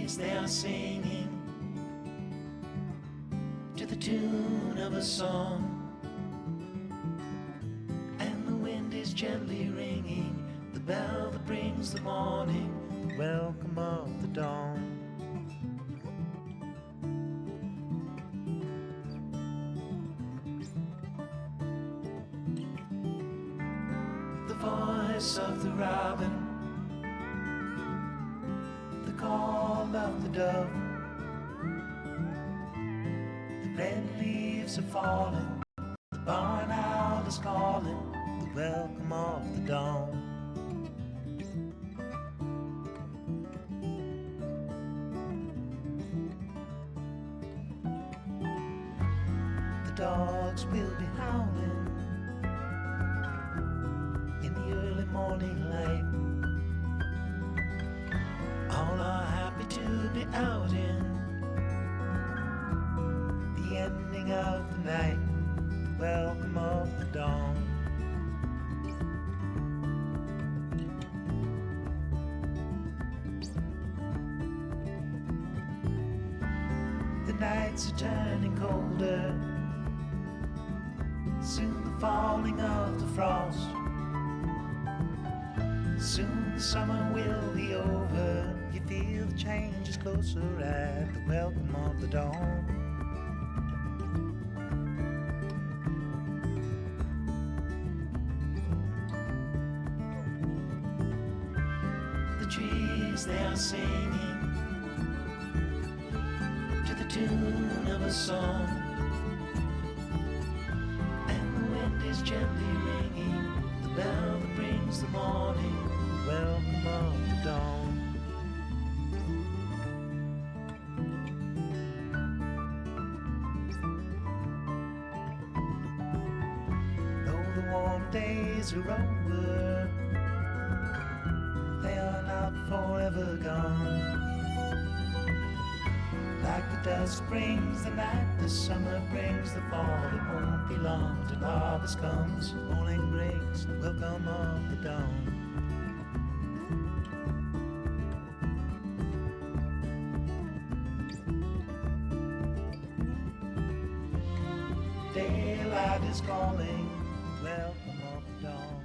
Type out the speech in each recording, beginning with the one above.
trees they are singing to the tune of a song, and the wind is gently ringing the bell that brings the morning, the welcome of the dawn. The voice of the robin, the call of the dove, the red leaves are falling, the barn owl is calling, the welcome of the dawn. The dogs will be howling in the early morning light. All are happy to be out in the ending of the night, the welcome of the dawn. The nights are turning colder, soon the falling of the frost. Soon the summer will be over. You feel the change is closer at the welcome of the dawn. The trees they are singing to the tune of a song, and the wind is gently ringing the bell that brings the morning, the welcome of the dawn. Though the warm days are over, they are not forever gone. Like the dust brings the night, the summer brings the fall. It won't be long till harvest comes, morning breaks, the welcome of the dawn. Daylight is calling, welcome of the dawn.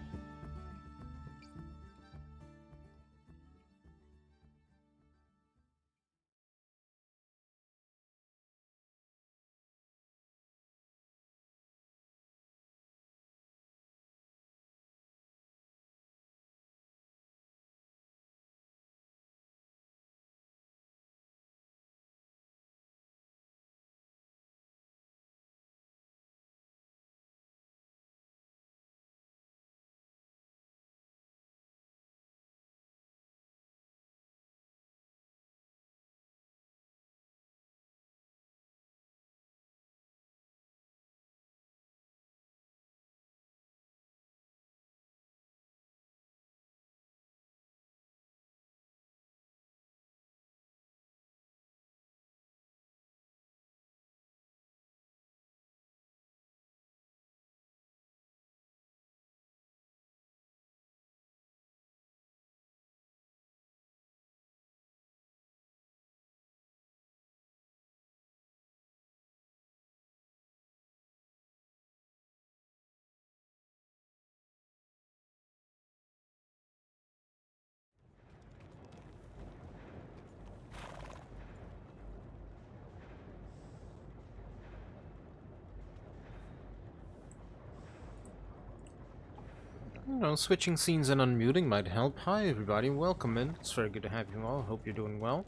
You know, switching scenes and unmuting might help. Hi everybody, welcome in. It's very good to have you all. Hope you're doing well.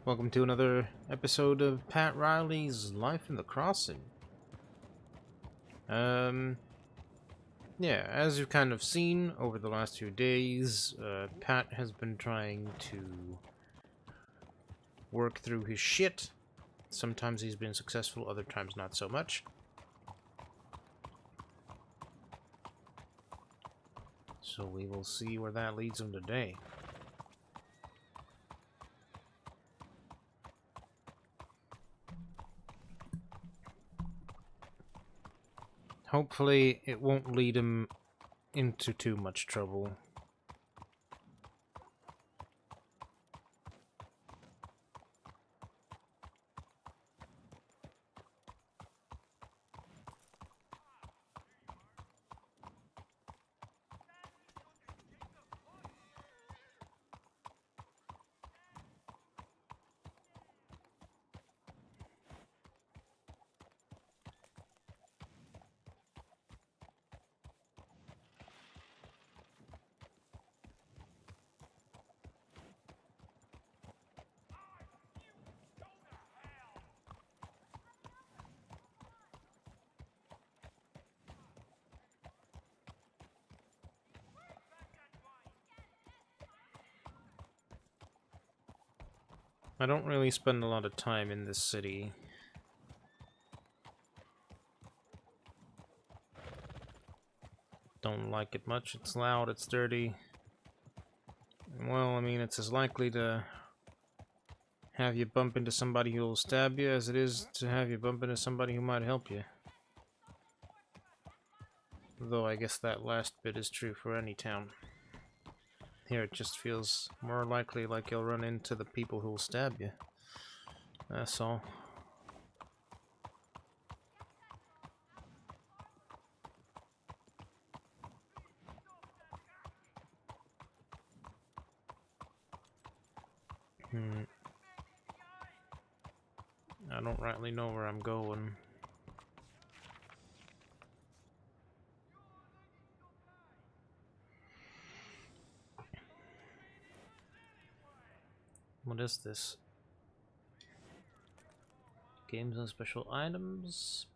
Welcome to another episode of Pat Riley's Life in the Crossing. Yeah, as you've kind of seen over the last few days, Pat has been trying to work through his shit. Sometimes he's been successful, other times not so much. So we will see where that leads him today. Hopefully it won't lead him into too much trouble. I don't really spend a lot of time in this city. Don't like it much. It's loud, it's dirty. Well, I mean, it's as likely to have you bump into somebody who will stab you as it is to have you bump into somebody who might help you. Though I guess that last bit is true for any town. Here it just feels more likely like you'll run into the people who will stab you. That's all. I don't rightly know where I'm going. What is this? Games and special items.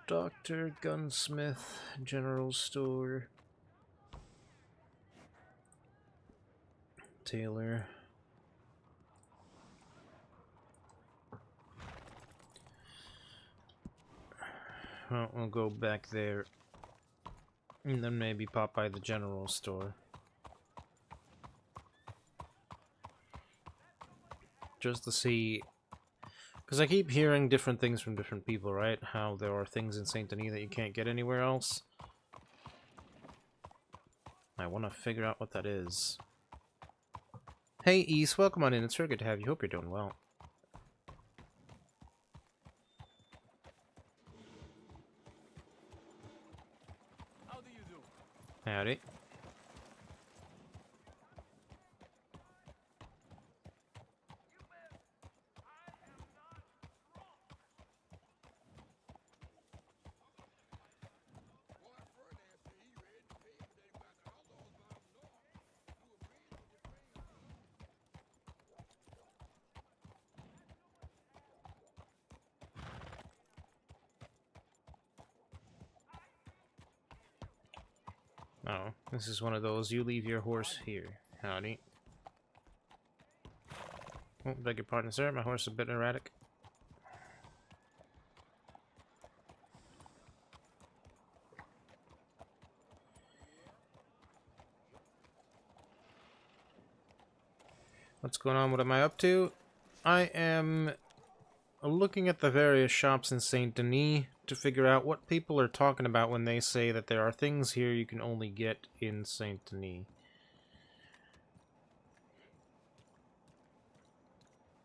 Doctor, gunsmith, general store. Tailor. Well, we'll go back there. And then maybe pop by the general store. Just to see... Because I keep hearing different things from different people, right? How there are things in Saint Denis that you can't get anywhere else. I want to figure out what that is. Hey, East, welcome on in. It's very good to have you. Hope you're doing well. How do you do? Howdy. Oh, this is one of those, you leave your horse here. Howdy. Oh, beg your pardon, sir. My horse is a bit erratic. What's going on? What am I up to? I am looking at the various shops in Saint Denis to figure out what people are talking about when they say that there are things here you can only get in Saint Denis.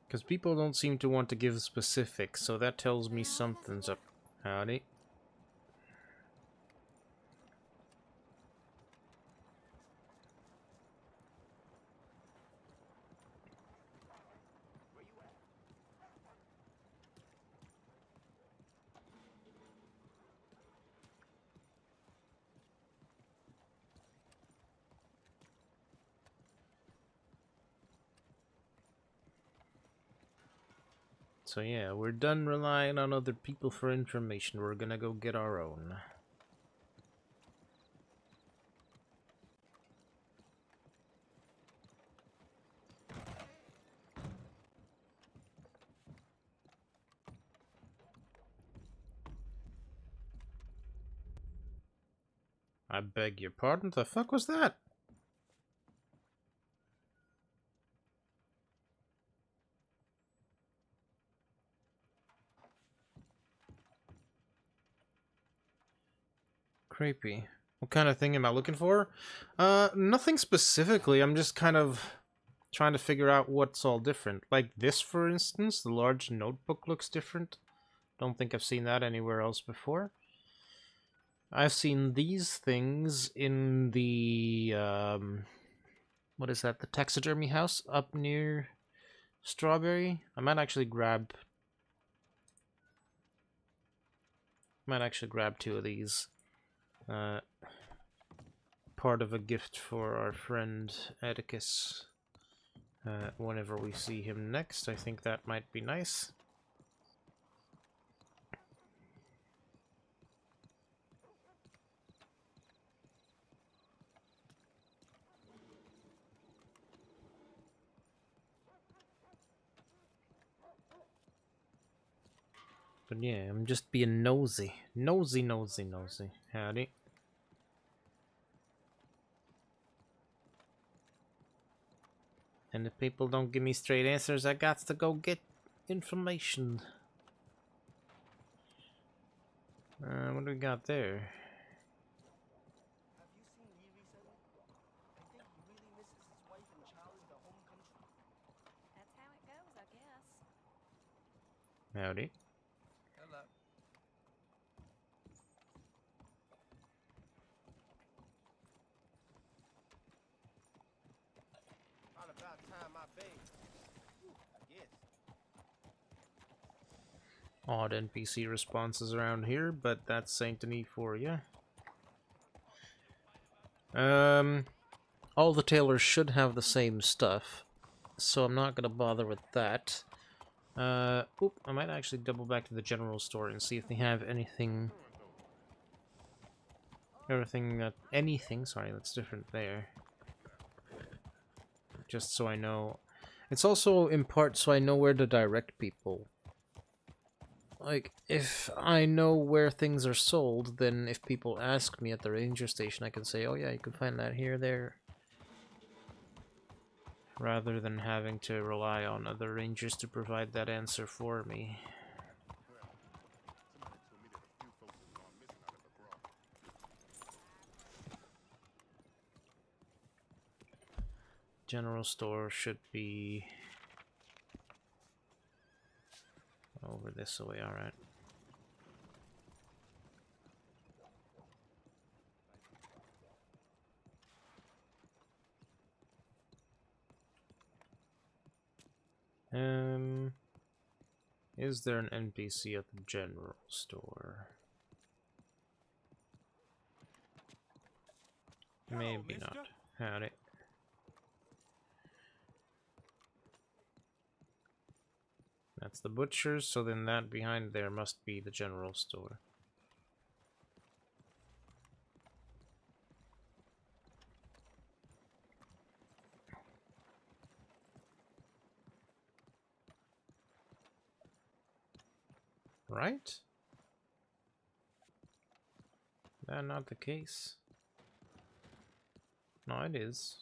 Because people don't seem to want to give specifics, so that tells me something's up. Howdy. So yeah, we're done relying on other people for information. We're gonna go get our own. I beg your pardon? The fuck was that? Creepy. What kind of thing am I looking for? Nothing specifically. I'm just kind of trying to figure out what's all different. Like this, for instance, the large notebook looks different. Don't think I've seen that anywhere else before. I've seen these things in the, what is that? The taxidermy house up near Strawberry? I might actually grab two of these. Part of a gift for our friend Atticus. Whenever we see him next, I think that might be nice. But yeah, I'm just being nosy. Nosy, nosy, nosy. Howdy. And if people don't give me straight answers, I got to go get information. What do we got there? Have you seen Lee recently? I think he really misses his wife and child in their home country. That's how it goes, I guess. Howdy. Hello. Not about time I bathed. I guess. Odd NPC responses around here, but that's Saint Denis for you. All the tailors should have the same stuff, so I'm not gonna bother with that. Oop, I might actually double back to the general store and see if they have anything... sorry, that's different there. Just so I know. It's also in part so I know where to direct people. Like, if I know where things are sold, then if people ask me at the ranger station, I can say, oh yeah, you can find that here, there. Rather than having to rely on other rangers to provide that answer for me. General store should be over this way, alright. Is there an NPC at the general store? Hello, Maybe mister. not. Howdy. That's the butcher's, so then that behind there must be the general store. Right? That not the case? No, it is.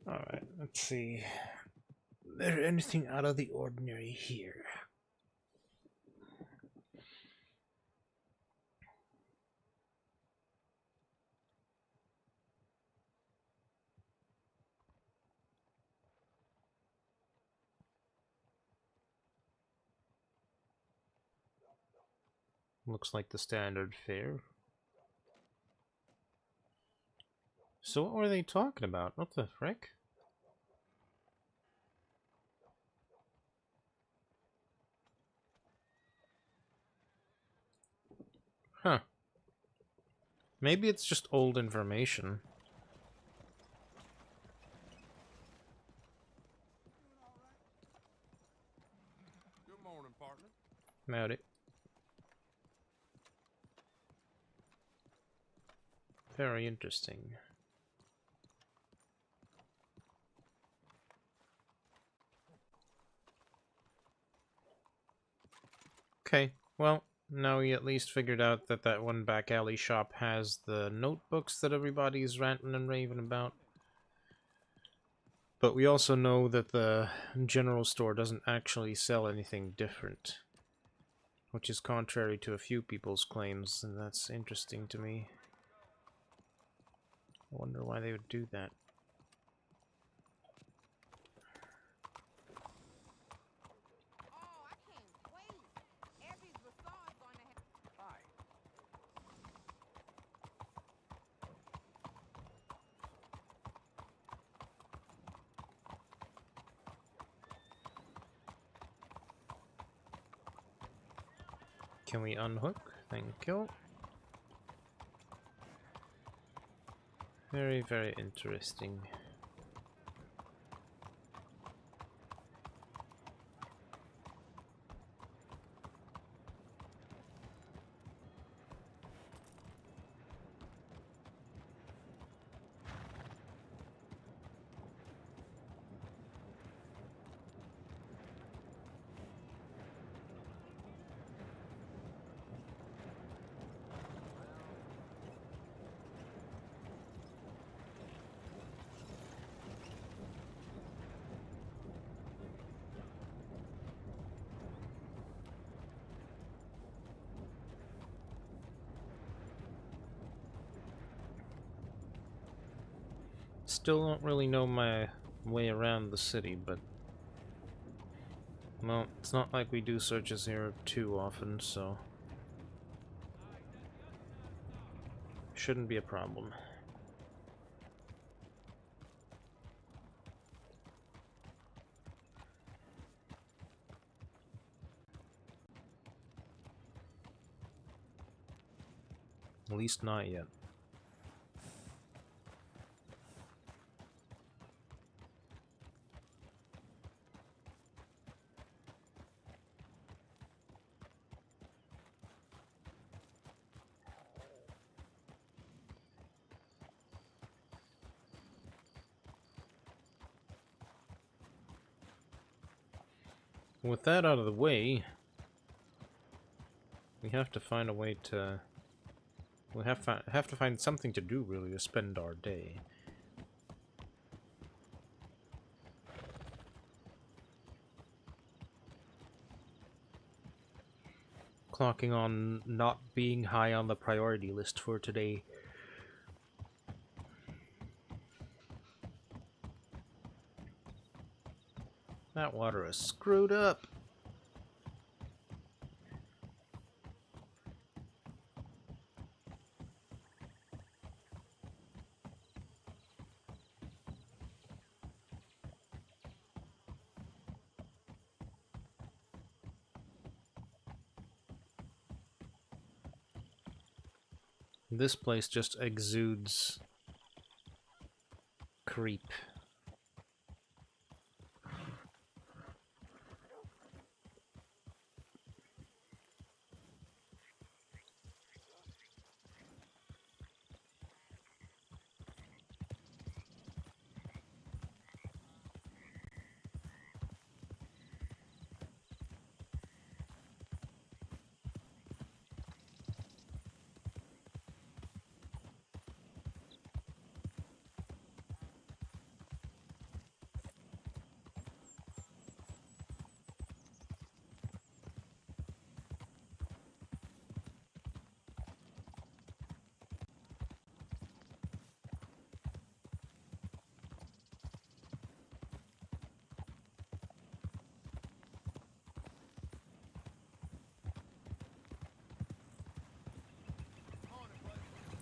Alright, let's see. Is there anything out of the ordinary here? Looks like the standard fare. So what were they talking about? What the frick? Huh. Maybe it's just old information. Good morning, partner. Howdy. Very interesting. Okay, well, now we at least figured out that that one back alley shop has the notebooks that everybody's ranting and raving about. But we also know that the general store doesn't actually sell anything different, which is contrary to a few people's claims, and that's interesting to me. I wonder why they would do that. Oh, I can't wait. Abby's bazaar's going to have... Hi. Can we unhook? Thank you. Very, very interesting. Still don't really know my way around the city, but... Well, it's not like we do searches here too often, so... Shouldn't be a problem. At least not yet. With that out of the way, we have to find a way to... We have to find something to do, really, to spend our day. Clocking on not being high on the priority list for today. That water is screwed up. This place just exudes creep.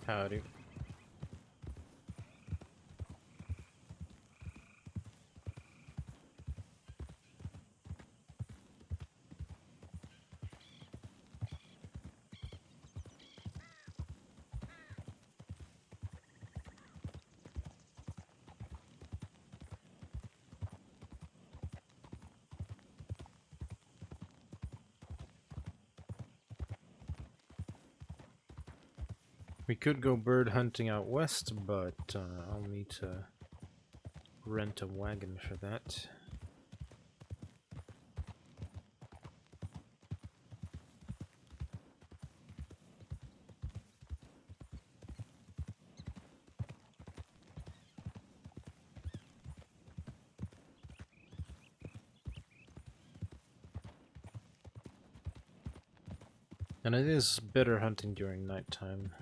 Howdy. We could go bird hunting out west, but I'll need to rent a wagon for that. And it is better hunting during nighttime.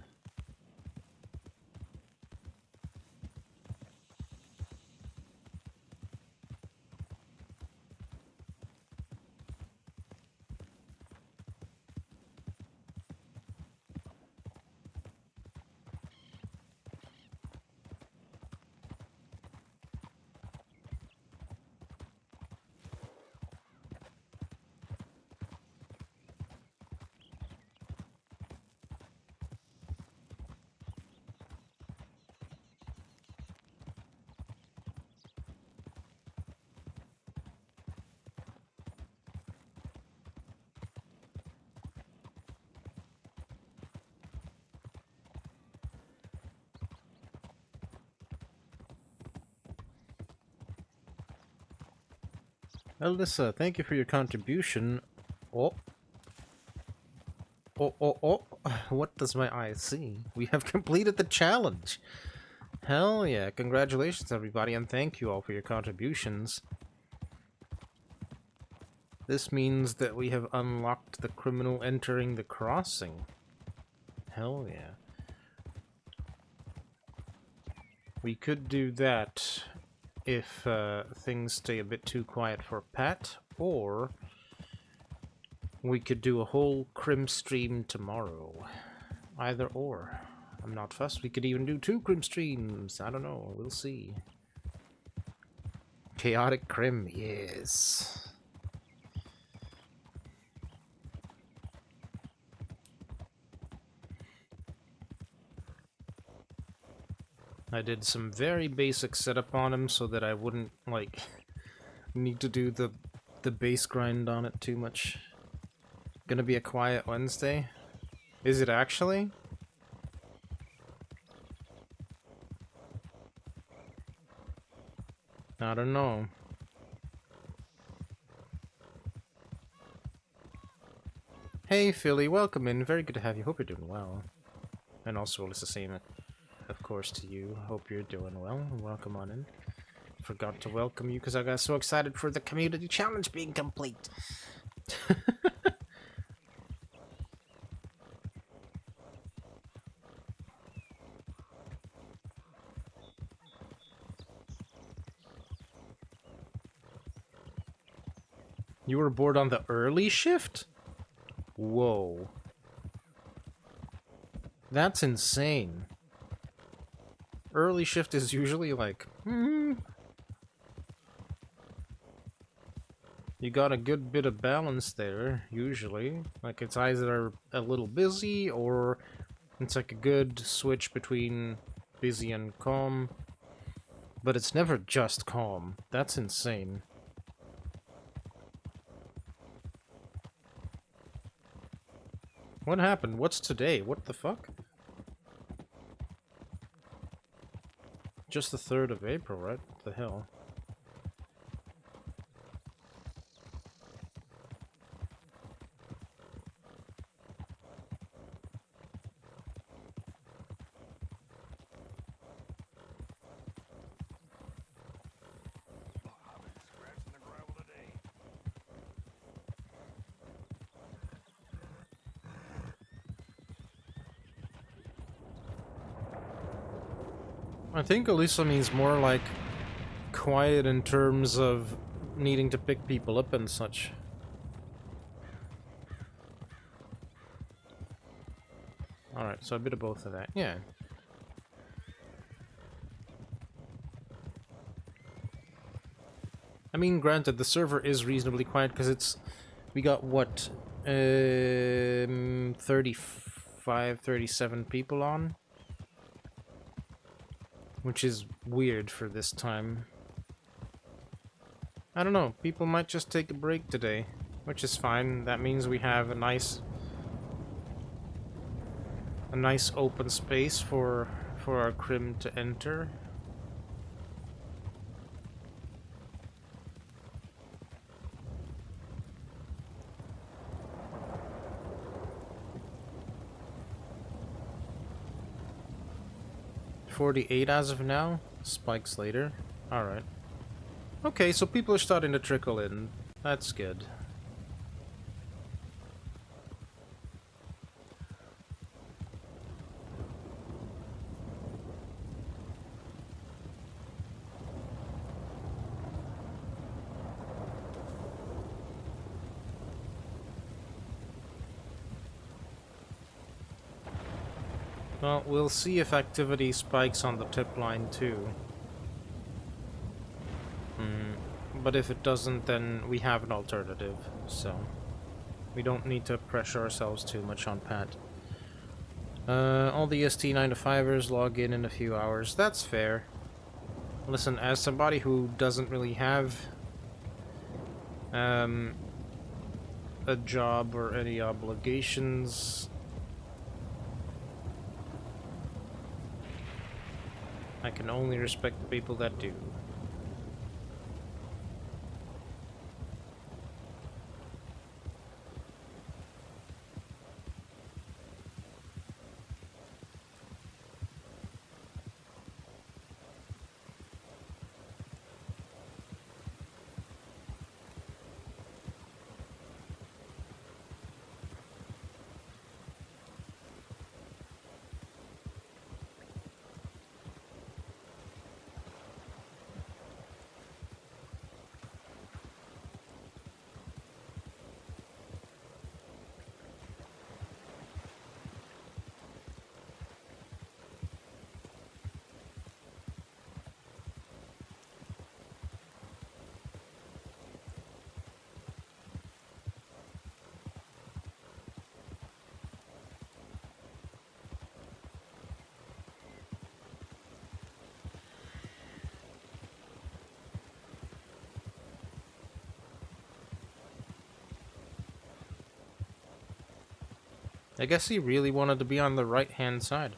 Alyssa, thank you for your contribution. Oh. Oh. What does my eye see? We have completed the challenge. Hell yeah. Congratulations, everybody, and thank you all for your contributions. This means that we have unlocked the criminal entering the crossing. Hell yeah. We could do that if things stay a bit too quiet for Pat, or we could do a whole Crim stream tomorrow. Either or. I'm not fussed. We could even do 2 Crim streams. I don't know. We'll see. Chaotic Crim, yes. I did some very basic setup on him so that I wouldn't, like, need to do the base grind on it too much. Gonna be a quiet Wednesday? Is it actually? I don't know. Hey Philly, welcome in. Very good to have you. Hope you're doing well. And also, it's the same, of course, to you. Hope you're doing well. Welcome on in. Forgot to welcome you because I got so excited for the community challenge being complete. You were bored on the early shift? Whoa. That's insane. Early shift is usually like, you got a good bit of balance there, usually. Like, it's either a little busy, or it's like a good switch between busy and calm. But it's never just calm. That's insane. What happened? What's today? What the fuck? Just the 3rd of April, right? What the hell? I've been scratching the gravel today. I think Elisa means more like quiet in terms of needing to pick people up and such. Alright, so a bit of both of that. Yeah. I mean, granted, the server is reasonably quiet because it's... We got, what, 35, 37 people on? Which is weird for this time. I don't know, people might just take a break today, which is fine. That means we have a nice open space for our crim to enter. $48 as of now. Spikes later. Alright. Okay, so people are starting to trickle in. That's good. Well, we'll see if activity spikes on the tip line too. But if it doesn't, then we have an alternative, so we don't need to pressure ourselves too much on Pat. All the ST 9-to-5ers log in a few hours. That's fair. Listen, as somebody who doesn't really have a job or any obligations, I can only respect the people that do. I guess he really wanted to be on the right-hand side.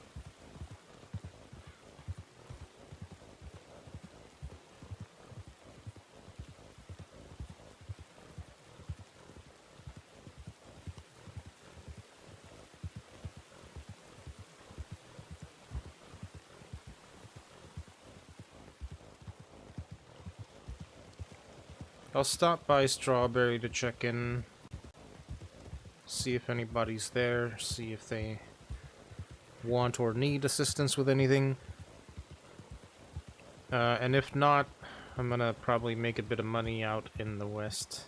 I'll stop by Strawberry to check in, see if anybody's there, see if they want or need assistance with anything. And if not, I'm gonna probably make a bit of money out in the west.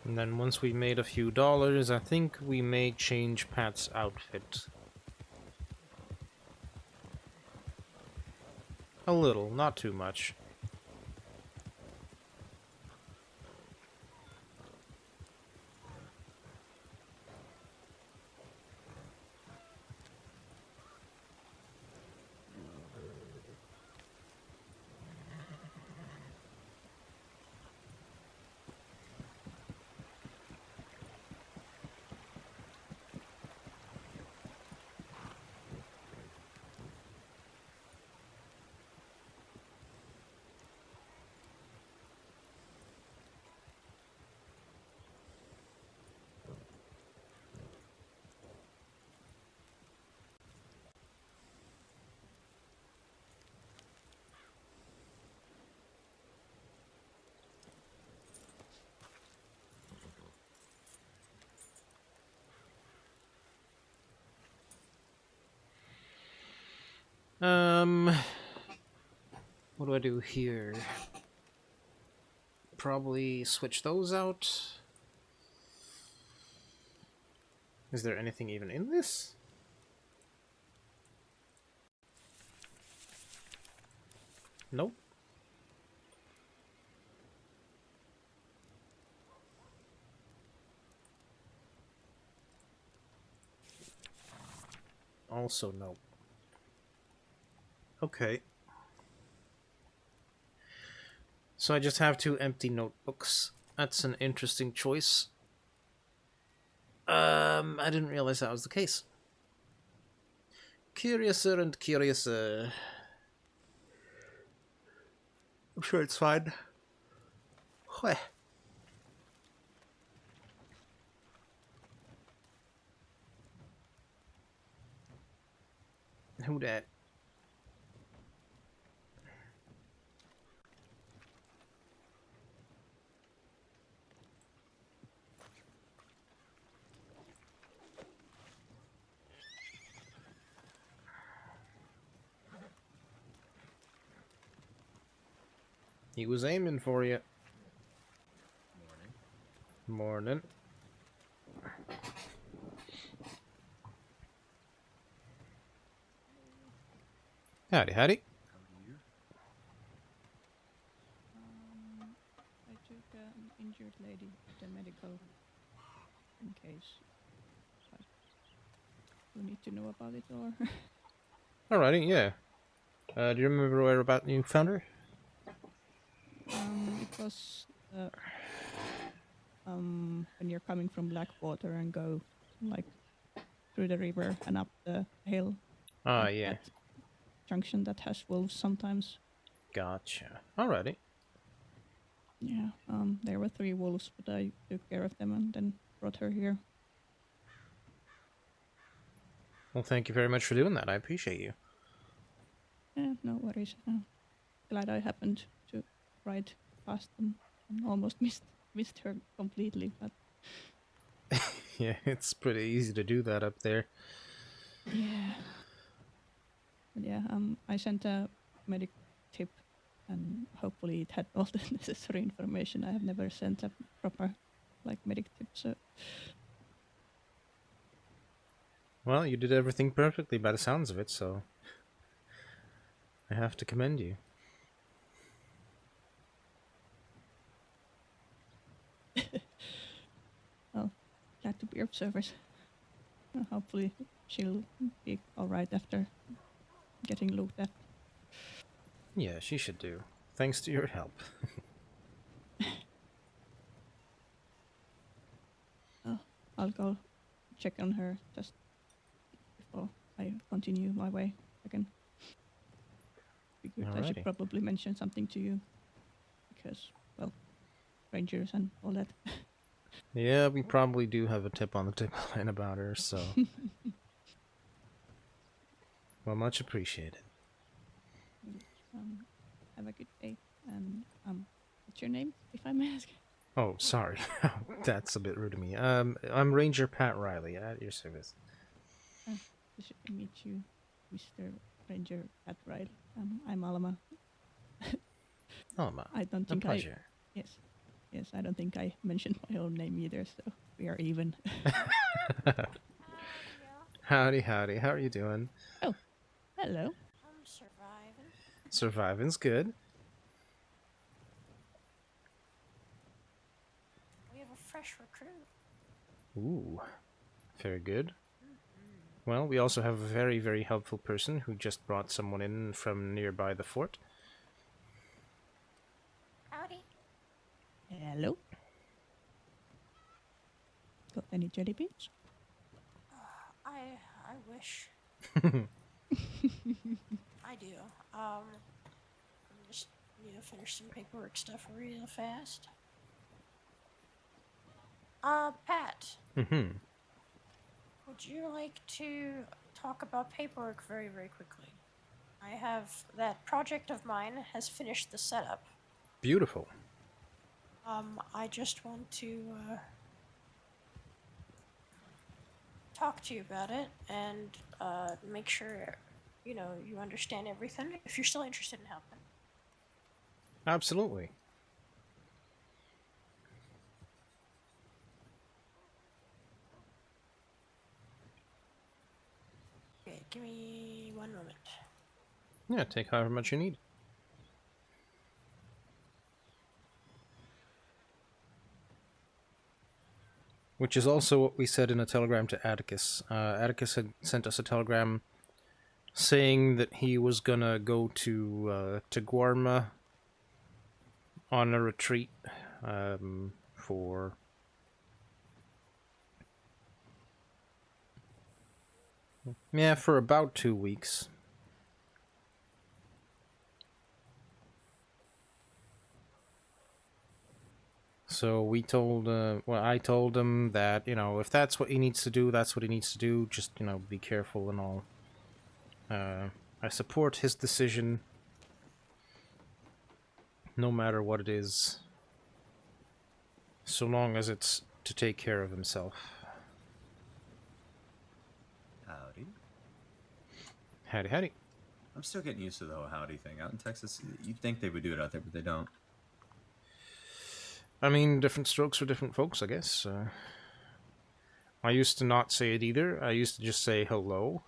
And then once we made a few dollars, I think we may change Pat's outfit. A little, not too much. What do I do here? Probably switch those out. Is there anything even in this? Nope. Also nope. Okay. So I just have 2 empty notebooks. That's an interesting choice. I didn't realize that was the case. Curiouser and curiouser. I'm sure it's fine. Hweh. Who dat? He was aiming for you. Morning. Howdy, howdy. I took an injured lady to the medical in case. But you need to know about it or? Alrighty, yeah. Do you remember where about you found her? It was when you're coming from Blackwater and go like through the river and up the hill. Ah, at yeah. that junction that has wolves sometimes. Gotcha. Alrighty. Yeah. There were 3 wolves, but I took care of them and then brought her here. Well, thank you very much for doing that. I appreciate you. No worries. Glad I happened to ride past them and almost missed her completely, but Yeah, it's pretty easy to do that up there. yeah. But yeah, I sent a medic tip, and hopefully it had all the necessary information. I have never sent a proper medic tip, so Well, you did everything perfectly by the sounds of it, so I have to commend you. well, glad to be of service. Hopefully she'll be all right after getting looked at. Yeah, she should do. Thanks to your help. I'll go check on her just before I continue my way again. Figured I should Alrighty. probably mention something to you because, well, rangers and all that. Yeah, we probably do have a tip on the tip line about her, so... Well, much appreciated. Have a good day. And what's your name, if I may ask? Oh, sorry. That's a bit rude of me. I'm Ranger Pat Riley, at your service. Pleasure to meet you, Mr. Ranger Pat Riley. I'm Alma. Oh, ma. I don't A think pleasure. Yes, I don't think I mentioned my own name either, so we are even. Howdy, howdy. How are you doing? Oh, hello. I'm surviving. Surviving's good. We have a fresh recruit. Ooh, very good. Well, we also have a very, very helpful person who just brought someone in from nearby the fort. Howdy. Hello. Got any jelly beans? I wish. I do. I'm just need to finish some paperwork stuff real fast. Pat, Mm-hmm. would you like to talk about paperwork very, very quickly? I have that project of mine has finished the setup. Beautiful. I just want to talk to you about it and make sure you understand everything. If you're still interested in helping. Absolutely. Okay, give me one moment. Yeah, take however much you need. Which is also what we said in a telegram to Atticus. Atticus had sent us a telegram saying that he was gonna go to Guarma on a retreat for... Yeah, for about 2 weeks. So we told, I told him that, if that's what he needs to do, that's what he needs to do. Just, be careful and all. I support his decision, no matter what it is, so long as it's to take care of himself. Howdy. Howdy, howdy. I'm still getting used to the whole howdy thing. Out in Texas, you'd think they would do it out there, but they don't. I mean, different strokes for different folks, I guess. I used to not say it either. I used to just say hello.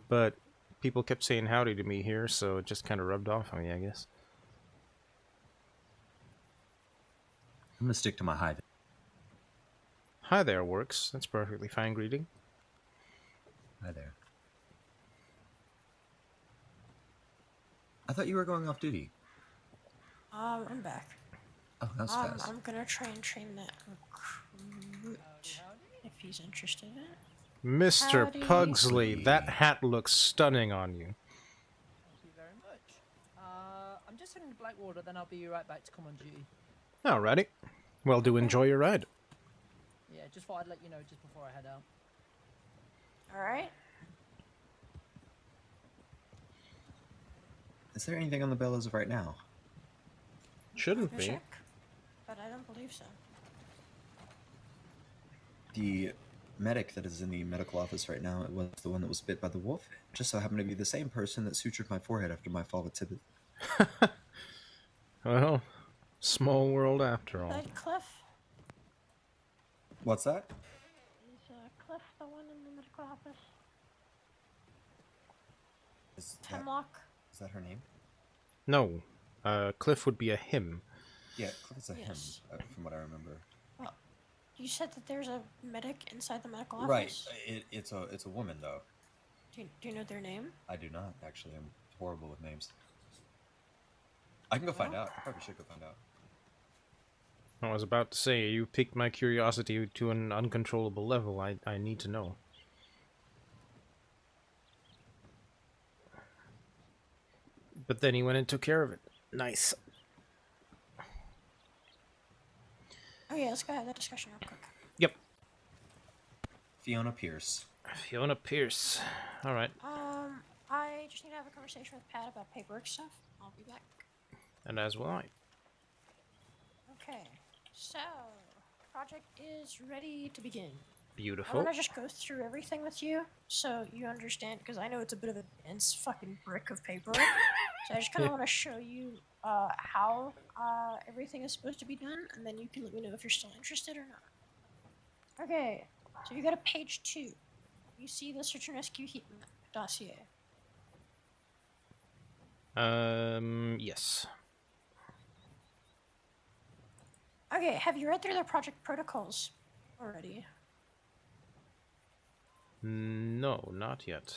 But people kept saying howdy to me here, so it just kind of rubbed off on me, I guess. I'm gonna stick to my hi. Hi there works. That's perfectly fine greeting. Hi there. I thought you were going off duty. I'm back. Oh, that was fast. I'm gonna try and train that recruit if he's interested in it. Mr. Howdy. Pugsley, that hat looks stunning on you. Thank you very much. I'm just heading to Blackwater, then I'll be right back to come on duty. Alrighty. Well, do enjoy your ride. Yeah, just thought I'd let you know just before I head out. All right. Is there anything on the bill as of right now? Shouldn't I'll be. check, but I don't believe so. The medic that is in the medical office right now was the one that was bit by the wolf. Just so happened to be the same person that sutured my forehead after my fall with Tibbet. Well, small world after all. That Cliff? What's that? Is Cliff the one in the medical office? Is Hemlock? that her name? No. Cliff would be a him. Yeah, Cliff is a Yes. him, from what I remember. Well, you said that there's a medic inside the medical office? Right. It's a woman, though. Do you know their name? I do not, actually. I'm horrible with names. I can go find out. I probably should go find out. I was about to say, you piqued my curiosity to an uncontrollable level. I need to know. But then he went and took care of it. Nice. Oh yeah, let's go have that discussion real quick. Yep. Fiona Pierce. Fiona Pierce. Alright. I just need to have a conversation with Pat about paperwork stuff. I'll be back. And as will I. Okay, so project is ready to begin. I Beautiful. want to just go through everything with you so you understand, because I know it's a bit of a dense fucking brick of paperwork. So I just kind of want to show you how everything is supposed to be done, and then you can let me know if you're still interested or not. Okay, so you go to page 2. You see the search and rescue heat map dossier. Yes. Okay, have you read through the project protocols already? No, not yet.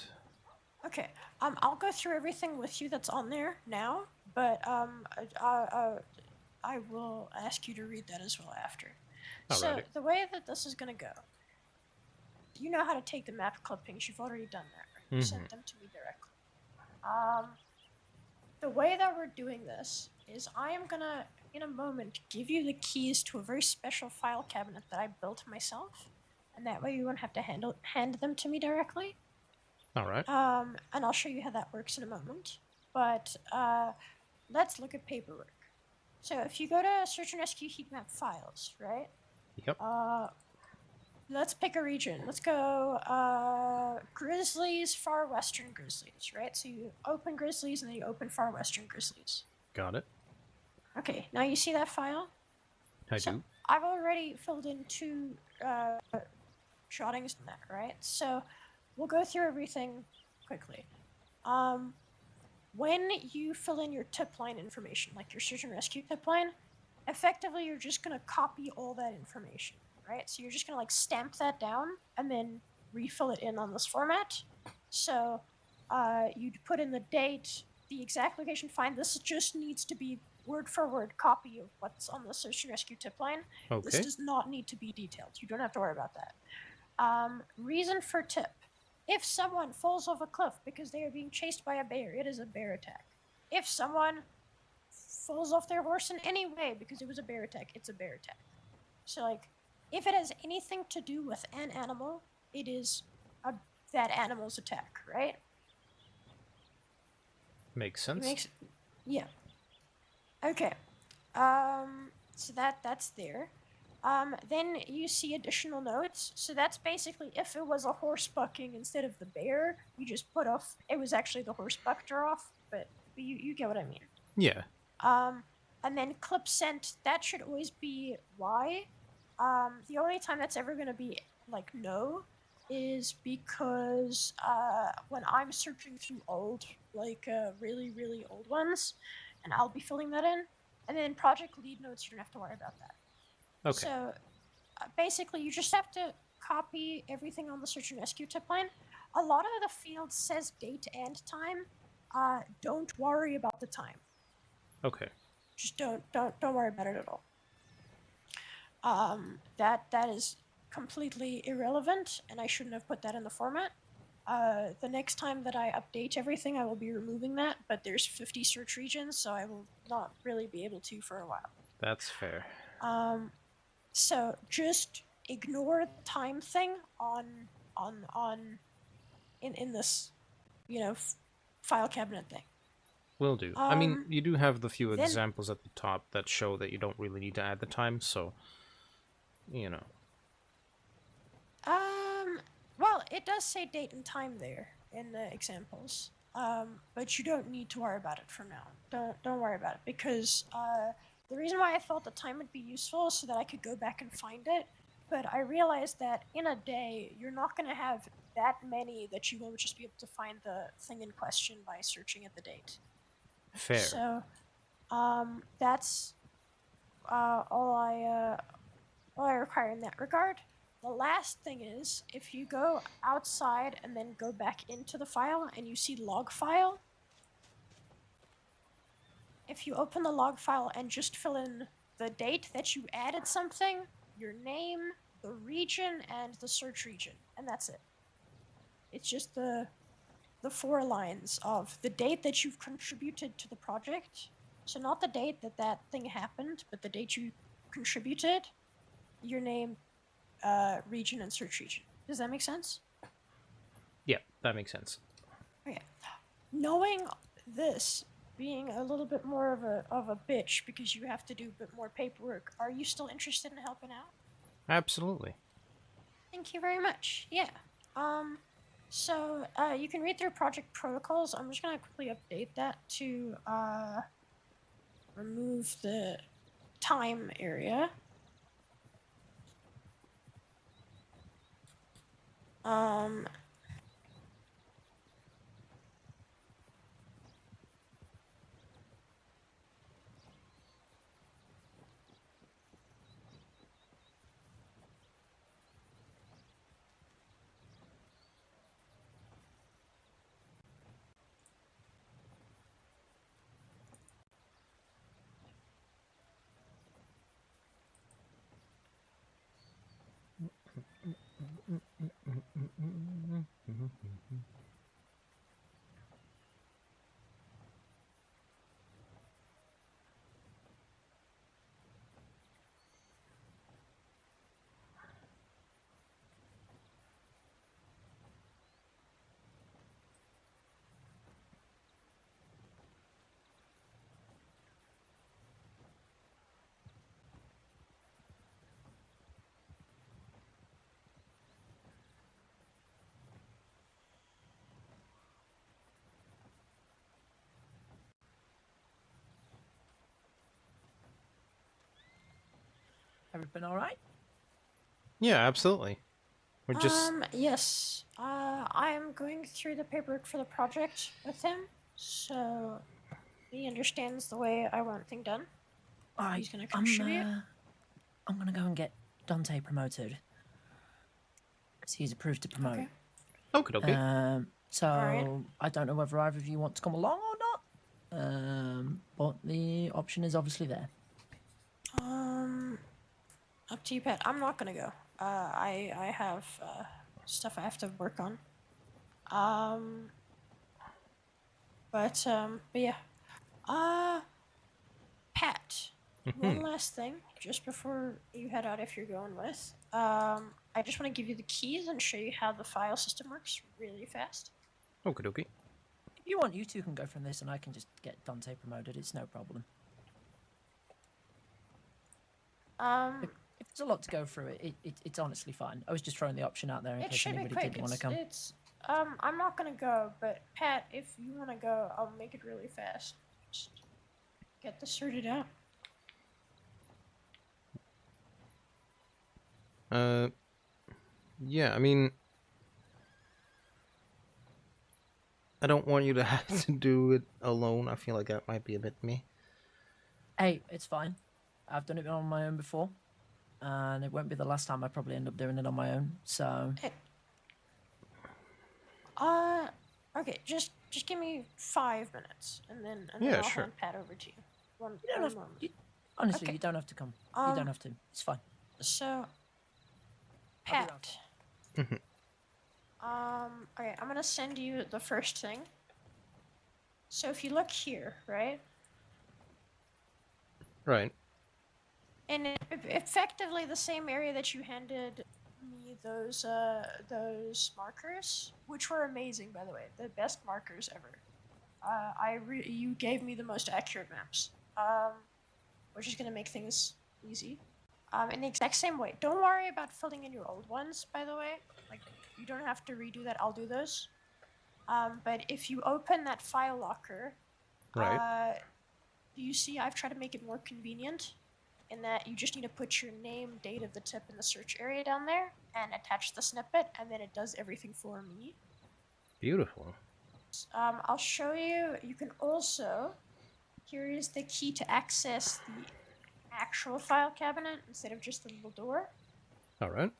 Okay, I'll go through everything with you that's on there now, but I will ask you to read that as well after. So Alrighty. the way that this is gonna go, you know how to take the map clippings. You've already done that. Right? You sent them to me directly. The way that we're doing this is I am gonna, in a moment, give you the keys to a very special file cabinet that I built myself, and that way you won't have to hand them to me directly. Alright. And I'll show you how that works in a moment. But let's look at paperwork. So if you go to search and rescue heat map files, right? Yep. Let's pick a region. Let's go Grizzlies, Far Western Grizzlies, right? So you open Grizzlies and then you open Far Western Grizzlies. Got it. Okay, now you see that file? I do. I've already filled in 2 shottings in that, right? So we'll go through everything quickly. When you fill in your tip line information, like your search and rescue tip line, effectively you're just going to copy all that information, right? So you're just going to like stamp that down and then refill it in on this format. So you'd put in the date, the exact location, fine. This just needs to be word for word copy of what's on the search and rescue tip line. Okay. This does not need to be detailed. You don't have to worry about that. Reason for tip. If someone falls off a cliff because they are being chased by a bear, it is a bear attack. If someone falls off their horse in any way because it was a bear attack, it's a bear attack. So, like, if it has anything to do with an animal, it is that animal's attack, right? Makes sense. Yeah. Okay. So that's there. Then you see additional notes. So that's basically if it was a horse bucking instead of the bear, you just put off. It was actually the horse bucked her off, but you get what I mean. Yeah. And then clip sent. That should always be Y. The only time that's ever gonna be like no is because when I'm searching through old, like really really old ones, and I'll be filling that in. And then project lead notes, you don't have to worry about that. Okay. So basically, you just have to copy everything on the search and rescue tip line. A lot of the fields says date and time. Don't worry about the time. Okay. Just don't worry about it at all. That is completely irrelevant, and I shouldn't have put that in the format. The next time that I update everything, I will be removing that, but there's 50 search regions, so I will not really be able to for a while. That's fair. So just ignore the time thing on in this, file cabinet thing. Will do. I mean, Um, you do have the few then- examples at the top that show that you don't really need to add the time, so, you know. Well, it does say date and time there in the examples. But you don't need to worry about it for now. Don't worry about it because the reason why I thought the time would be useful is so that I could go back and find it. But I realized that in a day you're not going to have that many that you will just be able to find the thing in question by searching at the date. Fair. So, that's all I require in that regard. The last thing is, if you go outside and then go back into the file and you see log file, if you open the log file and just fill in the date that you added something, your name, the region, and the search region, and that's it. It's just the 4 lines of the date that you've contributed to the project. So not the date that thing happened, but the date you contributed, your name, region, and search region. Does that make sense? Yeah, that makes sense. Okay. Knowing this, being a little bit more of a bitch because you have to do a bit more paperwork, are you still interested in helping out? Absolutely. Thank you very much. Yeah. So you can read through project protocols. I'm just gonna quickly update that to remove the time area. Everything all right? Yeah, absolutely. We're just... Yes. I'm going through the paperwork for the project with him, so he understands the way I want thing done. All right. He's gonna contribute. I'm gonna go and get Dante promoted. He's approved to promote. Okay, okay. So Alright. I don't know whether either of you want to come along or not. But the option is obviously there. Up to you, Pat. I'm not gonna go. I have stuff I have to work on. But yeah. Pat. One last thing, just before you head out, if you're going with. I just want to give you the keys and show you how the file system works really fast. Okay, okay. If you want, you two can go from this, and I can just get Dante promoted. It's no problem. If there's a lot to go through, it's honestly fine. I was just throwing the option out there in It case should be anybody quick. did want to come. I'm not gonna go, but Pat, if you want to go, I'll make it really fast. Just get this sorted out. Yeah, I mean... I don't want you to have to do it alone. I feel like that might be a bit me. Hey, it's fine. I've done it on my own before, and it won't be the last time I probably end up doing it on my own. So. Okay, just give me 5 minutes, and then Yeah, I'll sure. hand Pat over to you. One You don't have, moment. honestly, Okay. you don't have to come. You don't have to. It's fine. So, I'll be around. Pat. Okay, I'm gonna send you the first thing. So if you look here, right? Right. And effectively the same area that you handed me those markers, which were amazing, by the way, the best markers ever. You gave me the most accurate maps, which is gonna make things easy. In the exact same way. Don't worry about filling in your old ones, by the way. Like, you don't have to redo that. I'll do those. But if you open that file locker, Right. you see I've tried to make it more convenient in that you just need to put your name, date of the tip in the search area down there and attach the snippet, and then it does everything for me. Beautiful. I'll show you. You can also, here is the key to access the actual file cabinet instead of just the little door. All right.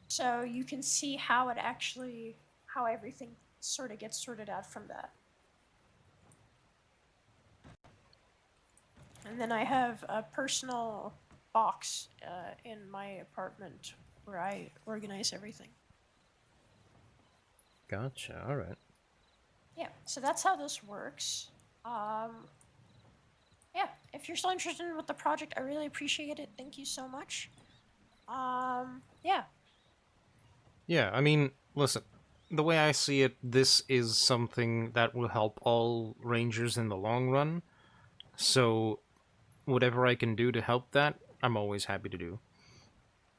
So you can see how everything sort of gets sorted out from that. And then I have a personal box in my apartment where I organize everything. Gotcha. All right. Yeah, so that's how this works. Yeah, if you're still interested with the project, I really appreciate it. Thank you so much. Yeah. Yeah, I mean, listen, the way I see it, this is something that will help all rangers in the long run. So, whatever I can do to help that, I'm always happy to do.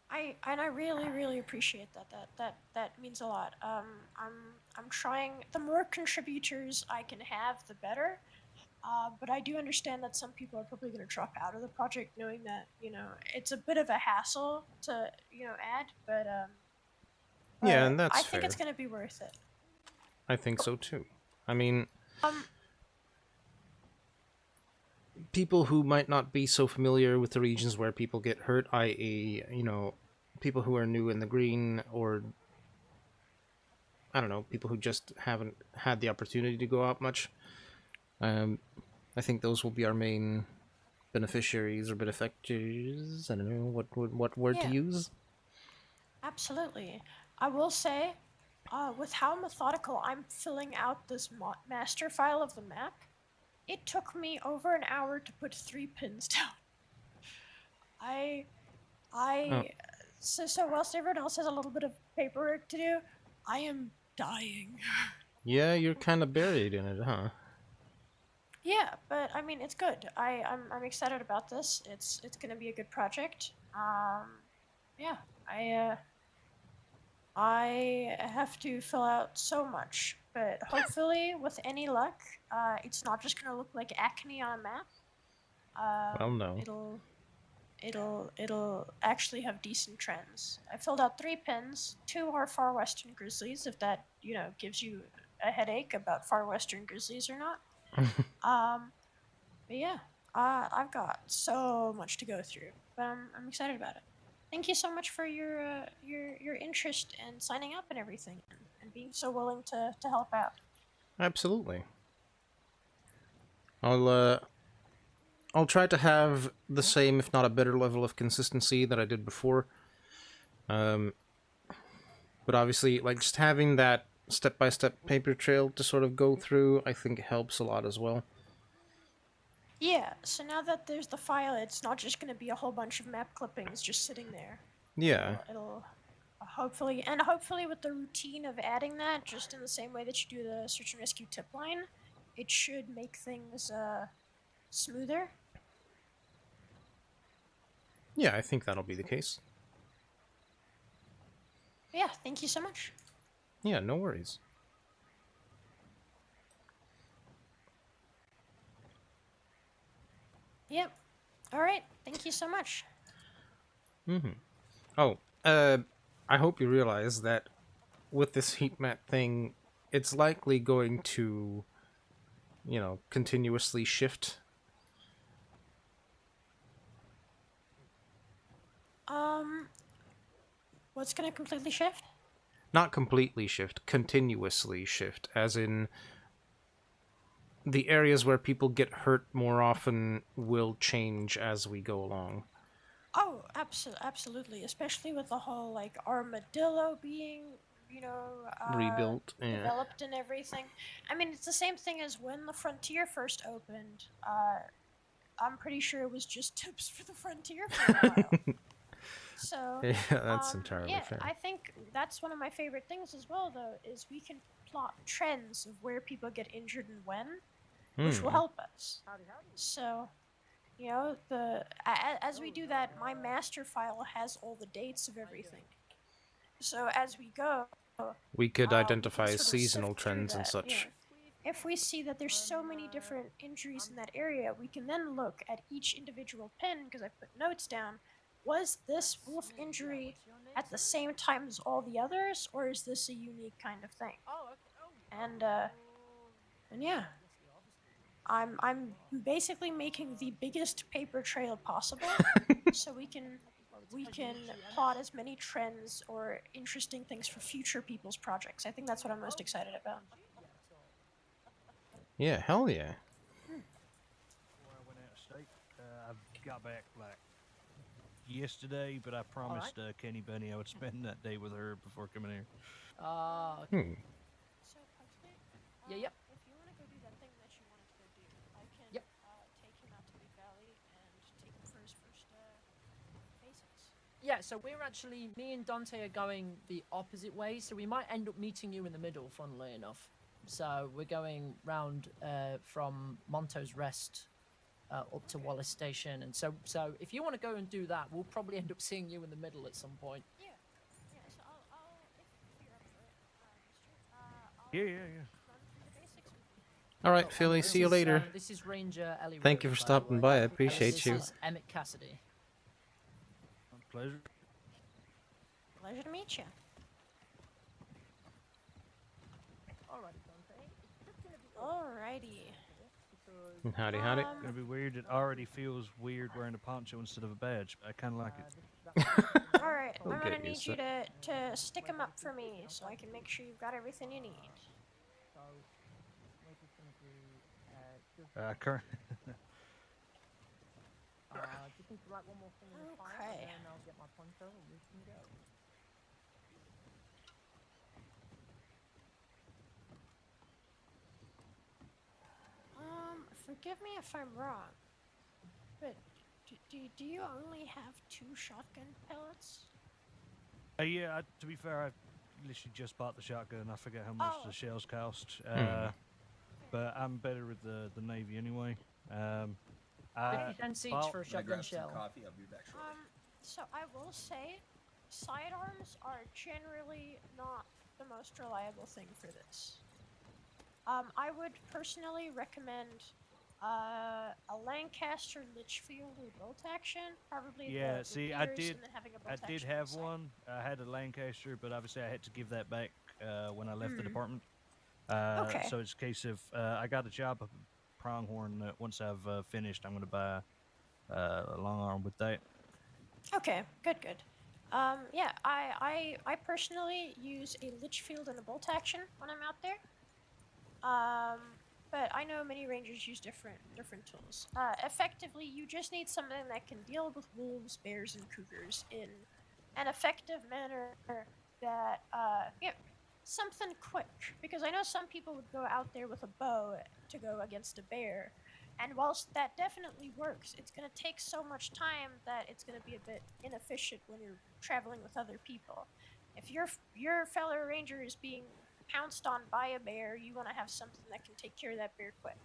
I really appreciate that. That means a lot. I'm trying. The more contributors I can have, the better. But I do understand that some people are probably going to drop out of the project, knowing that it's a bit of a hassle to add. But Yeah, and that's I think fair. it's going to be worth it. I think so too. I mean, people who might not be so familiar with the regions where people get hurt, i.e., people who are new in the green, or I don't know, people who just haven't had the opportunity to go out much. I think those will be our main beneficiaries or benefactors. I don't know what word to Yeah. use. Absolutely. I will say, with how methodical I'm filling out this master file of the map, it took me over an hour to put 3 pins down. So whilst everyone else has a little bit of paperwork to do, I am dying. Yeah, you're kind of buried in it, huh? Yeah, but I mean it's good. I'm excited about this. It's gonna be a good project. Yeah, I have to fill out so much, but hopefully, with any luck, it's not just gonna look like acne on a map. Well, no. It'll actually have decent trends. I filled out 3 pins. 2 are far western grizzlies, if that gives you a headache about far western grizzlies or not. But yeah, I've got so much to go through, but I'm excited about it. Thank you so much for your interest and signing up and everything, and being so willing to help out. Absolutely. I'll try to have the same, if not a better level of consistency that I did before. But obviously, like, just having that step-by-step paper trail to sort of go through, I think helps a lot as well. Yeah, so now that there's the file, it's not just going to be a whole bunch of map clippings just sitting there. Yeah. It'll hopefully with the routine of adding that, just in the same way that you do the search and rescue tip line, it should make things smoother. Yeah, I think that'll be the case. Yeah, thank you so much. Yeah, no worries. Yep. All right. Thank you so much. Oh, I hope you realize that with this heat map thing, it's likely going to, continuously shift. What's gonna completely shift? Not completely shift, continuously shift, as in the areas where people get hurt more often will change as we go along. Oh, absolutely. Especially with the whole armadillo being, Rebuilt, yeah. developed and everything. I mean, it's the same thing as when the frontier first opened. I'm pretty sure it was just tips for the frontier for a while. So Yeah, that's entirely yeah, fair. I think that's one of my favorite things as well, though, is we can plot trends of where people get injured and when, which will Hmm. help us. So, you know, as we do that, my master file has all the dates of everything. So as we go, We could we can identify sort of seasonal sift through trends and that. Yeah. such. If we see that there's so many different injuries in that area, we can then look at each individual pin because I put notes down. Was this wolf injury at the same time as all the others, or is this a unique kind of thing? And yeah, I'm basically making the biggest paper trail possible, so we can plot as many trends or interesting things for future people's projects. I think that's what I'm most excited about. Yeah, hell yeah. Before I went out of state, I got back like yesterday, but I promised Kenny Bunny I would spend that day with her before coming here. Okay. Hmm. So, Pugsley, Yep. if you want to go do that thing that you wanted to go do, I can Yep. take him out to Big Valley and take him for his first basics. Yeah, so me and Dante are going the opposite way, so we might end up meeting you in the middle, funnily enough. So we're going round from Monto's Rest up to Wallace Station, and so if you want to go and do that, we'll probably end up seeing you in the middle at some point. Yeah. So I'll if you're up for it, Mister, I'll Yeah. run through the basics with you. All right, Oh, Philly. this See you is, later. This is Ranger Ellie. Thank you Roden, for by the stopping way. by. I Ellie, appreciate this you. is Emmett Cassidy. Pleasure. Pleasure to meet you. Alrighty. Howdy, howdy. Gonna be weird. It already feels weird wearing a poncho instead of a badge. But I kind of like it. All right, We'll I'm gonna get need used you to to stick them up for me so I can make sure you've got everything you need. Current. Just need to write one more thing in the file, Okay. and then I'll get my poncho and we can go. Forgive me if I'm wrong, but do you only have 2 shotgun pellets? Yeah. To be fair, I literally just bought the shotgun. I forget how much Oh, the okay. shells cost. Hmm. But I'm better with the Navy anyway. 50 cents each bought- for a I'm gonna shotgun grab some shell. coffee. I'll be back shortly. So I will say, sidearms are generally not the most reliable thing for this. I would personally recommend a Lancaster Litchfield or bolt action, probably Yeah, the see, I Deers, did- and then having a I bolt did action on have the side. one. I had a Lancaster, but obviously I had to give that back when I left the Hmm. department. Okay. So it's a case of I got a job up at Pronghorn. That once I've finished, I'm going to buy a long arm with that. Okay, good. Yeah, I personally use a Litchfield and a bolt action when I'm out there. But I know many rangers use different tools. Effectively, you just need something that can deal with wolves, bears, and cougars in an effective manner that something quick. Because I know some people would go out there with a bow to go against a bear, and whilst that definitely works, it's going to take so much time that it's going to be a bit inefficient when you're traveling with other people. If your fellow ranger is being pounced on by a bear, you want to have something that can take care of that bear quick.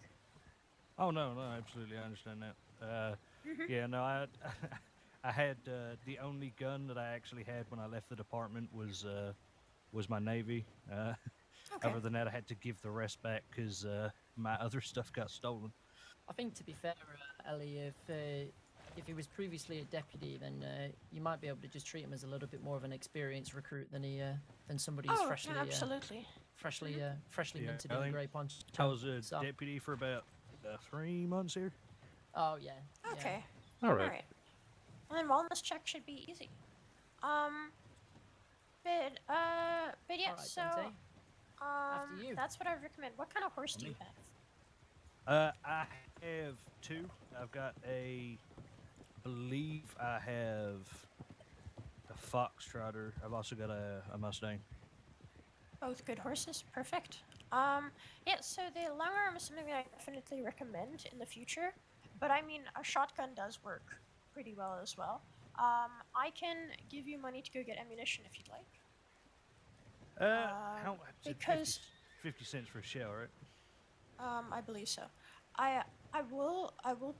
Oh no, absolutely, I understand that. Mhm. Yeah, no, I I had the only gun that I actually had when I left the department was my Navy. Okay. Other than that, I had to give the rest back because my other stuff got stolen. I think, to be fair, Ellie, if he was previously a deputy, then you might be able to just treat him as a little bit more of an experienced recruit than somebody who's Oh, freshly no, absolutely. freshly Yeah, minted I in a think grey poncho. I was a So- deputy for about 3 months here. Oh yeah. yeah. Okay. All right. Alright. And then wellness check should be easy. But yeah, Alright, so Dante. After you. that's what I recommend. What kind of horse do you Me. have? I have 2. I've got believe I have a Foxtrotter. I've also got a Mustang. Both good horses. Perfect. Yeah, so the long arm is something that I definitely recommend in the future. But I mean, a shotgun does work pretty well as well. I can give you money to go get ammunition if you'd like. How? Because 50 cents for a shell, right? I believe so. I will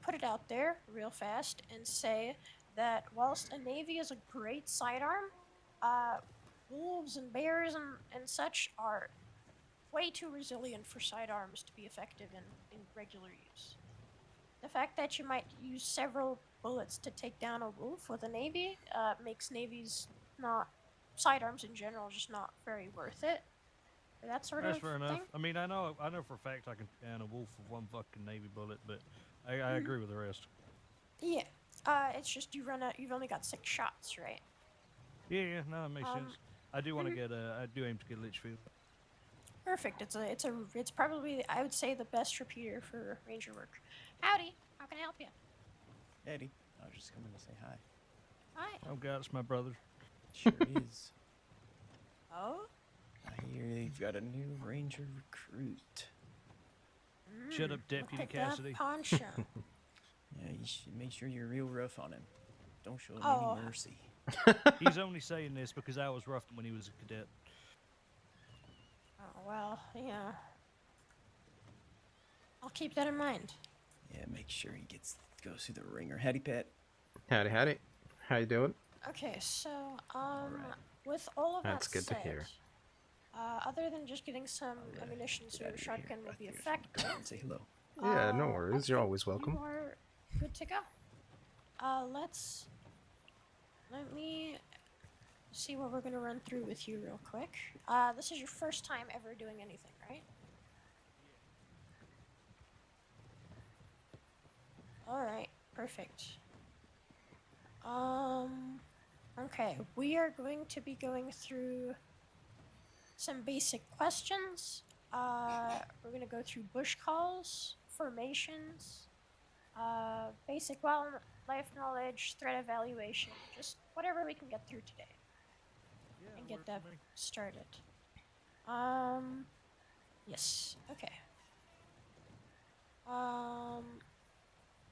put it out there real fast and say that whilst a navy is a great sidearm, wolves and bears and such are way too resilient for sidearms to be effective in regular use. The fact that you might use several bullets to take down a wolf with a navy makes navies not sidearms in general just not very worth it. That sort That's of fair enough. thing. I mean, I know for a fact I can down a wolf with one fucking navy bullet, but I agree with the rest. Yeah. It's just you run out. You've only got 6 shots, right? Yeah, no, it makes sense. I do want to get I do aim to get Litchfield. Perfect. It's probably, I would say, the best repeater for ranger work. Howdy. How can I help you? Eddie, I was just coming to say hi. Hi. Oh god, it's my brother. Sure is. Oh. I hear you've got a new ranger recruit. Shut up, Look Deputy at that Cassidy. poncho. Yeah, you should make sure you're real rough on him. Don't show him Oh. any mercy. He's only saying this because I was rough when he was a cadet. Oh well, yeah. I'll keep that in mind. Yeah, make sure he goes through the ringer. Hattie Pat. Howdy, howdy. How you doing? Okay, so Alright. with all of That's that good to said, hear. Other than just getting some I'll, ammunition so get your out of here. shotgun will Right be here. effective, Come and say hello. Yeah, no I worries. You're think always welcome. You are good to go. Let me see what we're gonna run through with you real quick. This is your first time ever doing anything, right? Alright, perfect. Okay, we are going to be going through some basic questions. We're gonna go through bush calls, formations, basic wildlife knowledge, threat evaluation, just whatever we can get through today and get that started. Yes, okay.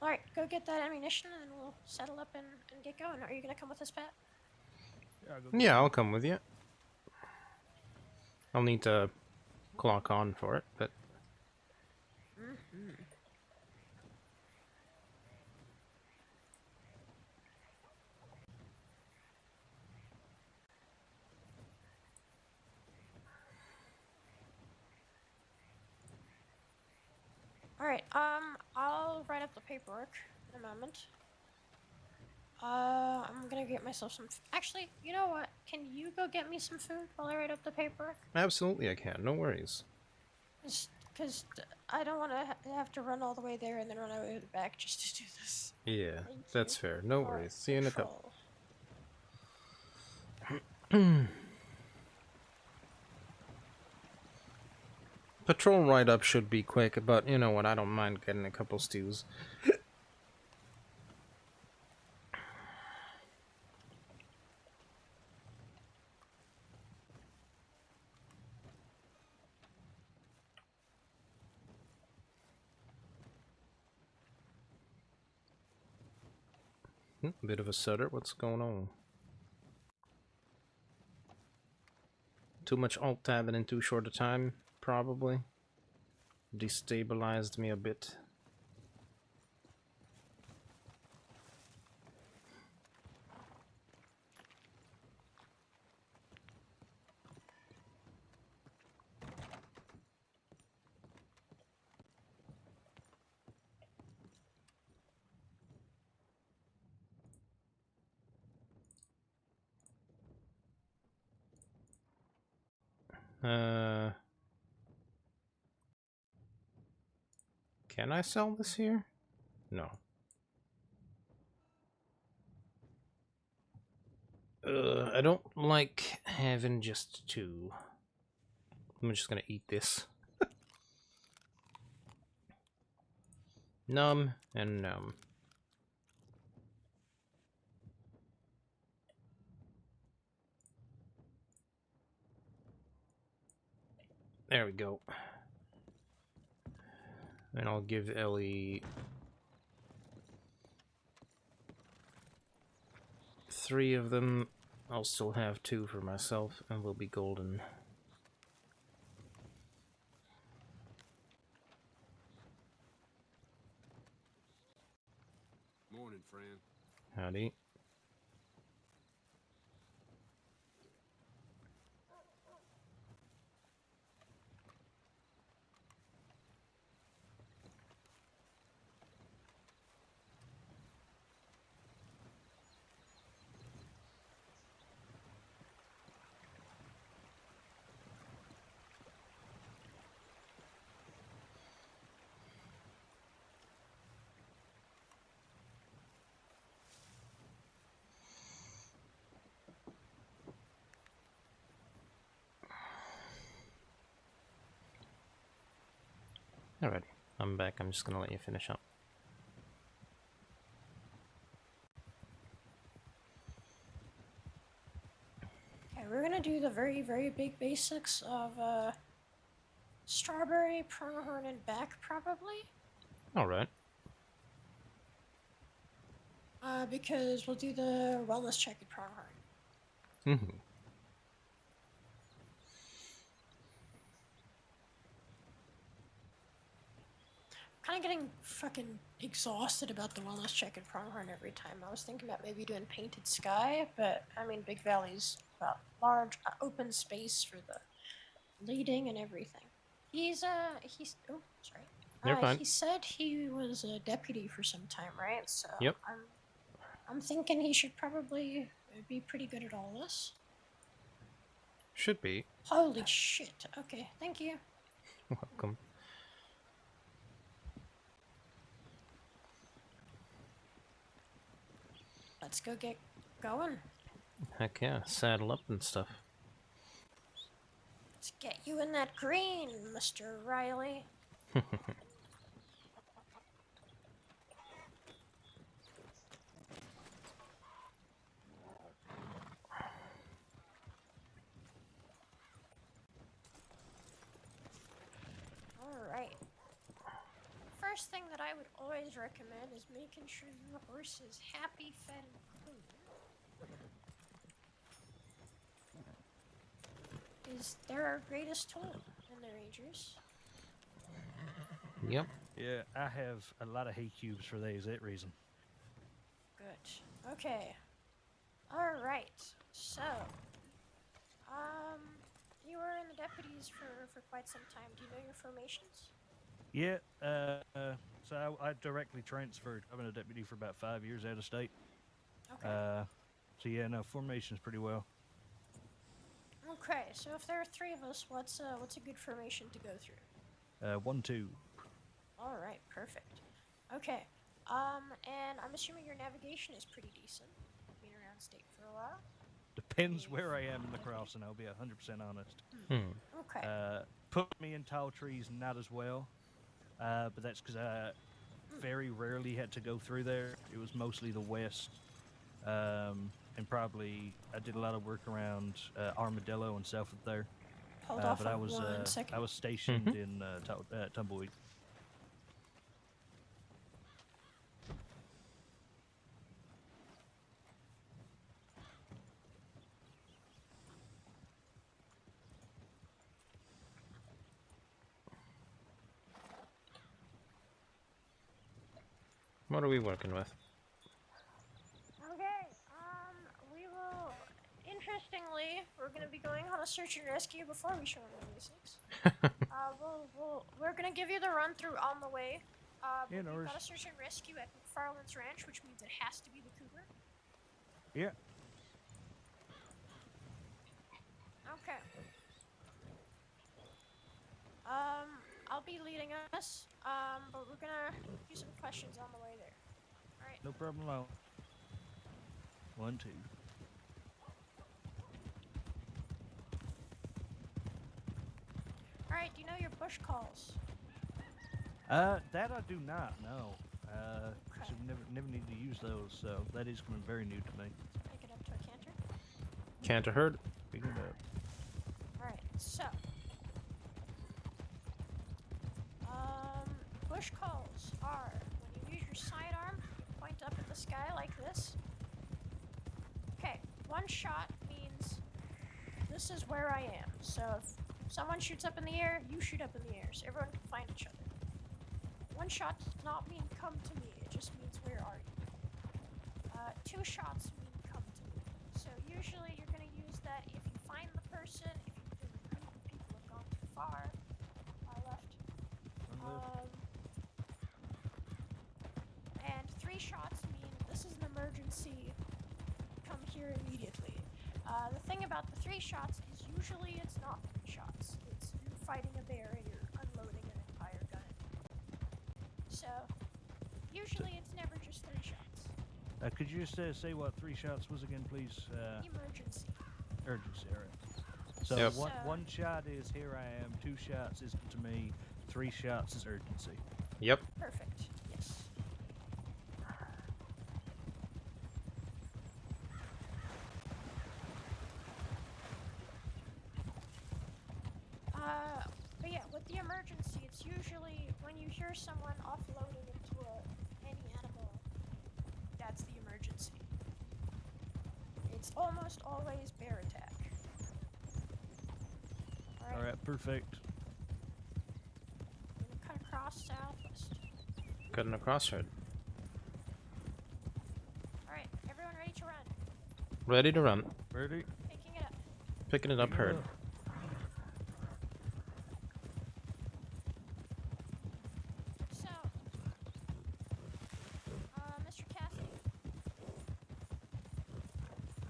Alright, go get that ammunition and then we'll settle up and get going. Are you gonna come with us, Pat? Yeah, I'll come with you. I'll need to clock on for it, but Alright, I'll write up the paperwork in a moment. I'm gonna get myself some. Actually, you know what? Can you go get me some food while I write up the paperwork? absolutely I can. No worries. Because I don't want to have to run all the way there and then run all the way back just to do this. Yeah, Thank that's you. fair. No Alright, worries. See you in a couple. control. Patrol write-up should be quick, but you know what? I don't mind getting a couple stews. Bit of a stutter. What's going on? Too much alt-tabbing in too short a time, probably. Destabilized me a bit. Can I sell this here? No. I don't like having just two. I'm just gonna eat this. Numb and numb. There we go. And I'll give Ellie 3 of them, I'll still have 2 for myself, and we'll be golden. Morning, friend. Howdy. Alrighty, I'm back. I'm just gonna let you finish up. Okay, we're gonna do the very, very big basics of strawberry, pronghorn, and back, probably. Alright. Because we'll do the wellness check at pronghorn. Mm-hmm. Kind of getting fucking exhausted about the wellness check at pronghorn every time. I was thinking about maybe doing painted sky, but I mean, Big Valley's about large open space for the leading and everything. He's oh, sorry. You're fine. He said he was a deputy for some time, right? So Yep. I'm thinking he should probably be pretty good at all this. Should be. Holy shit. Okay, thank you. Welcome. Let's go get going. Heck yeah, saddle up and stuff. Let's get you in that green, Mr. Riley. Alright. First thing that I would always recommend is making sure your horse is happy, fed, and clean. Is they're our greatest tool in the Rangers. Yep. Yeah, I have a lot of hay cubes for that reason. Good. Okay. Alright. So, you were in the deputies for quite some time. Do you know your formations? Yeah, so I directly transferred. I've been a deputy for about 5 years out of state. Okay. So yeah, no, formation's pretty well. Okay, so if there are 3 of us, what's a good formation to go through? 1, 2. All right, perfect. Okay, and I'm assuming your navigation is pretty decent. Been around state for a while. Depends where I am in the crossing, I'll be 100% honest. Okay. Put me in tall trees, not as well. But that's because I very rarely had to go through there. It was mostly the west. And probably I did a lot of work around Armadillo and south of there. Hold off but on I was 1 second. I was stationed in Tumbleweed. What are we working with? Okay, we will. Interestingly, we're gonna be going on a search and rescue before we show them the basics. We're gonna give you the run through on the way. Yeah, no we've worries. got a search and rescue at McFarland's Ranch, which means it has to be the cougar. Yeah. Okay. I'll be leading us. But we're gonna do some questions on the way there. All right. No problem at all. 1, 2. All right. Do you know your bush calls? That I do not know. Okay. So never need to use those, so that is coming very new to me. Pick it up to a canter. Can't have heard. Picking it up. All right. So. Bush calls are when you use your sidearm, you point up at the sky like this. one shot means this is where I am. So if someone shoots up in the air, you shoot up in the air, so everyone can find each other. One shot does not mean come to me, it just means where are you. Two shots mean come to me. So usually you're going to use that if you find the person, if a group of people have gone too far. Left. And 3 shots mean this is an emergency, come here immediately. The thing about the 3 shots is usually it's not 3 shots. It's you fighting a bear and you're unloading an entire gun. So, usually it's never just 3 shots. Could you just say what 3 shots was again, please? Emergency. Urgency, alright. So Yep. one shot is here I am, 2 shots is to me, 3 shots is urgency. Yep. Perfect. Yes. But yeah, with the emergency, it's usually when you hear someone offloading into any animal, that's the emergency. It's almost always bear attack. Alright, perfect. We're gonna cut across southwest. Cutting across her. Alright, everyone ready to run? Ready to run. Ready? Picking it up. Picking it up, heard. So, Mr. Cassidy,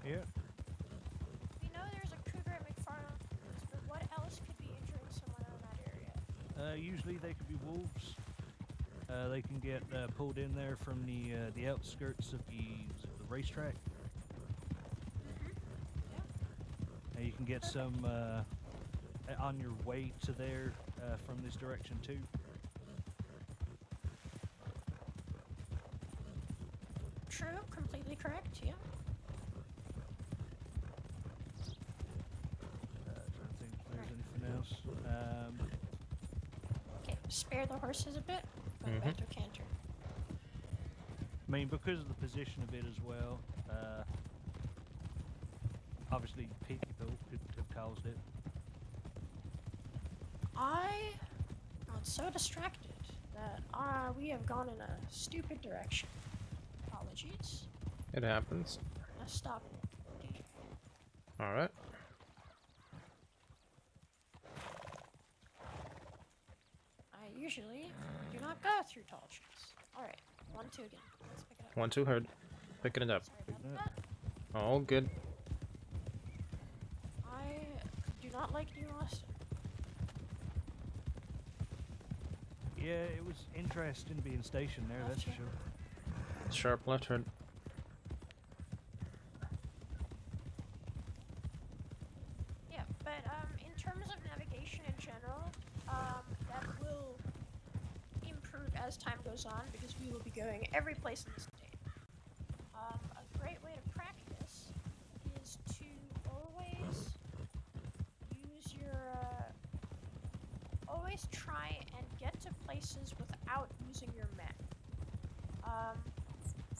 Yeah. we know there's a cougar at McFarland, but what else could be injuring someone in that area? Usually they could be wolves. They can get pulled in there from the outskirts of the racetrack. You can get some on your way to there from this direction too. True, completely correct, yeah. Trying to think if there's anything else. Okay, spare the horses a bit. Go back to canter. I mean, because of the position of it as well, obviously people could have caused it. I got so distracted that we have gone in a stupid direction. Apologies. It happens. Let's stop. Alright. I usually do not go through tall trees. Alright, 1, 2 again. Let's pick it up. 1, 2, heard. Picking it up. Sorry about that. All good. I do not like New Austin. Yeah, it was interesting being stationed there, that's for Gotcha. sure. Sharp left, heard. Yeah, but in terms of navigation in general, that will improve as time goes on because we will be going every place in the state. A great way to practice is to always use your always try and get to places without using your map.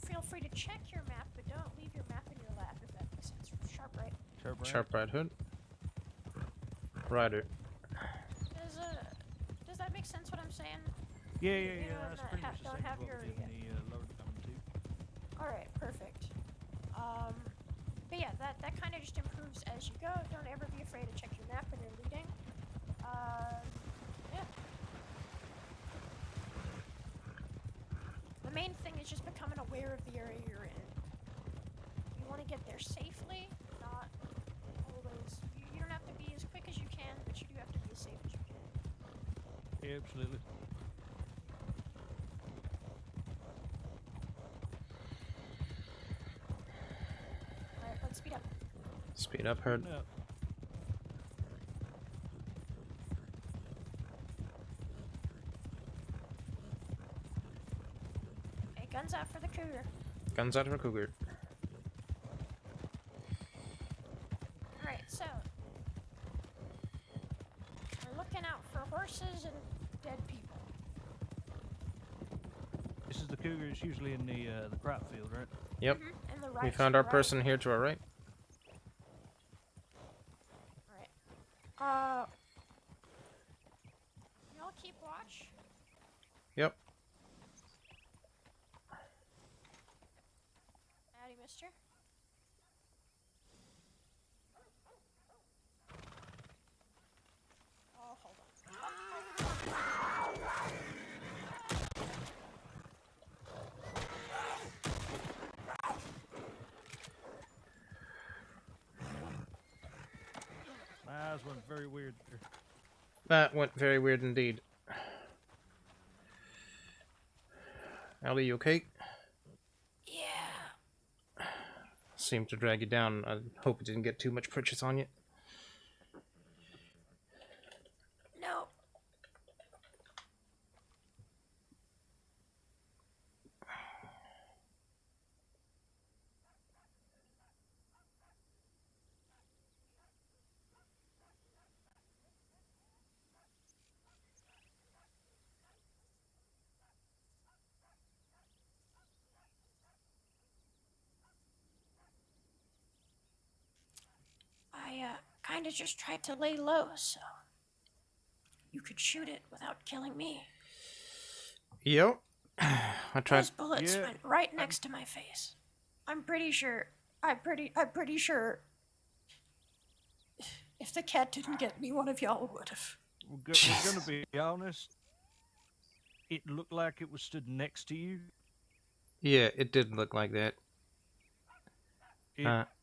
Feel free to check your map, but don't leave your map in your lap if that makes sense. Sharp right. Sharp right. Sharp right, hood. Rider. Does that make sense what I'm saying? Yeah, You yeah, yeah. know, That's and pretty ha- much the don't same have as what your- we did in the lower department too. Alright, perfect. But yeah, that kind of just improves as you go. Don't ever be afraid to check your map when you're leading. Yeah. The main thing is just becoming aware of the area you're in. You want to get there safely, not always. You don't have to be as quick as you can, but you do have to be as safe as you can. Yeah, absolutely. Alright, let's speed up. Speed up, heard. No. Okay, guns out for the cougar. Guns out for cougar. Alright, so we're looking out for horses and dead people. This is the cougar. It's usually in the crop field, right? Yep. And the We right found to our the right. person here to our right. mister. Oh, hold on. My eyes went very weird there. That went very weird indeed. Ellie, you okay? Yeah. Seemed to drag you down. I hope it didn't get too much purchase on you. No. I kind of just tried to lay low so you could shoot it without killing me. Yep. I tried. Those bullets Yeah, went right next to my face. I'm pretty sure. I'm pretty sure. If the cat didn't get me, one of y'all would have. We're gonna be honest. It looked like it was stood next to you. Yeah, it did look like that.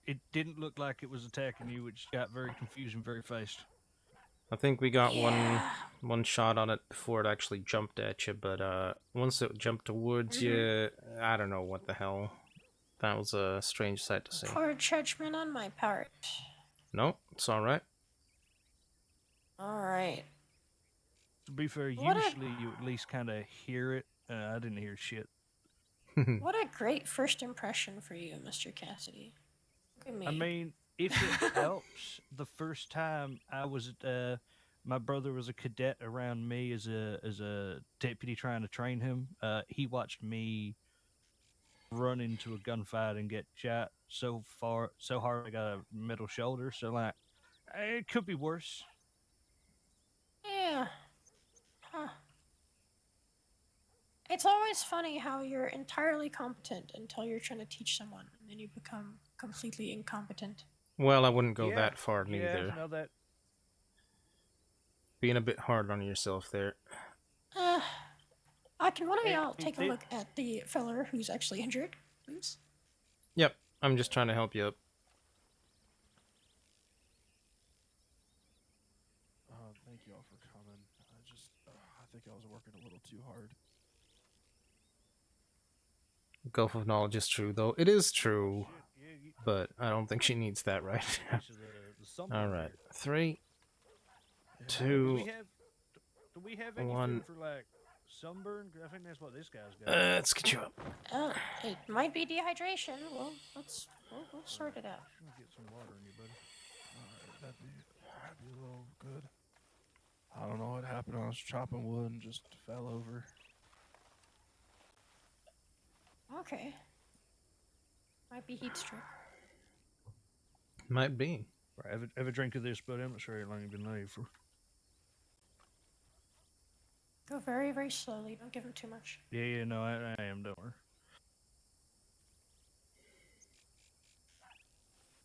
It didn't look like it was attacking you, which got very confusing very fast. I think we got Yeah. one shot on it before it actually jumped at you, but once it jumped towards you, I don't know what the hell. That was a strange sight to see. Poor judgment on my part. No, it's all right. All right. To be fair, What a- usually you at least kind of hear it. I didn't hear shit. What a great first impression for you, Mr. Cassidy. Look at me. I mean, if it helps, the first time I was my brother was a cadet around me as a deputy trying to train him. He watched me run into a gunfight and get shot so hard I got a middle shoulder. So like, it could be worse. Yeah. Huh. It's always funny how you're entirely competent until you're trying to teach someone, and then you become completely incompetent. Well, I wouldn't go Yeah, that far Yeah, neither. no, that Being a bit hard on yourself there. Can one of y'all Hey, take a look at the feller who's actually injured, please? Yep, I'm just trying to help you up. Thank you all for coming. I think I was working a little too hard. Gulf of knowledge is true, though. It is true, shit, yeah, but I don't think she needs that right now. this is the sunburn All right, here. 3, Do 2, we have any 1. food for like sunburn? 'Cause I think that's what this guy's got. Let's get you up. It might be dehydration. Well, we'll sort it out. I'm gonna get some water in you, buddy. Alright, that'd be a little good. I don't know what happened. I was chopping wood and just fell over. Okay. Might be heat stroke. Might be. Right, have a drink of this, buddy. I'm not sure how long you've been laid for. Go very, very slowly. Don't give him too much. Yeah, no, I am. Don't worry.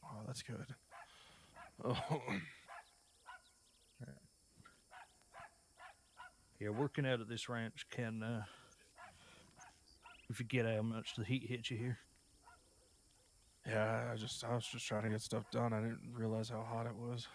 Oh, that's good. Oh, Yeah, working out at this ranch can, if you get how much the heat hits you here. yeah. I was just trying to get stuff done. I didn't realize how hot it was.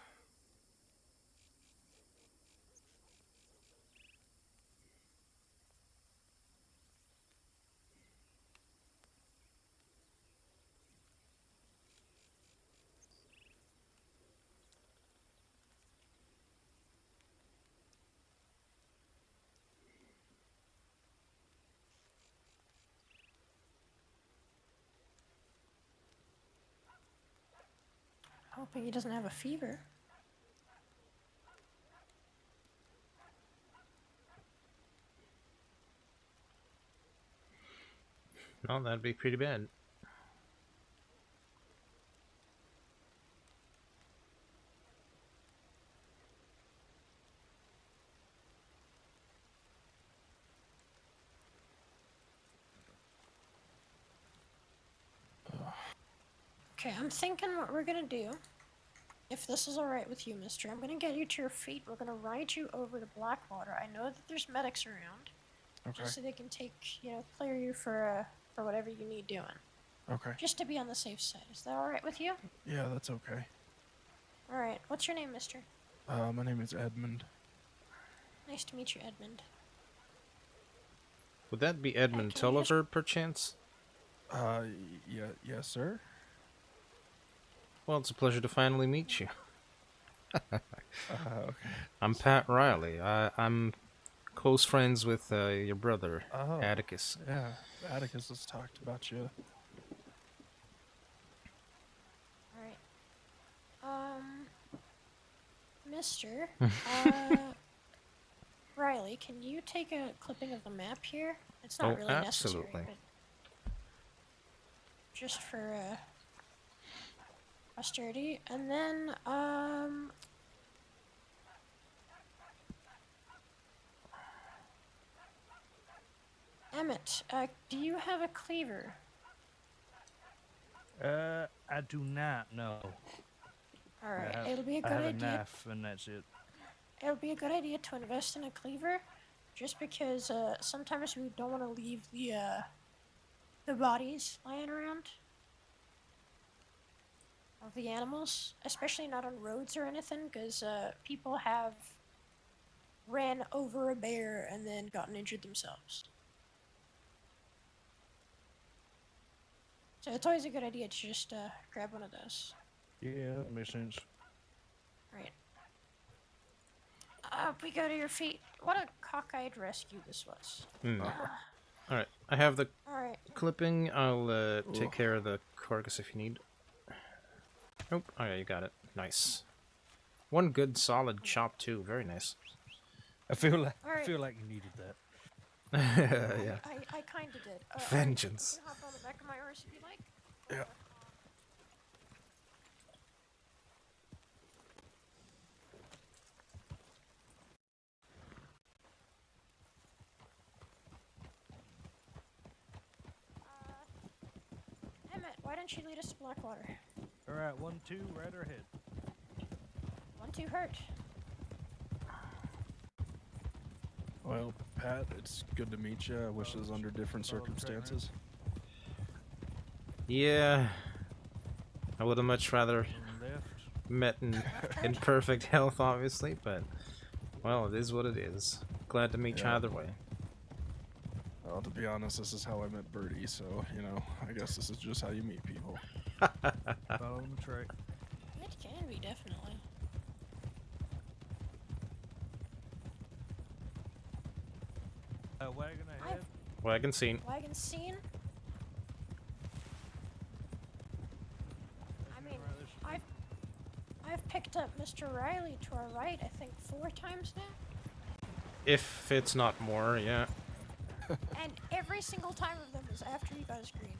Hoping he doesn't have a fever. No, that'd be pretty bad. Okay, I'm thinking what we're gonna do. If this is alright with you, mister, I'm gonna get you to your feet. We're gonna ride you over to Blackwater. I know that there's medics around. Okay. Just so they can take, clear you for whatever you need doing. Okay. Just to be on the safe side. Is that alright with you? Yeah, that's okay. Alright, what's your name, mister? My name is Edmund. Nice to meet you, Edmund. Would that be Edmund can you just- Tulliver, perchance? Yeah, yes, sir. Well, it's a pleasure to finally meet you. Okay. I'm Pat Riley. I'm close friends with your brother, Oh. Atticus. Yeah, Atticus has talked about you. Alright. Mister, Riley, can you take a clipping of the map here? It's not Oh, really absolutely. necessary, but just for posterity. And then, Emmett, do you have a cleaver? I do not know. Alright, I have, it'll be a I good have a idea. knife, and that's it. It'll be a good idea to invest in a cleaver, just because sometimes we don't want to leave the bodies lying around of the animals, especially not on roads or anything, because people have ran over a bear and then gotten injured themselves. So it's always a good idea to just grab one of those. Yeah, that makes sense. Right. We go to your feet. What a cockeyed rescue this was. Alright, I have the Alright. clipping. I'll take care of the carcass if you need. Nope. Oh yeah, you got it. Nice. One good solid chop too. Very nice. I feel like Alright. you needed that. Yeah. I kinda did. Vengeance. You can hop on the back of my horse if you like. Yeah. Emmett, why don't you lead us to Blackwater? All right, 1, 2, right ahead. 1, 2, hurt. Well, Pat, it's good to meet you. I wish it was under different circumstances. Yeah. I would have much rather Left. met in perfect health, obviously, but well, it is what it is. Glad to meet you Yeah. either way. Well, to be honest, this is how I met Birdie, so, I guess this is just how you meet people. Follow the track. It can be, definitely. Wagon ahead. Wagon scene. Wagon scene. I mean, I've picked up Mr. Riley to our right, I think 4 times now. If it's not more, yeah. And every single time of them was after he got his green.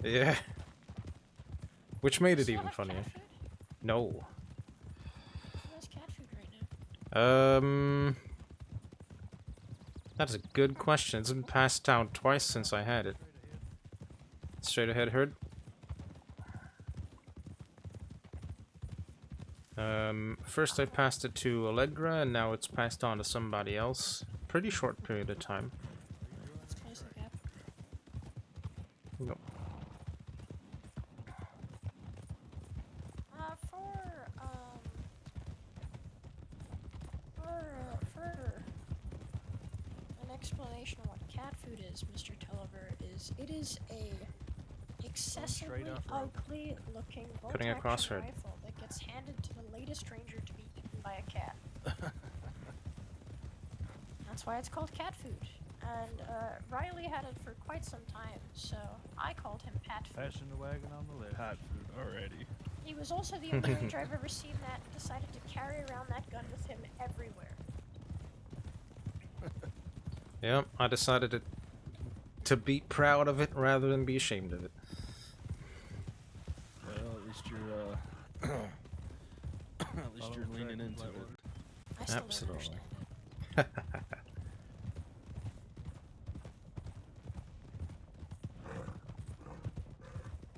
Yeah. Which made it Still even have funnier. cat food? No. Who has cat food right now? That is a good question. It's been passed down twice since I had it. Straight ahead, herd. First I passed it to Allegra, and now it's passed on to somebody else. Pretty short period of time. Let's close the gap. Nope. For an explanation of what cat food is, Mr. Tulliver, it is a excessively off road. ugly looking Cutting across bolt-action herd. rifle that gets handed to the latest stranger to be eaten by a cat. That's why it's called cat food. And Riley had it for quite some time, so I called him Pat Food. Passing the wagon on the left. Pat food already. He was also the only ranger I've ever seen that decided to carry around that gun with him everywhere. Yep, I decided to be proud of it rather than be ashamed of it. Well, at least you're, at least you're leaning into it. I still Absolutely. don't understand it.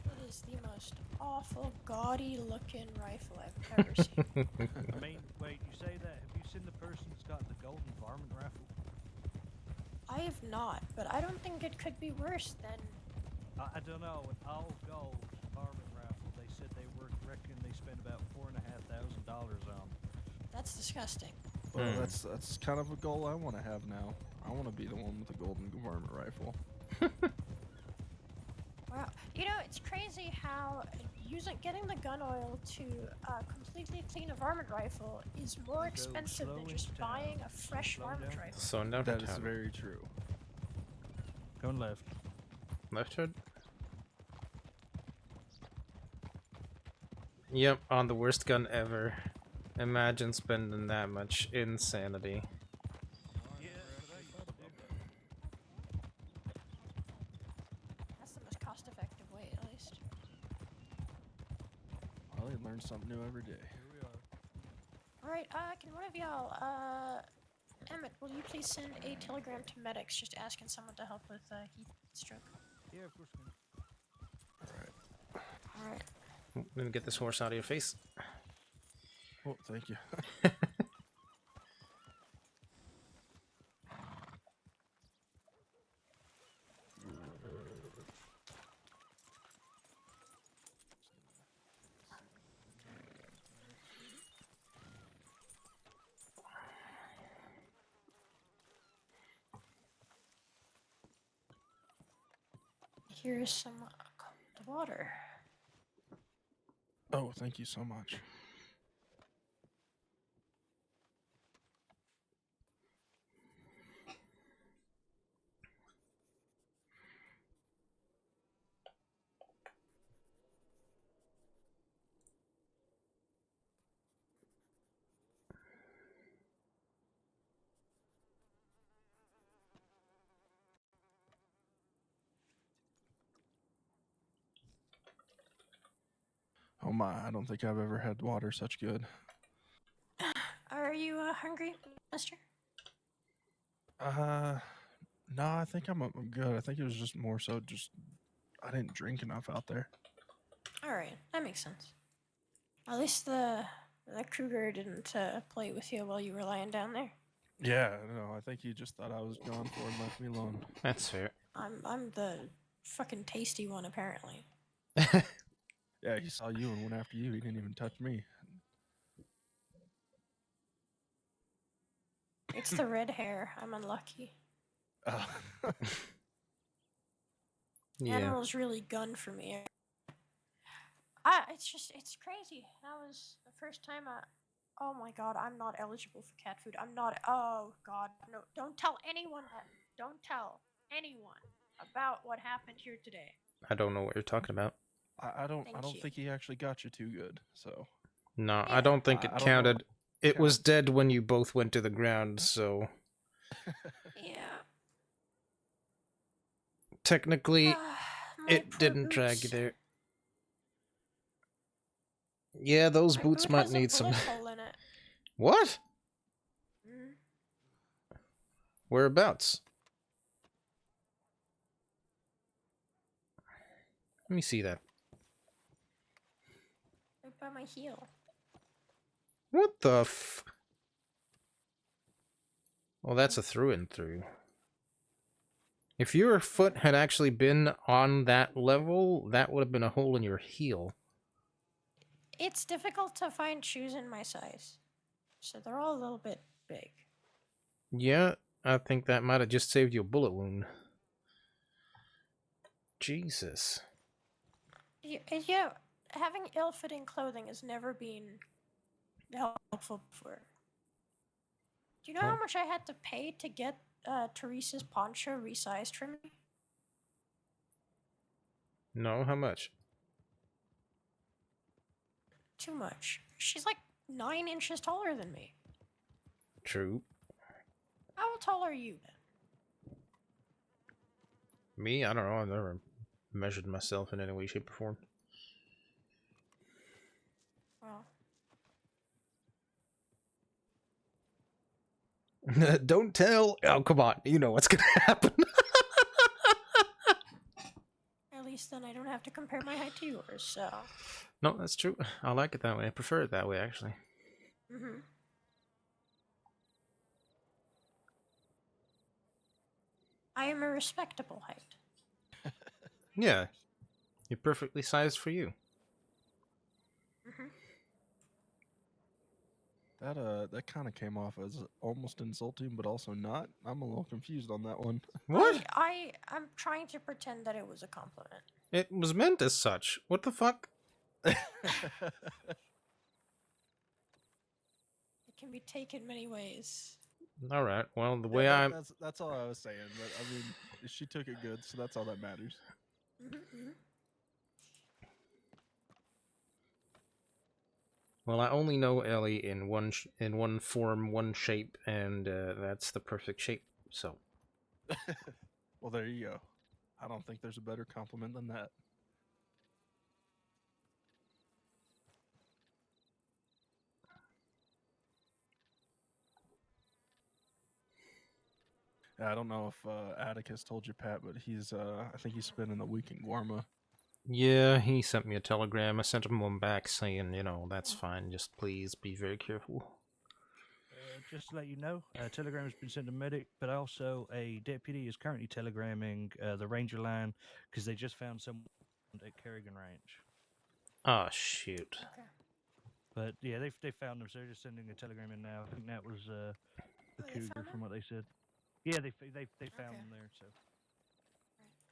It is the most awful, gaudy-looking rifle I've ever seen. I mean, wait, you say that. Have you seen the person that's got the golden varmint rifle? I have not, but I don't think it could be worse than. I don't know. An all gold varmint rifle. They said they reckon they spent about $4,500 on. That's disgusting. Well, that's kind of a goal I want to have now. I want to be the one with the golden varmint rifle. Wow. You know, it's crazy how getting the gun oil to completely clean a varmint rifle is more expensive than just buying a fresh varmint rifle. So now That is very true. Going left. Left hood? Yep, on the worst gun ever. Imagine spending that much insanity. That's the most cost-effective way, at least. I learn something new every day. Here we are. Alright, can one of y'all, Emmett, will you please send a telegram to medics just asking someone to help with heat stroke? Yeah, of course. Alright. Let me get this horse out of your face. Oh, thank you. Here's some cold water. Oh, thank you so much. Oh my, I don't think I've ever had water such good. Are you hungry, mister? No, I think I'm good. I think it was just more so just I didn't drink enough out there. Alright, that makes sense. At least the Kruger didn't play with you while you were lying down there. Yeah, no, I think he just thought I was gone for and left me alone. That's fair. I'm the fucking tasty one, apparently. Yeah, he saw you and went after you. He didn't even touch me. It's the red hair. I'm unlucky. Yeah. Animals really gun for me. It's crazy. That was the first time oh my god, I'm not eligible for cat food. I'm not, oh god, no, don't tell anyone that. Don't tell anyone about what happened here today. I don't know what you're talking about. I don't Thank you. think he actually got you too good, so. No, Yeah. I don't think I it don't know. counted. It was dead when you both went to the ground, so Yeah. technically My it poor didn't drag you boots. there. Yeah, those My boots boot might has a need some. bullet hole in it. What? Mm. Whereabouts? Let me see that. Right by my heel. What the f... Well, that's a through and through. If your foot had actually been on that level, that would have been a hole in your heel. It's difficult to find shoes in my size, so they're all a little bit big. Yeah, I think that might have just saved you a bullet wound. Jesus. Yeah, having ill-fitting clothing has never been helpful before. Do you know how much I had to pay to get Teresa's poncho resized for me? No, how much? Too much. She's like 9 inches taller than me. True. How tall are you then? Me? I don't know. I've never measured myself in any way, shape, or form. Well, Don't tell. Oh, come on. You know what's gonna happen. at least least then I don't have to compare my height to yours, so. No, that's true. I like it that way. I prefer it that way, actually. Mm-hmm. I am a respectable height. Yeah. You're perfectly sized for you. Mm-hmm. That kind of came off as almost insulting, but also not. I'm a little confused on that one. What? I'm trying to pretend that it was a compliment. It was meant as such. What the fuck? It can be taken many ways. Alright, well, the Yeah, way I'm... that's all I was saying. But I mean, she took it good, so that's all that matters. Mm-hmm. Well, I only know Ellie in one form, one shape, and that's the perfect shape, so... Well, there you go. I don't think there's a better compliment than that. Yeah, I don't know if Atticus told you, Pat, but he's I think he's spending the week in Guarma. Yeah, he sent me a telegram. I sent him one back saying, you know, that's fine, just please be very careful. Just to let you know, a telegram has been sent to medic, but also a deputy is currently telegramming the ranger line because they just found someone at Kerrigan Ranch. Oh, shoot. Okay. But yeah, they found them, so they're just sending a telegram in now. I think that was the they cougar found from him? what they said. Yeah, they found Okay. them there. So Right.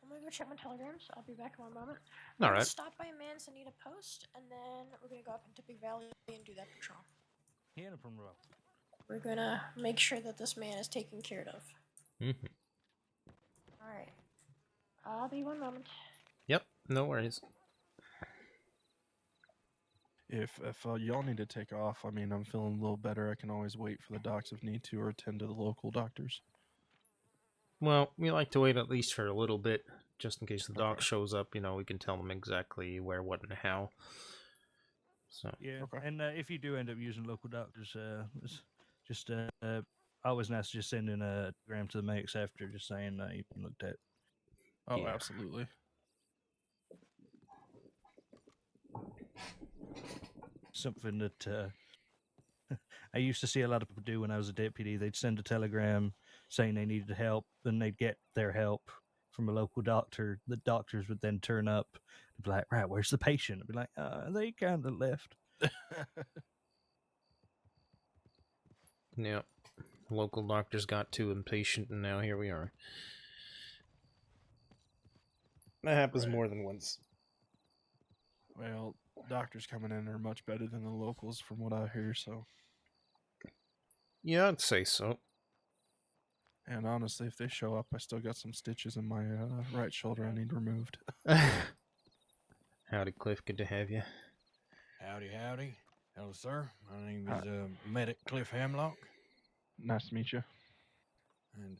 I'm gonna go check my telegrams. I'll be back in one moment. All We're gonna right. stop by Manzanita Post, and then we're gonna go up into Big Valley and do that patrol. yeah, no problem at all. We're gonna make sure that this man is taken care of. Mm-hmm. All right. I'll be one moment. Yep, no worries. If y'all need to take off, I mean, I'm feeling a little better. I can always wait for the docs if need to, or attend to the local doctors. Well, we like to wait at least for a little bit, just in case the doc Okay. shows up, you know, we can tell them exactly where, what, and how. So, Yeah, Okay. and if you do end up using local doctors, just always nice to just send in a telegram to the medics after, just saying you've been looked at. Oh, Yeah. absolutely. Something that I used to see a lot of people do when I was a deputy. They'd send a telegram saying they needed help, then they'd get their help from a local doctor. The doctors would then turn up and be like, right, where's the patient? I'd be like, they kind of left. yeah. Local doctors got too impatient, and now here we are. That happens Right. more than once. Well, doctors coming in are much better than the locals, from what I hear. So, Yeah, I'd say so. and honestly, if they show up, I still got some stitches in my right shoulder I need removed. Howdy, Cliff. Good to have you. Howdy, howdy. Hello, sir. My name is Medic Cliff Hamlock. Nice to meet you. And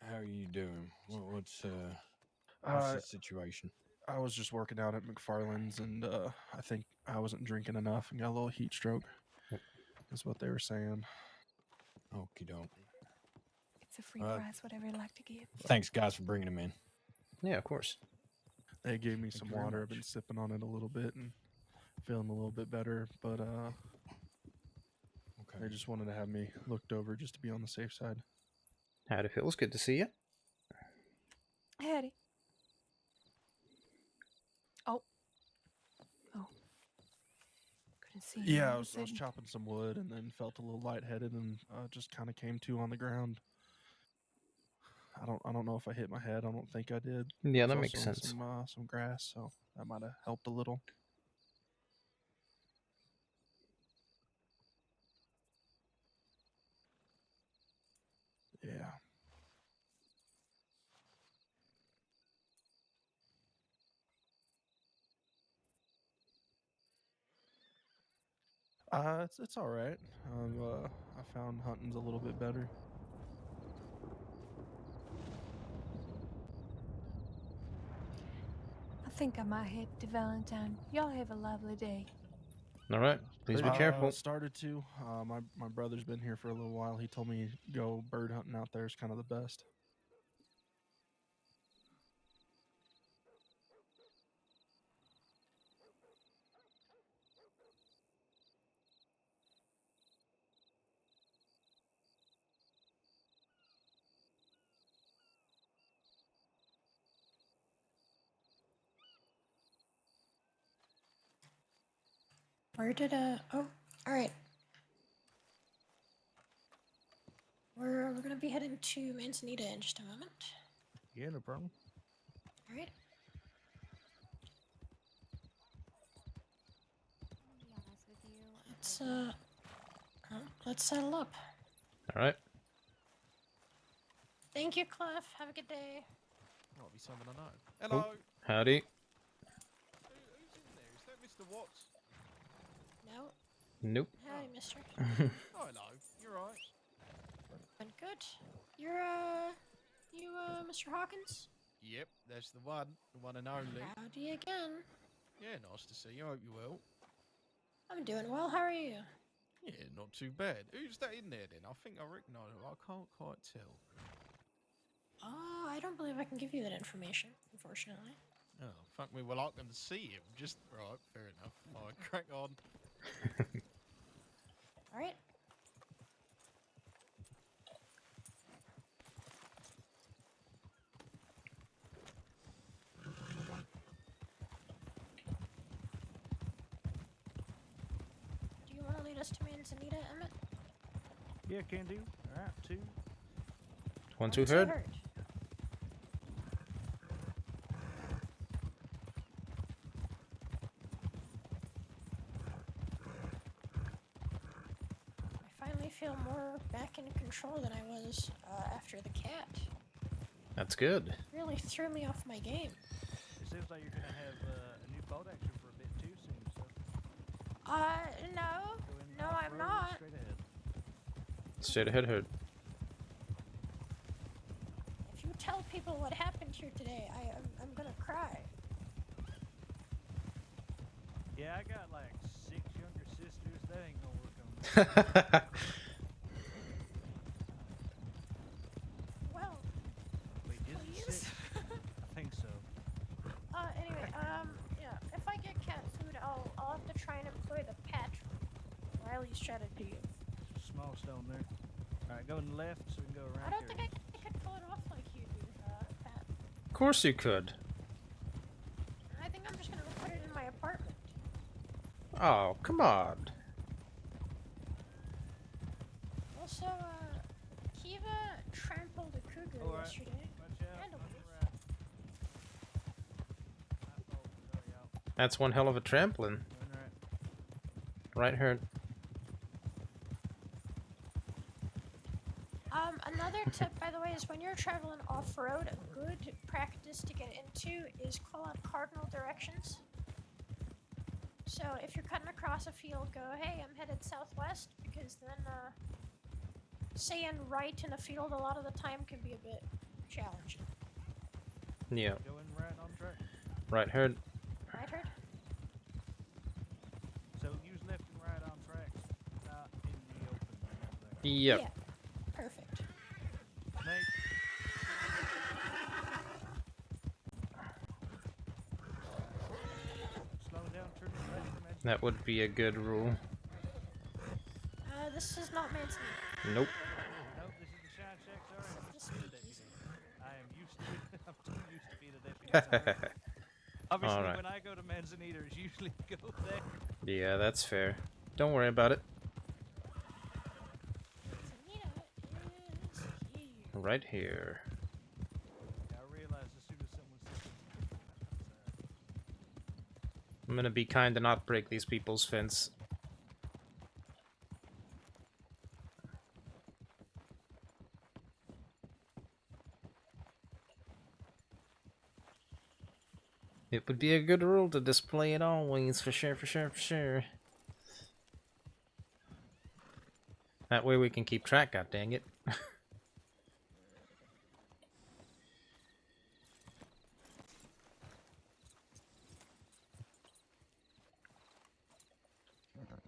how are you doing? What's the situation? I was just working out at McFarland's, and I think I wasn't drinking enough and got a little heat stroke. Is what they were saying. Okie doke. It's a free prize, whatever you'd like to give. Thanks, guys, for bringing him in. Yeah, of course. They gave me Thank some you very water. I've much. been sipping on it a little bit and feeling a little bit better, but Okay. they just wanted to have me looked over just to be on the safe side. Howdy, Phils. Good to see you. Howdy. Oh. Couldn't see you. Yeah, I You was said- chopping some wood and then felt a little lightheaded and just kind of came to on the ground. I don't know if I hit my head. I don't think I did. Yeah, I was that makes also in sense. some grass, so that might have helped a little. Yeah. It's all right. I found hunting's a little bit better. I think I might head to Valentine. Y'all have a lovely day. All right. Please be careful. Started to. My brother's been here for a little while. He told me go bird hunting out there is kind of the best. Where did oh, alright. We're gonna be heading to Manzanita in just a moment. Yeah, no problem. Alright. To be honest with you, Let's settle up. All right. Thank you, Clef. Have a good day. Might be someone I know. Hello. Howdy. Who's in there? Is that Mr. Watts? No. Nope. Hi, mister. Oh, hello. You're right. Been good. You're, Mr. Hawkins? Yep, that's the one and only. Howdy again. Yeah, nice to see you. Hope you're well. I'm doing well. How are you? Yeah, not too bad. Who's that in there then? I think I recognise him. I can't quite tell. I don't believe I can give you that information, unfortunately. Oh, fuck me. Well, I can see him. Just right. Fair enough. Alright, crack on. All right. Do you want to lead us to Manzanita, Emmett? Yeah, can do. All right, 2. 1, 2, What's I heard. heard? I finally feel more back in control than I was after the cat. That's good. Really threw me off my game. It seems like you're gonna have a new boat action for a bit too soon. So No. going No, I'm off-road, not. Straight ahead. Straight ahead, heard. If you tell people what happened here today, I'm gonna cry. Yeah, I got like 6 younger sisters. That ain't gonna work on me. Well, Wait, is it please. 6? I think so. Anyway, yeah, if I get cat food, I'll have to try and employ the patron. Riley's strategy. Small stone there. All right, going left so we can go around. I don't here. think I could pull it off like you do, Pat. Of course you could. I think I'm just gonna go put it in my apartment. Oh, come on. Also, Kiva trampled a cougar All right. yesterday. Watch out. And a on wolf. the right. My fault. Sorry, y'all. That's one hell of a trampoline. Going right. Right, heard. Another tip, by the way, is when you're traveling off-road, a good practice to get into is call out cardinal directions. So if you're cutting across a field, go, hey, I'm headed southwest, because then, saying right in a field a lot of the time can be a bit challenging. Yeah. Going right on track. Right, heard. Right, Heard? So use left and right on tracks, not in the open. Yep. Yeah. Perfect. Nate. Slowing down, turning right for Manchester. That would be a good rule. This is not Manzanita. Nope. Nope, this is the Shine Shack, sorry. This I'm is the deputy. I am used to it. I'm too used to being a deputy. Sorry. Obviously, Alright. when I go to Manzanita, it's usually go there. Yeah, that's fair. Don't worry about it. Manzanita is here. Right here. Yeah, I realized as soon as someone said something. I'm gonna be kind and not break these people's fence. It would be a good rule to display it always, for sure, for sure, for sure. That way we can keep track, god dang it. Fuck.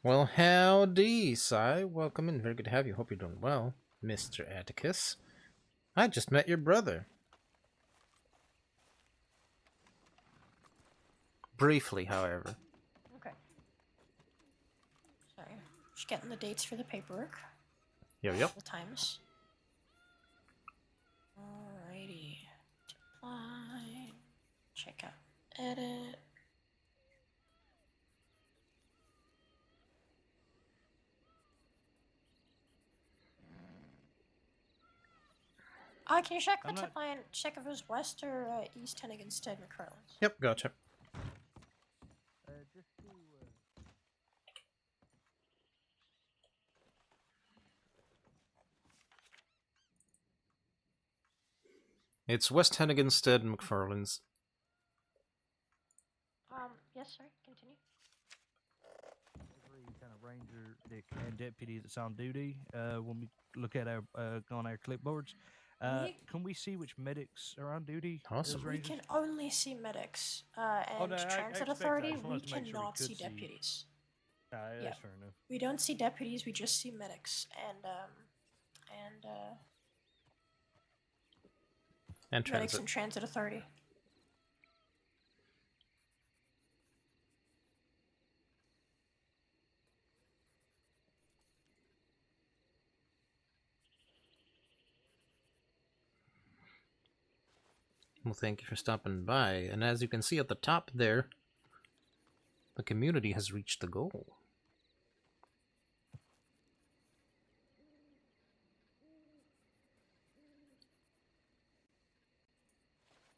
Well, howdy, Si. Welcome in. Very good to have you. Hope you're doing well, Mr. Atticus. I just met your brother. Briefly, however. Okay. Sorry. Just getting the dates for the paperwork. Yep. The times. Alrighty. Decline. Check out edit. Can you check I'm the not- tip line? Check if it was west or east Henniganstead McFarland's. Yep, gotcha. Just to, It's West Henniganstead, McFarland's. Yes, sir. Continue. every kind of ranger and deputy that's on duty, when we look at our on our clipboards, can we see which medics are on duty? Awesome. As We rangers? can only see medics, Oh, and no, I Transit expect that. I Authority, just we wanted to make sure we cannot could see see. deputies. That's Yeah. fair enough. We don't see deputies, we just see medics, and And medics transit. and Transit Authority. Well, thank you for stopping by. And as you can see at the top there, the community has reached the goal.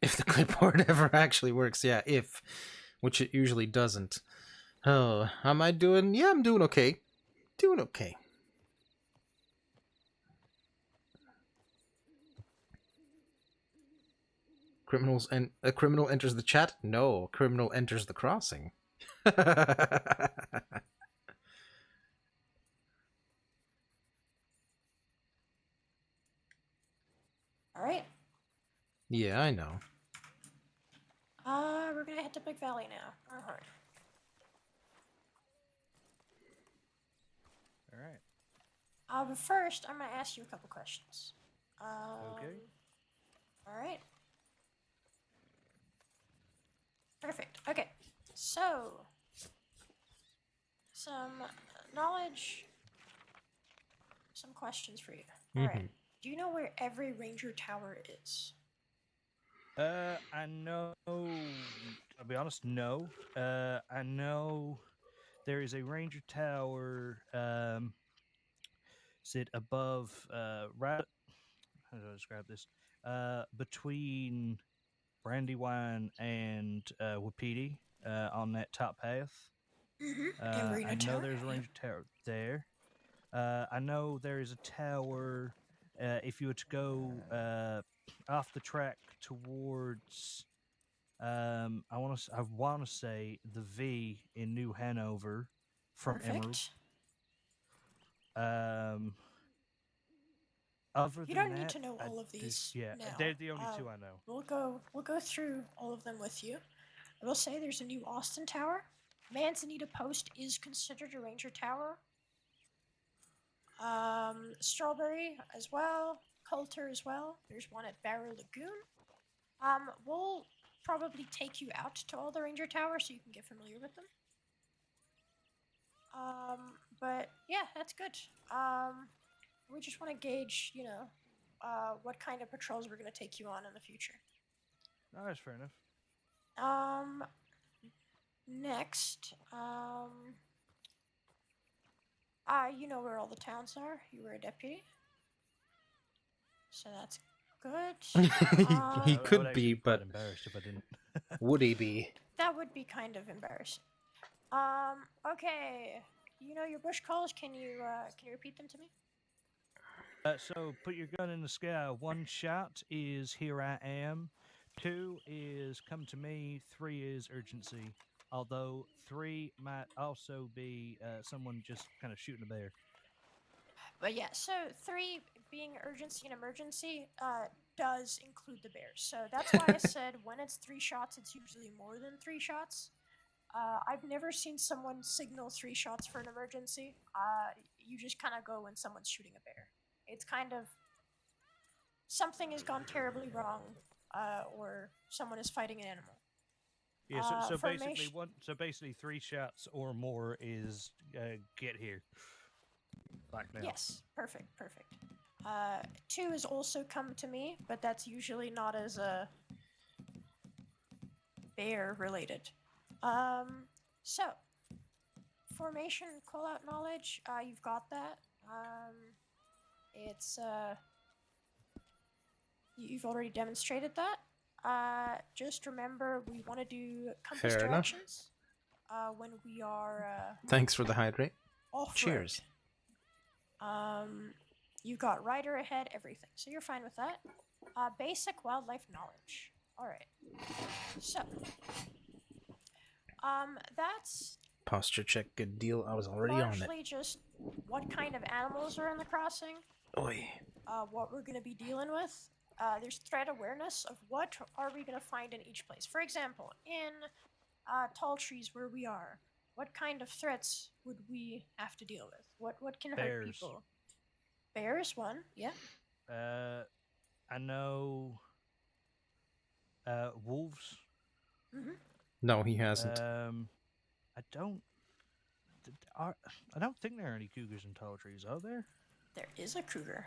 If the clipboard ever actually works, yeah, if. Which it usually doesn't. Oh, how am I doing? Yeah, I'm doing okay. Doing okay. A criminal enters the chat? No, a criminal enters the crossing. Alright. Yeah, I know. We're gonna head to Big Valley now. Alright. Alright. But first, I'm gonna ask you a couple questions. Okay. Alright. Perfect. Okay. So, some knowledge, some questions for you. Alright. Do you know where every ranger tower is? I know. I'll be honest. No. I know there is a ranger tower. Sit above. Right. How do I describe this? Between Brandywine and Wapiti. On that top path. And Marina I know Tower? there's a ranger tower there. I know there is a tower. If you were to go off the track towards, I want to say the V in New Hanover from Emerald. Other You than don't need that, to know all of these. yeah, now. they're the only two I know. We'll go through all of them with you. I will say there's a new Austin Tower. Manzanita Post is considered a ranger tower. Strawberry as well. Coulter as well. There's one at Barrow Lagoon. We'll probably take you out to all the ranger towers so you can get familiar with them. But yeah, that's good. We just want to gauge, what kind of patrols we're going to take you on in the future. No, that's fair enough. Next, you know where all the towns are. You were a deputy. So that's good. He I would could actually be, quite but embarrassed if I didn't. would he be? That would be kind of embarrassing. Okay. You know your bush calls? Can you repeat them to me? So put your gun in the sky. 1 shot is here I am. 2 is come to me. 3 is urgency. Although 3 might also be someone just kind of shooting a bear. But yeah, so 3 being urgency and emergency does include the bears. So that's why I said when it's 3 shots, it's usually more than 3 shots. I've never seen someone signal 3 shots for an emergency. You just kind of go when someone's shooting a bear. It's kind of something has gone terribly wrong, or someone is fighting an animal. Yeah, so basically 3 shots or more is get here. Like now. Yes, perfect. 2 is also come to me, but that's usually not as bear related. So formation call out knowledge, you've got that. It's you've already demonstrated that. Just remember, we want to do compass Fair enough. directions when we are Thanks for the hydrate. off-road. Cheers. You got rider ahead, everything, so you're fine with that. Basic wildlife knowledge. All right. So, that's Posture check, good deal. I was already on it. largely just what kind of animals are in the crossing. Oi. What we're going to be dealing with. There's threat awareness of what are we going to find in each place. For example, in tall trees where we are, what kind of threats would we have to deal with? What can hurt Bears. people? Bears, one, yeah. I know. Wolves. Mm-hmm. No, he hasn't. I don't. I don't think there are any cougars in tall trees, are there? There is a cougar.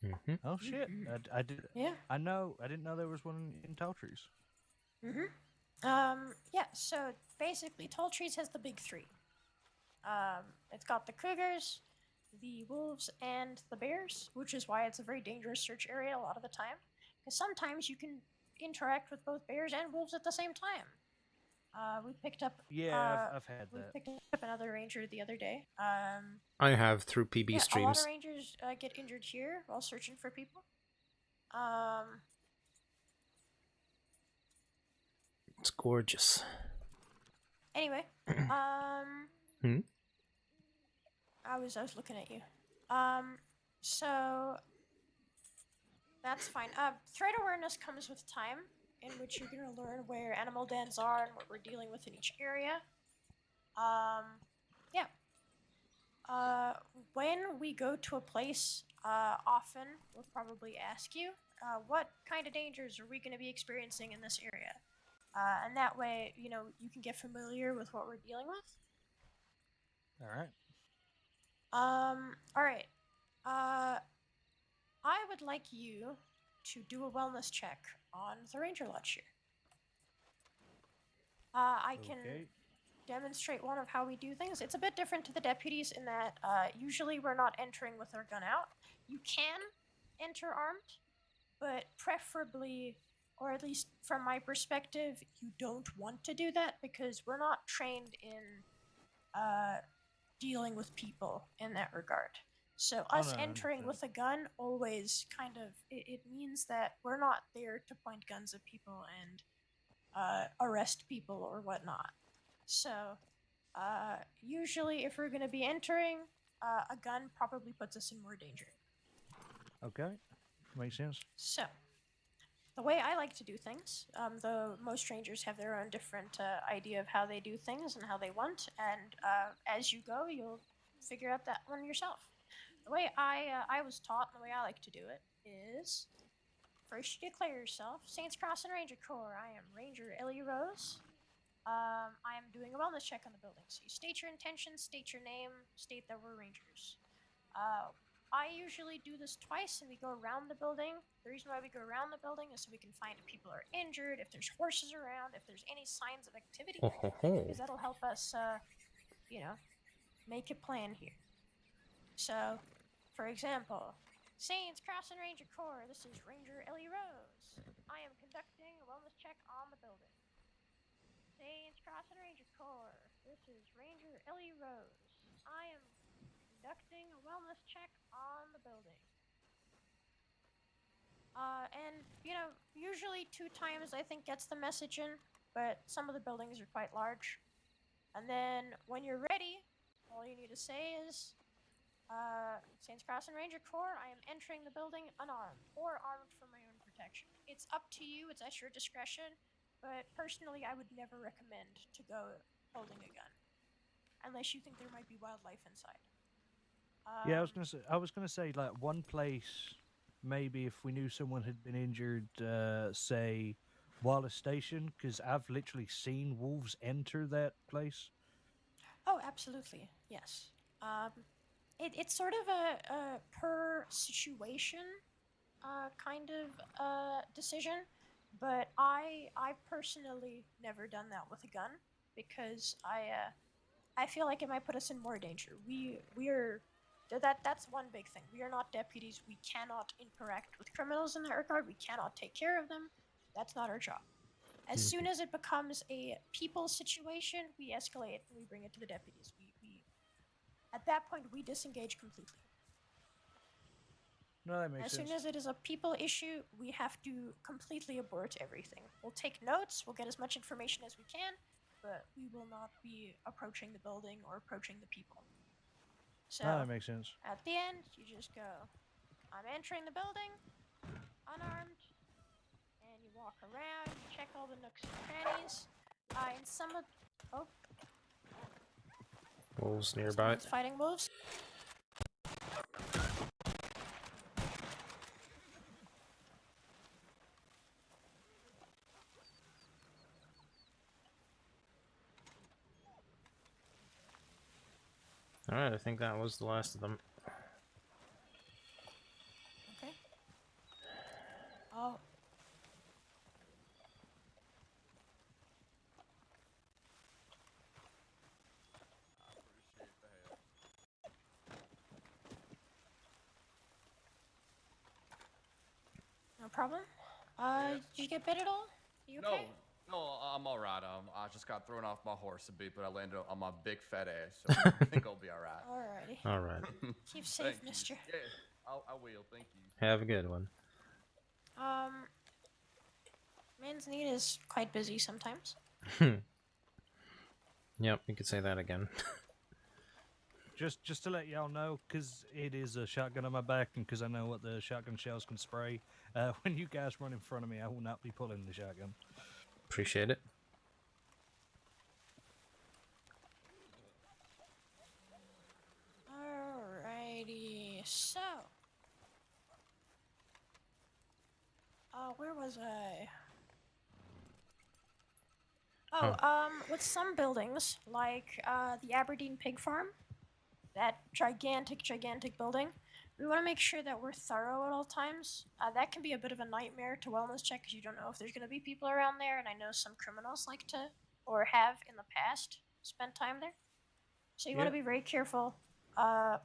Mm-hmm. Oh shit! I did. Yeah. I know. I didn't know there was one in tall trees. Mm-hmm. Yeah. So basically, tall trees has the big three. It's got the cougars, the wolves, and the bears, which is why it's a very dangerous search area a lot of the time. Because sometimes you can interact with both bears and wolves at the same time. We picked up. Yeah, I've had we that. picked up another ranger the other day. I have through PB Yeah, a lot streams. of rangers get injured here while searching for people. It's gorgeous. Anyway, Hmm? I was looking at you. So that's fine. Threat awareness comes with time, in which you're gonna learn where animal dens are and what we're dealing with in each area. Yeah. When we go to a place, often we'll probably ask you, what kind of dangers are we going to be experiencing in this area? And that way, you know, you can get familiar with what we're dealing with. All right. All right. I would like you to do a wellness check on the ranger lodge here. I can demonstrate one of how we do things. It's a bit different to the deputies in that usually we're not entering with our gun out. You can enter armed, but preferably, or at least from my perspective, you don't want to do that because we're not trained in dealing with people in that regard. So us entering with a gun always kind of, it means that we're not there to point guns at people and arrest people or whatnot. So usually if we're going to be entering, a gun probably puts us in more danger. Okay, makes sense. So the way I like to do things, though most rangers have their own different idea of how they do things and how they want, and as you go, you'll figure out that one yourself. The way I was taught and the way I like to do it is, first you declare yourself, Saints Cross and Ranger Corps. I am Ranger Ellie Rose. I am doing a wellness check on the building. So you state your intention, state your name, state that we're rangers. I usually do this twice and we go around the building. The reason why we go around the building is so we can find if people are injured, if there's horses around, if there's any signs of activity. Because that'll help us, you know, make a plan here. So, for example, Saints Cross and Ranger Corps, this is Ranger Ellie Rose. I am conducting a wellness check on the building. Saints Cross and Ranger Corps, this is Ranger Ellie Rose. I am conducting a wellness check on the building. And, you know, usually 2 times I think gets the message in, but some of the buildings are quite large. And then when you're ready, all you need to say is, Saints Cross and Ranger Corps, I am entering the building unarmed or armed for my own protection. It's up to you, it's at your discretion, but personally I would never recommend to go holding a gun. Unless you think there might be wildlife inside. Yeah, I was gonna say like one place, maybe if we knew someone had been injured, say Wallace Station, because I've literally seen wolves enter that place. Oh, absolutely, yes. It's sort of a per situation kind of decision. but I personally never done that with a gun because I feel like it might put us in more danger. That's one big thing. We are not deputies. We cannot interact with criminals in that regard. We cannot take care of them. That's not our job. As soon as it becomes a people situation, we escalate and we bring it to the deputies. We at that point we disengage completely. No, that makes As sense. soon as it is a people issue, we have to completely abort everything. We'll take notes, we'll get as much information as we can, but we will not be approaching the building or approaching the people. So, No, that makes sense. at the end, you just go, I'm entering the building, unarmed, and you walk around, you check all the nooks and crannies. In some of... Oh, Wolves nearby. someone's fighting wolves. Alright, I think that was the last of them. Okay. Oh. No problem. Did you get bit at all? You okay? No, I'm all right. I just got thrown off my horse a bit, but I landed on my big fat ass, so I think I'll be all right. Alrighty. Alright. Keep safe, Thank you. mister. Yeah, I will. Thank you. Have a good one. Man's-Need is quite busy sometimes. Yep, you could say that again. Just to let y'all know, because it is a shotgun on my back, and because I know what the shotgun shells can spray, when you guys run in front of me, I will not be pulling the shotgun. Appreciate it. Alrighty, so... where was I? Oh, with some buildings, like the Aberdeen Pig Farm, that gigantic building, we want to make sure that we're thorough at all times. That can be a bit of a nightmare to wellness check because you don't know if there's going to be people around there, and I know some criminals like to, or have in the past, spent time there. So you want to be very careful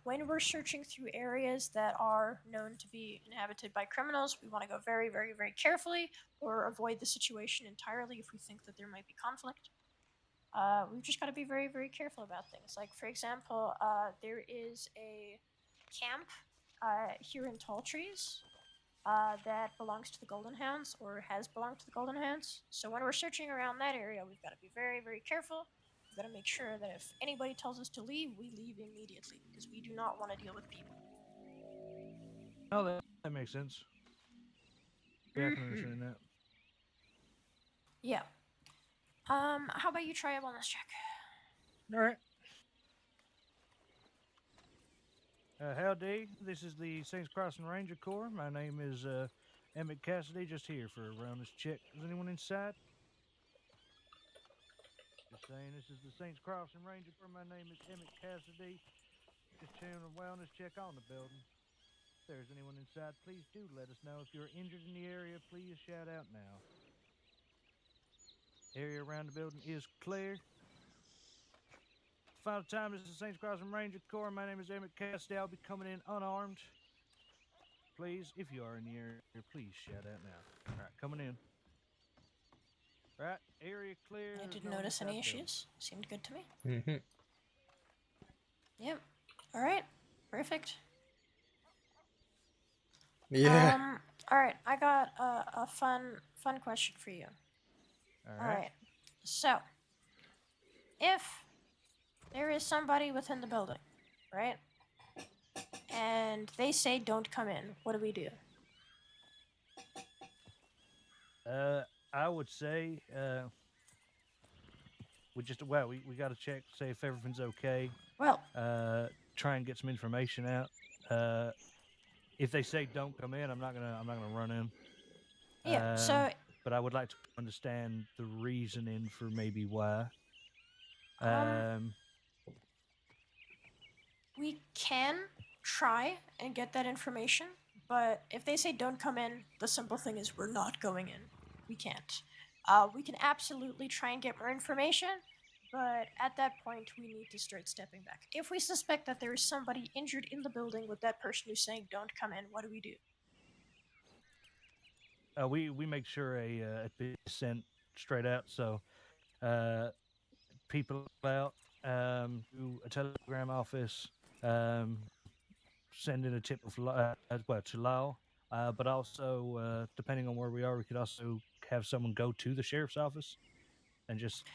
when we're searching through areas that are known to be inhabited by criminals. We want to go very, very, very carefully, or avoid the situation entirely if we think that there might be conflict. We've just got to be very, very careful about things. Like, for example, there is a camp here in Tall Trees that belongs to the Golden Hounds, or has belonged to the Golden Hounds. So when we're searching around that area, we've got to be very, very careful. We've got to make sure that if anybody tells us to leave, we leave immediately, because we do not want to deal with people. Oh, that makes sense. Yeah, I can understand that. Yeah. How about you try a wellness check? All right. Howdy, this is the Saints Crossing Ranger Corps. My name is Emmett Cassidy, just here for a wellness check. Is anyone inside? Just saying, this is the Saints Crossing Ranger Corps. My name is Emmett Cassidy. Just checking a wellness check on the building. If there's anyone inside, please do let us know. If you're injured in the area, please shout out now. Area around the building is clear. Final time, this is the Saints Crossing Ranger Corps. My name is Emmett Cassidy. I'll be coming in unarmed. Please, if you are in the area, please shout out now. All right, coming in. All right, area clear. I didn't notice any issues. Seemed good to me. Mm-hmm. Yep. All right. Perfect. Yeah. All right. I got a fun question for you. All All right. So, if there is somebody within the building, right? And they say don't come in, what do we do? I would say we got to check, say if everything's okay. Well, try and get some information out. If they say don't come in, I'm not gonna run in. yeah. So, but I would like to understand the reasoning for maybe why. we can try and get that information, but if they say don't come in, the simple thing is we're not going in. we can't. We can absolutely try and get more information, but at that point, we need to start stepping back. If we suspect that there is somebody injured in the building with that person who's saying "Don't come in," what do we do? We make sure a bit is sent straight out, so people out to a telegram office, sending a tip of to Lyle. But also, depending on where we are, we could also have someone go to the sheriff's office and just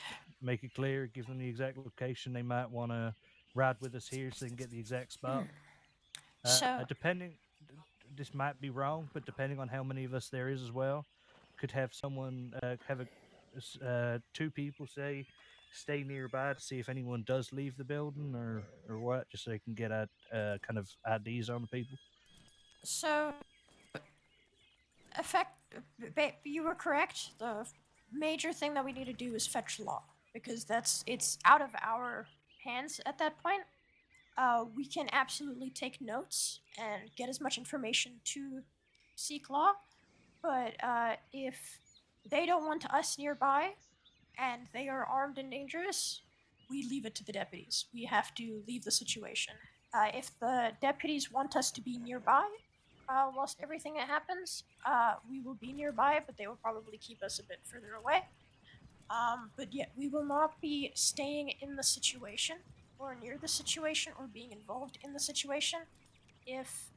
make it clear, give them the exact location. They might want to ride with us here so they can get the exact spot. So, Depending, this might be wrong, but depending on how many of us there is as well, could have someone two people say stay nearby to see if anyone does leave the building or what, just so they can get kind of IDs on the people. so you were correct. The major thing that we need to do is fetch law because it's out of our hands at that point. We can absolutely take notes and get as much information to seek law, but if they don't want us nearby and they are armed and dangerous, we leave it to the deputies. We have to leave the situation. If the deputies want us to be nearby, whilst everything happens, we will be nearby, but they will probably keep us a bit further away. But yeah, we will not be staying in the situation or near the situation or being involved in the situation if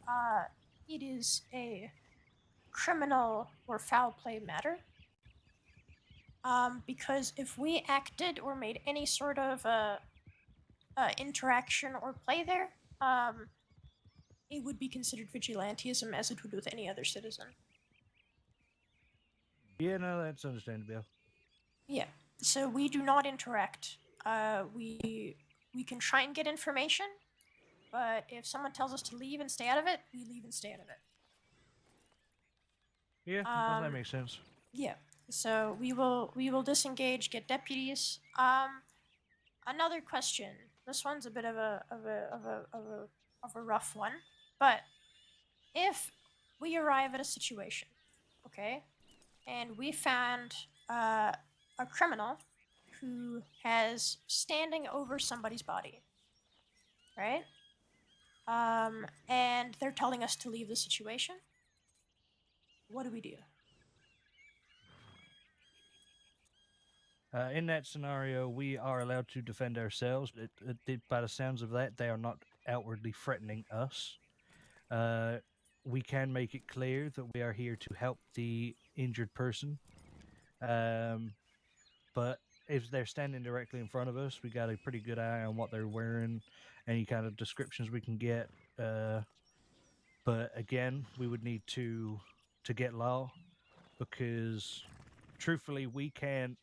it is a criminal or foul play matter. Because if we acted or made any sort of interaction or play there, it would be considered vigilantism as it would with any other citizen. Yeah, no, that's understandable. Yeah. So we do not interact. We can try and get information, but if someone tells us to leave and stay out of it, we leave and stay out of it. Yeah, that makes sense. Yeah. So we will disengage, get deputies. Another question. This one's a bit of a rough one, but if we arrive at a situation, okay, and we found a criminal who has standing over somebody's body, right? And they're telling us to leave the situation. What do we do? In that scenario, we are allowed to defend ourselves. By the sounds of that, they are not outwardly threatening us. We can make it clear that we are here to help the injured person. But if they're standing directly in front of us, we got a pretty good eye on what they're wearing, any kind of descriptions we can get. But again, we would need to get law because, truthfully, we can't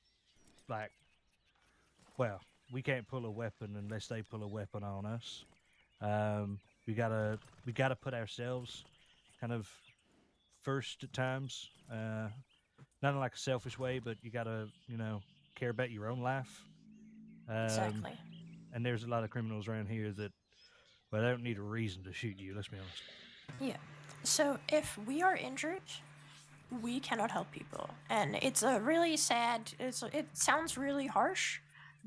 we can't pull a weapon unless they pull a weapon on us. We gotta put ourselves kind of first at times. Not in like a selfish way, but you gotta care about your own life. Exactly. And there's a lot of criminals around here that, they don't need a reason to shoot you. Let's be honest. Yeah. So if we are injured, we cannot help people, and it's a really sad. It sounds really harsh,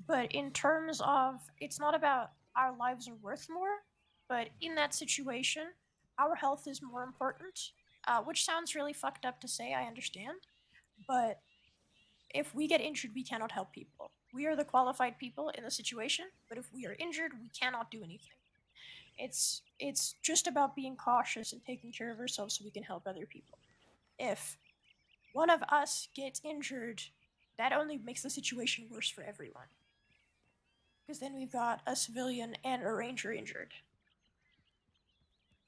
but in terms of, it's not about our lives are worth more, but in that situation, our health is more important. Which sounds really fucked up to say. I understand, but if we get injured, we cannot help people. We are the qualified people in the situation, but if we are injured, we cannot do anything. It's just about being cautious and taking care of ourselves so we can help other people. If one of us gets injured, that only makes the situation worse for everyone. Because then we've got a civilian and a ranger injured.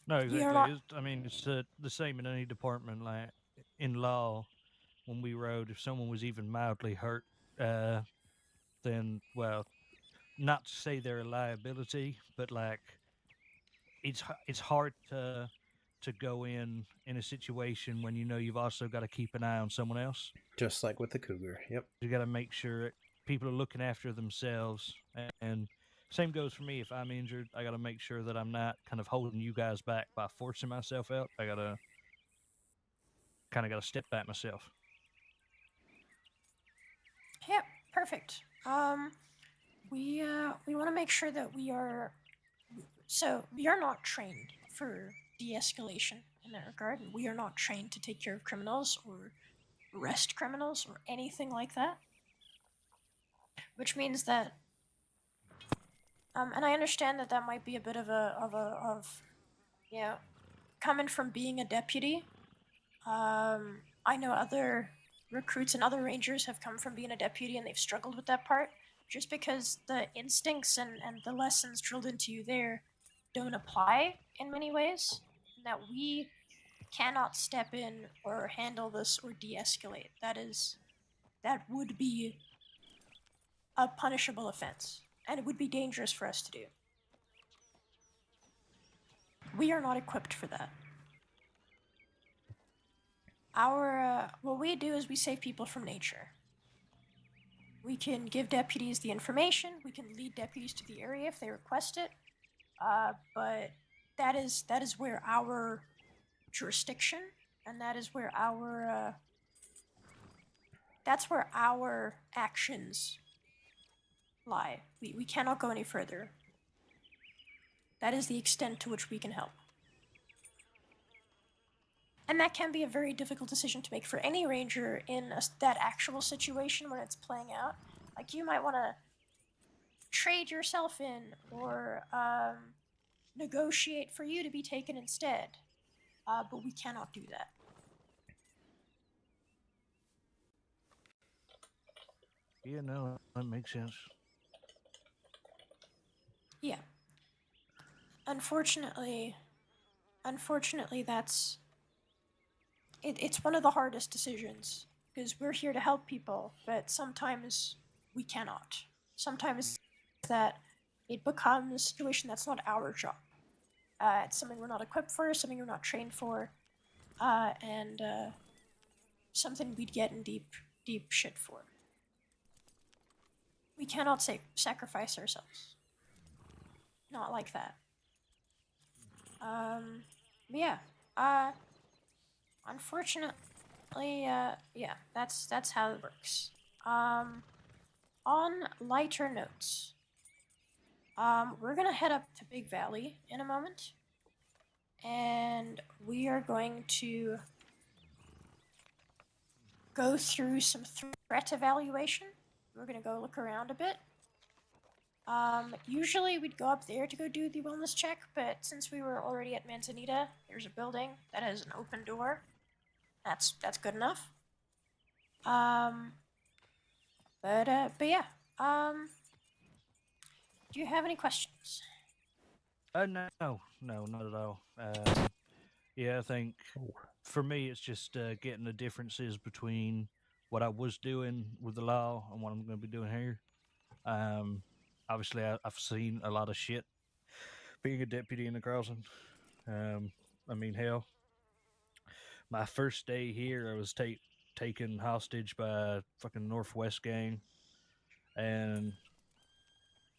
No, We are exactly. not. I mean, it's the same in any department. Like in law, when we rode, if someone was even mildly hurt, then not to say they're a liability, but like it's hard to go in a situation when you've also got to keep an eye on someone else. Just like with the cougar. Yep. You got to make sure people are looking after themselves, and same goes for me. If I'm injured, I got to make sure that I'm not kind of holding you guys back by forcing myself out. I got to step back myself. Yeah, perfect. We want to make sure that we are. So we are not trained for de-escalation in that regard, and we are not trained to take care of criminals or arrest criminals or anything like that. Which means that, and I understand that that might be a bit of you know, coming from being a deputy. I know other recruits and other rangers have come from being a deputy and they've struggled with that part just because the instincts and the lessons drilled into you there don't apply in many ways, and that we cannot step in or handle this or de-escalate. That would be a punishable offense, and it would be dangerous for us to do. We are not equipped for that. What we do is we save people from nature. We can give deputies the information. We can lead deputies to the area if they request it. But that is where our jurisdiction, and that is where that's where our actions lie. We cannot go any further. That is the extent to which we can help. And that can be a very difficult decision to make for any ranger in that actual situation when it's playing out. Like, you might want to trade yourself in or negotiate for you to be taken instead. But we cannot do that. Yeah, no, that makes sense. Yeah. Unfortunately, that's it's one of the hardest decisions because we're here to help people, but sometimes we cannot. Sometimes that it becomes a situation that's not our job. It's something we're not equipped for, something we're not trained for, and something we'd get in deep shit for. We cannot sacrifice ourselves. Not like that. Yeah. Unfortunately, yeah, that's how it works. On lighter notes, we're gonna head up to Big Valley in a moment, and we are going to go through some threat evaluation. We're gonna go look around a bit. Usually we'd go up there to go do the wellness check, but since we were already at Manzanita, there's a building that has an open door. That's good enough. But yeah. Do you have any questions? No, not at all. Yeah, I think for me it's just getting the differences between what I was doing with the law and what I'm going to be doing here. Obviously, I've seen a lot of shit being a deputy in the crossing. I mean, hell, my first day here, I was taken hostage by a fucking Northwest gang, and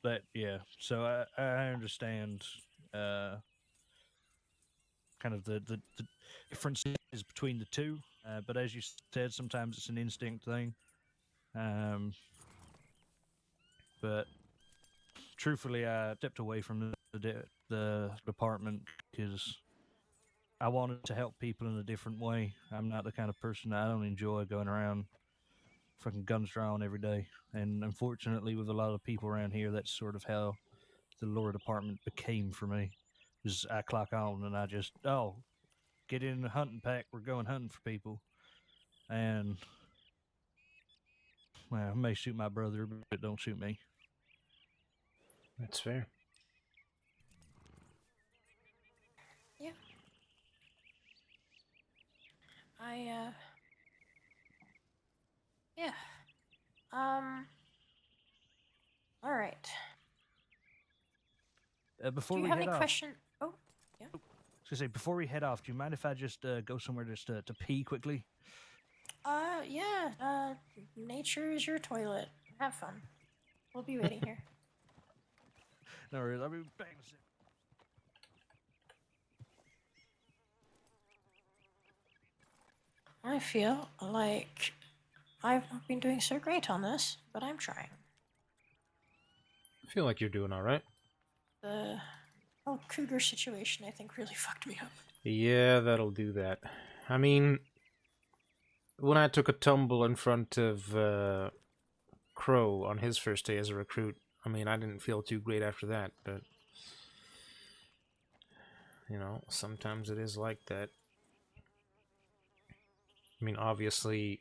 that, yeah. So I understand kind of the differences between the two. But as you said, sometimes it's an instinct thing. But truthfully, I stepped away from the department because I wanted to help people in a different way. I'm not the kind of person I don't enjoy going around fucking guns drawn every day. And unfortunately, with a lot of people around here, that's sort of how the lore department became for me. Is I clock on and I just get in the hunting pack. We're going hunting for people, and well, I may shoot my brother, but don't shoot me. That's fair. Yeah. Yeah. All right. Before Do you we have head any off, question? Oh, yeah. I was gonna say before we head off, do you mind if I just go somewhere just to pee quickly? Yeah. Nature is your toilet. Have fun. We'll be waiting here. No worries. I'll be back in a second. I feel like I've not been doing so great on this, but I'm trying. I feel like you're doing all right. The whole cougar situation, I think, really fucked me up. Yeah, that'll do that. I mean, when I took a tumble in front of Crow on his first day as a recruit, I mean, I didn't feel too great after that, but you know, sometimes it is like that. I mean, obviously,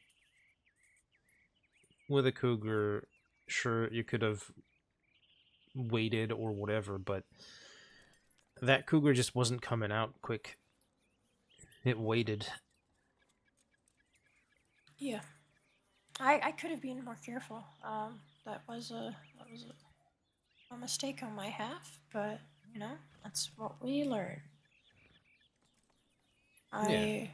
with a cougar, sure, you could have waited or whatever, but that cougar just wasn't coming out quick. It waited. Yeah. I could have been more careful. That was a mistake on my half, but you know, that's what we learn. I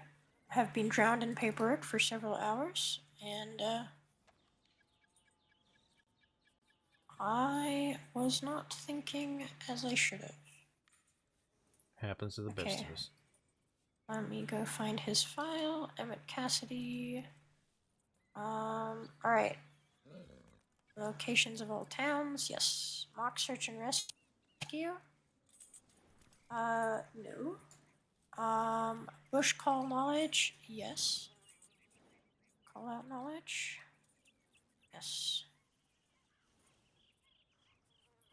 have been drowned in paperwork for several hours, and I was not thinking as I should have. Happens to the best of us. Let me go find his file. Emmett Cassidy. Alright. Locations of all towns. Yes. Mock search and rescue. No. Bush call knowledge. Yes. Call out knowledge. Yes.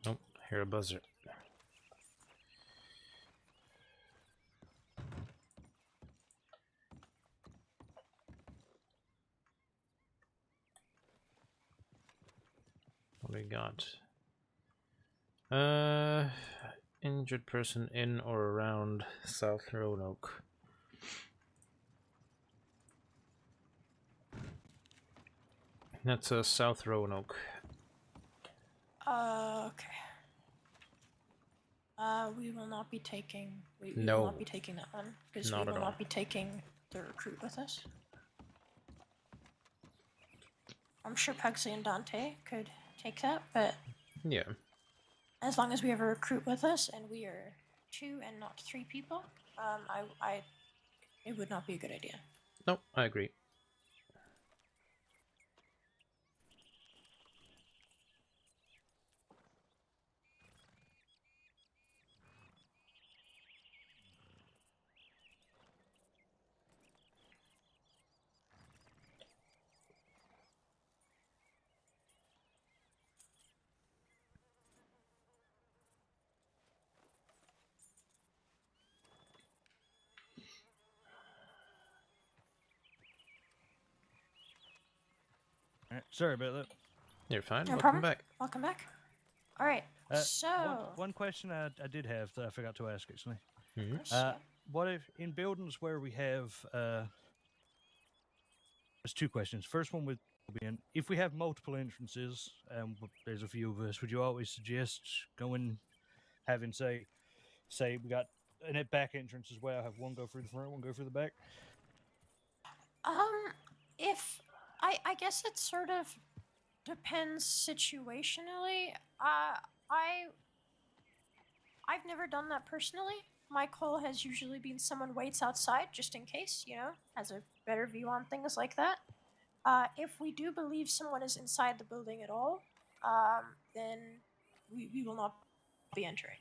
Nope, hear a buzzer. What do we got? Injured person in or around South Roanoke. That's South Roanoke. Okay. We will not be taking. We No. will not be taking that one because we Not will at all. not be taking the recruit with us. I'm sure Pugsley and Dante could take that, but Yeah. as long as we have a recruit with us and we are 2 and not 3 people, it would not be a good idea. Nope, I agree. Alright, sorry about that. You're fine. No Welcome problem. back. Welcome back. All right. One question I did have that I forgot to ask actually. Mm-hmm. What if in buildings where we have there's 2 questions. First one would be if we have multiple entrances, there's a few of us, would you always suggest going having say we got a back entrance as well, have one go through the front, one go through the back? If I guess it sort of depends situationally. I've never done that personally. My call has usually been someone waits outside just in case, you know, has a better view on things like that. If we do believe someone is inside the building at all, then we will not be entering.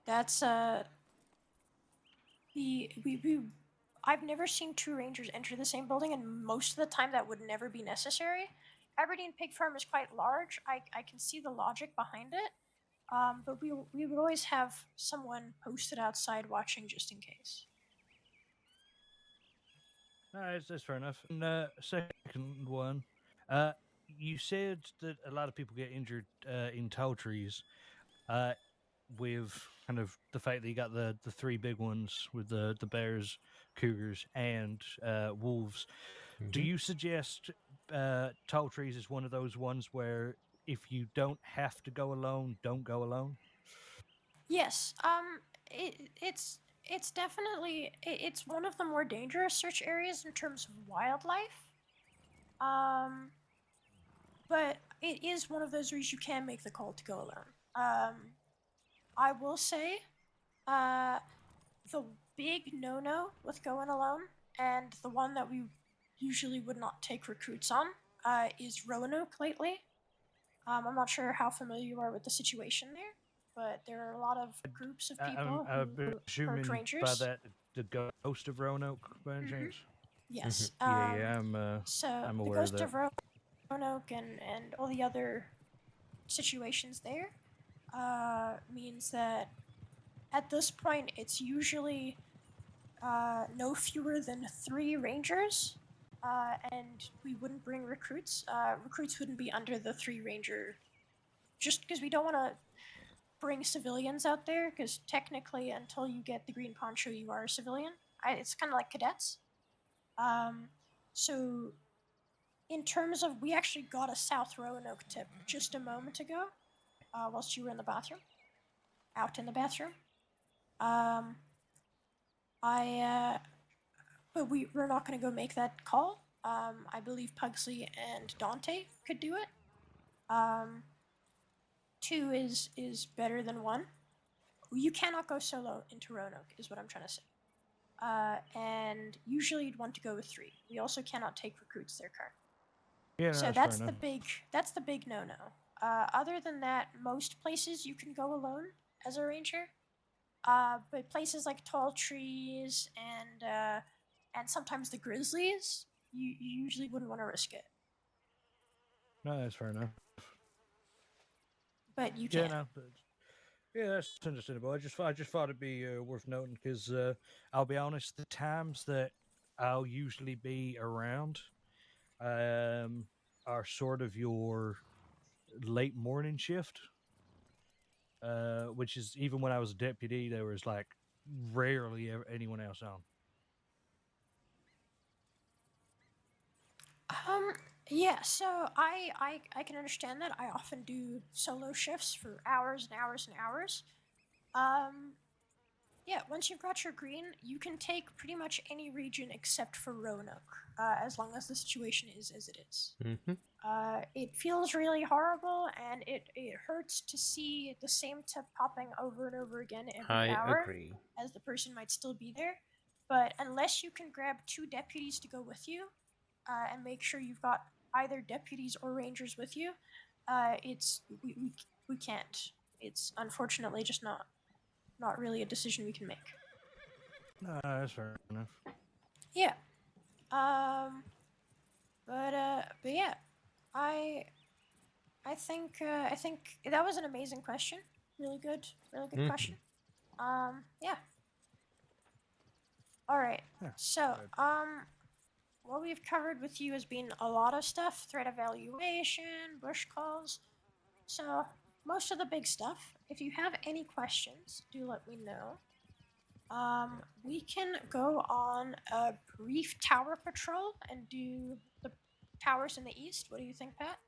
That's I've never seen 2 rangers enter the same building, and most of the time that would never be necessary. Aberdeen Pig Farm is quite large. I can see the logic behind it, but we would always have someone posted outside watching just in case. No, that's fair enough. And second one, you said that a lot of people get injured in tall trees. With kind of the fact that you got the 3 big ones with the bears, cougars, and wolves. Mm-hmm. Do you suggest tall trees is one of those ones where if you don't have to go alone, don't go alone? Yes. It's definitely it's one of the more dangerous search areas in terms of wildlife. But it is one of those where you can make the call to go alone. I will say, the big no-no with going alone, and the one that we usually would not take recruits on is Roanoke lately. I'm not sure how familiar you are with the situation there, but there are a lot of groups of people I'm who hurt assuming rangers. by that the ghost of Roanoke, by any chance. Yes. Yeah, So I'm the aware of ghost that. of Roanoke and all the other situations there means that at this point it's usually no fewer than 3 rangers, and we wouldn't bring recruits. Recruits wouldn't be under the 3 ranger, just because we don't want to bring civilians out there, because technically until you get the green poncho you are a civilian. It's kind of like cadets. So in terms of, we actually got a South Roanoke tip just a moment ago, whilst you were in the bathroom, out in the bathroom. But we're not going to go make that call. I believe Pugsley and Dante could do it. 2 is better than 1. You cannot go solo into Roanoke, is what I'm trying to say. And usually you'd want to go with 3. We also cannot take recruits there currently. Yeah, So that's that's the big no-no. Other than that, most places you can go alone as a ranger. But places like Tall Trees and sometimes the Grizzlies, you usually wouldn't want to risk it. No, that's fair enough. But you can. Yeah, that's understandable. I just thought it'd be worth noting because I'll be honest, the times that I'll usually be around are sort of your late morning shift, which is, even when I was a deputy, there was like rarely anyone else on. Yeah, so I can understand that. I often do solo shifts for hours and hours and hours. Yeah, once you've got your green, you can take pretty much any region except for Roanoke, as long as the situation is as it is. It feels really horrible, and it hurts to see the same tip popping over and over again every hour, agree. as the person might still be there. But unless you can grab 2 deputies to go with you, and make sure you've got either deputies or rangers with you, we can't. It's unfortunately just not really a decision we can make. No, that's fair enough. Yeah. But yeah, I think that was an amazing question. Really good question. Yeah. All right. Yeah, So, what we've covered with you has been a lot of stuff: threat evaluation, bush calls. So, most of the big stuff. If you have any questions, do let me know. We can go on a brief tower patrol and do the towers in the east. What do you think, Pat?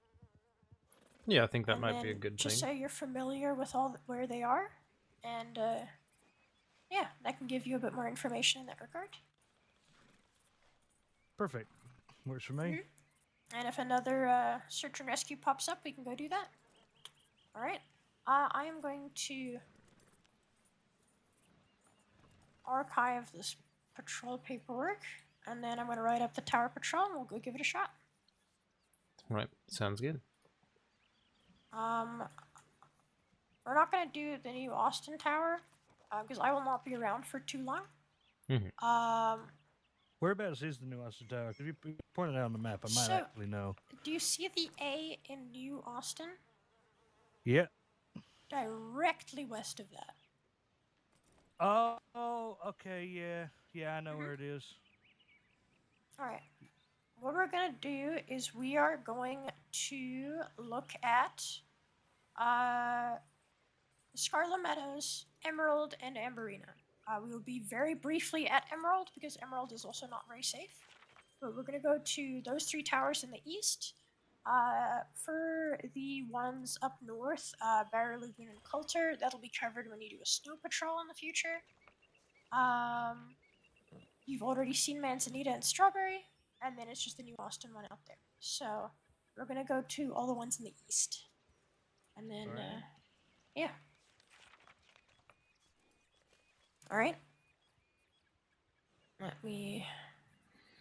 Yeah, I think that might be a good just thing. so you're familiar with where they are, and yeah, that can give you a bit more information in that regard. Perfect. Works for me. And if another search and rescue pops up, we can go do that. All right. I am going to archive this patrol paperwork, and then I'm going to write up the tower patrol, and we'll go give it a shot. Right, sounds good. We're not going to do the new Austin Tower, because I will not be around for too long. Whereabouts is the new Austin Tower? Could you point it out on the map? I might actually know. Do you see the A in New Austin? Yeah. Directly west of that. Oh, okay, yeah. Yeah, I know where it is. All right. What we're going to do is we are going to look at Scarlet Meadows, Emerald, and Amberina. We will be very briefly at Emerald because Emerald is also not very safe. But we're going to go to those 3 towers in the east. For the ones up north, Barrow Lagoon and Coulter, that'll be covered when you do a snow patrol in the future. You've already seen Manzanita and Strawberry, and then it's just the new Austin one out there. So we're going to go to all the ones in the east. And then, yeah. All right. Let me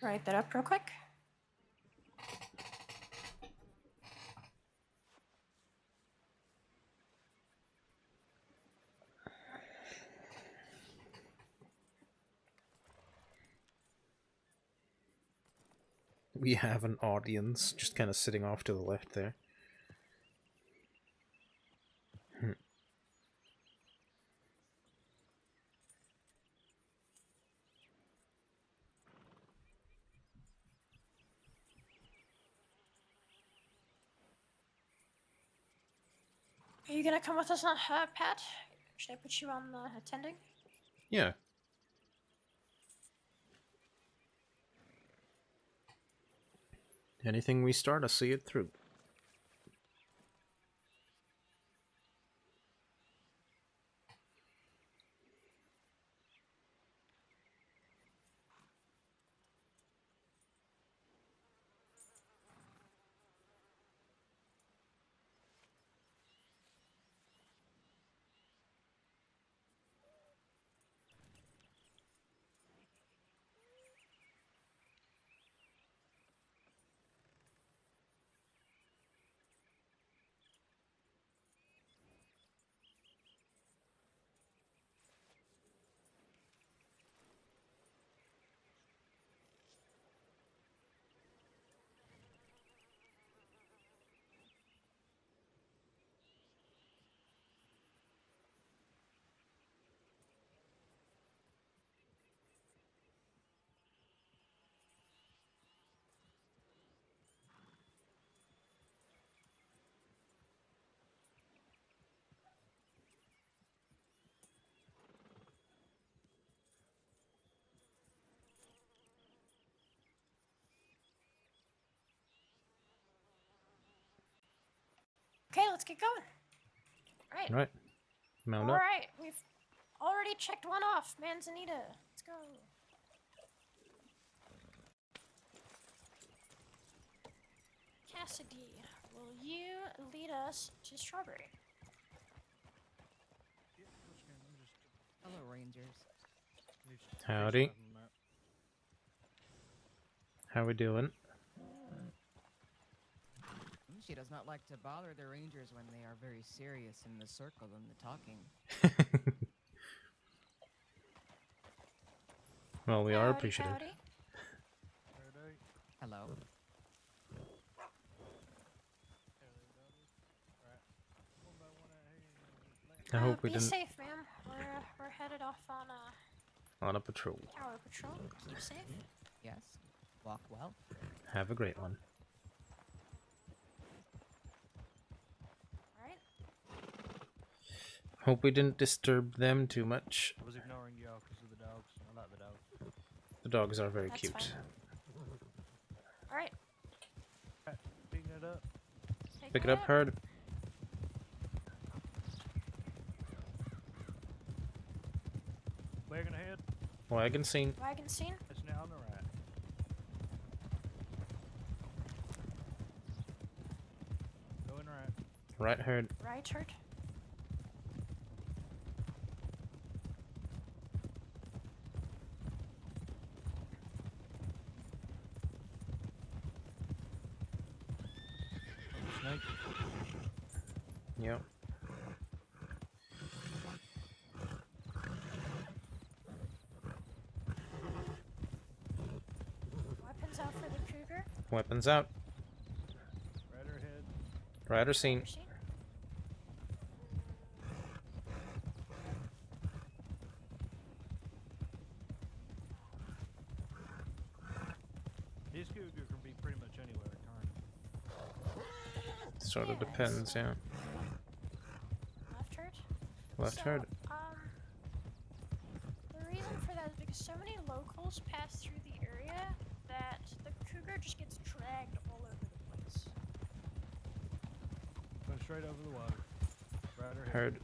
write that up real quick. We have an audience just kind of sitting off to the left there. Are you gonna come with us on Pat? Should I put you on the attending? Yeah. Anything we start, I see it through. Okay, let's get going. Right. Right. Mount All up. right, we've already checked one off, Manzanita. Let's go. Cassidy, will you lead us to Strawberry? Hello, Rangers. Howdy. How we doing? She does not like to bother the Rangers when they are very serious in the circle and the talking. Well, we are appreciative. Howdy. Hello. I hope we be didn't safe, ma'am. We're headed off on on a patrol. our patrol. Keep safe. Yes. Walk well. Have a great one. All right. Hope we didn't disturb them too much. I was ignoring y'all because of the dogs. I like the dogs. The dogs are very That's cute. fine. All right. Picking it up. Pick it up, Herd. Wagon ahead. Wagon scene. Wagon scene. It's now on the right. Going right. Right, Herd. Right, Herd. Snake. Yep. Weapons out for the cougar. Weapons out. Rider ahead. Rider scene. Rider scene. His cougar can be pretty much anywhere at times. Sort of depends, yeah. Left Herd. Left, So, Herd. The reason for that is because so many locals pass through the area that the cougar just gets dragged all over the place. Going straight over the water. Rider ahead. Herd.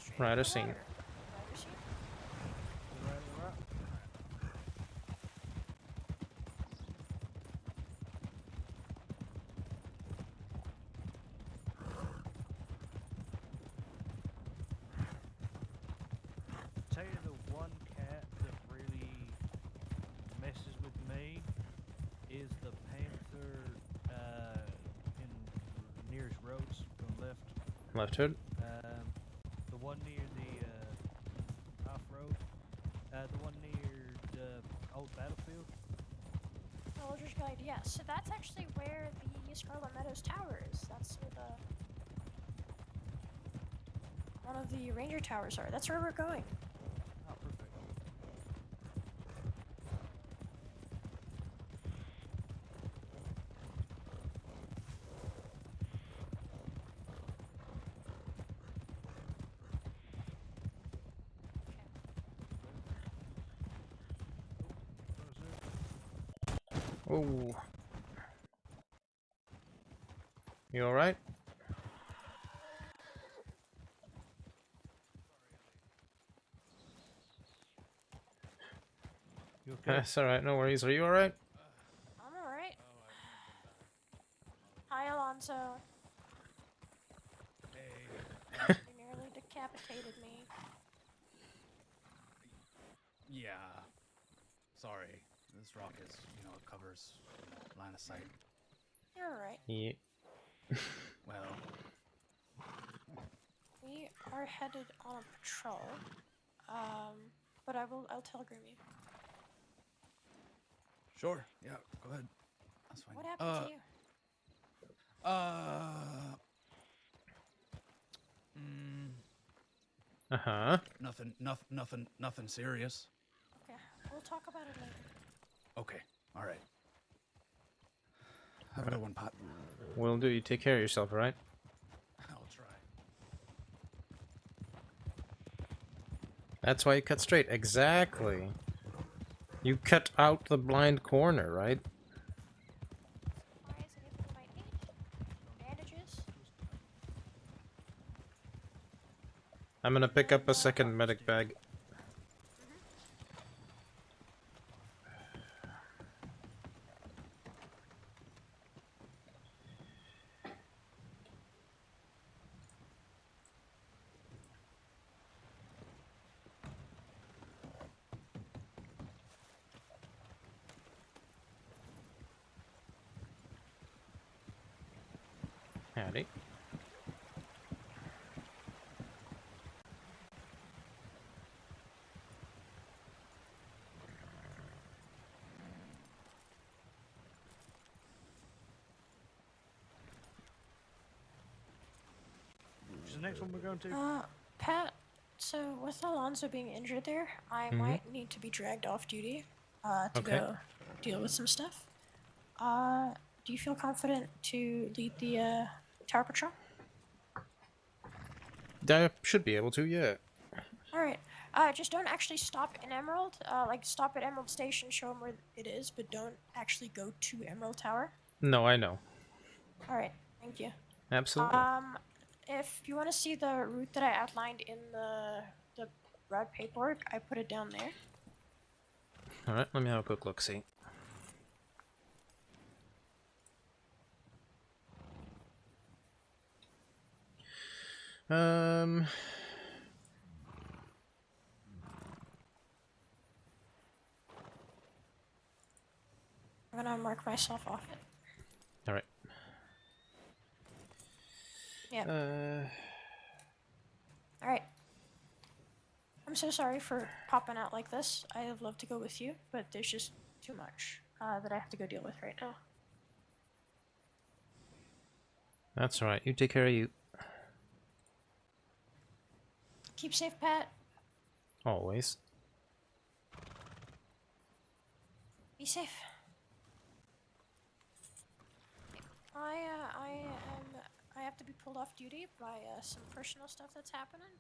Straight Rider over the scene. water. Rider scene. To the right, to the right. Tell you the one cat that really messes with me is the panther in nearest roads going left. Left, Herd. The one near the off road. The one near the old battlefield. Soldiers Right, yeah. So that's actually where the Scarlet Meadows Tower is. That's where one of the ranger towers are. That's where we're going. Oh, perfect. Oh. You alright? You okay? That's alright, no worries. Are you alright? I'm alright. Hi, Alonso. Hey. You nearly decapitated me. Yeah. Sorry. This rock is, it covers line of sight. You're alright. Yeah. Well, We are headed on a patrol. But I'll telegram you. sure. Yeah, go ahead. That's fine. What happened to you? Uh-huh. Nothing serious. Okay, we'll talk about it later. Okay. All right. Have a good one, Pot. Will do. You take care of yourself, alright? I'll try. That's why you cut straight. Exactly. You cut out the blind corner, right? Supplies, anything you might need? Bandages? I'm gonna pick up a second medic bag. Howdy. Who's the next one we're going to? Pat, so with Alonso being injured there, I might need to be dragged off duty, to go deal with some stuff. Do you feel confident to lead the, tower patrol? I should be able to, yeah. Alright, just don't actually stop in Emerald. Like, stop at Emerald Station, show them where it is, but don't actually go to Emerald Tower. No, I know. Alright, thank you. Absolutely. If you want to see the route that I outlined in the route paperwork, I put it down there. Alright, let me have a quick look, see. I'm gonna mark myself off it. Alright. Yeah. Alright. I'm so sorry for popping out like this. I'd love to go with you, but there's just too much that I have to go deal with right now. That's alright, you take care of you. Keep safe, Pat. Always. Be safe. I have to be pulled off duty by some personal stuff that's happening,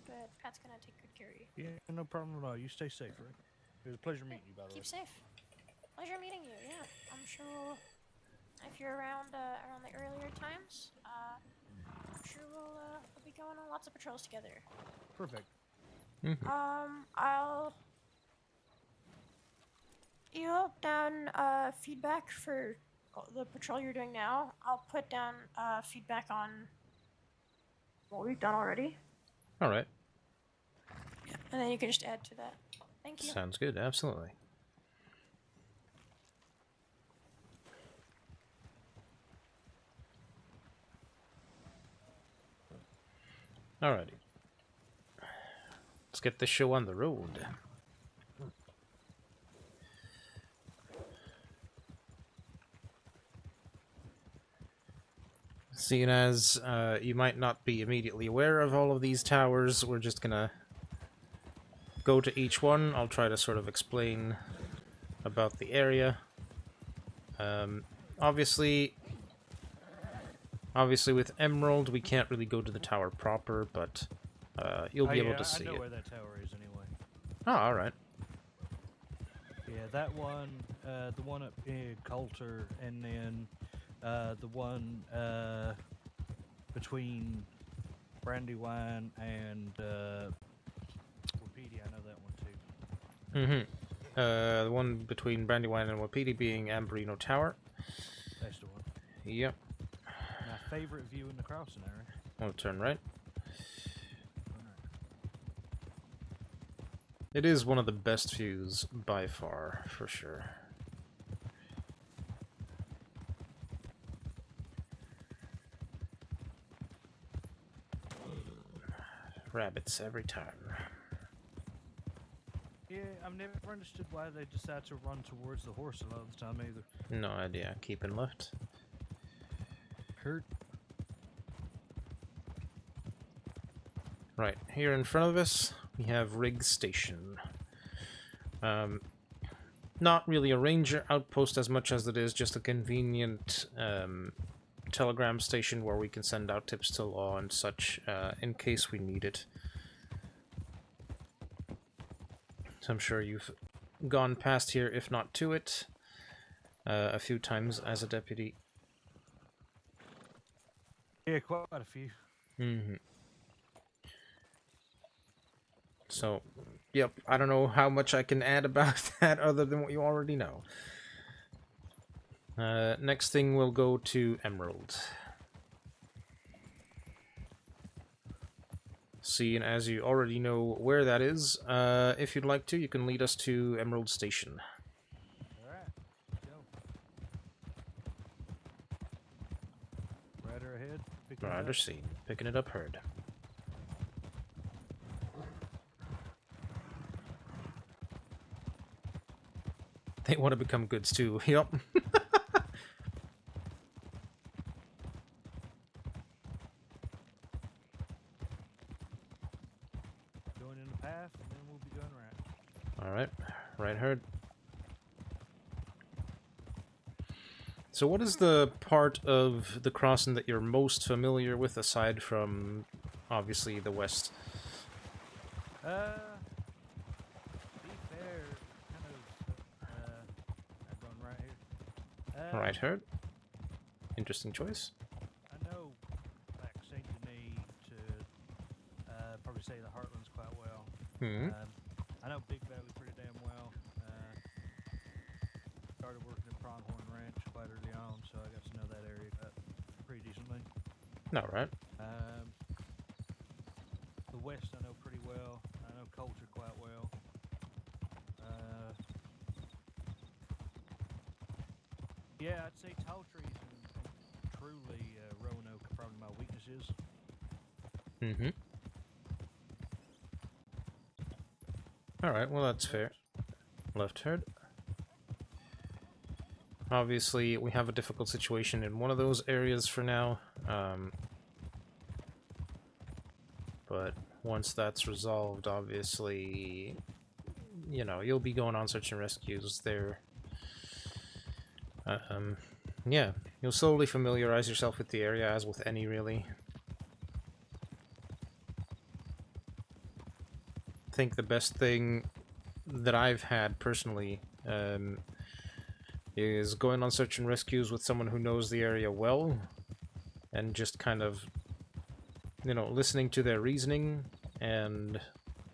but Pat's gonna take good care of you. Yeah, no problem at all. You stay safe, right? It was a pleasure meeting you, by the way. Keep safe. Pleasure meeting you. Yeah, I'm sure if you're around around the earlier times, I'm sure we'll be going on lots of patrols together. Perfect. You'll down feedback for the patrol you're doing now. I'll put down feedback on what we've done already. Alright. And then you can just add to that. Thank you. Sounds good, absolutely. Alrighty. Let's get this show on the road. Seeing as you might not be immediately aware of all of these towers, we're just gonna go to each one. I'll try to sort of explain about the area. Obviously with Emerald, we can't really go to the tower proper, but you'll be able to see I know it. where that tower is anyway. Oh, alright. Yeah, that one, the one up in Coulter, and then the one between Brandywine and Wapiti. I know that one too. Mm-hmm. The one between Brandywine and Wapiti being Ambrino Tower. That's the one. Yep. My favorite view in the crossing area. I'll turn right. It is one of the best views by far, for sure. Rabbits every time. Yeah, I've never understood why they decide to run towards the horse a lot of the time either. No idea. Keeping left. Hurt. Right, here in front of us, we have Riggs Station. Not really a ranger outpost as much as it is just a convenient telegram station where we can send out tips to law and such in case we need it. So I'm sure you've gone past here, if not to it, a few times as a deputy. Yeah, quite a few. Mm-hmm. So, yep, I don't know how much I can add about that other than what you already know. Next thing, we'll go to Emerald. Seeing as you already know where that is, if you'd like to, you can lead us to Emerald Station. Alright, go. Rider ahead. Rider seen. Picking it up, heard. They want to become goods too. Yep. Going in the path, and then we'll be going right. Alright. Right heard. So what is the part of the crossing that you're most familiar with, aside from, obviously, the west? To be fair, kind of, I'm going right here. Right heard. Interesting choice. I know, like, St. Denis to probably say the Heartlands quite well. Hmm. I know Big Valley pretty damn well. Started working at Pronghorn Ranch quite early on, so I got to know that area pretty decently. Alright. The West I know pretty well. I know Coulter quite well. Yeah, I'd say tall trees and truly Roanoke are probably my weaknesses. Mm-hmm. Alright, well that's fair. Left heard. Obviously, we have a difficult situation in one of those areas for now. But once that's resolved, obviously, you know, you'll be going on search and rescues there. Yeah, you'll slowly familiarize yourself with the area, as with any, really. I think the best thing that I've had, personally, is going on search and rescues with someone who knows the area well, and just kind of, you know, listening to their reasoning and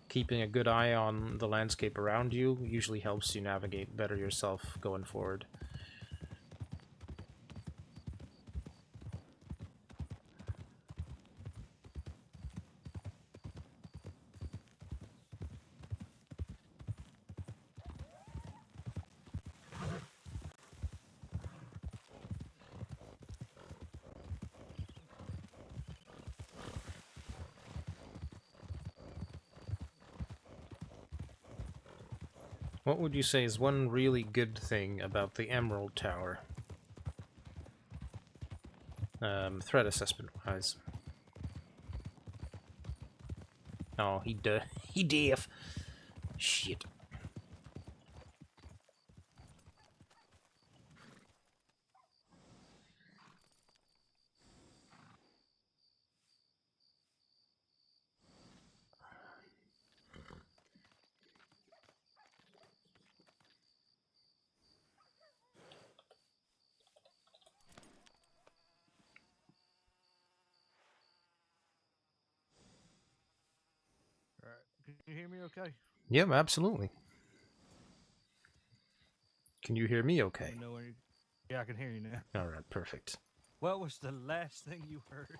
keeping a good eye on the landscape around you usually helps you navigate better yourself going forward. What would you say is one really good thing about the Emerald Tower? Threat assessment wise. Oh, he deaf. Shit. All right. Can you hear me okay? Yeah, absolutely. Can you hear me Let okay? me know when you... Yeah, I can hear you now. All right, perfect. What was the last thing you heard?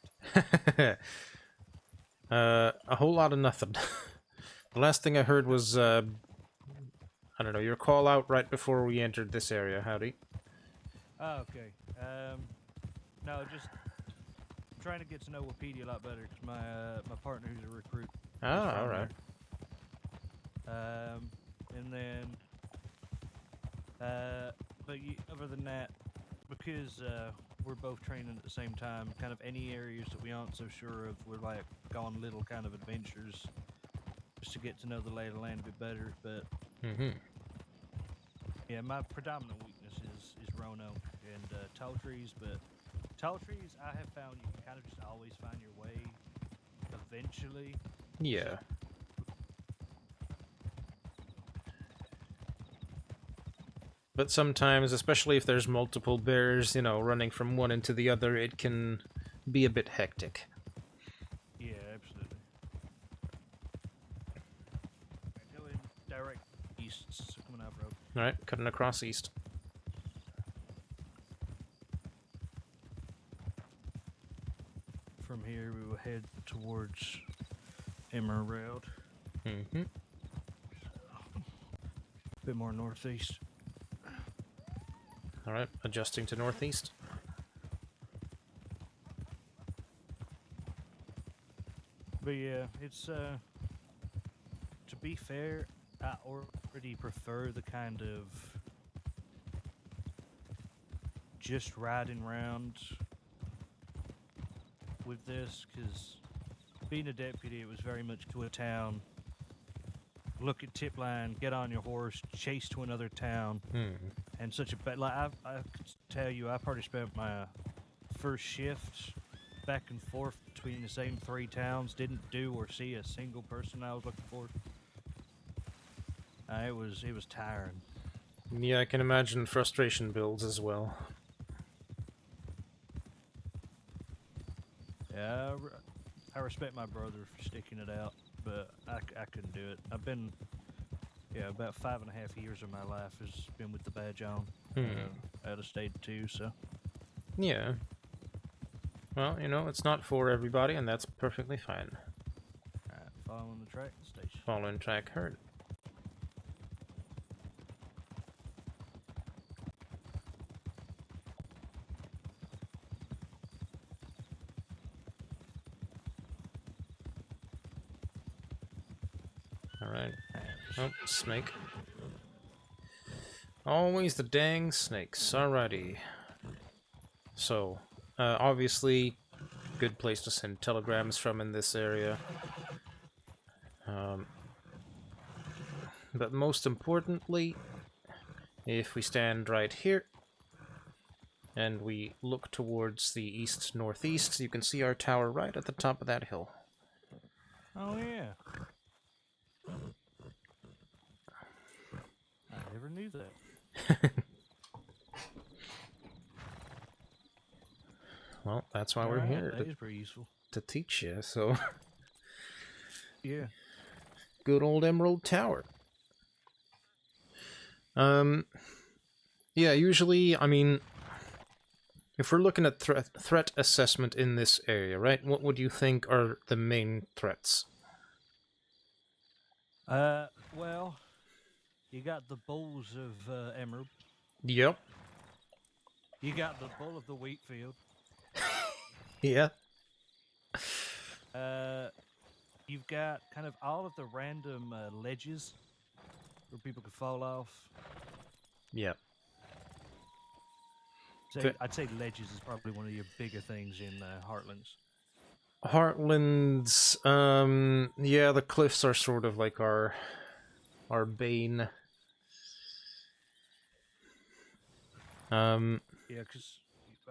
A whole lot of nothing. The last thing I heard was, I don't know, your call out right before we entered this area. Howdy. Oh, okay. No, just trying to get to know Wapiti a lot better because my partner, who's a recruit, is Ah, from all right. there. And then, but other than that, because we're both training at the same time, kind of any areas that we aren't so sure of, we're like going little kind of adventures just to get to know the lay of the land a bit better. But yeah, my predominant weakness is Roanoke and tall trees, but tall trees I have found you can kind of just always find your way eventually. Yeah. But sometimes, especially if there's multiple bears, you know, running from one into the other, it can be a bit hectic. Yeah, absolutely. Going direct east, so coming out road. Alright, cutting across east. From here, we will head towards Emerald. Mm-hmm. A bit more northeast. Alright, adjusting to northeast. But yeah, it's to be fair, I already prefer the kind of just riding around with this, because being a deputy, it was very much to a town, look at tip line, get on your horse, chase to another town, and such a bad. Like I could tell you, I probably spent my first shift back and forth between the same 3 towns, didn't do or see a single person I was looking for. It was tiring. Yeah, I can imagine frustration builds as well. Yeah, I respect my brother for sticking it out, but I couldn't do it. I've been, about 5.5 years of my life has been with the badge on, out of state too, so. Yeah. Well, you know, it's not for everybody, and that's perfectly fine. Alright, following the track station. Following track heard. Alright. Oh, snake. Always the dang snakes. Alrighty. So, obviously, good place to send telegrams from in this area. But most importantly, if we stand right here, and we look towards the east-northeast, you can see our tower right at the top of that hill. Oh yeah. I never knew that. Well, that's why we're here, That is pretty useful. to teach you, so... Yeah. Good old Emerald Tower. Yeah, usually, I mean, if we're looking at threat assessment in this area, right, what would you think are the main threats? Well, you got the bulls of Emerald. Yep. You got the bull of the wheat field. Yeah. You've got kind of all of the random ledges where people could fall off. Yep. I'd say ledges is probably one of your bigger things in Heartlands. Heartlands, yeah, the cliffs are sort of like our bane. Yeah, because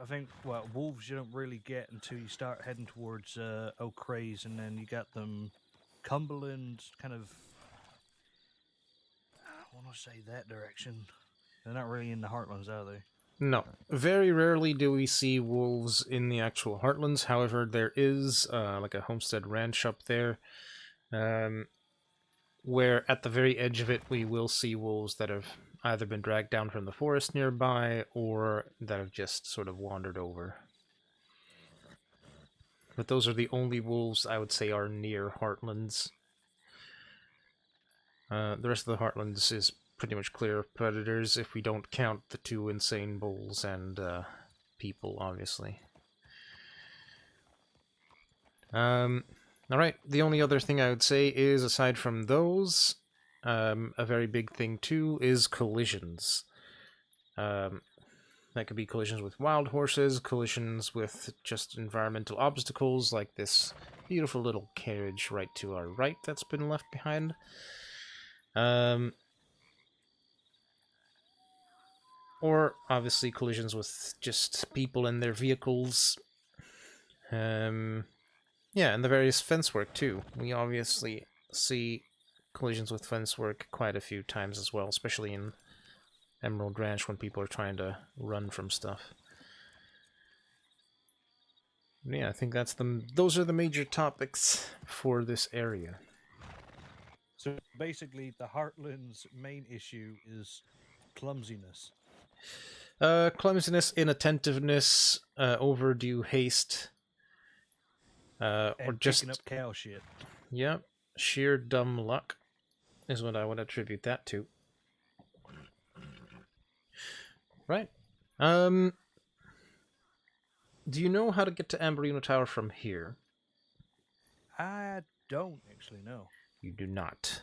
I think, well, wolves you don't really get until you start heading towards O'Crae's, and then you got them Cumberland, kind of, I want to say that direction. They're not really in the Heartlands, are they? No. Very rarely do we see wolves in the actual Heartlands. However, there is like a homestead ranch up there, where at the very edge of it we will see wolves that have either been dragged down from the forest nearby or that have just sort of wandered over. But those are the only wolves I would say are near Heartlands. The rest of the Heartlands is pretty much clear of predators if we don't count the 2 insane bulls and people, obviously. Alright, the only other thing I would say is, aside from those, a very big thing too is collisions. That could be collisions with wild horses, collisions with just environmental obstacles like this beautiful little carriage right to our right that's been left behind. Or, obviously, collisions with just people and their vehicles. Yeah, and the various fence work, too. We obviously see collisions with fence work quite a few times as well, especially in Emerald Ranch when people are trying to run from stuff. Yeah, I think those are the major topics for this area. So basically, the Heartlands' main issue is clumsiness. Clumsiness, inattentiveness, overdue haste, or And just picking up cow shit. Yep, sheer dumb luck is what I would attribute that to. Right. Do you know how to get to Amberino Tower from here? I don't actually know. You do not.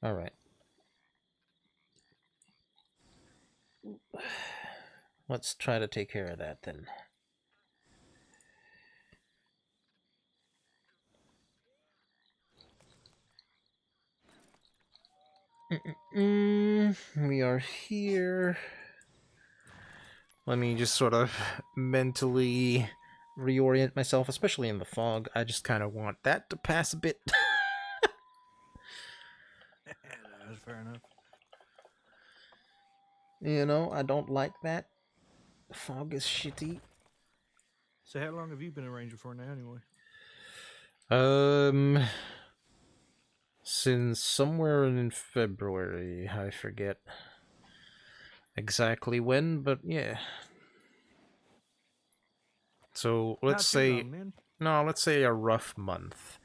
Alright. Let's try to take care of that then. We are here. Let me just sort of mentally reorient myself, especially in the fog. I just kind of want that to pass a bit. That's fair enough. You know, I don't like that. Fog is shitty. So how long have you been a ranger for now, anyway? Since somewhere in February, I forget exactly when, but yeah. So let's say, no, let's say a rough month,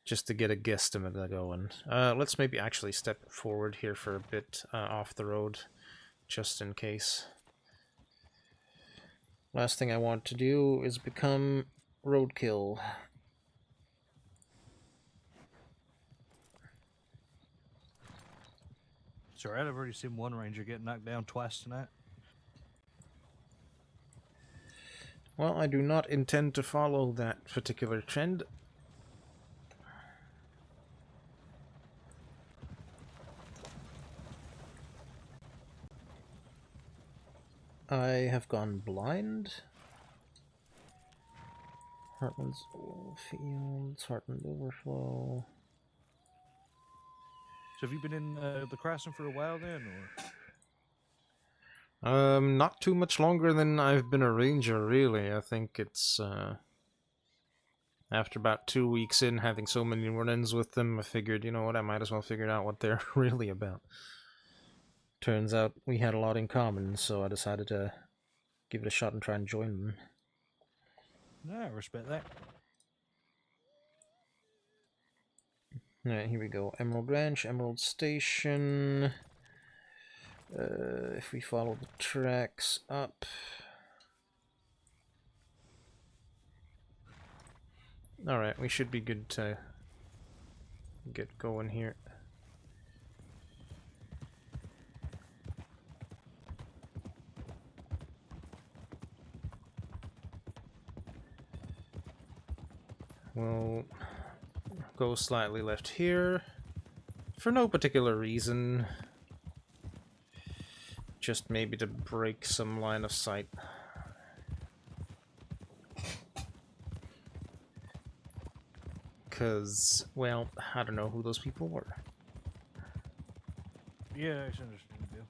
just to get a guesstimate going. Let's maybe actually step forward here for a bit off the road, just in case. Last thing I want to do is become roadkill. Sorry, I've already seen one ranger get knocked down twice tonight. Well, I do not intend to follow that particular trend. I have gone blind. Heartland's Fields, Heartland Overflow. So have you been in the Crossing for a while then, or? Not too much longer than I've been a ranger, really. I think it's, after about 2 weeks in, having so many run-ins with them, I figured, you know what, I might as well figure out what they're really about. Turns out we had a lot in common, so I decided to give it a shot and try and join them. No, I respect that. Alright, here we go. Emerald Ranch, Emerald Station. If we follow the tracks up. Alright, we should be good to get going here. We'll go slightly left here. For no particular reason. Just maybe to break some line of sight. Because, well, I don't know who those people were. Yeah, it's understandable.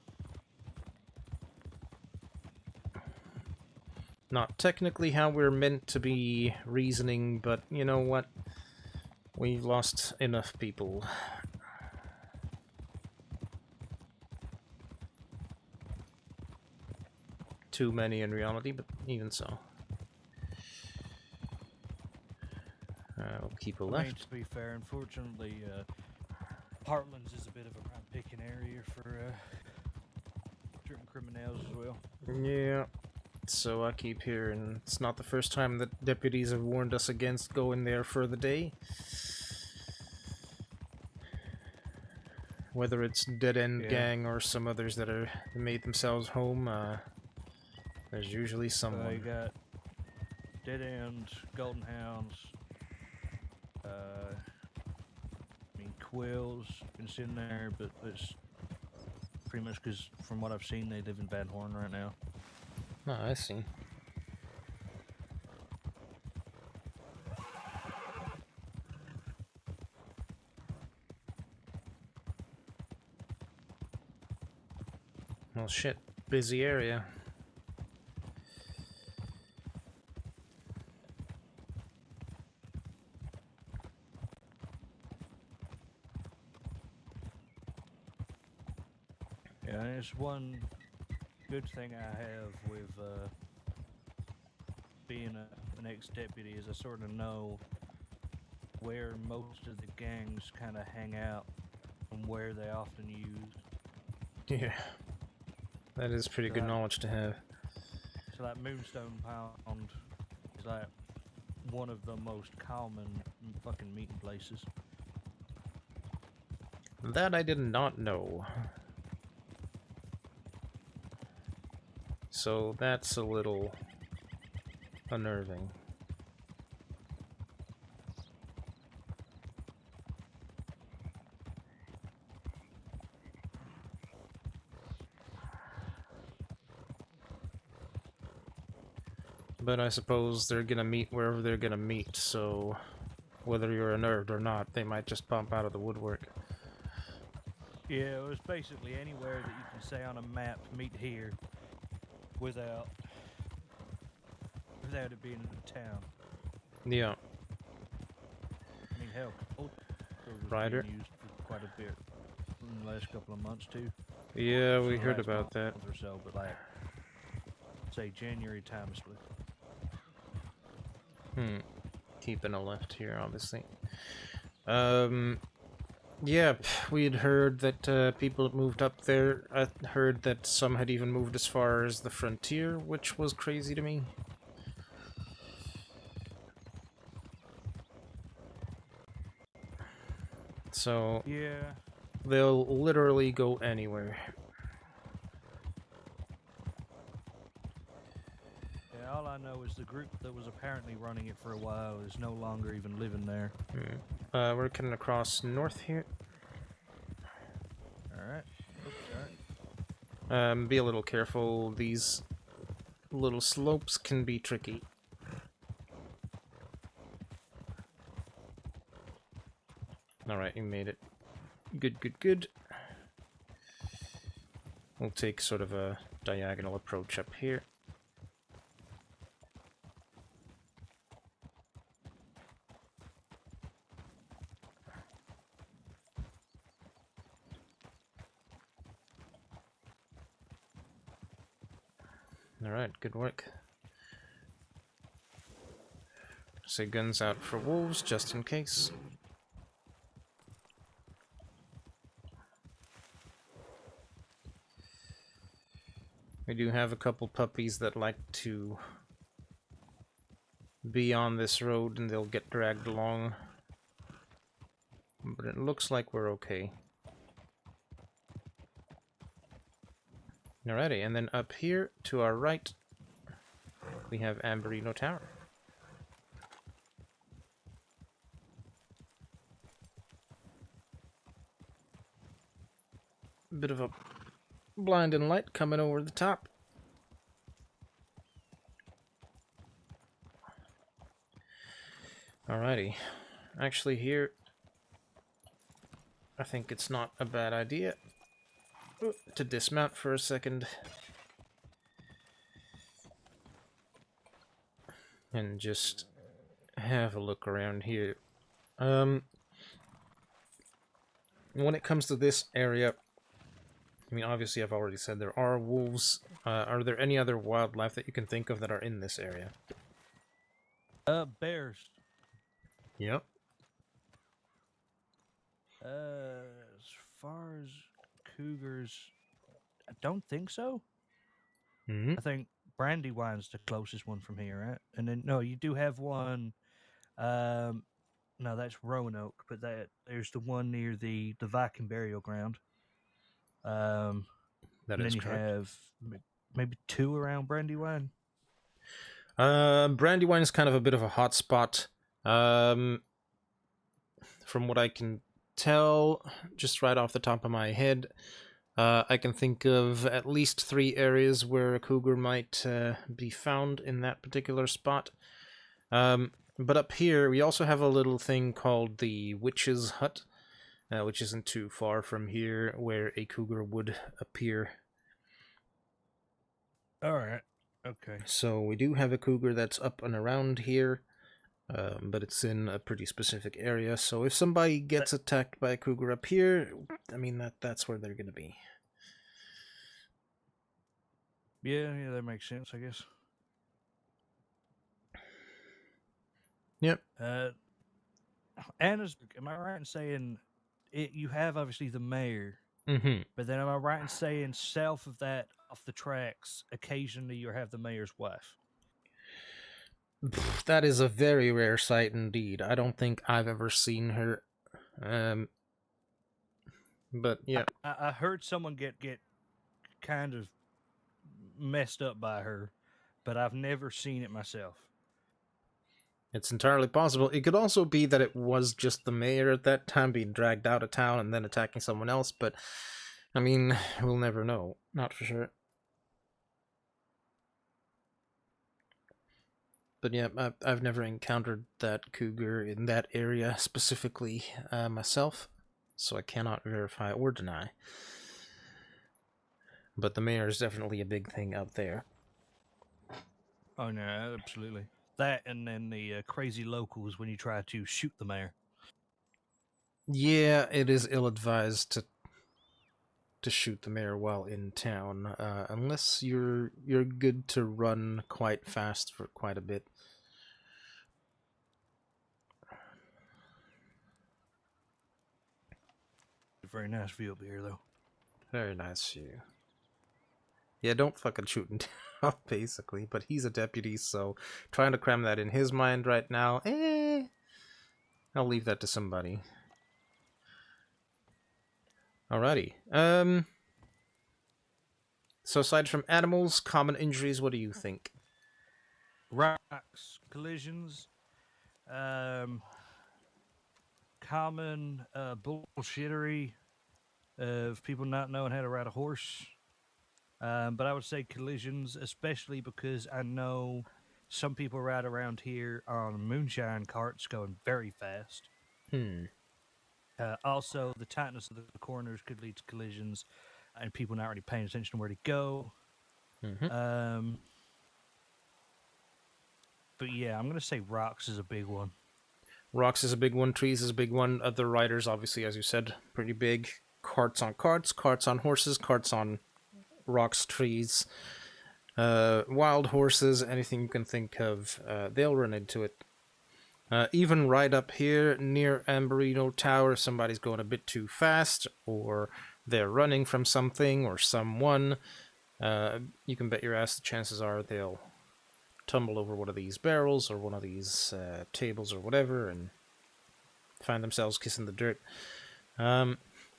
Not technically how we're meant to be reasoning, but you know what? We've lost enough people. Too many in reality, but even so. We'll keep a I mean, left. to be fair, unfortunately, Heartlands is a bit of a rent-picking area for certain criminals as well. Yeah. So I keep hearing it's not the first time that deputies have warned us against going there for the day. Whether it's Dead End Yeah. Gang or some others that are made themselves home, there's usually You someone. got Dead End, Golden Hounds. I mean, Quills is in there, but it's pretty much because, from what I've seen, they live in Van Horn right now. Oh, I see. Well, shit. Busy area. Yeah, and it's one good thing I have with being an ex-deputy is I sort of know where most of the gangs kind of hang out and where they often use. Yeah. That is pretty good knowledge to have. So that Moonstone Pound is like one of the most common fucking meeting places. That I did not know. So that's a little unnerving. But I suppose they're gonna meet wherever they're gonna meet, so whether you're a nerd or not, they might just pop out of the woodwork. Yeah, it was basically anywhere that you can say on a map, meet here, without it being in a town. Yeah. I mean, hell, Cold was Ryder. being used for quite a bit in the last couple of months too. Yeah, we The heard last about month that. or so, but like, say January time split. Keeping a left here, obviously. Yeah, we had heard that people had moved up there. I heard that some had even moved as far as the frontier, which was crazy to me. So, Yeah. they'll literally go anywhere. Yeah, all I know is the group that was apparently running it for a while is no longer even living there. We're cutting across north here. Alright. Oops, sorry. Be a little careful. These little slopes can be tricky. Alright, you made it. Good, good, good. We'll take sort of a diagonal approach up here. Alright, good work. Say guns out for wolves, just in case. We do have a couple puppies that like to be on this road and they'll get dragged along. But it looks like we're okay. Alrighty, and then up here to our right, we have Amberino Tower. bit of a blinding light coming over the top. Alrighty. Actually, here, I think it's not a bad idea to dismount for a second and just have a look around here. When it comes to this area, I mean, obviously I've already said there are wolves. Are there any other wildlife that you can think of that are in this area? Bears. Yep. As far as cougars, I don't think so. Mm-hmm. I think Brandywine's the closest one from here, right? And then no, you do have one. No, that's Roanoke, but there's the one near the Viking burial ground. That and is then you correct. have maybe 2 around Brandywine. Brandywine is kind of a bit of a hot spot. From what I can tell, just right off the top of my head, I can think of at least 3 areas where a cougar might be found in that particular spot. But up here, we also have a little thing called the Witch's Hut, which isn't too far from here, where a cougar would appear. Alright, okay. So we do have a cougar that's up and around here, but it's in a pretty specific area. So if somebody gets attacked by a cougar up here, I mean, that's where they're going to be. Yeah, that makes sense, I guess. Yep. Anna's, am I right in saying you have obviously the mayor, Mm-hmm. but then am I right in saying south of that, off the tracks, occasionally you have the mayor's wife? That is a very rare sight indeed. I don't think I've ever seen her. But yeah. I heard someone get kind of messed up by her, but I've never seen it myself. It's entirely possible. It could also be that it was just the mayor at that time being dragged out of town and then attacking someone else, but I mean, we'll never know. Not for sure. But yeah, I've never encountered that cougar in that area specifically myself, so I cannot verify or deny. But the mayor is definitely a big thing out there. Oh, no, absolutely. That and then the crazy locals when you try to shoot the mayor. Yeah, it is ill-advised to shoot the mayor while in town, unless you're good to run quite fast for quite a bit. Very nice view up here, though. Very nice view. Yeah, don't fucking shoot him down, basically. But he's a deputy, so trying to cram that in his mind right now, I'll leave that to somebody. Alrighty. So aside from animals, common injuries, what do you think? Rocks, collisions, common bullshittery of people not knowing how to ride a horse. But I would say collisions, especially because I know some people ride around here on moonshine carts going very fast. Also, the tightness of the corners could lead to collisions and people not really paying attention to where to go. Mm-hmm. But yeah, I'm going to say rocks is a big one. Rocks is a big one. Trees is a big one. Other riders, obviously, as you said, pretty big. Carts on carts, carts on horses, carts on rocks, trees, wild horses, anything you can think of, they'll run into it. Even right up here near Amberino Tower, if somebody's going a bit too fast, or they're running from something or someone, you can bet your ass the chances are they'll tumble over one of these barrels or one of these tables or whatever and find themselves kissing the dirt.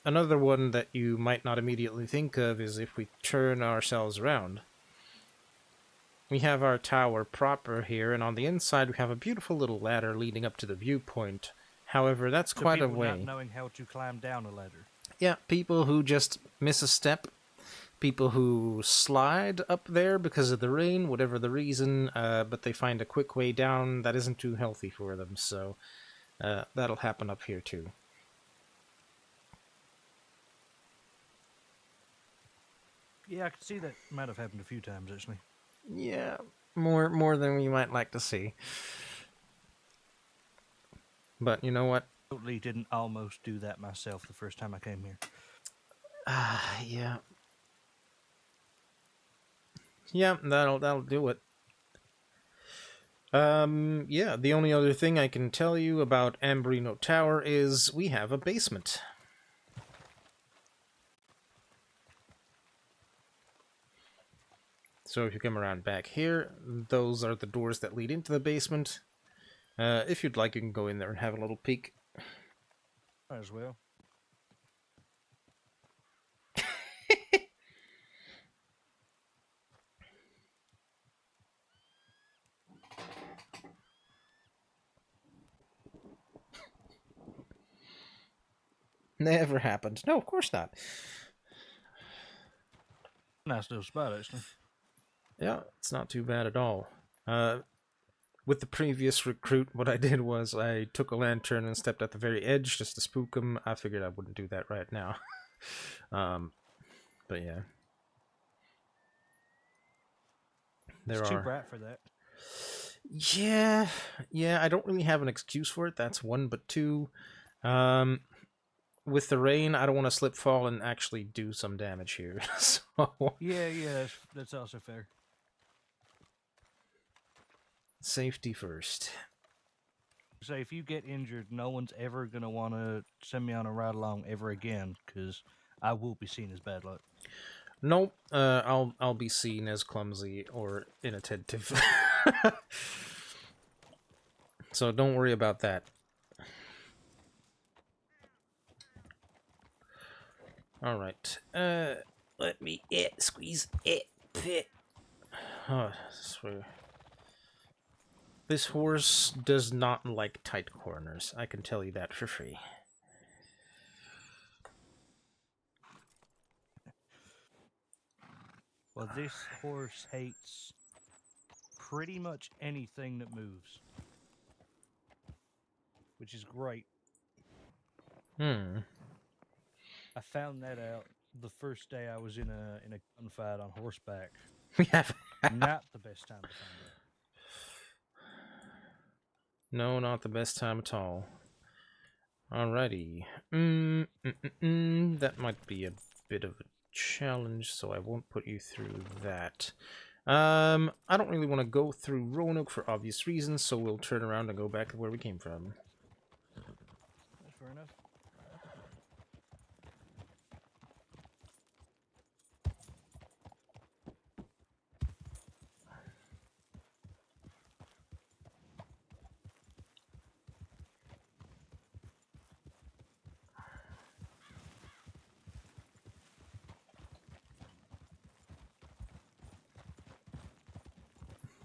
Another one that you might not immediately think of is if we turn ourselves around. We have our tower proper here, and on the inside we have a beautiful little ladder leading up to the viewpoint. However, that's So quite a people way. not knowing how to climb down a ladder. Yeah, people who just miss a step, people who slide up there because of the rain, whatever the reason, but they find a quick way down that isn't too healthy for them, so that'll happen up here too. Yeah, I could see that might have happened a few times actually. Yeah, more than we might like to see. But you know what? Totally didn't almost do that myself the first time I came here. Yeah. Yeah, that'll do it. Yeah, the only other thing I can tell you about Ambrino Tower is we have a basement. So if you come around back here, those are the doors that lead into the basement. If you'd like, you can go in there and have a little peek. Might as well. Never happened. No, of course not. Nice little spot actually. Yeah, it's not too bad at all. With the previous recruit, what I did was I took a lantern and stepped at the very edge just to spook him. I figured I wouldn't do that right now. But yeah. It's too bright for that. Yeah, I don't really have an excuse for it. That's one, but two, with the rain, I don't want to slip, fall, and actually do some damage here. So Yeah, that's also fair. Safety first. So if you get injured, no one's ever gonna want to send me on a ride along ever again, because I will be seen as bad luck. Nope. I'll be seen as clumsy or inattentive. So don't worry about that. All right. Let me squeeze it. Oh, I swear. This horse does not like tight corners. I can tell you that for free. Well, this horse hates pretty much anything that moves, which is great. Hmm. I found that out the first day I was in a gunfight on horseback. We have not the best time to find out. No, not the best time at all. Alrighty. That might be a bit of a challenge, so I won't put you through that. I don't really want to go through Roanoke for obvious reasons, so we'll turn around and go back to where we came from. That's fair enough.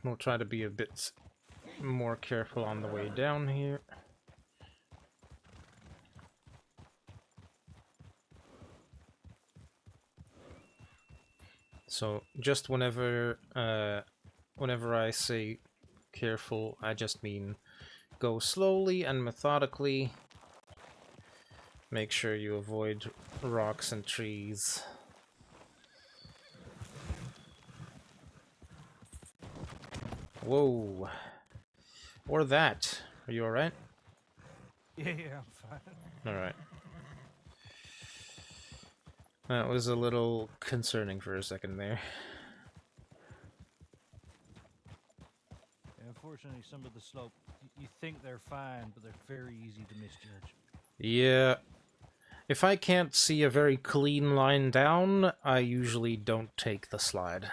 We'll try to be a bit more careful on the way down here. So just whenever I say careful, I just mean go slowly and methodically. Make sure you avoid rocks and trees. Whoa. Or that. Are you alright? Yeah, I'm fine. Alright. That was a little concerning for a second there. Yeah, unfortunately, some of the slope, you think they're fine, but they're very easy to misjudge. Yeah. If I can't see a very clean line down, I usually don't take the slide.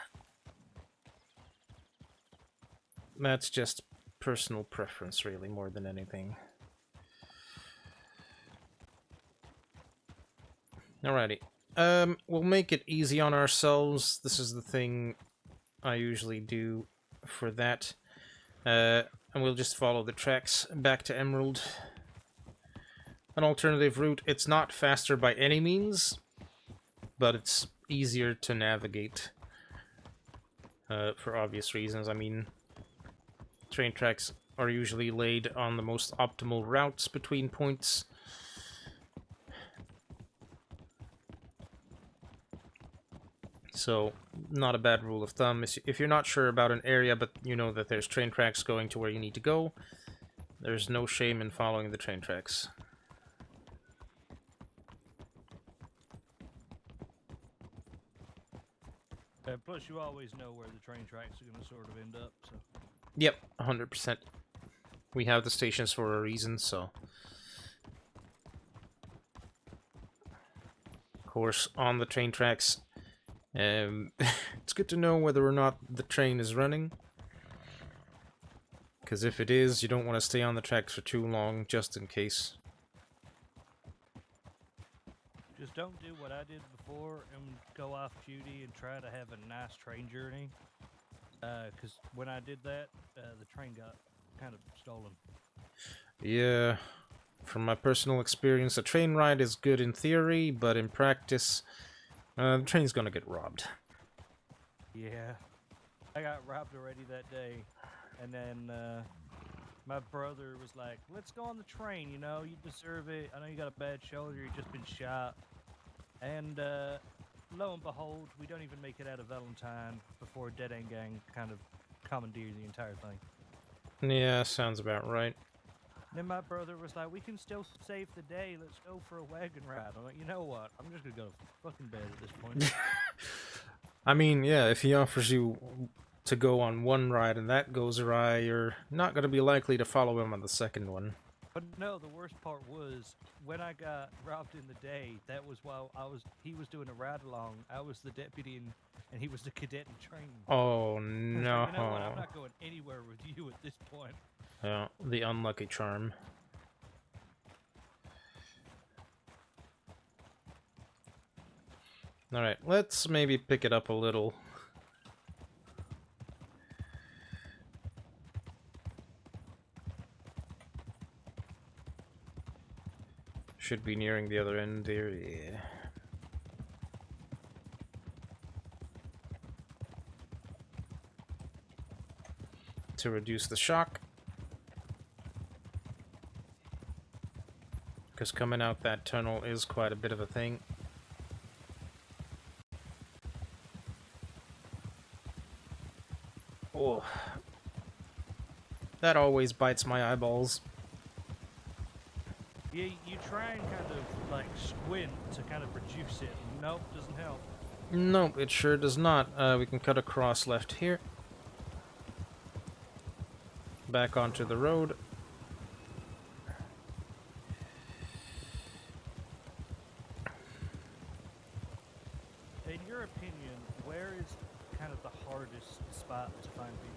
That's just personal preference, really, more than anything. Alrighty. We'll make it easy on ourselves. This is the thing I usually do for that. And we'll just follow the tracks back to Emerald. an alternative route. It's not faster by any means, but it's easier to navigate for obvious reasons. I mean, train tracks are usually laid on the most optimal routes between points. So, not a bad rule of thumb. If you're not sure about an area, but you know that there's train tracks going to where you need to go, there's no shame in following the train tracks. Plus, you always know where the train tracks are going to sort of end up, so... Yep, 100%. We have the stations for a reason, so... Of course, on the train tracks, it's good to know whether or not the train is running. Because if it is, you don't want to stay on the tracks for too long, just in case. Just don't do what I did before and go off duty and try to have a nice train journey. Because when I did that, the train got kind of stolen. Yeah, from my personal experience, a train ride is good in theory, but in practice, the train's gonna get robbed. Yeah. I got robbed already that day. And then my brother was like, let's go on the train, you know, you deserve it. I know you got a bad shoulder, you've just been shot. And lo and behold, we don't even make it out of Valentine before Dead End Gang kind of commandeered the entire thing. Yeah, sounds about right. Then my brother was like, we can still save the day, let's go for a wagon ride. I'm like, you know what, I'm just gonna go to fucking bed at this point. I mean, yeah, if he offers you to go on one ride and that goes awry, you're not gonna be likely to follow him on the second one. But no, the worst part was when I got robbed in the day. That was while he was doing a ride along. I was the deputy and he was the cadet in training. Oh Like, no! you know what? I'm not going anywhere with you at this point. Yeah, the unlucky charm. All right, let's maybe pick it up a little. Should be nearing the other end there, yeah. To reduce the shock. Because coming out that tunnel is quite a bit of a thing. Oh. That always bites my eyeballs. Yeah, you try and kind of like squint to kind of reduce it. Nope, doesn't help. Nope, it sure does not. We can cut across left here. Back onto the road. In your opinion, where is kind of the hardest spot to find people?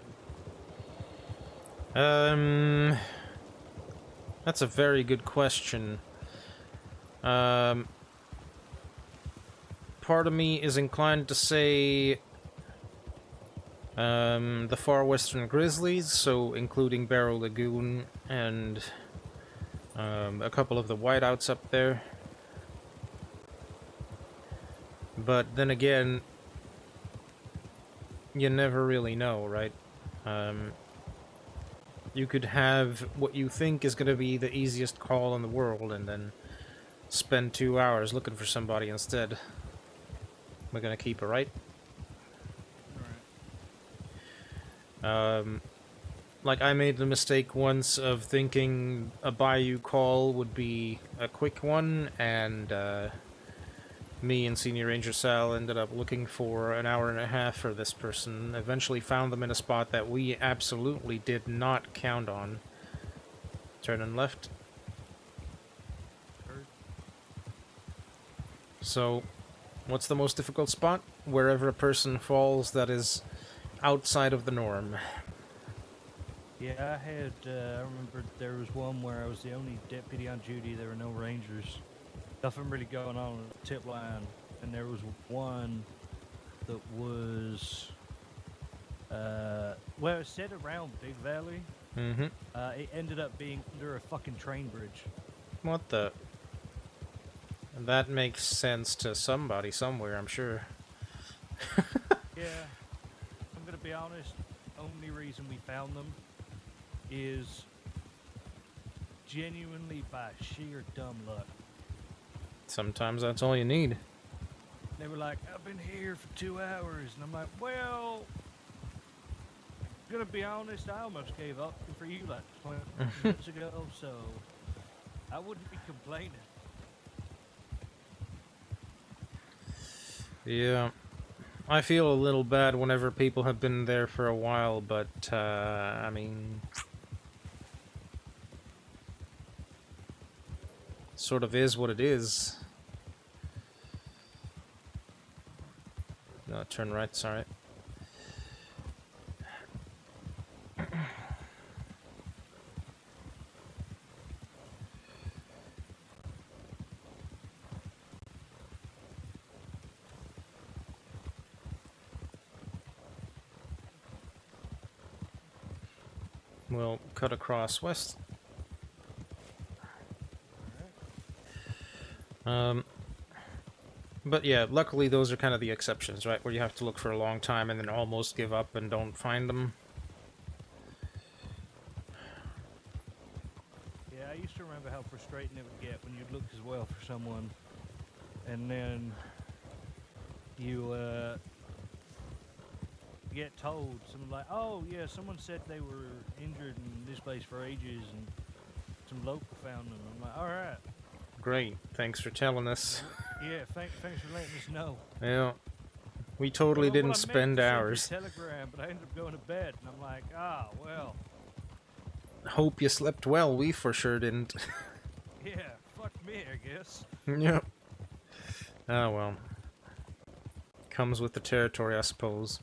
That's a very good question. Part of me is inclined to say the far western Grizzlies, so including Barrow Lagoon and a couple of the whiteouts up there. But then again, you never really know, right? You could have what you think is going to be the easiest call in the world and then spend 2 hours looking for somebody instead. We're going to keep it right. Like, I made the mistake once of thinking a bayou call would be a quick one, and me and Senior Ranger Sal ended up looking for an hour and a half for this person. Eventually found them in a spot that we absolutely did not count on. Turning left. So, what's the most difficult spot? Wherever a person falls that is outside of the norm. Yeah, I remember there was one where I was the only deputy on duty. There were no rangers. Nothing really going on the tip line. And there was one that was, well, it said around Big Valley. Mm-hmm. It ended up being under a fucking train bridge. What the? That makes sense to somebody somewhere, I'm sure. Yeah, I'm gonna be honest. Only reason we found them is genuinely by sheer dumb luck. Sometimes that's all you need. They were like, "I've been here for 2 hours," and I'm like, "Well, gonna be honest, I almost gave up for you like 20 minutes ago, so I wouldn't be complaining." Yeah. I feel a little bad whenever people have been there for a while, but, I mean... Sort of is what it is. No, turn right, sorry. We'll cut across west. But yeah, luckily those are kind of the exceptions, right? Where you have to look for a long time and then almost give up and don't find them. Yeah, I used to remember how frustrating it would get when you'd look as well for someone, and then you get told something like, "Oh yeah, someone said they were injured in this place for ages, and some local found them." I'm like, "All right, Great, thanks for telling us. yeah, thanks for letting us know." Yeah, we totally Well, didn't I meant spend to send you a hours. telegram, but I ended up going to bed, and I'm like, "Ah, well, Hope you slept well, we for sure didn't. yeah, fuck me, I guess." Yep. Oh well. Comes with the territory, I suppose.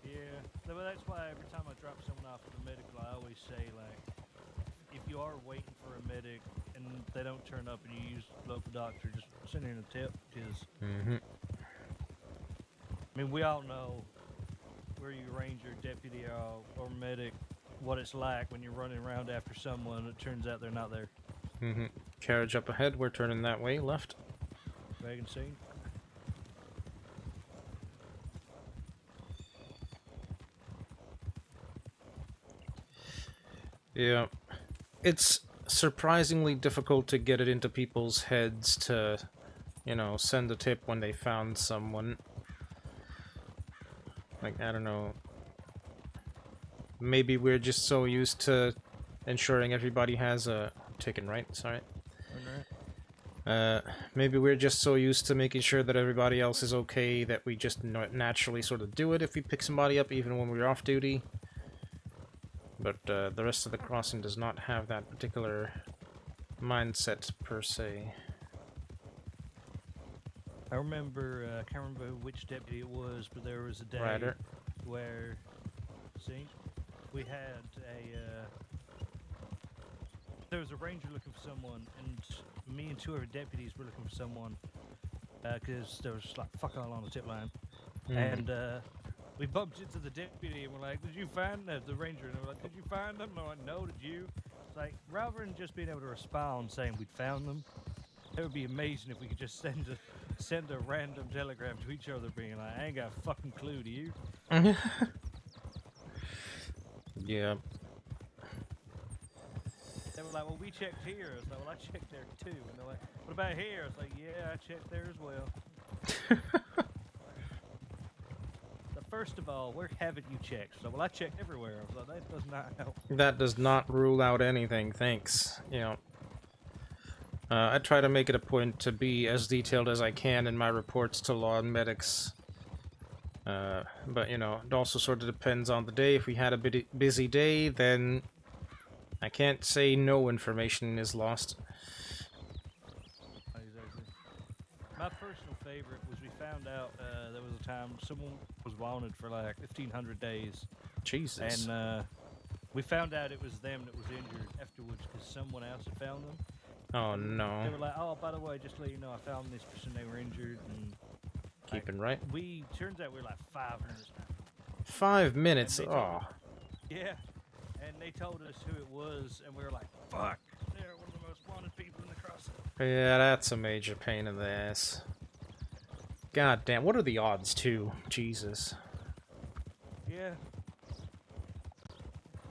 Yeah, but that's why every time I drop someone off at the medical, I always say, like, if you are waiting for a medic and they don't turn up and you use the local doctor, just send in a tip, because, I mean, we all know where you ranger, deputy, or medic, what it's like when you're running around after someone and it turns out they're not there. Carriage up ahead, we're turning that way, left. Wagon scene. Yeah. It's surprisingly difficult to get it into people's heads to, you know, send a tip when they found someone. Like, I don't know. Maybe we're just so used to ensuring everybody has a... Taken right, sorry. Maybe we're just so used to making sure that everybody else is okay that we just naturally sort of do it if we pick somebody up even when we're off duty. But the rest of the crossing does not have that particular mindset per se. I remember, I can't remember which deputy it was, but there was a day Ryder. where, see, we had a, there was a ranger looking for someone, and me and two other deputies were looking for someone, because there was like fuck all on the tip line, and we bumped into the deputy and we're like, "Did you find the ranger?" And they were like, "Did you find them?" And I'm like, "No, did you?" It's like, rather than just being able to respond saying we'd found them, it would be amazing if we could just send a random telegram to each other being like, "I ain't got a fucking clue, do you?" Yeah. They were like, "Well, we checked here." I was like, "Well, I checked there too." And they're like, "What about here?" I was like, "Yeah, I checked there as well." So first of all, where haven't you checked? So, well, I checked everywhere. I was like, that does not help. That does not rule out anything, thanks. You know. I try to make it a point to be as detailed as I can in my reports to law and medics. But, you know, it also sort of depends on the day. If we had a busy day, then I can't say no information is lost. Exactly. My personal favorite was we found out there was a time someone was wanted for like 1,500 days. Jesus. And we found out it was them that was injured afterwards because someone else had found them. Oh, and no. They were like, "Oh, by the way, just to let you know, I found this person, they were injured." And keeping right. Turns out we were like 5 minutes now. 5 minutes? Oh. Yeah. And they told us who it was, and we were like, "Fuck, they're one of the most wanted people in the crossing." Yeah, that's a major pain in the ass. God damn, what are the odds, too? Jesus. Yeah.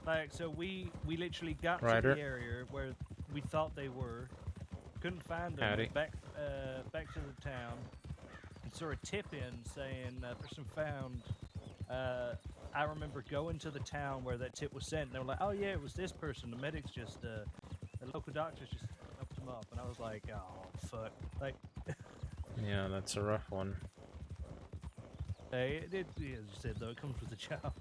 Like, so we literally got to Ryder. the area where we thought they were, couldn't find them, Howdy. went back back to the town, and saw a tip in saying person found. I remember going to the town where that tip was sent, and they were like, "Oh yeah, it was this person. The medics just, the local doctors just helped him up," and I was like, "Oh fuck!" Like, Yeah, that's a rough one. hey, as you said though, it comes with the job.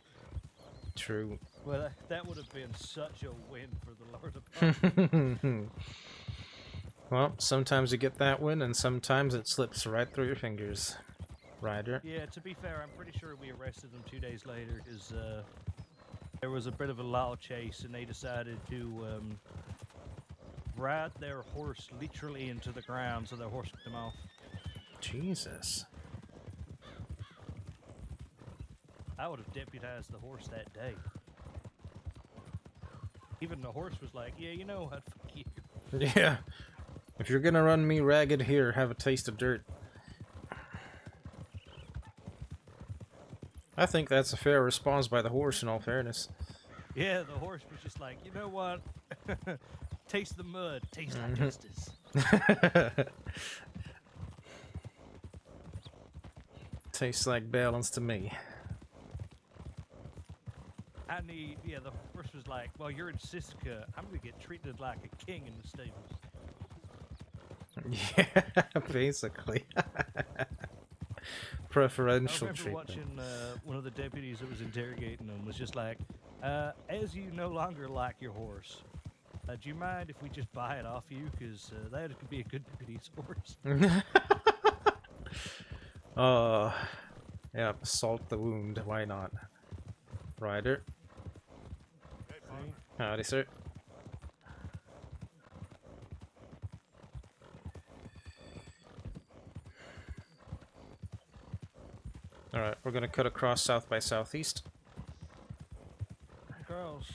True. Well, that would have been such a win for the Lord Department. Well, sometimes you get that win, and sometimes it slips right through your fingers. Ryder. Yeah, to be fair, I'm pretty sure we arrested them 2 days later because there was a bit of a law chase, and they decided to ride their horse literally into the ground, so their horse kicked them off. Jesus. I would have deputized the horse that day. Even the horse was like, "Yeah, you know what? Fuck you." Yeah. If you're gonna run me ragged, here, have a taste of dirt. I think that's a fair response by the horse, in all fairness. Yeah, the horse was just like, "You know what? Taste the mud. Tastes like justice." Tastes like balance to me. Yeah, the horse was like, "Well, you're in Siska. I'm gonna get treated like a king in the stables." Yeah, basically. Preferential I remember treatment. watching one of the deputies that was interrogating him was just like, "As you no longer like your horse, do you mind if we just buy it off you? Because that could be a good deputy's horse." Yeah, salt the wound, why not? Ryder. Howdy, sir. Alright, we're gonna cut across south by southeast. Girls.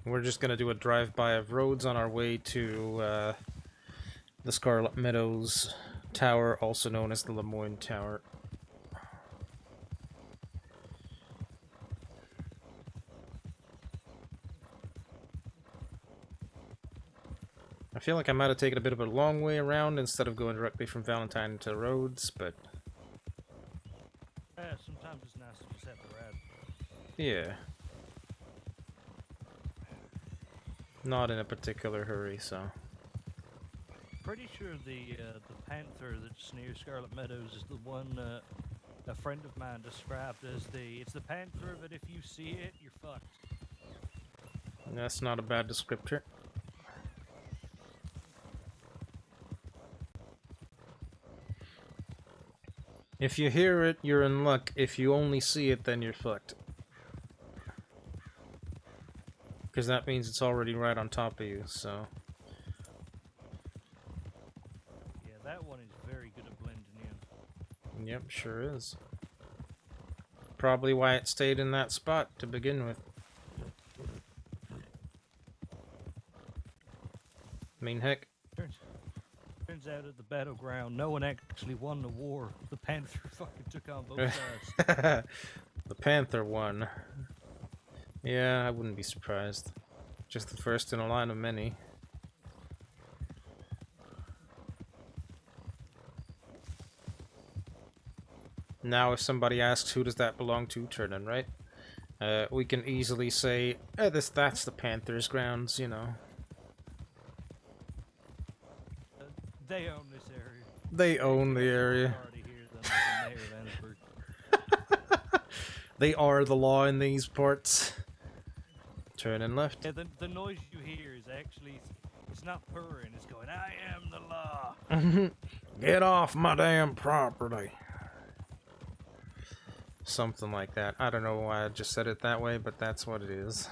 We're just gonna do a drive-by of roads on our way to the Scarlet Meadows Tower, also known as the Lemoyne Tower. I feel like I might have taken a bit of a long way around instead of going directly from Valentine to Rhodes, but Yeah, sometimes it's nice to just have the ride. yeah. Not in a particular hurry, so. Pretty sure the panther that's near Scarlet Meadows is the one a friend of mine described as it's the panther that if you see it, you're fucked. That's not a bad descriptor. If you hear it, you're in luck. If you only see it, then you're fucked. Because that means it's already right on top of you, so. Yeah, that one is very good at blending in. Yep, sure is. Probably why it stayed in that spot to begin with. I mean, heck. Turns out at the battleground, no one actually won the war. The panther fucking took on both sides. The panther won. Yeah, I wouldn't be surprised. Just the first in a line of many. Now if somebody asks who does that belong to, Turnin, right? We can easily say, that's the Panthers' grounds, you know. They own this area. They own the area. They are the law in these parts. Turn and left. Yeah, the noise you hear is actually, it's not purring, it's going, "I am the law." Get off my damn property. Something like that. I don't know why I just said it that way, but that's what it is.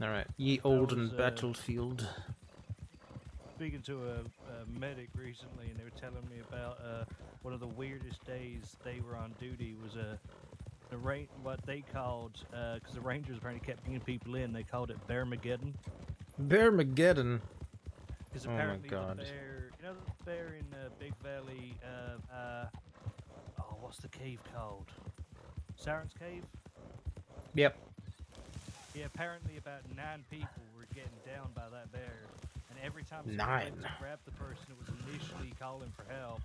Alright, ye olden battlefield. Speaking to a medic recently, and they were telling me about one of the weirdest days they were on duty was what they called, because the Rangers apparently kept bringing people in, they called it Bearmageddon. Bearmageddon. Because Oh my apparently god. the bear, you know the bear in Big Valley, oh, what's the cave called? Siren's Cave? Yep. Yeah, apparently about 9 people were getting down by that bear. And every time someone 9. went to grab the person that was initially calling for help,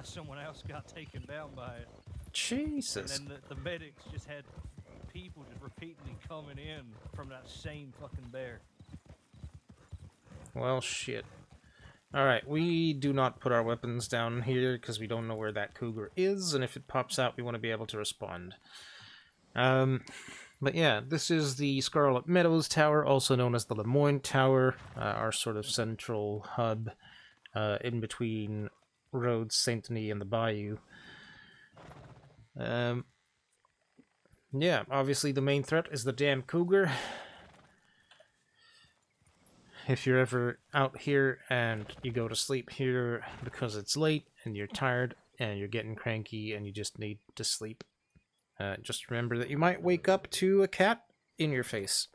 someone else got taken down by it. Jesus. And then the medics just had people just repeatedly coming in from that same fucking bear. Well, shit. Alright, we do not put our weapons down here because we don't know where that cougar is, and if it pops out, we want to be able to respond. But yeah, this is the Scarlet Meadows Tower, also known as the Lemoyne Tower, our sort of central hub in between Rhodes, Saint Denis, and the Bayou. Yeah, obviously the main threat is the damn cougar. If you're ever out here and you go to sleep here because it's late and you're tired and you're getting cranky and you just need to sleep, just remember that you might wake up to a cat in your face.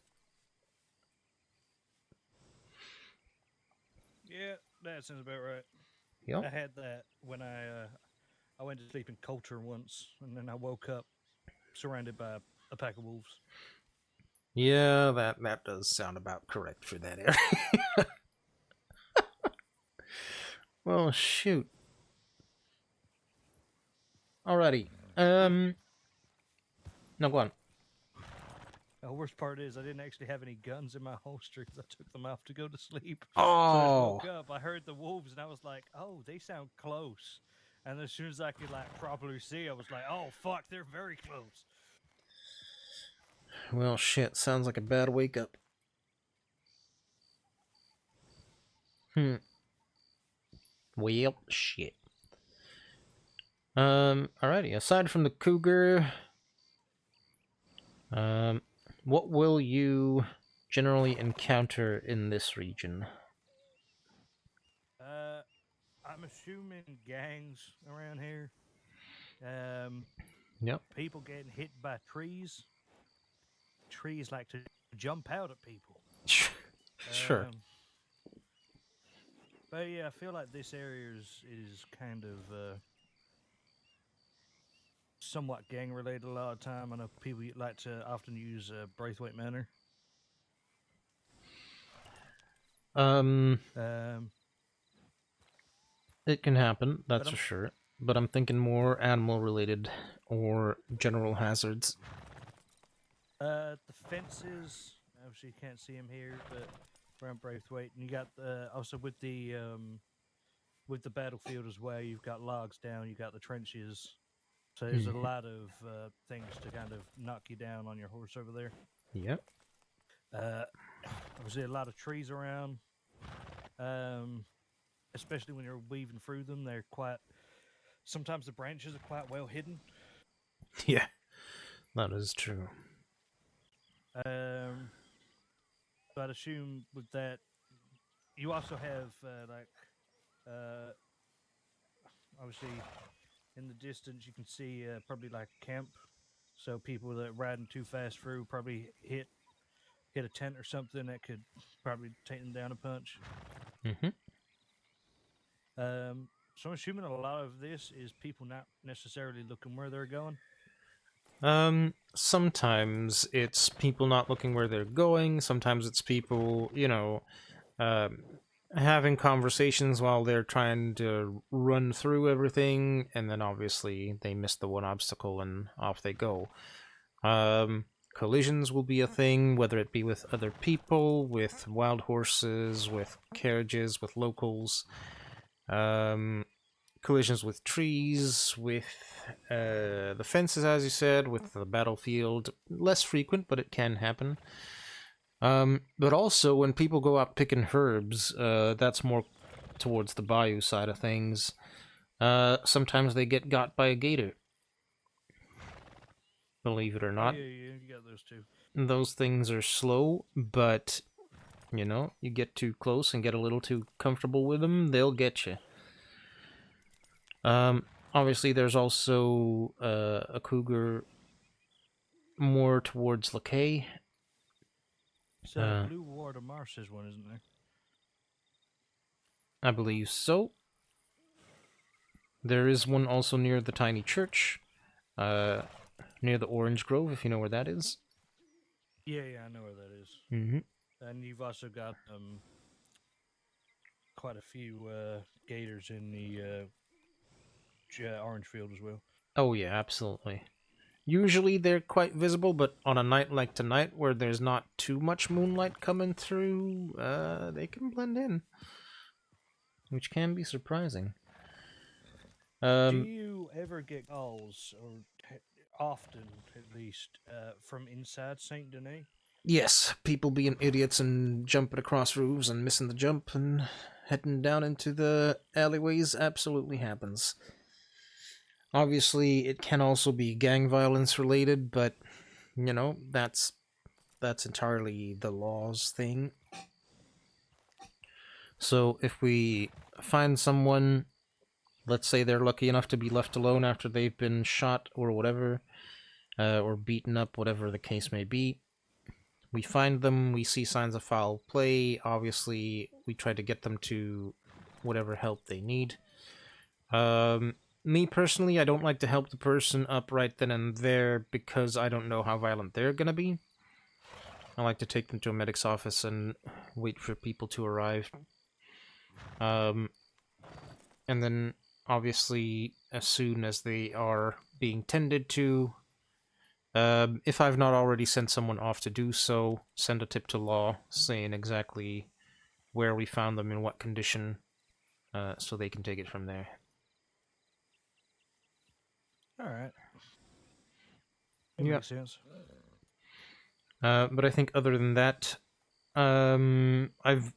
Yeah, that sounds about right. Yep. I had that when I went to sleep in Coulter once, and then I woke up surrounded by a pack of wolves. Yeah, that does sound about correct for that area. Well, shoot. Alrighty. No, go on. The worst part is I didn't actually have any guns in my holster because I took them off to go to sleep. Oh. So I just woke up, I heard the wolves, and I was like, oh, they sound close. And as soon as I could like properly see, I was like, oh, fuck, they're very close. Well, shit. Sounds like a bad wake-up. Well, shit. Alrighty. Aside from the cougar, what will you generally encounter in this region? I'm assuming gangs around here. Yep. People getting hit by trees. Trees like to jump out at people. Sure. But yeah, I feel like this area is kind of somewhat gang related a lot of time. I know people like to often use Braithwaite Manor. It can happen, that's for sure. But I'm thinking more animal related or general hazards. The fences, obviously you can't see them here, but around Braithwaite, and you got also with the battlefield as well. You've got logs down, you got the trenches, so there's a lot of things to kind of knock you down on your horse over there. Yep. Obviously a lot of trees around, especially when you're weaving through them. They're quite. Sometimes the branches are quite well hidden. Yeah, that is true. But I'd assume with that, you also have obviously in the distance you can see probably like a camp. So people that are riding too fast through probably hit a tent or something that could probably take them down a punch. So I'm assuming a lot of this is people not necessarily looking where they're going. Sometimes it's people not looking where they're going. Sometimes it's people, having conversations while they're trying to run through everything, and then obviously they miss the one obstacle and off they go. Collisions will be a thing, whether it be with other people, with wild horses, with carriages, with locals. Collisions with trees, with the fences, as you said, with the battlefield. Less frequent, but it can happen. But also, when people go out picking herbs, that's more towards the bayou side of things. Sometimes they get got by a gator. Believe it or not. Yeah, you got those two. Those things are slow, but, you get too close and get a little too comfortable with them, they'll get you. obviously, there's also a cougar more towards Lakay. It's Blue Ward of Mars's one, isn't there? I believe so. There is one also near the tiny church, near the Orange Grove, if you know where that is. Yeah, I know where that is. Mm-hmm. And you've also got quite a few gators in the orange field as well. Oh yeah, absolutely. Usually they're quite visible, but on a night like tonight, where there's not too much moonlight coming through, they can blend in, which can be surprising. Do you ever get calls, or often at least, from inside Saint Denis? Yes, people being idiots and jumping across roofs and missing the jump and heading down into the alleyways absolutely happens. Obviously, it can also be gang violence related, but, you know, that's entirely the law's thing. So if we find someone, let's say they're lucky enough to be left alone after they've been shot or whatever, or beaten up, whatever the case may be, we find them, we see signs of foul play, obviously we try to get them to whatever help they need. Me personally, I don't like to help the person up right then and there because I don't know how violent they're gonna be. I like to take them to a medic's office and wait for people to arrive. And then, obviously, as soon as they are being tended to, if I've not already sent someone off to do so, send a tip to law saying exactly where we found them, in what condition, so they can take it from there. Alright. That makes sense. But I think other than that, I've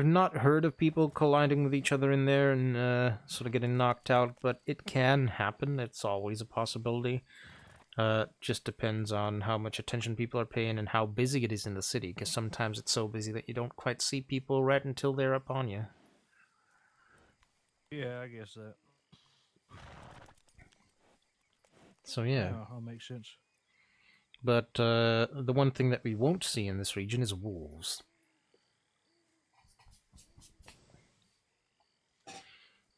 not heard of people colliding with each other in there and sort of getting knocked out, but it can happen. It's always a possibility. Just depends on how much attention people are paying and how busy it is in the city, because sometimes it's so busy that you don't quite see people right until they're upon you. Yeah, I guess that. So yeah. That makes sense. But the one thing that we won't see in this region is wolves.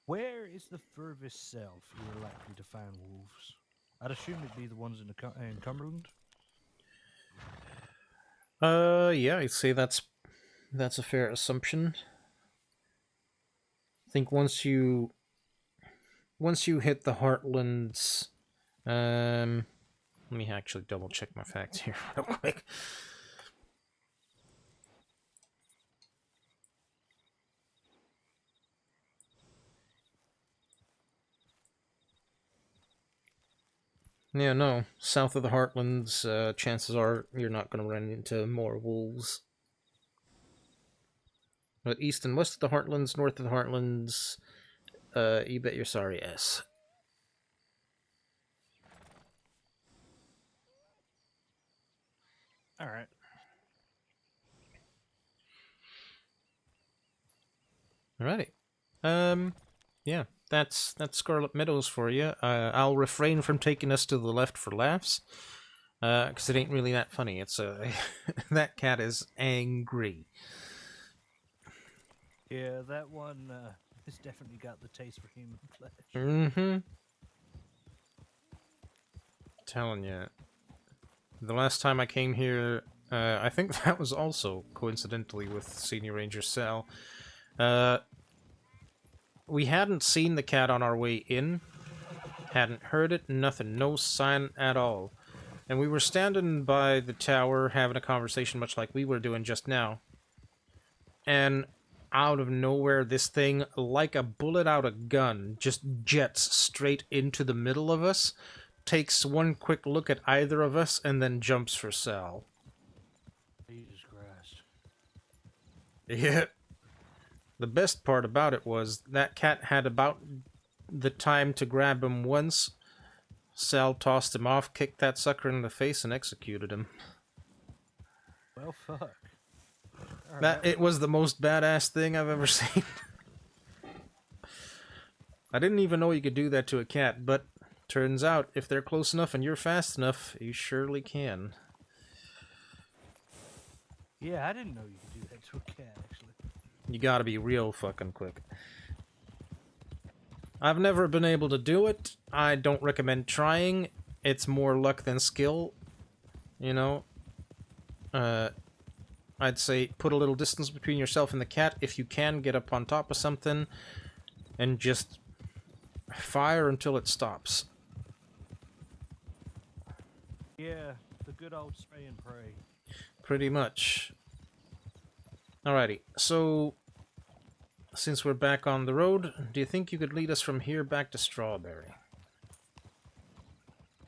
Where is the furthest south you're likely to find wolves? I'd assume it'd be the ones in Cumberland. Yeah, I'd say that's a fair assumption. I think once you hit the Heartlands, let me actually double check my facts here real quick. Yeah, no. South of the Heartlands, chances are you're not going to run into more wolves. But east and west of the Heartlands, north of the Heartlands, you bet you're sorry, yes. Alright. Alrighty. Yeah, that's Scarlet Meadows for you. I'll refrain from taking us to the left for laughs, because it ain't really that funny. It's that cat is angry. Yeah, that one has definitely got the taste for human flesh. Mm-hmm. Telling you. The last time I came here, I think that was also coincidentally with Senior Ranger Sal. We hadn't seen the cat on our way in, hadn't heard it, nothing, no sign at all. And we were standing by the tower having a conversation much like we were doing just now. And out of nowhere, this thing, like a bullet out of a gun, just jets straight into the middle of us, takes one quick look at either of us, and then jumps for Sal. Jesus Christ. Yeah. The best part about it was that cat had about the time to grab him once. Sal tossed him off, kicked that sucker in the face, and executed him. Well, fuck. It was the most badass thing I've ever seen. I didn't even know you could do that to a cat, but turns out if they're close enough and you're fast enough, you surely can. Yeah, I didn't know you could do that to a cat, actually. You gotta be real fucking quick. I've never been able to do it. I don't recommend trying. It's more luck than skill. You know? I'd say put a little distance between yourself and the cat. If you can, get up on top of something and just fire until it stops. Yeah, the good old spray and pray. Pretty much. Alrighty, so since we're back on the road, do you think you could lead us from here back to Strawberry?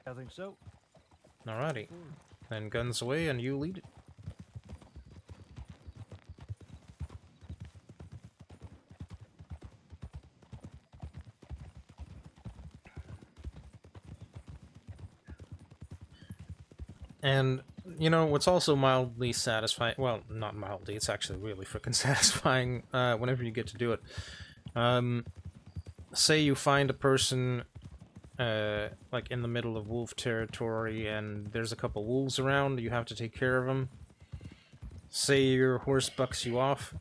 I think so. Alrighty, then guns away and you lead it. And, you know, what's also mildly satisfying... Well, not mildly, it's actually really freaking satisfying whenever you get to do it. Say you find a person, like, in the middle of wolf territory, and there's a couple wolves around, you have to take care of them. Say your horse bucks you off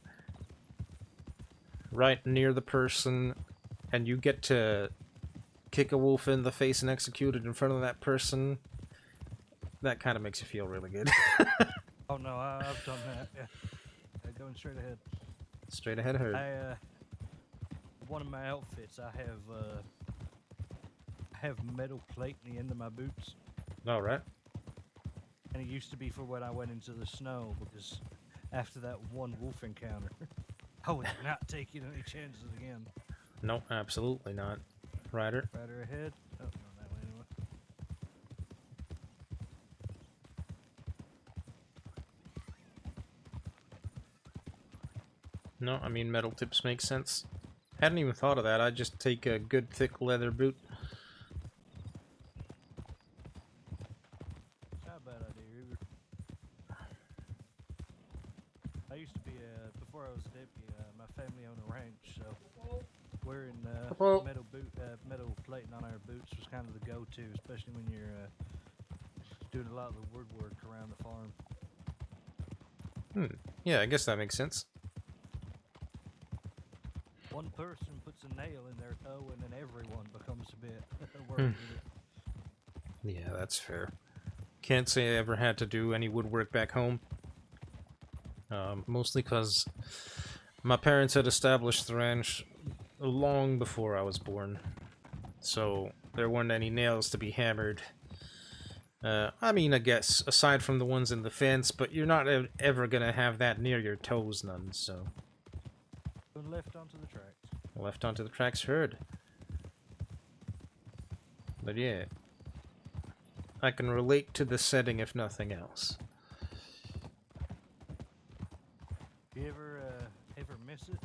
right near the person, and you get to kick a wolf in the face and execute it in front of that person. That kind of makes you feel really good. Oh no, I've done that. Yeah, going straight ahead. Straight ahead, heard. One of my outfits, I have metal plate in the end of my boots. All right. And it used to be for when I went into the snow, because after that one wolf encounter, I was not taking any chances again. No, absolutely not. Ryder. Ryder ahead. Oh, not that way anyway. No, I mean metal tips make sense. Hadn't even thought of that. I'd just take a good thick leather boot. Not a bad idea either. I used to be before I was a deputy, my family owned a ranch, so wearing metal plating on our boots was kind of the go-to, especially when you're doing a lot of the wood work around the farm. Yeah, I guess that makes sense. One person puts a nail in their toe and then everyone becomes a bit worried with it. Yeah, that's fair. Can't say I ever had to do any woodwork back home. Mostly because my parents had established the ranch long before I was born. So there weren't any nails to be hammered. I mean, I guess, aside from the ones in the fence, but you're not ever gonna have that near your toes, none, so... Going left onto the tracks. Left onto the tracks, heard. But yeah, I can relate to the setting if nothing else. You ever miss it?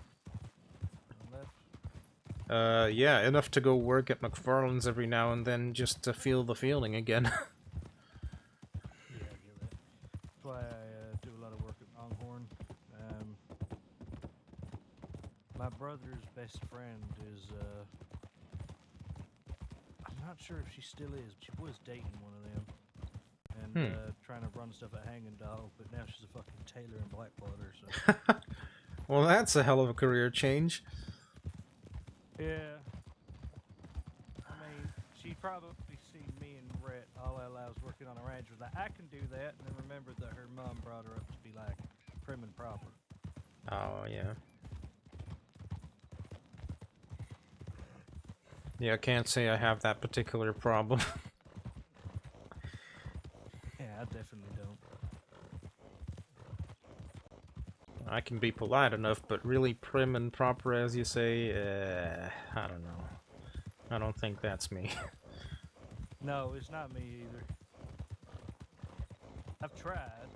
Left? Yeah, enough to go work at McFarland's every now and then just to feel the feeling again. Yeah, I get that. That's why I do a lot of work at Longhorn. My brother's best friend is, I'm not sure if she still is, but she was dating one of them. And trying to run stuff at Hanging Dog, but now she's a fucking tailor in Blackwater, so... Well, that's a hell of a career change. Yeah. I mean, she'd probably seen me and Rhett, all our lives working on a ranch, was like, I can do that, and then remembered that her mom brought her up to be, like, prim and proper. Oh, yeah. Yeah, I can't say I have that particular problem. Yeah, I definitely don't. I can be polite enough, but really prim and proper, as you say, I don't know. I don't think that's me. No, it's not me either. I've tried.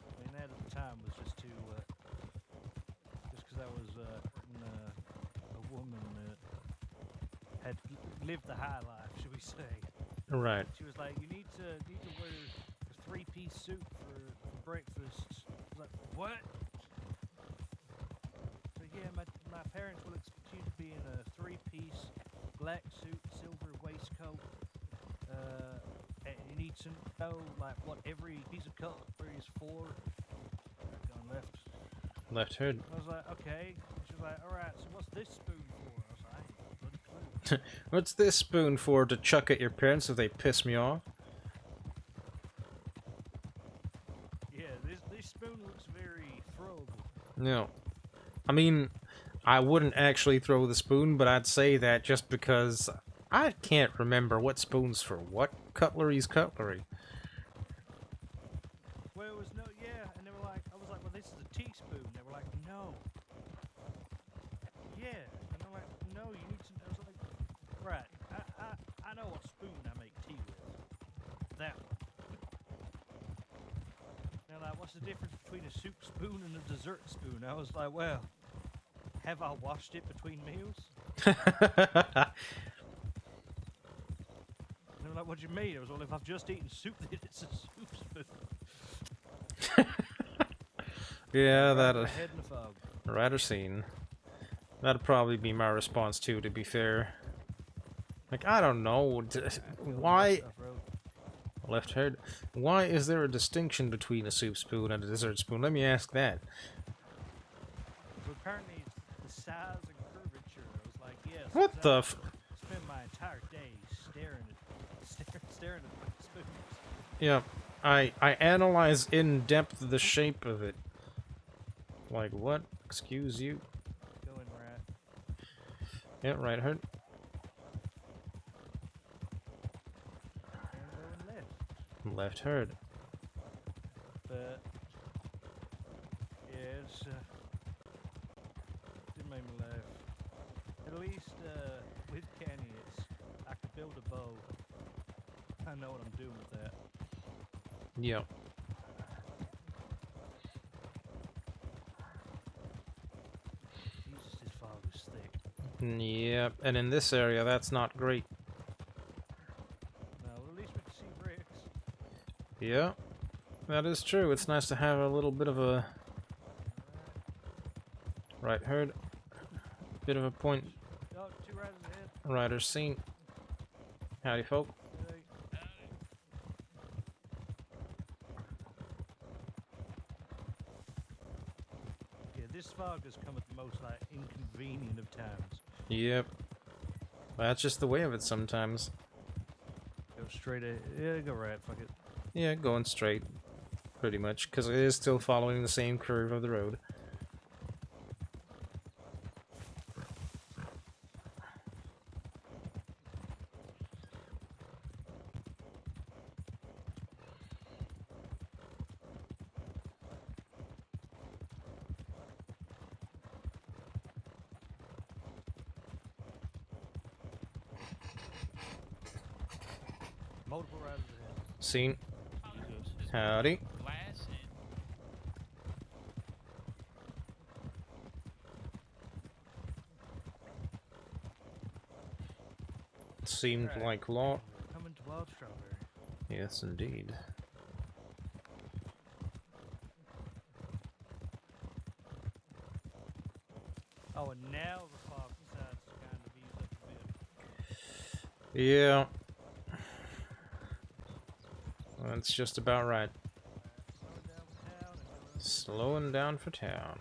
I mean, that at the time was just too, just because I was hurting a woman that had lived the high life, should we say. Right. She was like, you need to wear a three-piece suit for breakfast. I was like, what? parents will expect you to be in a three-piece black suit, silver waistcoat. And you need to know like what every piece of cutlery is for. Going left. Left hood. I was like, okay. She was like, all right. So what's this spoon for? I was like, I ain't got a bloody clue. What's this spoon for, to chuck at your parents if they piss me off? Yeah, this spoon looks very throwable. No. I mean, I wouldn't actually throw the spoon, but I'd say that just because I can't remember what spoon's for what. Cutlery's cutlery. Well, it was no, yeah, and they were like, I was like, well, this is a teaspoon. They were like, no. Yeah, and they're like, no, you need to. I was like, right, I know what spoon I make tea with. That one. They're like, what's the difference between a soup spoon and a dessert spoon? I was like, well, have I washed it between meals? And they were like, what do you mean? I was well, if I've just eaten soup, then it's a soup spoon. Yeah, that Head in the fog. Rider scene. That'd probably be my response too, to be fair. Like, I don't know, why... Left head. Why is there a distinction between a soup spoon and a dessert spoon? Let me ask that. So apparently it's the size and curvature. I was like, yes. What the f... Spend my entire day staring at the spoons. Yeah, I analyze in depth the shape of it. Like, what? Excuse you? Going right. Yeah, right head. And going left. Left head. But yeah, it's did make me laugh. At least with Kenny, I could build a bow. I know what I'm doing with that. Yep. Jesus, this fog is thick. Yep, and in this area, that's not great. No, at least we can see bricks. Yeah, that is true. It's nice to have a little bit of a... Right heard. Bit of a point. Oh, 2 riders ahead. Rider's seen. Howdy, folk. Yeah, this fog has come at the most like inconvenient of times. Yep. That's just the way of it sometimes. Go straight ahead. Yeah, go right. Fuck it. Yeah, going straight. Pretty much, because it is still following the same curve of the road. Multiple riders ahead. Seen. Howdy. Seemed like law. Coming to Wild Strawberry. Yes, indeed. Oh, and now the fog decides to kind of ease up a bit. Yeah. That's just about right. Slowing down for town.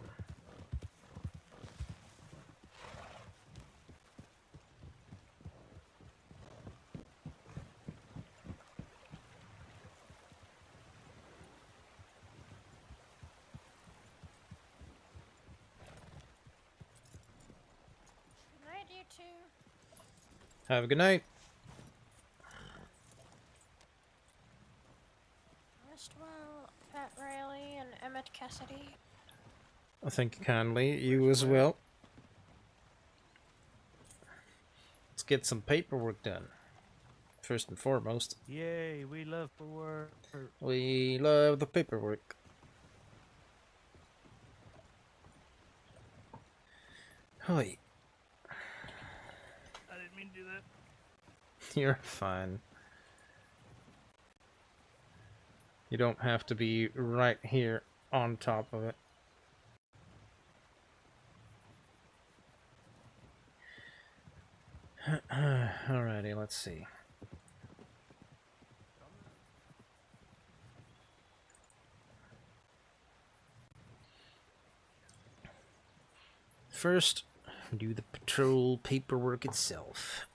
Good night, you two. Have a good night. Rest well, Pat Riley and Emmett Cassidy. Thank you kindly. You as well. Let's get some paperwork done. First and foremost. Yay, we love paperwork. We love the paperwork. Hi. I didn't mean to do that. You're fine. You don't have to be right here on top of it. Alrighty, let's see. First, do the patrol paperwork itself.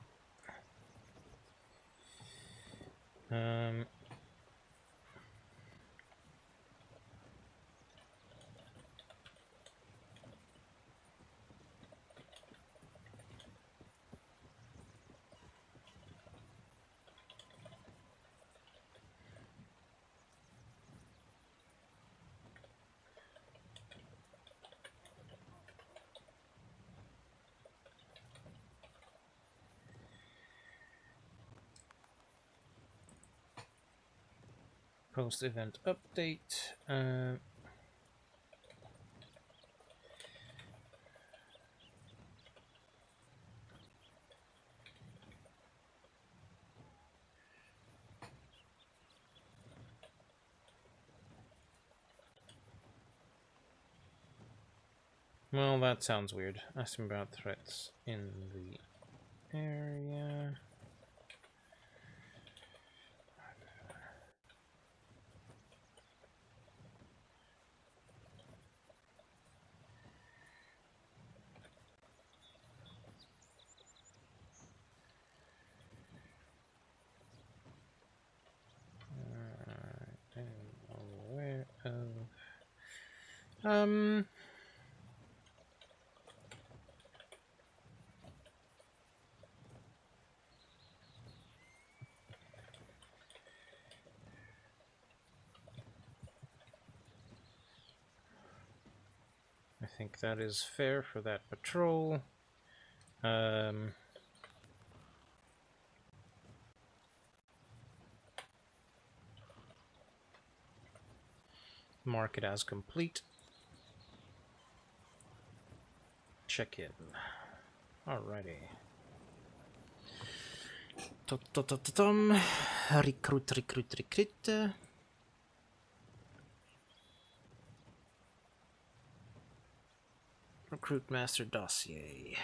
Post-event update. Well, that sounds weird. Ask him about threats in the area. I'm aware of. I think that is fair for that patrol. Mark it as complete. Check in. Alrighty. Recruit. Recruit master dossier.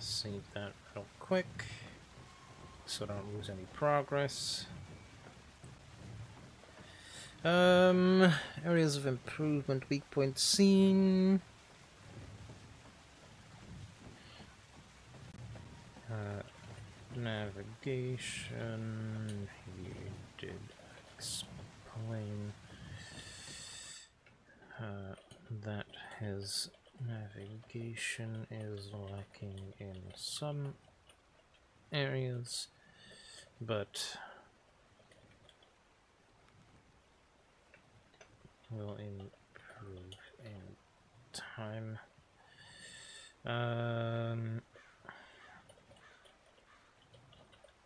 Save that real quick so I don't lose any progress. Areas of improvement, weak point seen. Navigation. You did explain that his navigation is lacking in some areas, but will improve in time.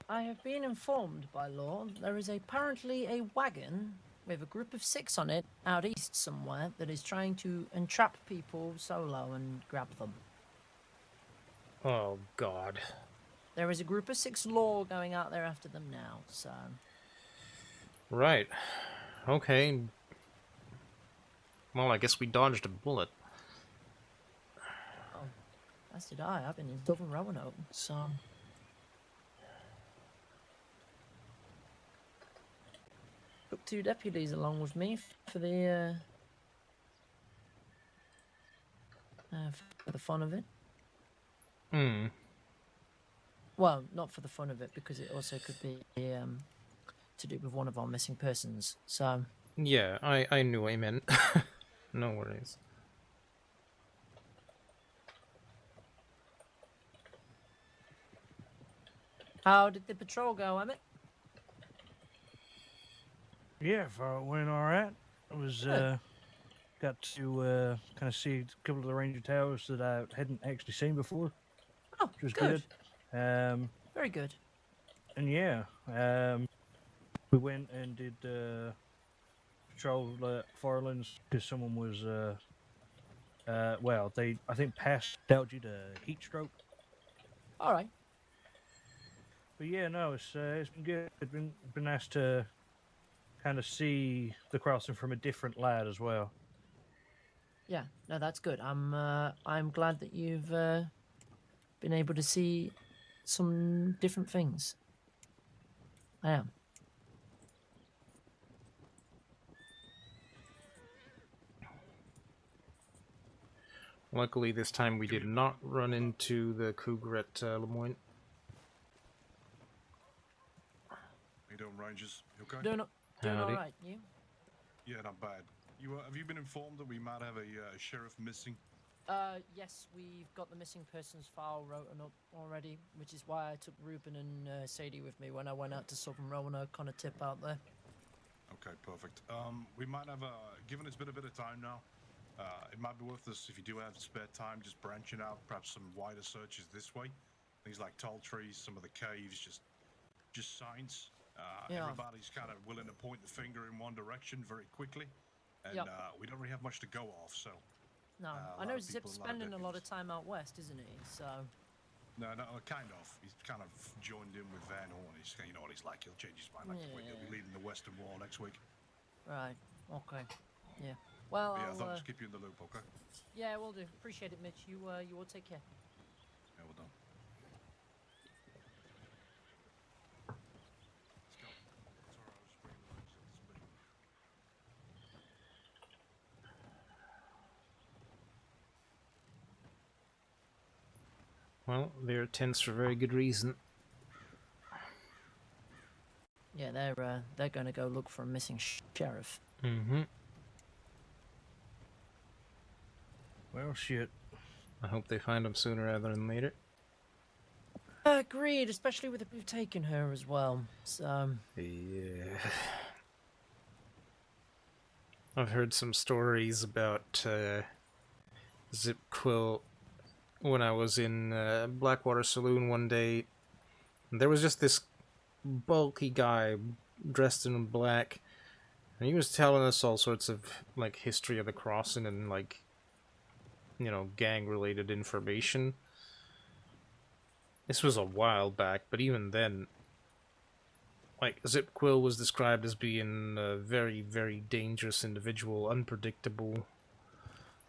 I have been informed by law there is apparently a wagon with a group of 6 on it out east somewhere that is trying to entrap people solo and grab them. Oh, God. There is a group of 6 law going out there after them now, so... Right. Okay. Well, I guess we dodged a bullet. Oh, as did I. I've been in Southern Roanoke, so. Took 2 deputies along with me for the for the fun of it. Hmm. Well, not for the fun of it, because it also could be to do with one of our missing persons. So. Yeah, I knew what I meant. No worries. How did the patrol go, Emmett? Yeah, it went all right. I was Good. got to kind of see a couple of the ranger towers that I hadn't actually seen before, Oh, which was good. good. Very good. And yeah, we went and did patrol Farlands because someone was well, they I think passed out due to heat stroke. All right. But yeah, no, it's been good. It's been nice to kind of see the crossing from a different light as well. Yeah, no, that's good. I'm glad that you've been able to see some different things. I am. Luckily, this time we did not run into the cougar at Lemoyne. How you doing, Rangers? You okay? Doing all Howdy. right. You? Yeah, not bad. You have you been informed that we might have a sheriff missing? Yes, we've got the missing persons file written up already, which is why I took Ruben and Sadie with me when I went out to Southern Roanoke on a tip out there. Okay, perfect. We might have given it's been a bit of time now. It might be worth us if you do have spare time, just branching out, perhaps some wider searches this way. Things like tall trees, some of the caves, just signs. Yeah. Everybody's kind of willing to point the finger in one direction very quickly, and Yep. We don't really have much to go off. So No, a I lot know of people, Zip's a lot of spending a lot of deputies. time out west, isn't he? So. No, kind of. He's kind of joined in with Van Horn. He's, you know what he's like. He'll change his mind like the wind. He'll be leaving the Western Wall next week. Right. Okay. Yeah. Well, But yeah, I I'll, thought I'd just keep you in the loop, okay? yeah, we'll do. Appreciate it, Mitch. You will take care. Yeah, well done. Let's go. Sorry, I was just bringing the rest up to speed. Well, they're tense for very good reason. Yeah, they're going to go look for a missing sheriff. Mm-hmm. Well, shit. I hope they find him sooner rather than later. Agreed, especially with we've taken her as well. So. Yeah. I've heard some stories about Zip Quill when I was in Blackwater Saloon one day. There was just this bulky guy dressed in black, and he was telling us all sorts of like history of the crossing and like, you know, gang related information. This was a while back, but even then, like, Zip Quill was described as being a very, very dangerous individual, unpredictable.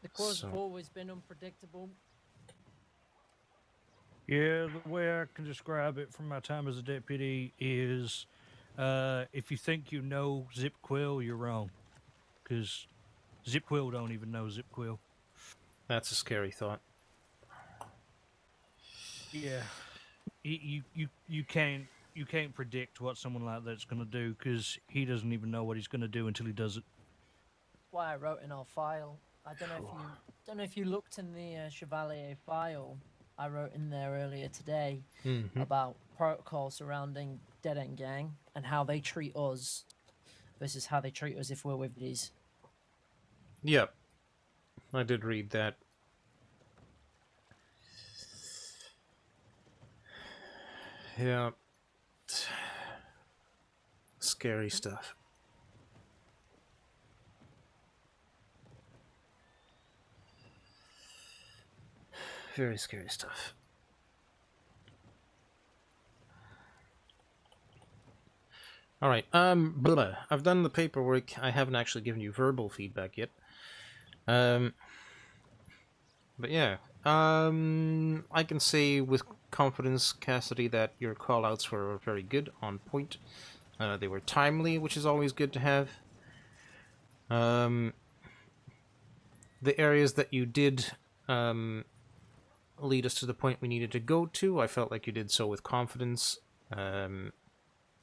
The Quills have always been unpredictable. Yeah, the way I can describe it from my time as a deputy is if you think you know Zip Quill, you're wrong. Because Zip Quill don't even know Zip Quill. That's a scary thought. Yeah. You can't predict what someone like that's going to do because he doesn't even know what he's going to do until he does it. That's why I wrote in our file. I don't know if you looked in the Chevalier file. I wrote in there earlier today about protocol surrounding Dead End Gang and how they treat us versus how they treat us if we're with these. Yep. I did read that. Yeah. Scary stuff. Very scary stuff. All right. Blah. I've done the paperwork. I haven't actually given you verbal feedback yet. But yeah. I can say with confidence, Cassidy, that your callouts were very good, on point. They were timely, which is always good to have. The areas that you did lead us to the point we needed to go to, I felt like you did so with confidence.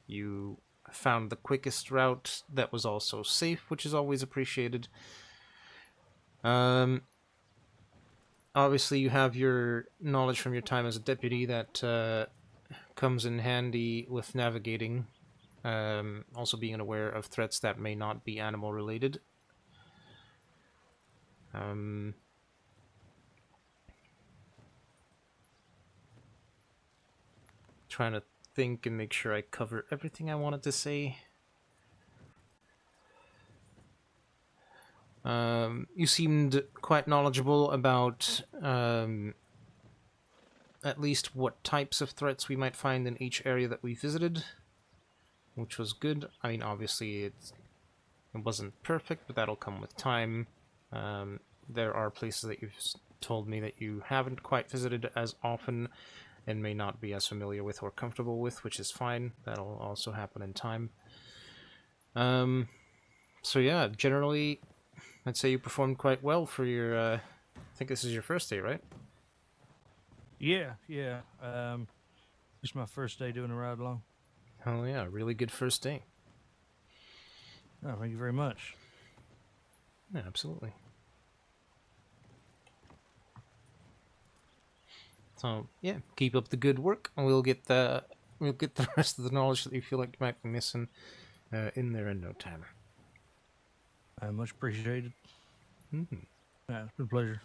You found the quickest route that was also safe, which is always appreciated. Obviously, you have your knowledge from your time as a deputy that comes in handy with navigating. Also being aware of threats that may not be animal related. Trying to think and make sure I cover everything I wanted to say. You seemed quite knowledgeable about at least what types of threats we might find in each area that we visited, which was good. I mean, obviously it wasn't perfect, but that'll come with time. There are places that you've told me that you haven't quite visited as often and may not be as familiar with or comfortable with, which is fine. That'll also happen in time. So yeah, generally, I'd say you performed quite well for your, I think this is your first day, right? Yeah. It's my first day doing a ride along. Oh yeah, really good first day. Oh, thank you very much. Yeah, absolutely. So yeah, keep up the good work, and we'll get the rest of the knowledge that you feel like you might be missing in there in no time. Much appreciated. Mm-hmm. Yeah, it's been a pleasure.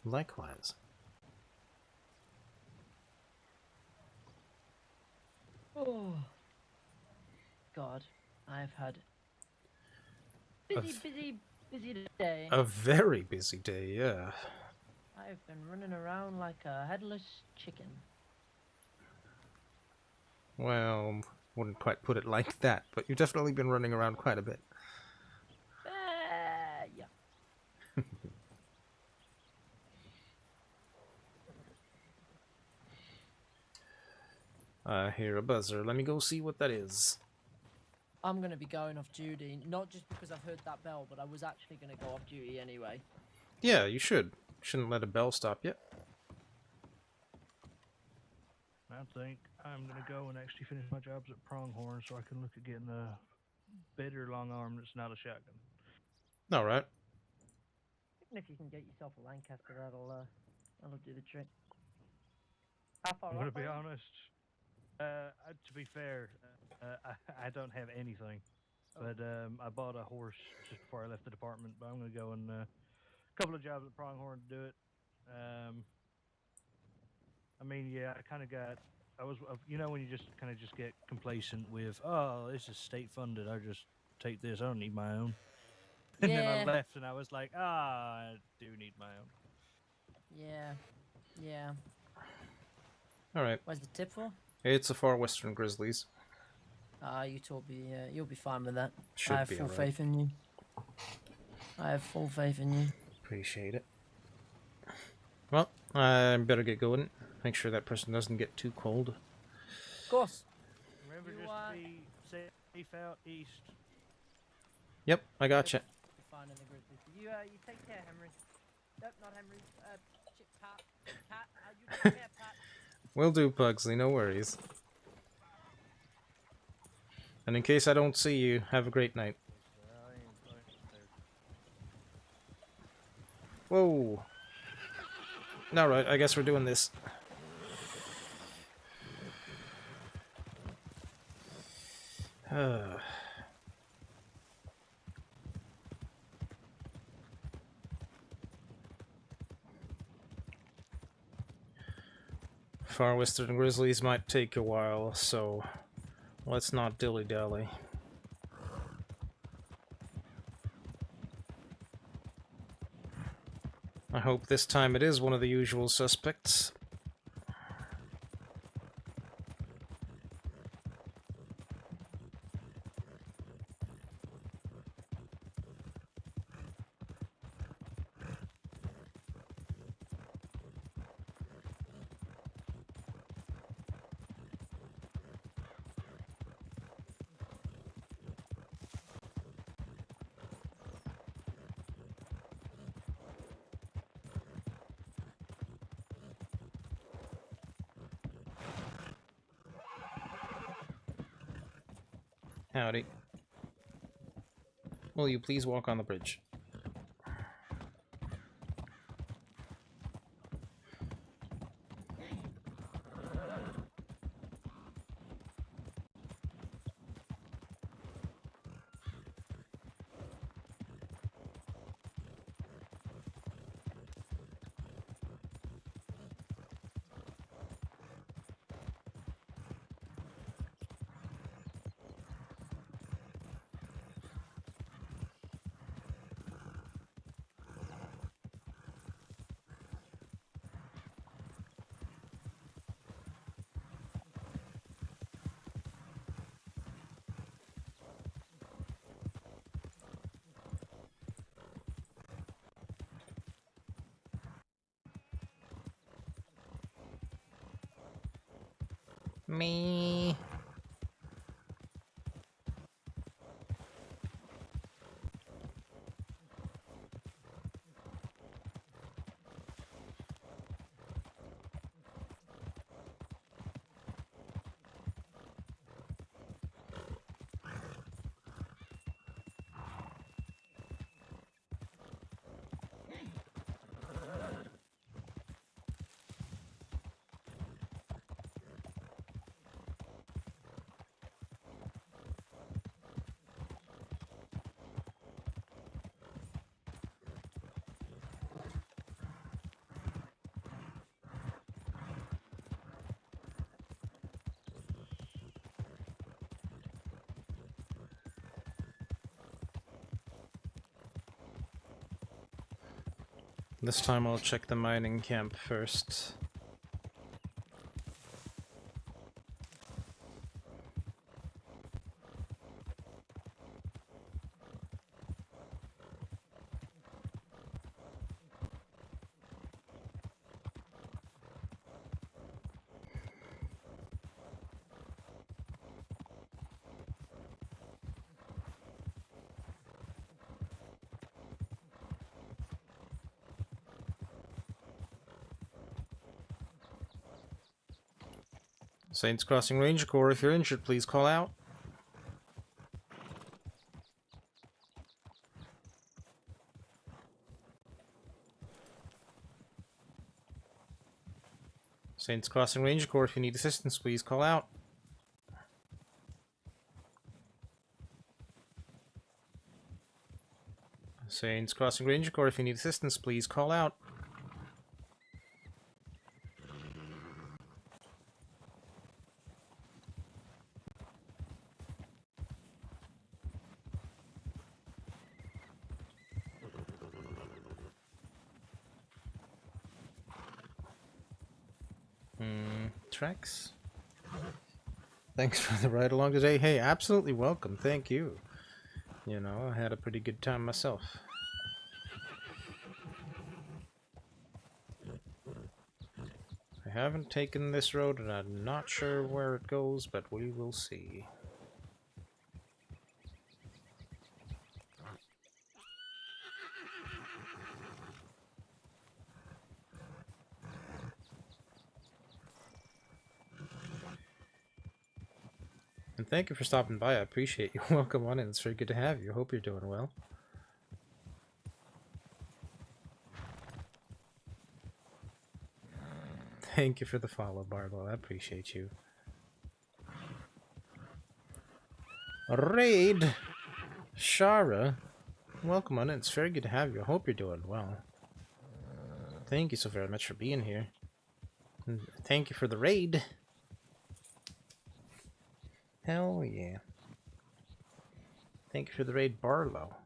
Likewise. Oh, God, I've had busy day. A very busy day, yeah. I've been running around like a headless chicken. Well, wouldn't quite put it like that, but you've definitely been running around quite a bit. Yeah. I hear a buzzer. Let me go see what that is. I'm gonna be going off duty, not just because I've heard that bell, but I was actually gonna go off duty anyway. Yeah, you should. Shouldn't let a bell stop you. I think I'm gonna go and actually finish my jobs at Pronghorn so I can look at getting a better long arm that's not a shotgun. All right. Even if you can get yourself a Lancaster, that'll do the trick. How far I'm gonna off be are you? honest. To be fair, I don't have anything, but I bought a horse just before I left the department. But I'm gonna go and a couple of jobs at Pronghorn to do it. I mean, yeah, I kind of got. I was, when you just kind of just get complacent with, oh, this is state funded. I just take this. I don't need my own. And then I left, and I was like, I do need my own. Yeah. All right. Where's the tip for? It's a Far Western Grizzlies. You told me you'll be fine with that. Should I have be full all right. faith in you. I have full faith in you. Appreciate it. Well, I better get going. Make sure that person doesn't get too cold. Of course. Remember, just be safe out east. Yep, I gotcha. You're fine in the Grizzlies. You take care, Henry. Nope, not Henry. Pat. You take care, Pat. Will do, Pugsley. No worries. And in case I don't see you, have a great night. Whoa. Alright, I guess we're doing this. Far Western Grizzlies might take a while, so let's not dilly-dally. I hope this time it is one of the usual suspects. Howdy. Will you please walk on the bridge? Me. This time I'll check the mining camp first. Saints Crossing Ranger Corps, if you're injured, please call out. Saints Crossing Ranger Corps, if you need assistance, please call out. Saints Crossing Ranger Corps, if you need assistance, please call out. Trex? Thanks for the ride along today. Hey, absolutely welcome. Thank you. You know, I had a pretty good time myself. I haven't taken this road and I'm not sure where it goes, but we will see. And thank you for stopping by. I appreciate you. Welcome on in. It's very good to have you. Hope you're doing well. Thank you for the follow, Barlow. I appreciate you. Raid! Shara. Welcome on in. It's very good to have you. I hope you're doing well. Thank you so very much for being here. And thank you for the raid. Hell yeah. Thank you for the raid, Barlow.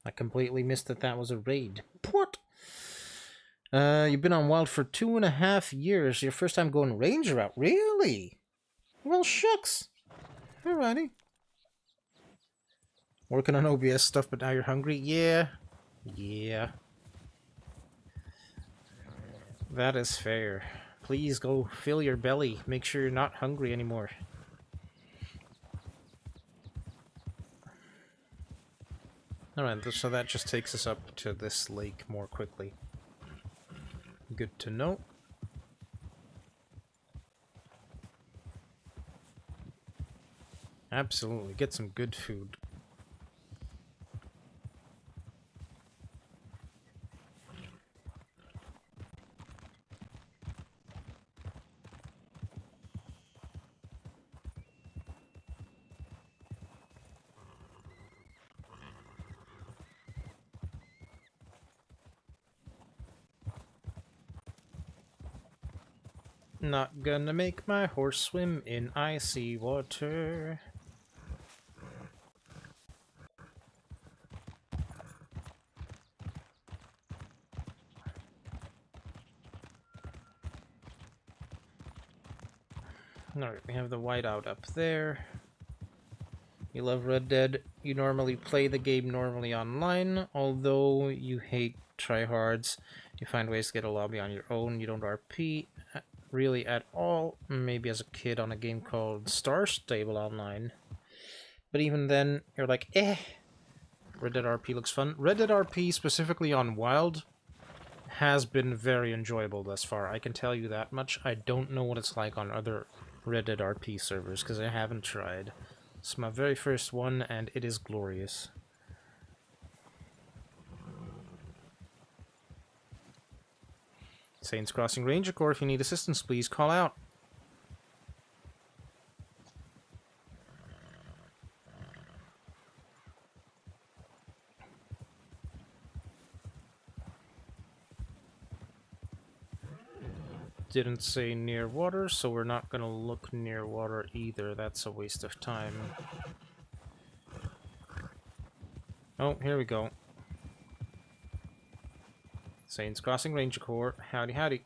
I completely missed that that was a raid. What? You've been on Wild for 2.5 years. Your first time going ranger out. Really? Well, shucks. Alrighty. Working on OBS stuff, but now you're hungry? Yeah. Yeah. That is fair. Please go fill your belly. Make sure you're not hungry anymore. Alright, so that just takes us up to this lake more quickly. Good to know. Absolutely. Get some good food. Not gonna make my horse swim in icy water. Alright, we have the whiteout up there. You love Red Dead. You normally play the game normally online, although you hate tryhards. You find ways to get a lobby on your own. You don't RP really at all. Maybe as a kid on a game called Star Stable Online. But even then, you're like, eh. Red Dead RP looks fun. Red Dead RP, specifically on Wild, has been very enjoyable thus far. I can tell you that much. I don't know what it's like on other Red Dead RP servers, because I haven't tried. It's my very first one, and it is glorious. Saints Crossing Ranger Corps, if you need assistance, please call out. Didn't say near water, so we're not gonna look near water either. That's a waste of time. Oh, here we go. Saints Crossing Ranger Corps. Howdy, howdy.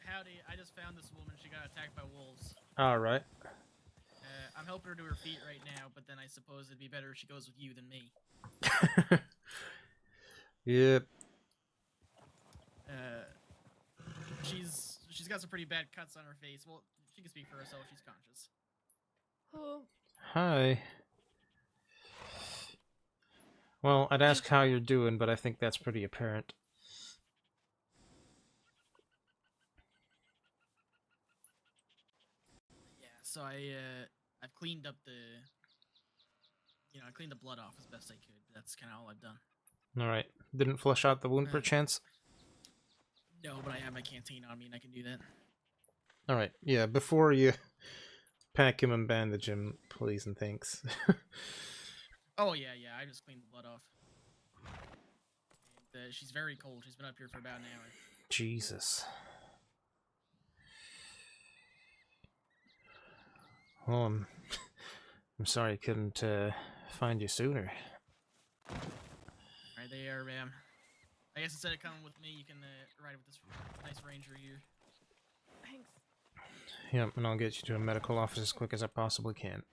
Howdy, I just found this woman. She got attacked by wolves. Alright. I'm helping her to her feet right now, but then I suppose it'd be better if she goes with you than me. Yep. She's got some pretty bad cuts on her face. Well, she can speak for herself. She's conscious. Oh. Hi. Well, I'd ask how you're doing, but I think that's pretty apparent. Yeah, so I've cleaned up I cleaned the blood off as best I could. That's kind of all I've done. Alright. Didn't flush out the wound perchance? No, but I have my canteen on me and I can do that. Alright, yeah, before you pack him and bandage him, please and thanks. Oh, yeah, I just cleaned the blood off. And, she's very cold. She's been up here for about an hour. Jesus. Well, I'm sorry I couldn't find you sooner. Alright, they are, I guess instead of coming with me, you can ride with this nice ranger here. Thanks. Yep, and I'll get you to a medical office as quick as I possibly can.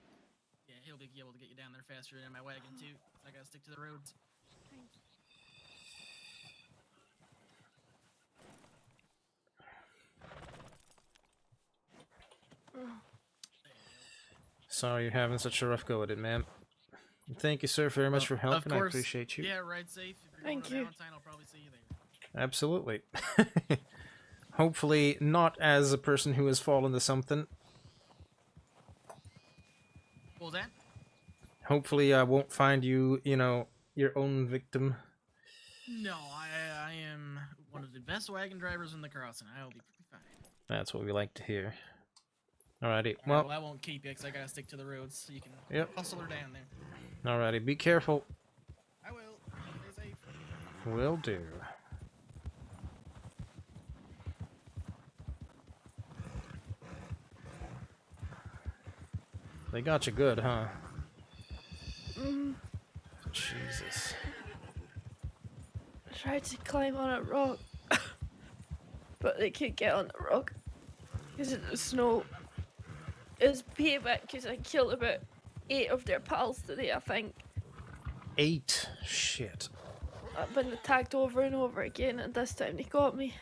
Yeah, he'll be able to get you down there faster than my wagon, too. I gotta stick to the roads. Thanks. Sorry you're having such a rough go at it, ma'am. Thank you, sir, very much for helping. I appreciate you. Yeah, ride safe. If you're Thank going to you. Valentine, I'll probably see you there. Absolutely. Hopefully not as a person who has fallen to something. What was that? Hopefully I won't find you, your own victim. No, I am one of the best wagon drivers in the crossing. I'll be pretty fine. That's what we like to hear. Alrighty, Well, well, I won't keep you because I gotta stick to the roads so you can hustle her down there. alrighty, be careful. I will. Stay safe. Will do. They got you good, huh? Jesus. I tried to climb on a rock, but they couldn't get on the rock because of the snow. It was payback because I killed about 8 of their pals today, I think. 8? Shit. I've been attacked over and over again, and this time they got me.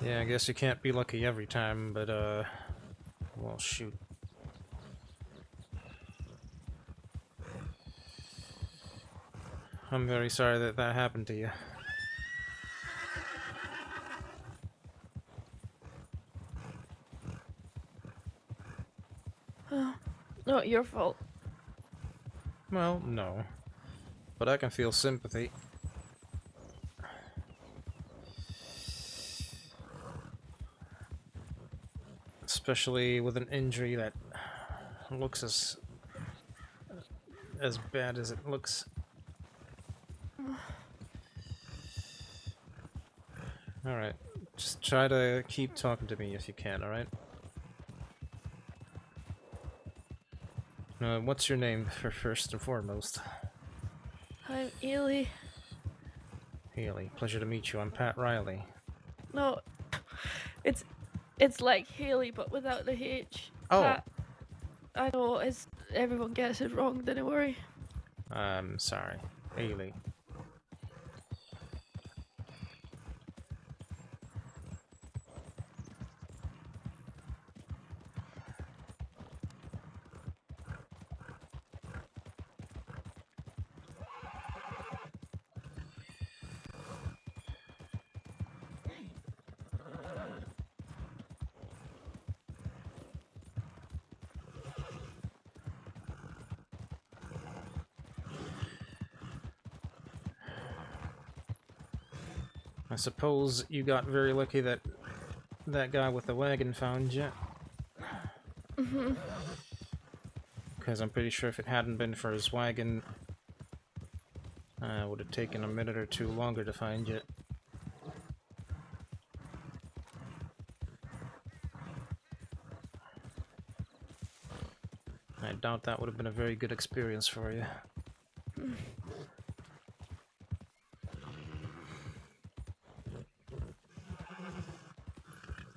Yeah, I guess you can't be lucky every time, but, well, shoot. I'm very sorry that that happened to you. Oh. Not your fault. Well, no. But I can feel sympathy. Especially with an injury that looks as bad as it looks. Alright. Just try to keep talking to me if you can, alright? What's your name, first and foremost? I'm Ely. Haley. Pleasure to meet you. I'm Pat Riley. No, it's like Haley but without the H. Oh. Pat. I know, everyone gets it wrong, don't worry. I'm sorry. Haley. I suppose you got very lucky that that guy with the wagon found you. Mhm. Because I'm pretty sure if it hadn't been for his wagon, it would have taken a minute or two longer to find you. I doubt that would have been a very good experience for you.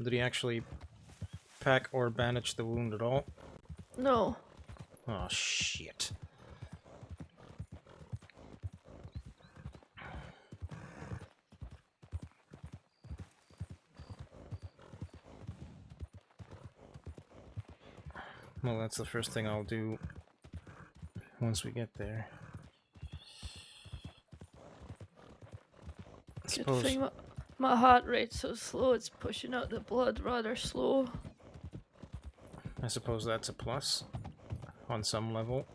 Did he actually pack or bandage the wound at all? No. Oh, shit. Well, that's the first thing I'll do once we get there. Good thing my heart rate's so slow, it's pushing out the blood rather slow. I suppose that's a plus on some level.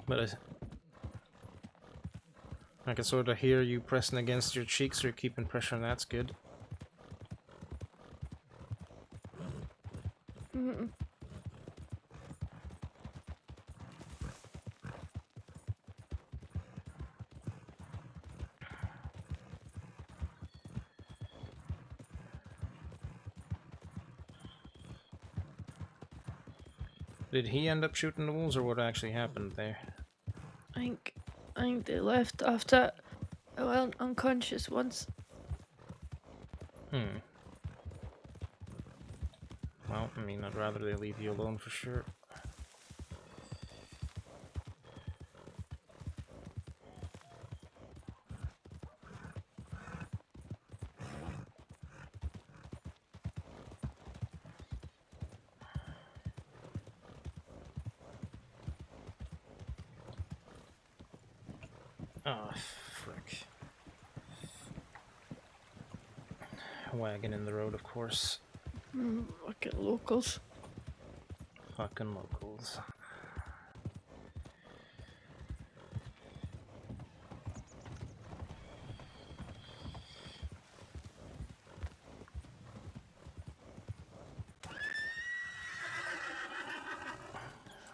But I can sort of hear you pressing against your cheeks, so you're keeping pressure, and that's good. Mm-mm. Did he end up shooting the wolves, or what actually happened there? I think they left after I went unconscious once. Hmm. Well, I mean, I'd rather they leave you alone for sure. Ah, frick. Wagon in the road, of course. Fucking locals. Fucking locals.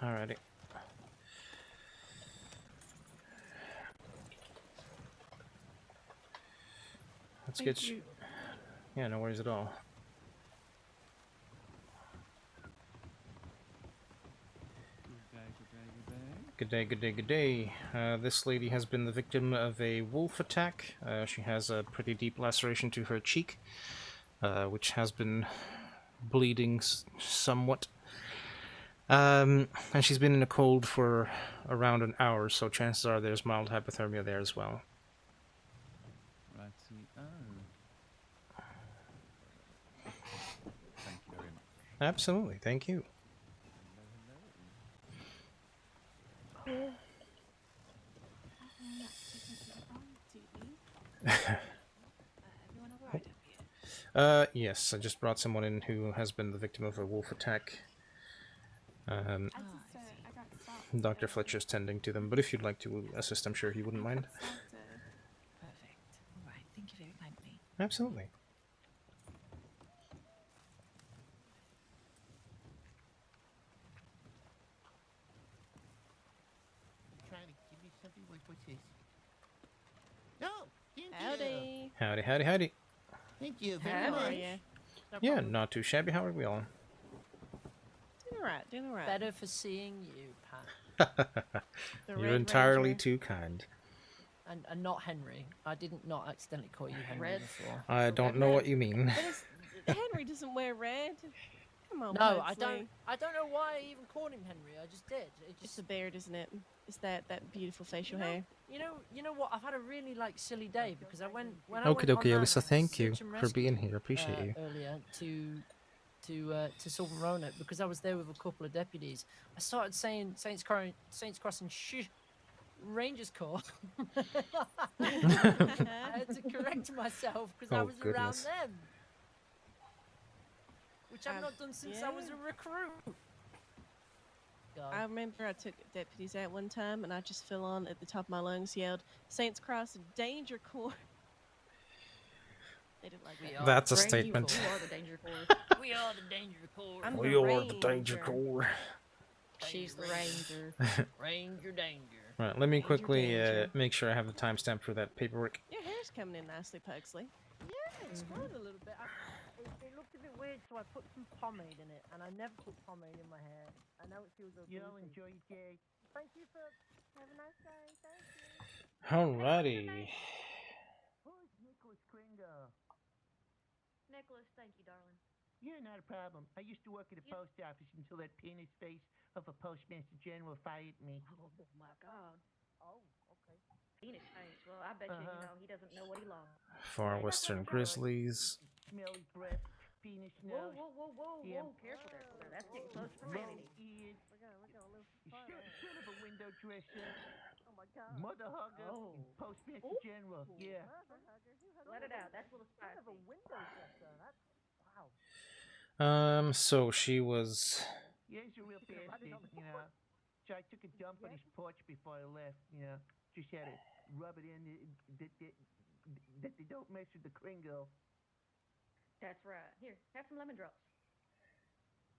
Alrighty. Let's get you. Yeah, no worries at all. Good day, good day, good day. This lady has been the victim of a wolf attack. She has a pretty deep laceration to her cheek, which has been bleeding somewhat. And she's been in a cold for around an hour, so chances are there's mild hypothermia there as well. Thank you very much. Absolutely, thank you. Yes, I just brought someone in who has been the victim of a wolf attack. I got salt. Dr. Fletcher's tending to them, but if you'd like to assist, I'm sure he wouldn't mind. Perfect. All right. Thank you very kindly. Absolutely. Trying to give me something. What's this? No, thank Howdy. Howdy, howdy, howdy. Thank you very How much. are you? Yeah, not too shabby. How are we all? Doing alright, doing alright. Better for seeing you, Pat. You're Red entirely Ranger. too kind. And not Henry. I didn't not accidentally call you Henry Red. before. I don't know what you mean. But Henry doesn't wear red. Come on, No, I Pugsley. don't. I don't know why I even called him Henry. I just did. It It's just, the beard, isn't it? It's that beautiful facial hair. you know what? I've had a really silly day because I went when I Okie went on dokie, that Elisa, thank you search and for rescue, being here. Appreciate you. Earlier to Silver Roanoke because I was there with a couple of deputies. I started saying Saints Cross and Rangers Corps. I had to correct myself because I Oh, was goodness. around them, which I've not done since I was a recruit. God. I remember I took deputies out one time and I just fell on at the top of my lungs, yelled, Saints Cross Danger Corps. They didn't like that. That's a statement. We are the Danger Corps. We are the Danger Corps. I'm We the are the Danger Ranger. Corps. She's the Ranger. Ranger Danger. Right, let me Ranger quickly Danger. make sure I have the timestamp for that paperwork. Your hair's coming in nicely, Pugsley. Yeah, it's grown a little bit. It looked a bit weird, so I put some pomade in it, and I never put pomade in my hair. I know it feels okay. Y'all enjoy your day. Thank you for. Have a nice day. Thank you. Alrighty. Who's Nicholas Kringle? Nicholas, thank you, darling. Yeah, not a problem. I used to work at a post office until that penis face of a postmaster general fired me. Oh my God. Oh, okay. Penis face. Well, I bet you he doesn't know what he lost. Far Western Grizzlies. Smelly breath, penis nose. Whoa. Yeah. Careful there. That's getting close to profanity. Ears. We're gonna lose Son of a window dresser. Oh my God. Mother hugger. Oh. Postmaster general. Yeah. Let it out. That's a little spicy. Kind of a window dresser. That's wow. So she was. Yeah, he's a real bastard, you know. So I took a dump on his porch before I left, you know. Just had to rub it in that they don't mess with the Kringle. That's right. Here, have some lemon drops.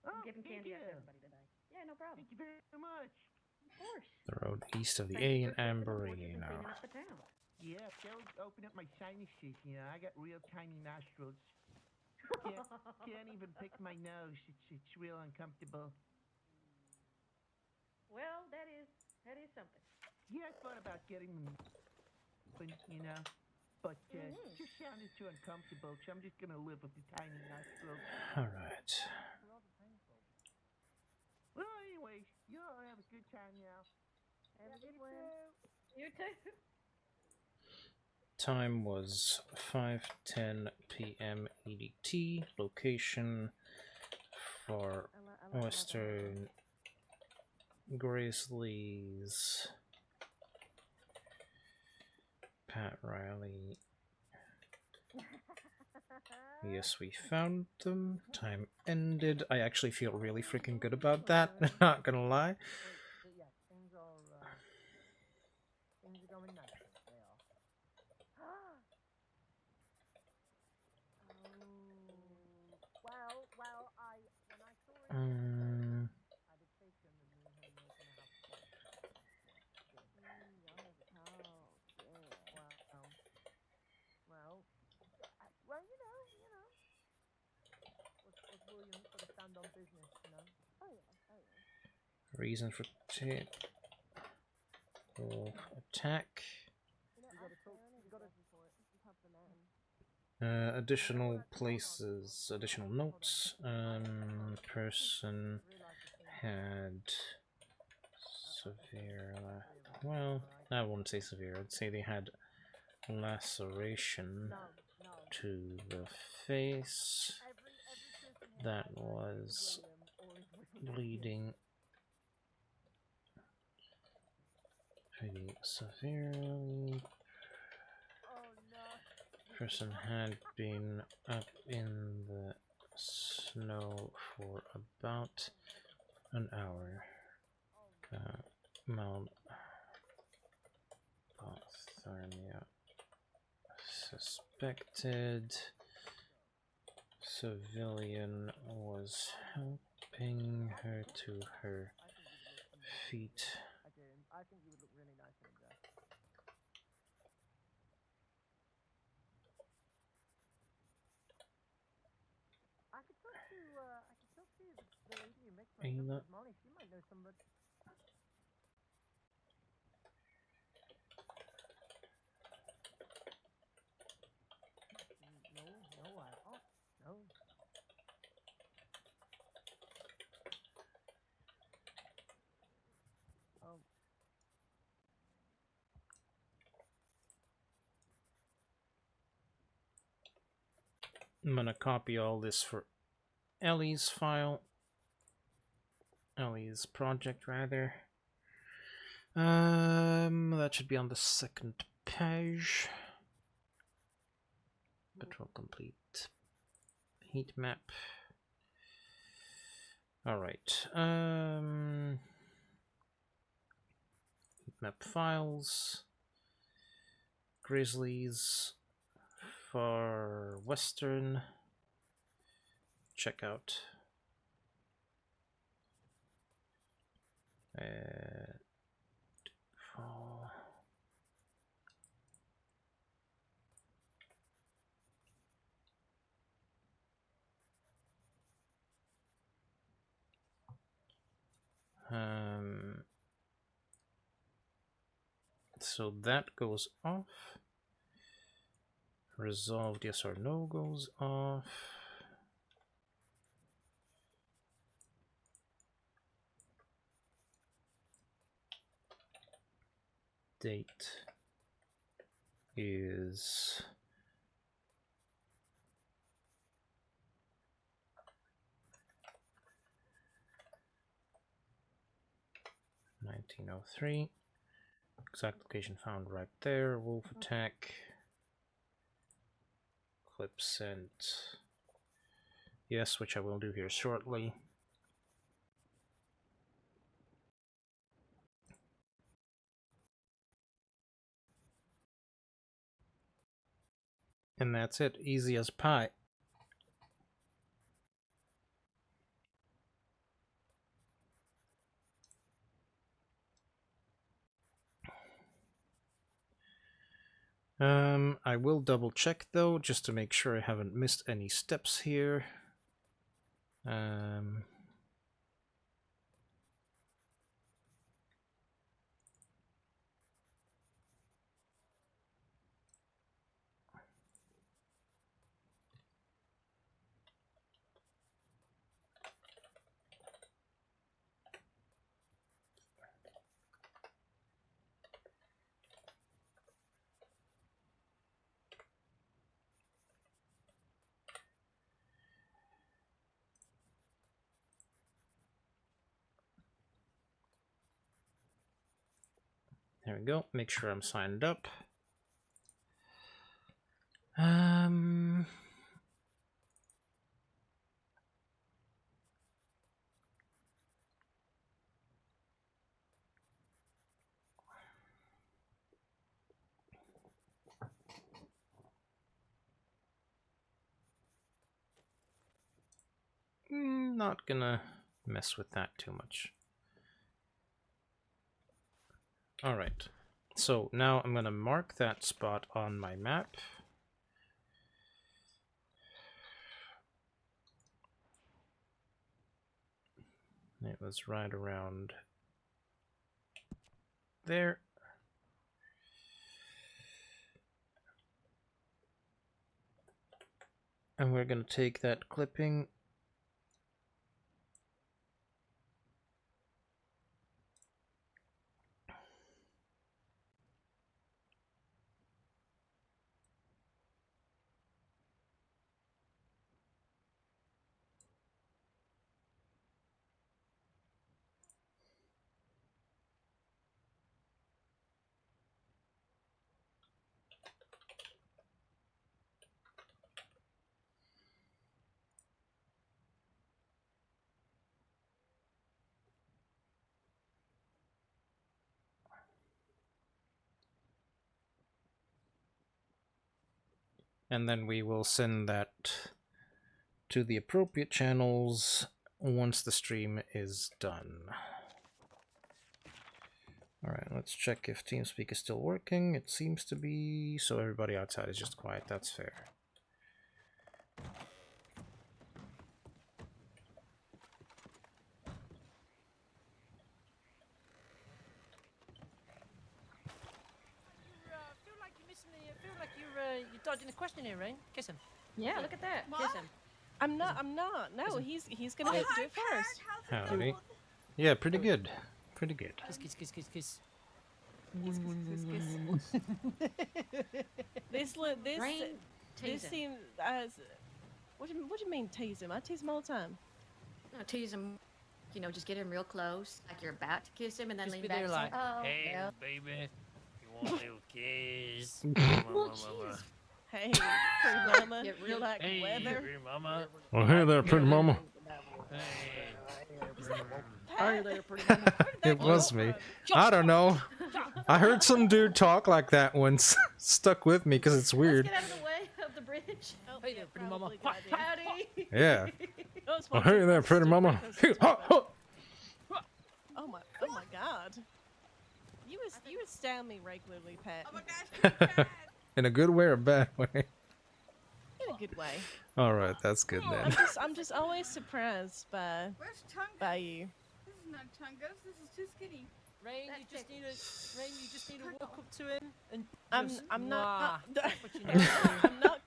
Oh, I'm giving thank candy out to you. everybody today. Yeah, no problem. Thank you very much. Of course. The road east of the Thanks A in for taking the fortune and Amberino. cleaning up the town. Yeah, they'll open up my sinuses, you know. I got real tiny nostrils. Can't even pick my nose. It's real uncomfortable. Well, that is something. Yeah, I thought about getting them, you know. But it just sounded too uncomfortable, so I'm just gonna live with the tiny nostrils. Alright. Well, anyways, you all have a good time now. Have a good one. You too. Time was 5:10 p.m. EDT. Location for Western Grizzlies. Pat Riley. Yes, we found them. Time ended. I actually feel really freaking good about that. Not gonna lie. Yeah, things are going nice. They are. Well, when I saw it, I did say to him that me and him were gonna have fun. Well, you know. Was William sort of stand on business, you know? Oh yeah. Reason for attack. Additional places, additional notes. Person had severe. Well, I wouldn't say severe. I'd say they had laceration to the face that was bleeding pretty severely. person had been up in the snow for about an hour. Malpothermia suspected. Civilian was helping her to her feet. I think you would look really nice in a dress. I could talk to the lady you met for Ayla. this morning. She might know somebody. No, I don't. No. I'm gonna copy all this for Ellie's file. Ellie's project, rather. That should be on the second page. Patrol complete. Heat map. Alright. Heat map files. Grizzlies. Far western. Check out. Fall. So that goes off. Resolved yes or no goes off. Date is (1903). Exact location found right there. Wolf attack. Clip sent. Yes, which I will do here shortly. And that's it. Easy as pie. I will double check though, just to make sure I haven't missed any steps here. There we go. Make sure I'm signed up. Not gonna mess with that too much. Alright, so now I'm gonna mark that spot on my map. It was right around there. And we're gonna take that clipping . and then we will send that to the appropriate channels once the stream is done. Alright, let's check if TeamSpeak is still working. It seems to be, so everybody outside is just quiet. That's fair. You're dodging the question here, Rain. Kiss him. Yeah, look at that. What? Kiss him. I'm not. No, he's gonna get to do it first. Howdy. Yeah, pretty good. Pretty good. Kiss, kiss, kiss, kiss, kiss. This Rain, tease him. seems as. What do you mean tease him? I tease him all the time. No, tease him. You know, just get him real close, like you're about to kiss him, and then Just lean be back there and like, say, "Oh, hey, yeah." baby, you want a little kiss? Well, jeez. Hey, pretty mama, Get you real- like Hey, weather? pretty mama. Well, hey there, pretty mama. Hey there, pretty mama. It was me. I don't know. I heard some dude talk like that once. Stuck with me because it's weird. Let's get out of the way of the bridge. Hey there, pretty mama. Howdy. Yeah. Well, hey there, pretty mama. Oh my God. You astound me regularly, Pat. Oh my gosh. In a good way or a bad way? In a good way. All right, that's good then. I'm just always surprised by Where's you. This is not Chungus. This is too skinny. Rain, you just need to walk up to him and I'm just, not. "Mwah." That's what you need to do. I'm not.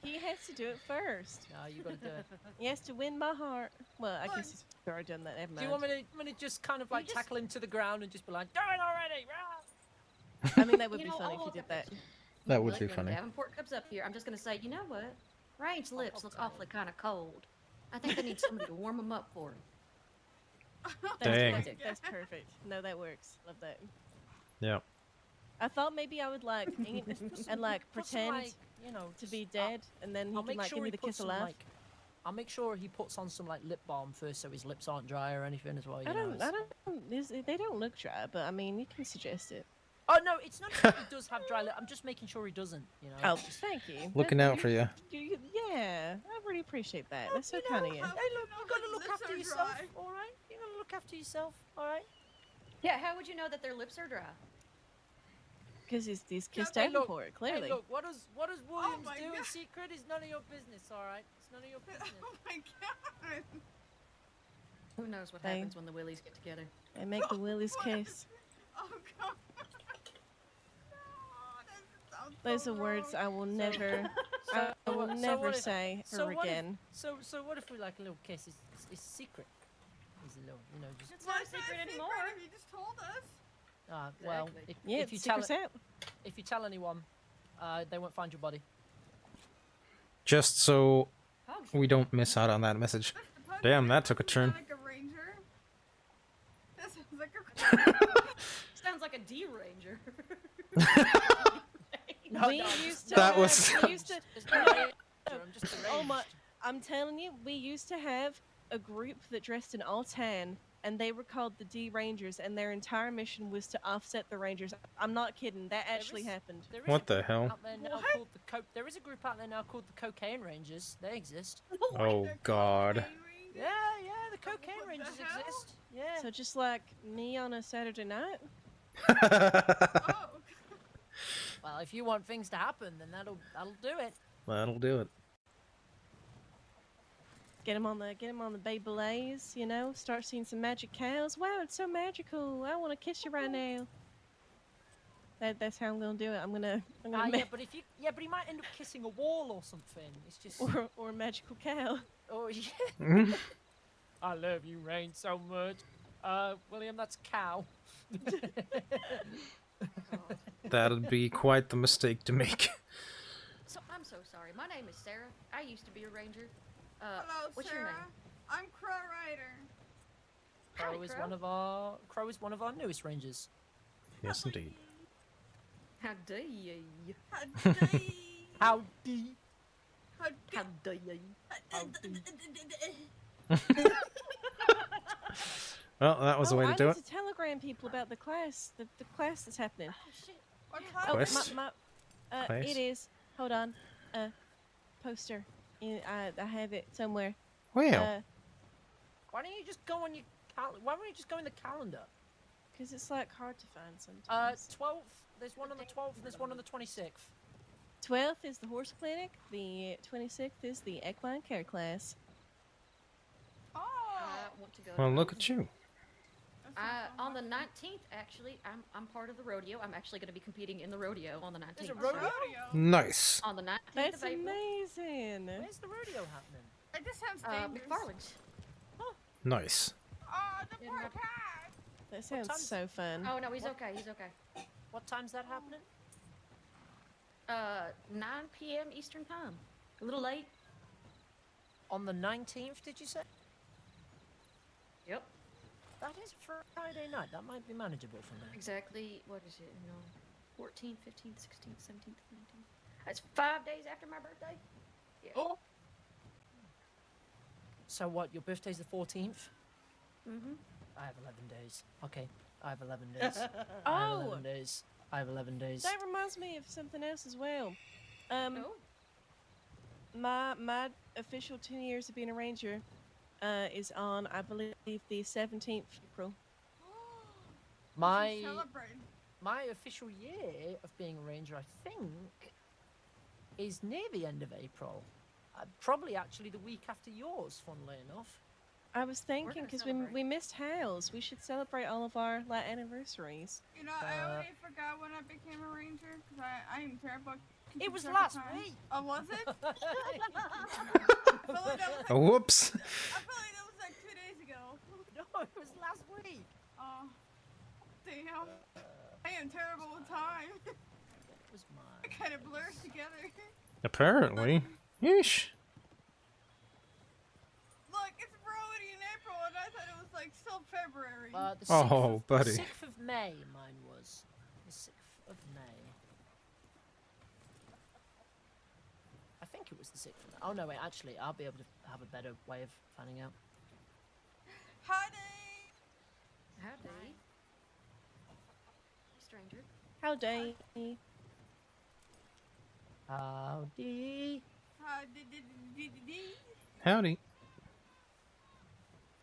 He has to do it first. No, you gotta do it. He has to win my heart. Well, I guess he's already done that. Never mind. Do you want me to just kind of like tackle him to the ground and just be like, do it already, rah! I mean, that would You be know, funny I'll if you walk did up that. to you. That would Look, be when funny. Davenport comes up here, I'm just gonna say, you know what? Rain's lips look awfully kind of cold. I think they need somebody to warm them up for him. Dang. That's perfect. No, that works. Love that. Yeah. I thought maybe I would like and like Put some, pretend like, you know, to be dead, and then he I'll can make like sure give me he the puts kiss some, alive. like, I'll make sure he puts on some like lip balm first, so his lips aren't dry or anything as well. You know, They don't look dry, but I mean, you can suggest it. Oh no, it's not that he does have dry lip. I'm just making sure he doesn't. You know. Oh, it's just- thank you. Looking out for you. Yeah, I really appreciate that. That's so kind of you. Hey, look, you gotta look after yourself, all right? You gotta look after yourself, all right? Yeah, how would you know that their lips are dry? Because he's kissed Hey, look, Davenport, clearly. Hey, look, what does Williams my do in God. secret is none of your business, all right? It's none of your business. Oh my god. Who knows what Hey. happens when the willies get together? They make the willies kiss. Oh god. Those are words I will never, I will what- never what if- say so ever what if- again. So what if we like a little kiss? It's secret. It's a little, you know, just. It's not a secret anymore. If you just told us. Well, Exactly. Yeah, if you it's tell secret's out. if you tell anyone, they won't find your body. Just so we don't miss out on that message. Damn, that took a turn. Like a ranger. That sounds like a. Sounds like a D ranger. We used to That have, was- we used to, It's not a ranger, I'm just oh my, deranged. I'm telling you, we used to have a group that dressed in all tan, and they were called the D Rangers, and their entire mission was to offset the Rangers. I'm not kidding, that actually happened. There is What a the group hell? out there now called the there is a group out there now called the Cocaine Rangers. They exist. Oh God. Yeah, the Cocaine Rangers exist. Yeah. So just like me on a Saturday night? Well, if you want things to happen, then that'll do it. That'll do it. Get him on the Beyblaze, you know. Start seeing some magic cows. Wow, it's so magical. I want to kiss you right now. That's how I'm gonna do it. I'm gonna Yeah, but but he might end up kissing a wall or something. It's just or a magical cow. Oh yeah. I love you, Rain, so much. William, that's cow. That'd be quite the mistake to make. So I'm so sorry. My name is Sarah. I used to be a ranger. Hello, what's Sarah. your name? I'm Crow Rider. Crow is one of our newest rangers. Yes, indeed. How do you? How do Howdy. How do you? Well, that was the way to I do need it. to telegram people about the class, the class that's happening. What Oh, Quest? my, Quest? it is Hold on. Poster. I have it somewhere. Well, Why don't you just go on your why don't you just go in the calendar? Because it's like hard to find sometimes. 12th. There's one on the 12th. And there's one on the 26th. 12th is the horse clinic. The 26th is the equine care class. Oh. I want to go. well, look at you. On the 19th, actually, I'm part of the rodeo. I'm actually going to be competing in the rodeo on the 19th. There's a rodeo? Nice. On the 19th That's of April. amazing. Where's the rodeo happening? It just sounds dangerous. McFarland's. Nice. Oh, the poor cat. That sounds so fun. Oh, no, he's okay. He's okay. What time's that happening? 9 p.m. Eastern Time. A little late. On the 19th, did you say? Yep. That is Friday night. That might be manageable for me. Exactly. What is it? No. 14th, 15th, 16th, 17th, 19th. That's 5 days after my birthday. Yeah. Oh. So what? Your birthday's the 14th? Mm-hmm. I have 11 days. Okay. I have 11 days. Oh. I have 11 days. I have 11 days. That reminds me of something else as well. My official 10 years of being a ranger is on, I believe, the 17th of April. My Celebrate. my official year of being a ranger, I think, is near the end of April. Probably actually the week after yours, funnily enough. I was thinking because we missed Hal's. We should celebrate all of our anniversaries. You know, I already forgot when I became a ranger because I am terrible. at keeping It was track of last time. week. Oh, was it? I feel like that was like, Whoops. I feel like that was like 2 days ago. No, it was last week. Oh, damn. I am terrible with time. It was mine. It kind of blurs together. Apparently. Yeesh. Look, it's already in April, and I thought it was like still February. The 6th Oh, buddy. The 6th of May, mine was. The 6th of May. I think it was the 6th of May. Oh, no, wait, actually, I'll be able to have a better way of finding out. Howdy. Howdy. Stranger. Howdy. Howdy. Howdy. Tiki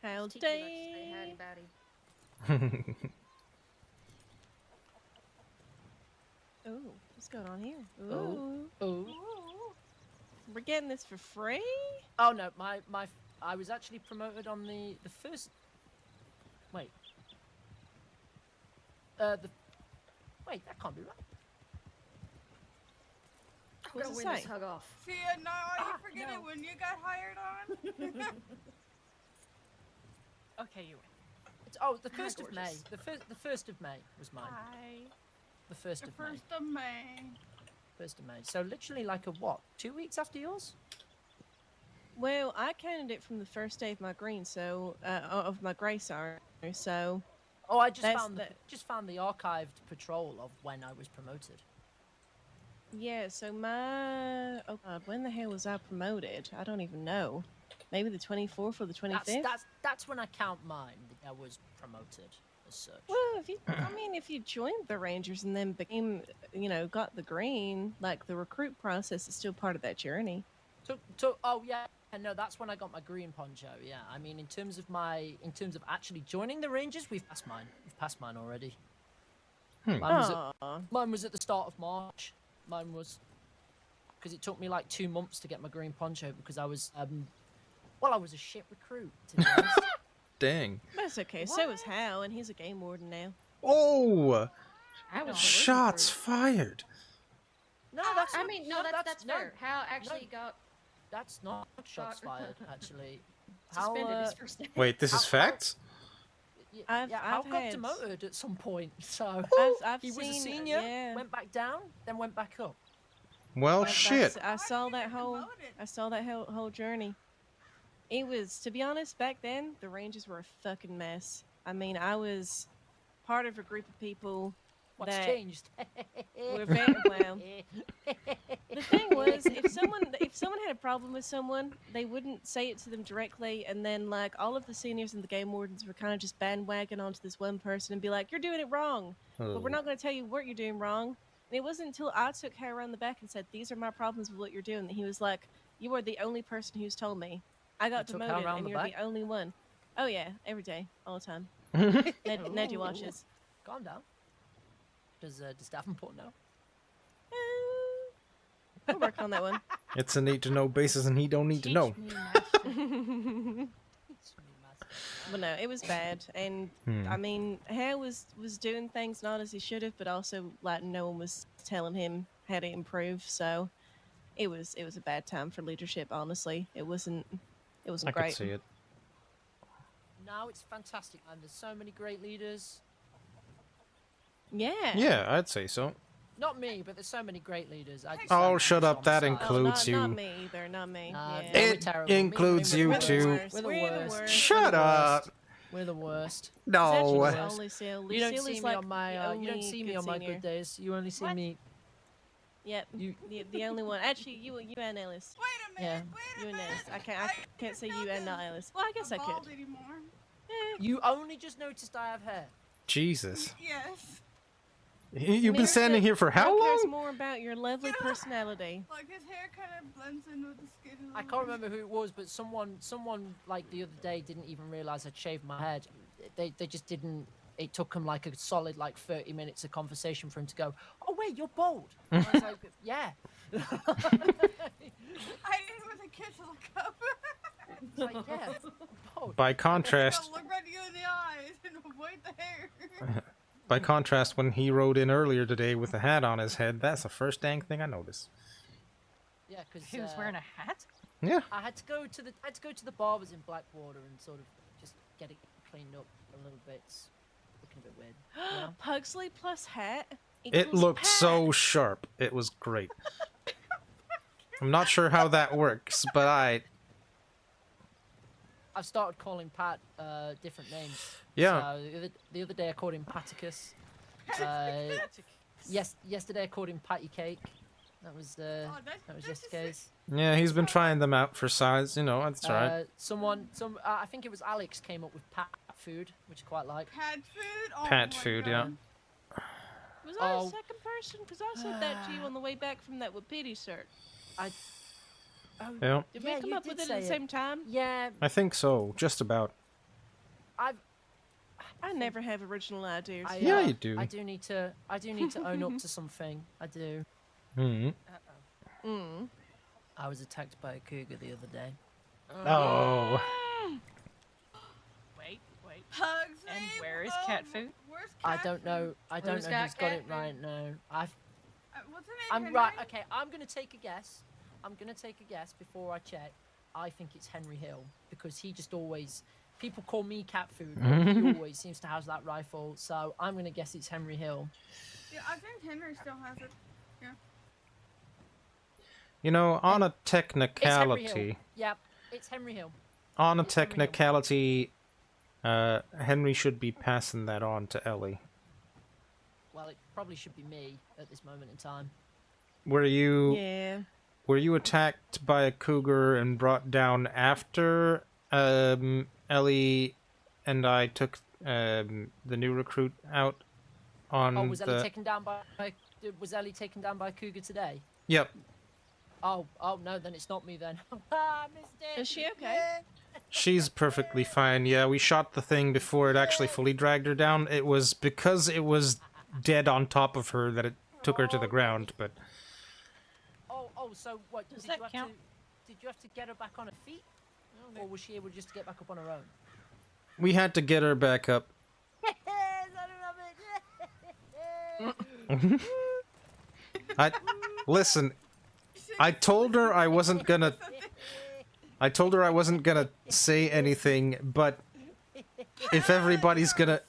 likes to say howdy bowdy. Ooh, what's going on here? Ooh. Ooh. We're getting this for free? Oh, no, I was actually promoted on the first... Wait. Wait, that can't be right. I'm gonna win this hug off. See, now you forget it when you got hired on? Okay, you win. It's, oh, the 1st of May. The 1st of May was mine. Hi. The 1st of May. 1st of May. 1st of May. So literally like a what? 2 weeks after yours? Well, I counted it from the first day of my green, so of my grey, sorry. So. Oh, I just found the archived patrol of when I was promoted. Yeah, so oh god, when the hell was I promoted? I don't even know. Maybe the 24th or the 25th? That's when I count mine. I was promoted as such. Well, if you joined the Rangers and then became, got the green, like the recruit process is still part of that journey. Oh yeah, no, that's when I got my green poncho. Yeah, I mean, in terms of actually joining the Rangers, we've passed mine. We've passed mine already. Mine was at the start of March. Mine was because it took me like 2 months to get my green poncho because I was I was a shit recruit, to be honest. Dang. That's okay. So is Hal, and he's a game warden now. Oh! Shots fired. No, that's fair. Hal actually got. That's not shots fired, actually. Suspended his first day. Wait, this is facts? Hal got demoted at some point, so he was a senior, went back down, then went back up. Well, shit. I saw that whole journey. It was, to be honest, back then the Rangers were a fucking mess. I mean, I was part of a group of people. What's changed? Were very well. The thing was, if someone had a problem with someone, they wouldn't say it to them directly, and then like all of the seniors and the game wardens were kind of just bandwagon onto this one person and be like, "You're doing it wrong," but we're not going to tell you what you're doing wrong. And it wasn't until I took her around the back and said, "These are my problems with what you're doing," that he was like, "You are the only person who's told me. I got took her demoted, around and the you're back? the only one." Oh yeah, every day, all the time. Neddy watches. Calm down. Does Davenport know? We're working on that one. It's a need to know basis, and he don't need to know. But no, it was bad, and I mean, Hare was doing things not as he should have, but also like no one was telling him how to improve. So it was a bad time for leadership. Honestly, it wasn't I great. could see it. No, it's fantastic, and there's so many great leaders. Yeah. Yeah, I'd say so. Not me, but there's so many great leaders. I just Oh, don't shut think up. it's on That the side. includes you. Not me either. Not me. Nah, yeah. we're It terrible. Me- includes me- you we're the too. worst. We're the worst. Shut up. We're the worst. No. It's actually Lucille. You don't Lucille see is me like on my. the You don't only see me good on my senior. good days. You only see me. Yep. The only one. Actually, you and Ellis. Wait a minute. Yeah. You and Ellis. I can't say you and not Ellis. Well, I guess I could. Anymore. You only just noticed I have hair. Jesus. Yes. You've been standing here for how Rock cares long? more about your lovely personality. Like his hair kind of blends in with the skin. I can't remember who it was, but someone like the other day didn't even realize I'd shaved my head. They just didn't. It took them like a solid 30 minutes of conversation for him to go, "Oh wait, you're bald." And I was like, "Yeah." I didn't with a kid to look up. It's like, yeah, bald. By contrast, Look right you in the eyes and avoid the hair. by contrast, when he rode in earlier today with a hat on his head, that's the first dang thing I noticed. Yeah, because He was wearing a hat? Yeah. I had to go to the barbers in Blackwater and sort of just get it cleaned up a little bit. It's looking a bit weird. You know? Pugsley plus hat. It equals looked Pat. so sharp. It was great. I'm not sure how that works, but I've started calling Pat different names. Yeah. So the other day I called him Paticus. Yesterday I called him Patty Cake. That was yesterday's. Yeah, he's been trying them out for size. You know, that's right. I think it was Alex came up with Pat Food, which I quite like. Pat food? Oh Pat my food, God. yeah. Was I a second person? Because I said that to you on the way back from that Wapiti cert. Yeah. Did we come up with it at the same time? Yeah. I think so, just about. I never have original ideas. Yeah, you do. I do need to own up to something. I do. Hmm. I was attacked by a cougar the other day. Oh. Wait. Hugs. And where is cat food? Where's I don't know. I don't Who's know got who's got cat it right now. What's her name? I'm Henry? right. Okay, I'm gonna take a guess. Before I check. I think it's Henry Hill because he just always. People call me cat food. But he always seems to have that rifle, so I'm gonna guess it's Henry Hill. Yeah, I think Henry still has it. Yeah. You know, on a It's Henry technicality, Hill. Yep, it's Henry Hill. on a technicality, Henry should be passing that on to Ellie. Well, it probably should be me at this moment in time. Were you? Yeah. Were you attacked by a cougar and brought down after Ellie and I took the new recruit out on Oh, was the? Ellie taken down by a cougar today? Yep. Oh no, then it's not me then. I missed it. Is she okay? She's perfectly fine. Yeah, we shot the thing before it actually fully dragged her down. It was because it was dead on top of her that it took her to the ground, but Oh, so what? Does did that you have count? Did you have to get her back on her feet, or was she able just to get back up on her own? we had to get her back up. Listen. I told her I wasn't gonna say anything, but if everybody's gonna,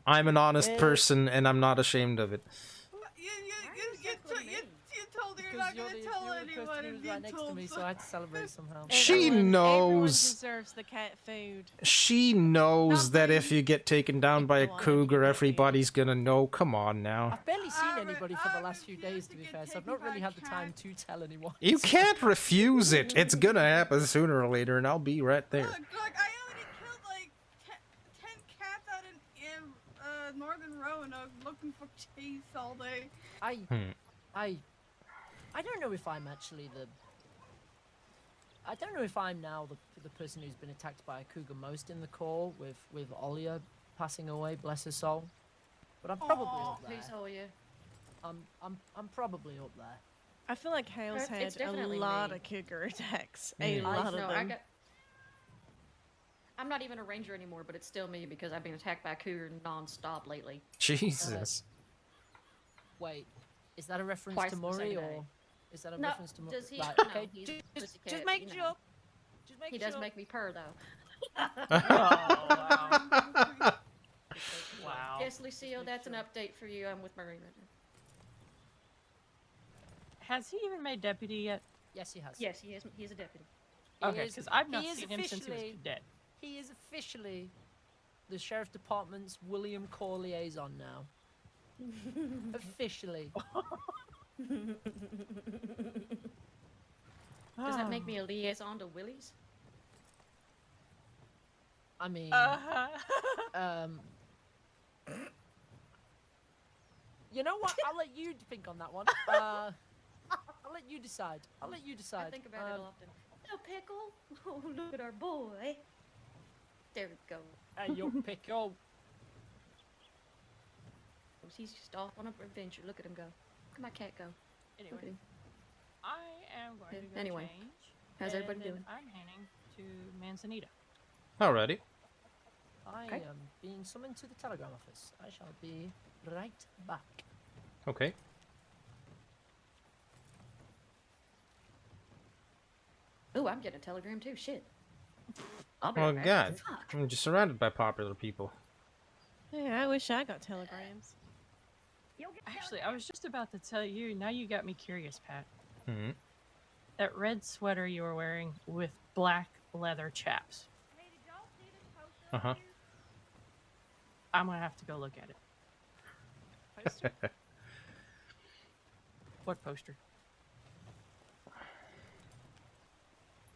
I'm an honest person and I'm not ashamed of it. You told her you're not going to tell anyone and you right next to told me, so I had to celebrate somehow. She Everyone knows. deserves the cat food. She knows that if you get taken down by a cougar, everybody's gonna know. Come on now. I've barely seen anybody for the last few days, to be fair, so I've not really had the time to tell anyone. You can't refuse it. It's gonna happen sooner or later, and I'll be right there. Look, I already killed like 10 cats out in northern Roanoke looking for cheese all day. I don't know if I'm actually the. I don't know if I'm now the person who's been attacked by a cougar most in the call, with Olia passing away, bless her soul. But I'm probably up there. Who's Olia? I'm probably up there. I feel like Hale's It's had a definitely lot me. of cougar attacks. Mm. A lot of them. I'm not even a ranger anymore, but it's still me because I've been attacked by a cougar non-stop lately. Jesus. Wait, is that a reference Twice to the same Murray, day. or is that a No, reference to Murray? does he? Right, No, okay, he's a just pussycat, make you sure. know. Just make He sure. does make me purr though. Wow. Yes, Lucille, that's an update for you. I'm with Murray right now. Has he even made deputy yet? Yes, he has. Yes, he is. He's a deputy. Okay, because I've not he is seen him since he was officially- cadet. He is officially the sheriff department's William Corps liaison now. Officially. Does that make me a liaison to Willie's? I mean, you know what? I'll let you think on that one. I'll let you decide. I'll let you decide. I think about it often. No pickle. Oh, look at our boy. There we go. Hey, yo, pickle. He's just off on an adventure. Look at him go. Look at my cat go. Look at Anyway, him. I am going to go Anyway, change. how's and everybody then doing? I'm heading to Manzanita. Alrighty. I am being summoned to the telegram office. I shall be right back. Okay. Ooh, I'm getting a telegram too. Shit. I'll be Oh right back. god. Fuck. I'm just surrounded by popular people. Yeah, I wish I got telegrams. Actually, I was just about to tell you. Now you got me curious, Pat. Hmm. That red sweater you were wearing with black leather chaps. Uh-huh. I'm gonna have to go look at it. Poster? What poster?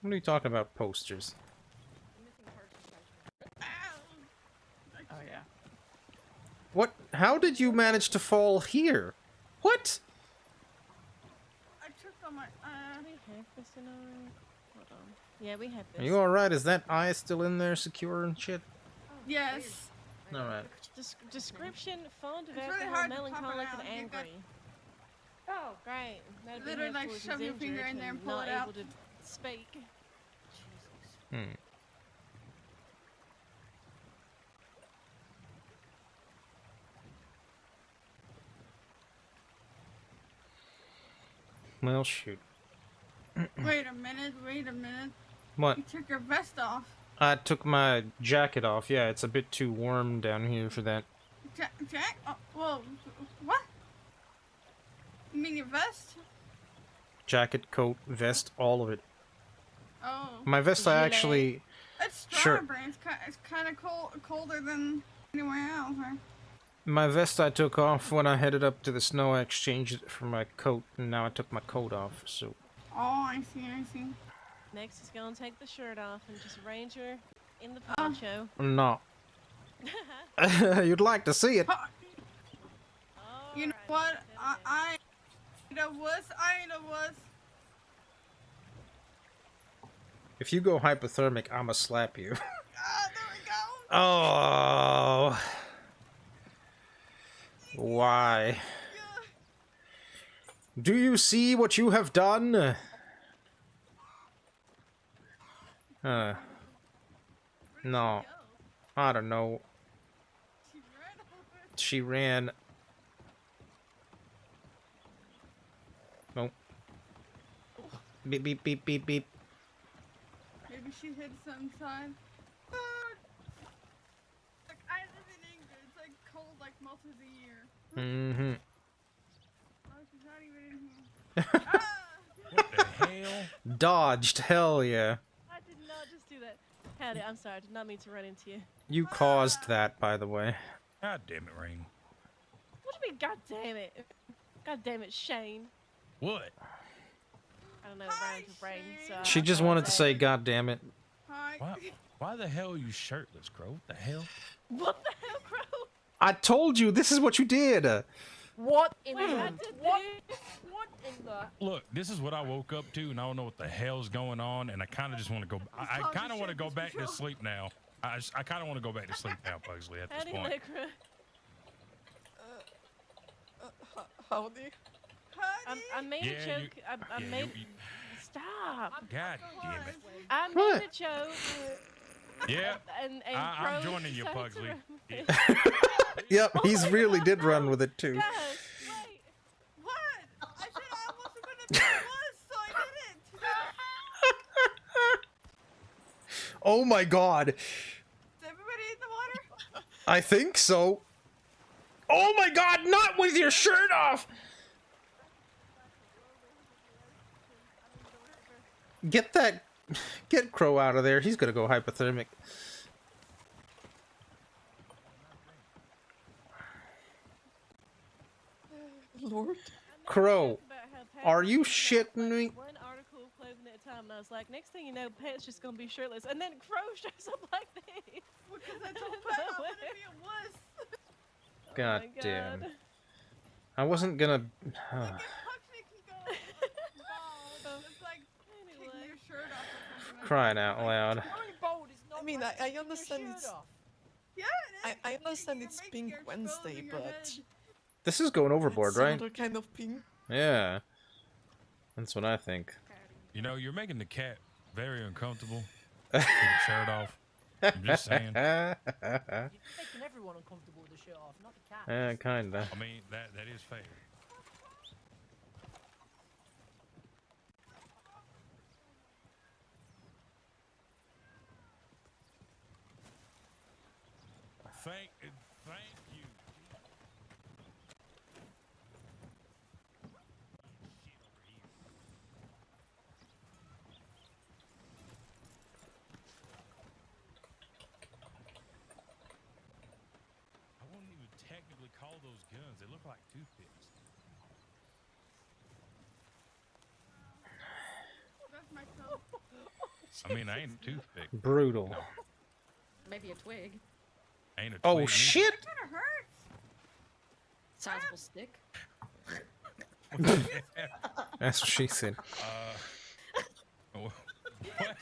What are you talking about, posters? Oh yeah. What? How did you manage to fall here? What? I tripped on my. We have this in our. Hold on. Yeah, we have this. Are you alright? Is that eye still in there secure and shit? Yes. Alright. Description: fond of It's really alcohol, hard to pop it melancholic, out. and You got- angry. Oh, great. That'd be Literally, helpful like, if shove he's your finger injured in there and pull not it out. able to speak. Hmm. Well, shoot. Wait a minute. Wait a minute. What? You took your vest off. I took my jacket off. Yeah, it's a bit too warm down here for that. Jack? Oh, whoa. What? You mean your vest? Jacket, coat, vest, all of it. Oh. My vest, I actually... It's Sure. Strawberry. It's kind of colder than anywhere else. Right? My vest I took off when I headed up to the snow. I exchanged it for my coat, and now I took my coat off, so... Oh, I see. I see. Next is gonna take the shirt off and just Ranger in the poncho. No. You'd like to see it. You know what? I ain't a wuss. I ain't a wuss. If you go hypothermic, I'ma slap you. Ah, there we go. Oh. Why? Do you see what you have done? No. I don't know. She ran. Nope. Beep, beep, beep, beep, beep. Maybe she hid some side. Like, I live in England. It's like cold like most of the year. Mm-hmm. Oh, she's not even in here. What the hell? Dodged, hell yeah. I did not just do that. Howdy, I'm sorry. I did not mean to run into you. You caused that, by the way. God damn it, Rain. What do you mean, god damn it? God damn it, Shane. What? I don't know, rhymes with brain, so... She just wanted to say, God damn it. Why the hell are you shirtless, Crow? What the hell? What the hell, Crow? I told you this is what you did. What in Wait, the I did what? What in the? Look, this is what I woke up to, and I don't know what the hell's going on, and I kind of just want to go. I kind of want to go back to sleep now. I kind of want to go back to sleep now, Pugsley. At this Howdy, point. Lycra. Howdy. I made Yeah, a joke. I made. Stop. God damn it. I made What? a joke. Yeah, And I'm Crow joining you, decided to Pugsley. run with Yeah. it. Yep, he's really did run with it too. Guys, wait. What? I said I wasn't gonna be the one, so I didn't. Oh my god. Is everybody in the water? I think so. Oh my god, not with your shirt off! Get Crow out of there. He's gonna go hypothermic. Lord. Crow, are you shitting me? One article of clothing at a time, and I was like, next thing you know, Pet's just gonna be shirtless, and then Crow shows up like this. Because I told Pat I'm gonna be a wuss. God my damn. God. I wasn't gonna. Huxley can go bald. It's like taking your shirt off or something. Crying out loud. Going bald is not I mean, like I taking your understand shirt it's. off. Yeah, it is. I understand it's pink Wednesday, but This is going overboard, it's right? another kind of pink. Yeah. That's what I think. You know, you're making the cat very uncomfortable. With the shirt off. I'm just saying. You're making everyone uncomfortable with the shirt off, not the cat. Yeah, kinda. I mean, that is fair. Thank you. I wouldn't even technically call those guns. They look like toothpicks. That's my coat. I mean, I ain't a toothpick. Brutal. Maybe a twig. Ain't a Oh twig shit! That kind of hurts. Sizable stick. That's what she said. What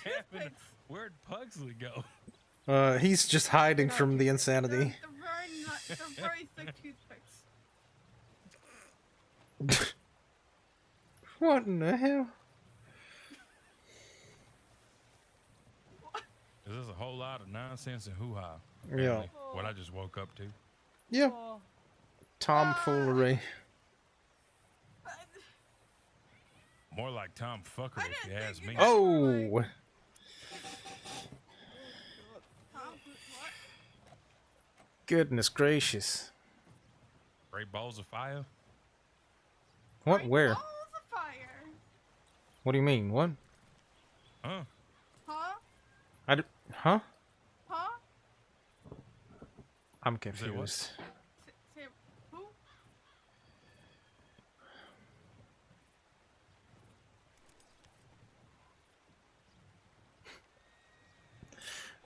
happened? Where'd Pugsley go? He's just hiding from the insanity. They're very thick toothpicks. What in the hell? Is this a whole lot of nonsense and hoo-ha? Yeah. Apparently, what I just woke up to. Yeah. Tomfoolery. More like tomfuckery, if you ask me. Oh! Goodness gracious. Great balls of fire? What? Where? Balls of fire. What do you mean? What? Huh? Huh? Huh? Huh? I'm Say what? confused. Say who?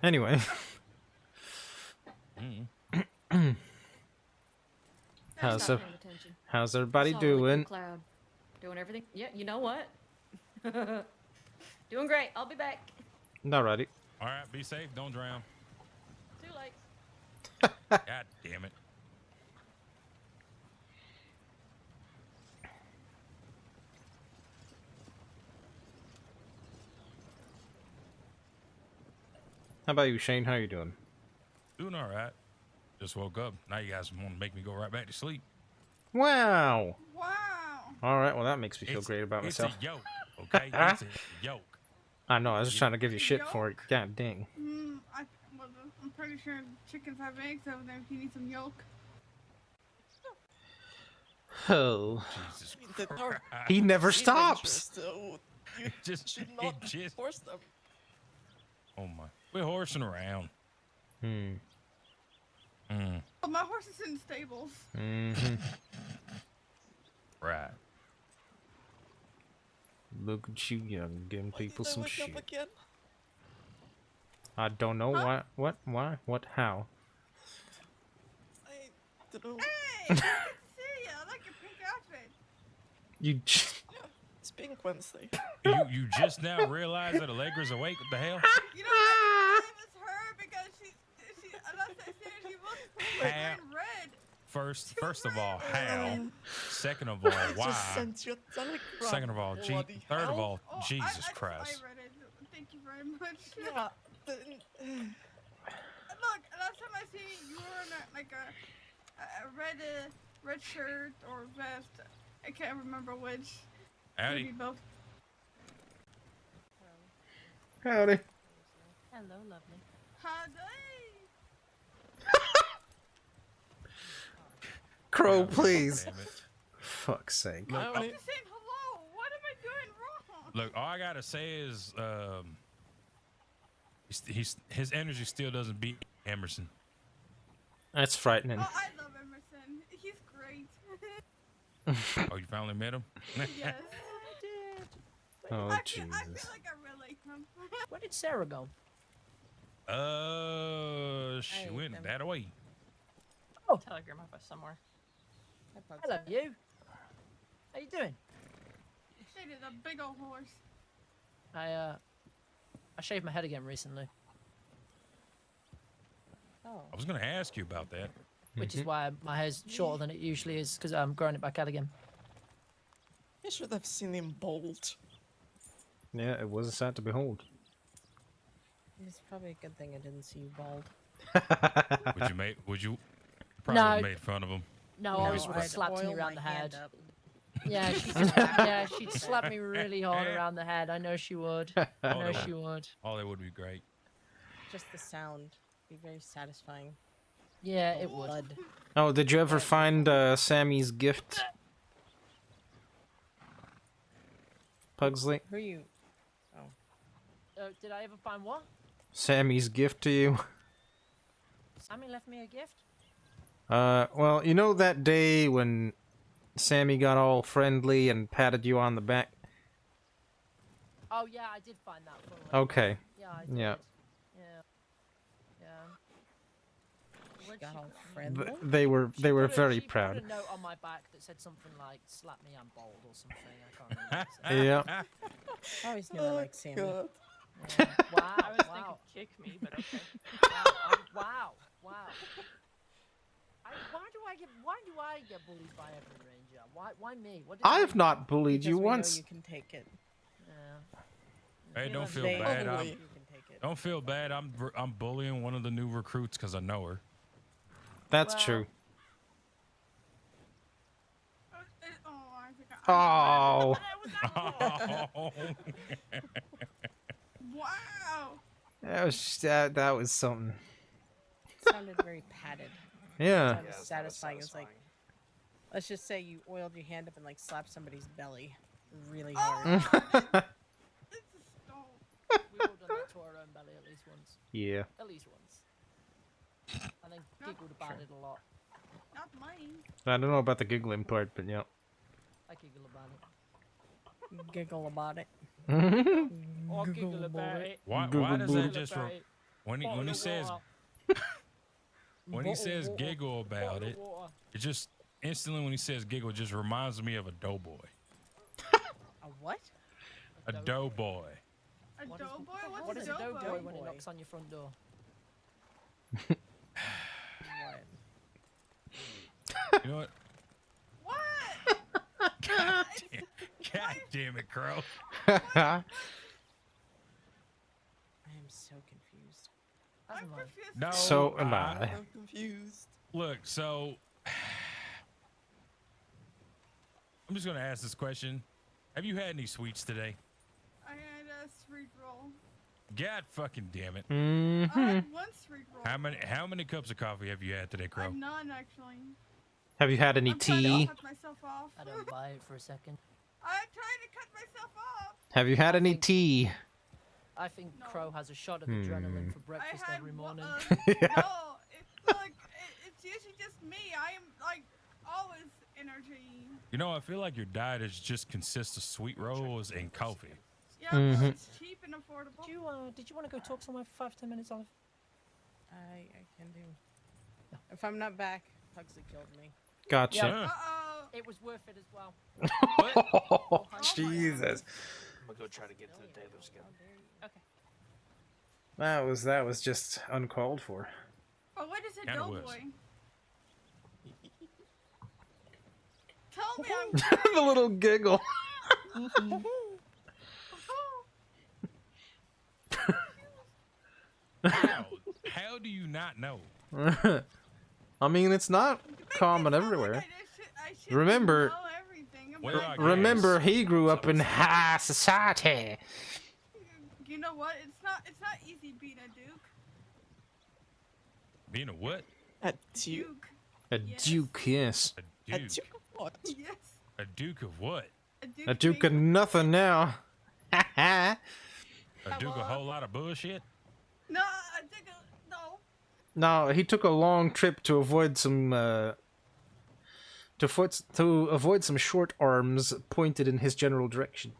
Anyway. How's Stop paying attention. how's everybody Saw a liquid doing? Cloud. Doing everything? Yeah, you know what? Doing great. I'll be back. Alrighty. All right, be safe. Don't drown. Too late. God damn it. How about you, Shane? How you doing? Doing all right. Just woke up. Now you guys want to make me go right back to sleep. Wow. Wow. Alright, well that makes me feel It's- great about it's myself. a yoke, okay? It's a yoke. I know, I was just trying to give you shit for it. God dang. I'm pretty sure chickens have eggs over there if you need some yolk. Oh. Jesus They are He never teenagers, stops. So you It just, should it not just, force them. oh my. We're horsing around. Hmm. Mm, Oh, my horse is in the stables. Mm-hmm. right. Look at you, young, giving people Did I some wake shit. up again? I don't know why, what, how. Dunno. Hey, good to see ya. I like your pink outfit. You. It's Pink Wednesday. You just now realize that Allegra's awake? What the hell? You know, I it was her because she unless I said she was How? wearing red. First of all, how? Second of all, I why? just sent you a telegram. Second of all, bloody third of hell. all, Oh, Jesus I Christ. read it. Thank you very much. Yeah. Look, last time I seen you were in a red shirt or vest. I can't remember which. Howdy. Maybe both. Howdy. Hello, lovely. Howdy. Crow, Oh, please. damn it. Fuck's sake. Look, I'm just saying hello. What am I doing wrong? look, all I gotta say is, his energy still doesn't beat Emerson. That's frightening. Oh, I love Emerson. He's great. Oh, you finally met him? Yes. Oh, I Jesus. feel like I relate him. Where did Sarah go? She I went am- that way. Oh, telegram off us somewhere. Hello, you. How you doing? Shit is a big old horse. I shaved my head again recently, Oh. I was gonna ask you about that. which is why my hair's shorter than it usually is because I'm growing it back out again. You should have seen him bald. Yeah, it was a sight to behold. It's probably a good thing I didn't see you bald. Would you probably No. have made fun of him? No, I always would have I'd slapped me oil around my the hand head. up. Yeah, she'd slap me really hard around the head. I know she would. I Oh, know that she would- would. Oh, that would be great. Just the sound. Be very satisfying. Yeah, it would. Blood. Oh, did you ever find Sammy's gift? Pugsley? Who are you? Did I ever find what? Sammy's gift to you? Sammy left me a gift? Well, you know that day when Sammy got all friendly and patted you on the back? Oh, yeah, I did find that. For Okay. Yeah, I did. Yeah. Yeah. Got all friendly? They were very She proud. put a note on my back that said something like "slap me, I'm bald" or something. I can't remember. Yeah. I always knew I liked Sammy. Wow. I was wow. thinking kick me, but okay. Wow. Why do I get bullied by every ranger? Why me? What did I I've do? not bullied Because you we know once. you can take it. Yeah. Hey, don't feel They- bad. Probably. I'm, You can take it. don't feel bad. I'm bullying one of the new recruits because I know her. That's Well- true. I think I. Oh. Wow. That was something. Sounded very padded. Yeah. Sounded satisfying. It was like, let's just say you oiled your hand up and like slapped somebody's belly really hard. We've all done that to our own belly at least once. Yeah. At least once. And then giggled about it a lot. Not mine. I don't know about the giggling part, but yeah. I giggle about it. Giggle about it. Or giggle about it. Why does that just when he says when he says giggle about it, it just instantly when he says giggle just reminds me of a doughboy. A what? A doughboy. A doughboy? What What's is a a doughboy doughboy? when it knocks on your front door? You know what? What? God damn it, Crow. I am so confused. I'm confused. No. So am I. I'm confused. Look, so I'm just gonna ask this question. Have you had any sweets today? I had a sweet roll. God fucking damn it. I Mm-hmm. had one sweet roll. How many cups of coffee have you had today, Crow? None actually. Have you had any I'm trying to tea? cut myself off. I don't buy it for a second. I'm trying to cut myself off. Have you had any tea? I think Crow has a shot of adrenaline for breakfast I had every morning. No, it's like it's usually just me. I am like always energy. You know, I feel like your diet is just consists of sweet rolls and coffee. Yeah, Mhm. it's cheap and affordable. Did you want to go talk somewhere for 5-10 minutes, Olive? I can do. If I'm not back Pugsley killed me. Gotcha. Yeah. It was worth it as well. Oh, Jesus. I'm gonna go try to get to the Taylor's again. Okay. That was just uncalled for. Oh, what is a Kinda was. doughboy? Tell me I'm The little giggle. How do you not know? I mean, it's not common everywhere. Remember, Well, I remember, guess. he grew up in high society. You know what? It's not easy being a duke. Being a what? A duke. A duke, yes. A duke. Duke of what? Yes. A duke of what? A duke of nothing now. A duke a whole lot of bullshit? No, I think no. No, he took a long trip to avoid some to avoid some short arms pointed in his general direction.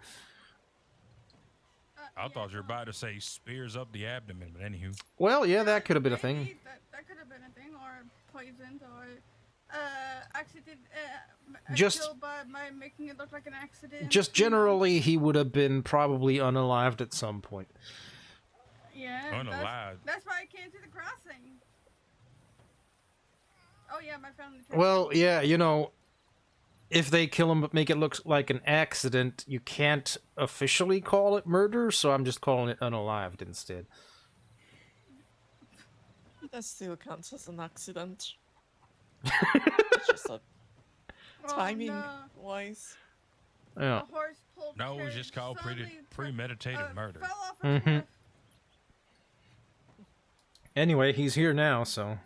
I thought you were about to say spears up the abdomen, but anywho. Well, yeah, that could have been a thing. That could have been a thing, or poisoned, or accident. Just- killed by making it look like an accident. Just generally, he would have been probably unalived at some point. Yeah. Unalived. That's why I came to the crossing. Oh yeah, my family. Well, yeah, you know, if they kill him but make it look like an accident, you can't officially call it murder, so I'm just calling it unalived instead. That still counts as an accident. It's just a timing wise. Yeah. A horse pulled No, it was carriage just called suddenly premeditated murder. fell off a Mm-hmm. cliff. Anyway, he's here now, so.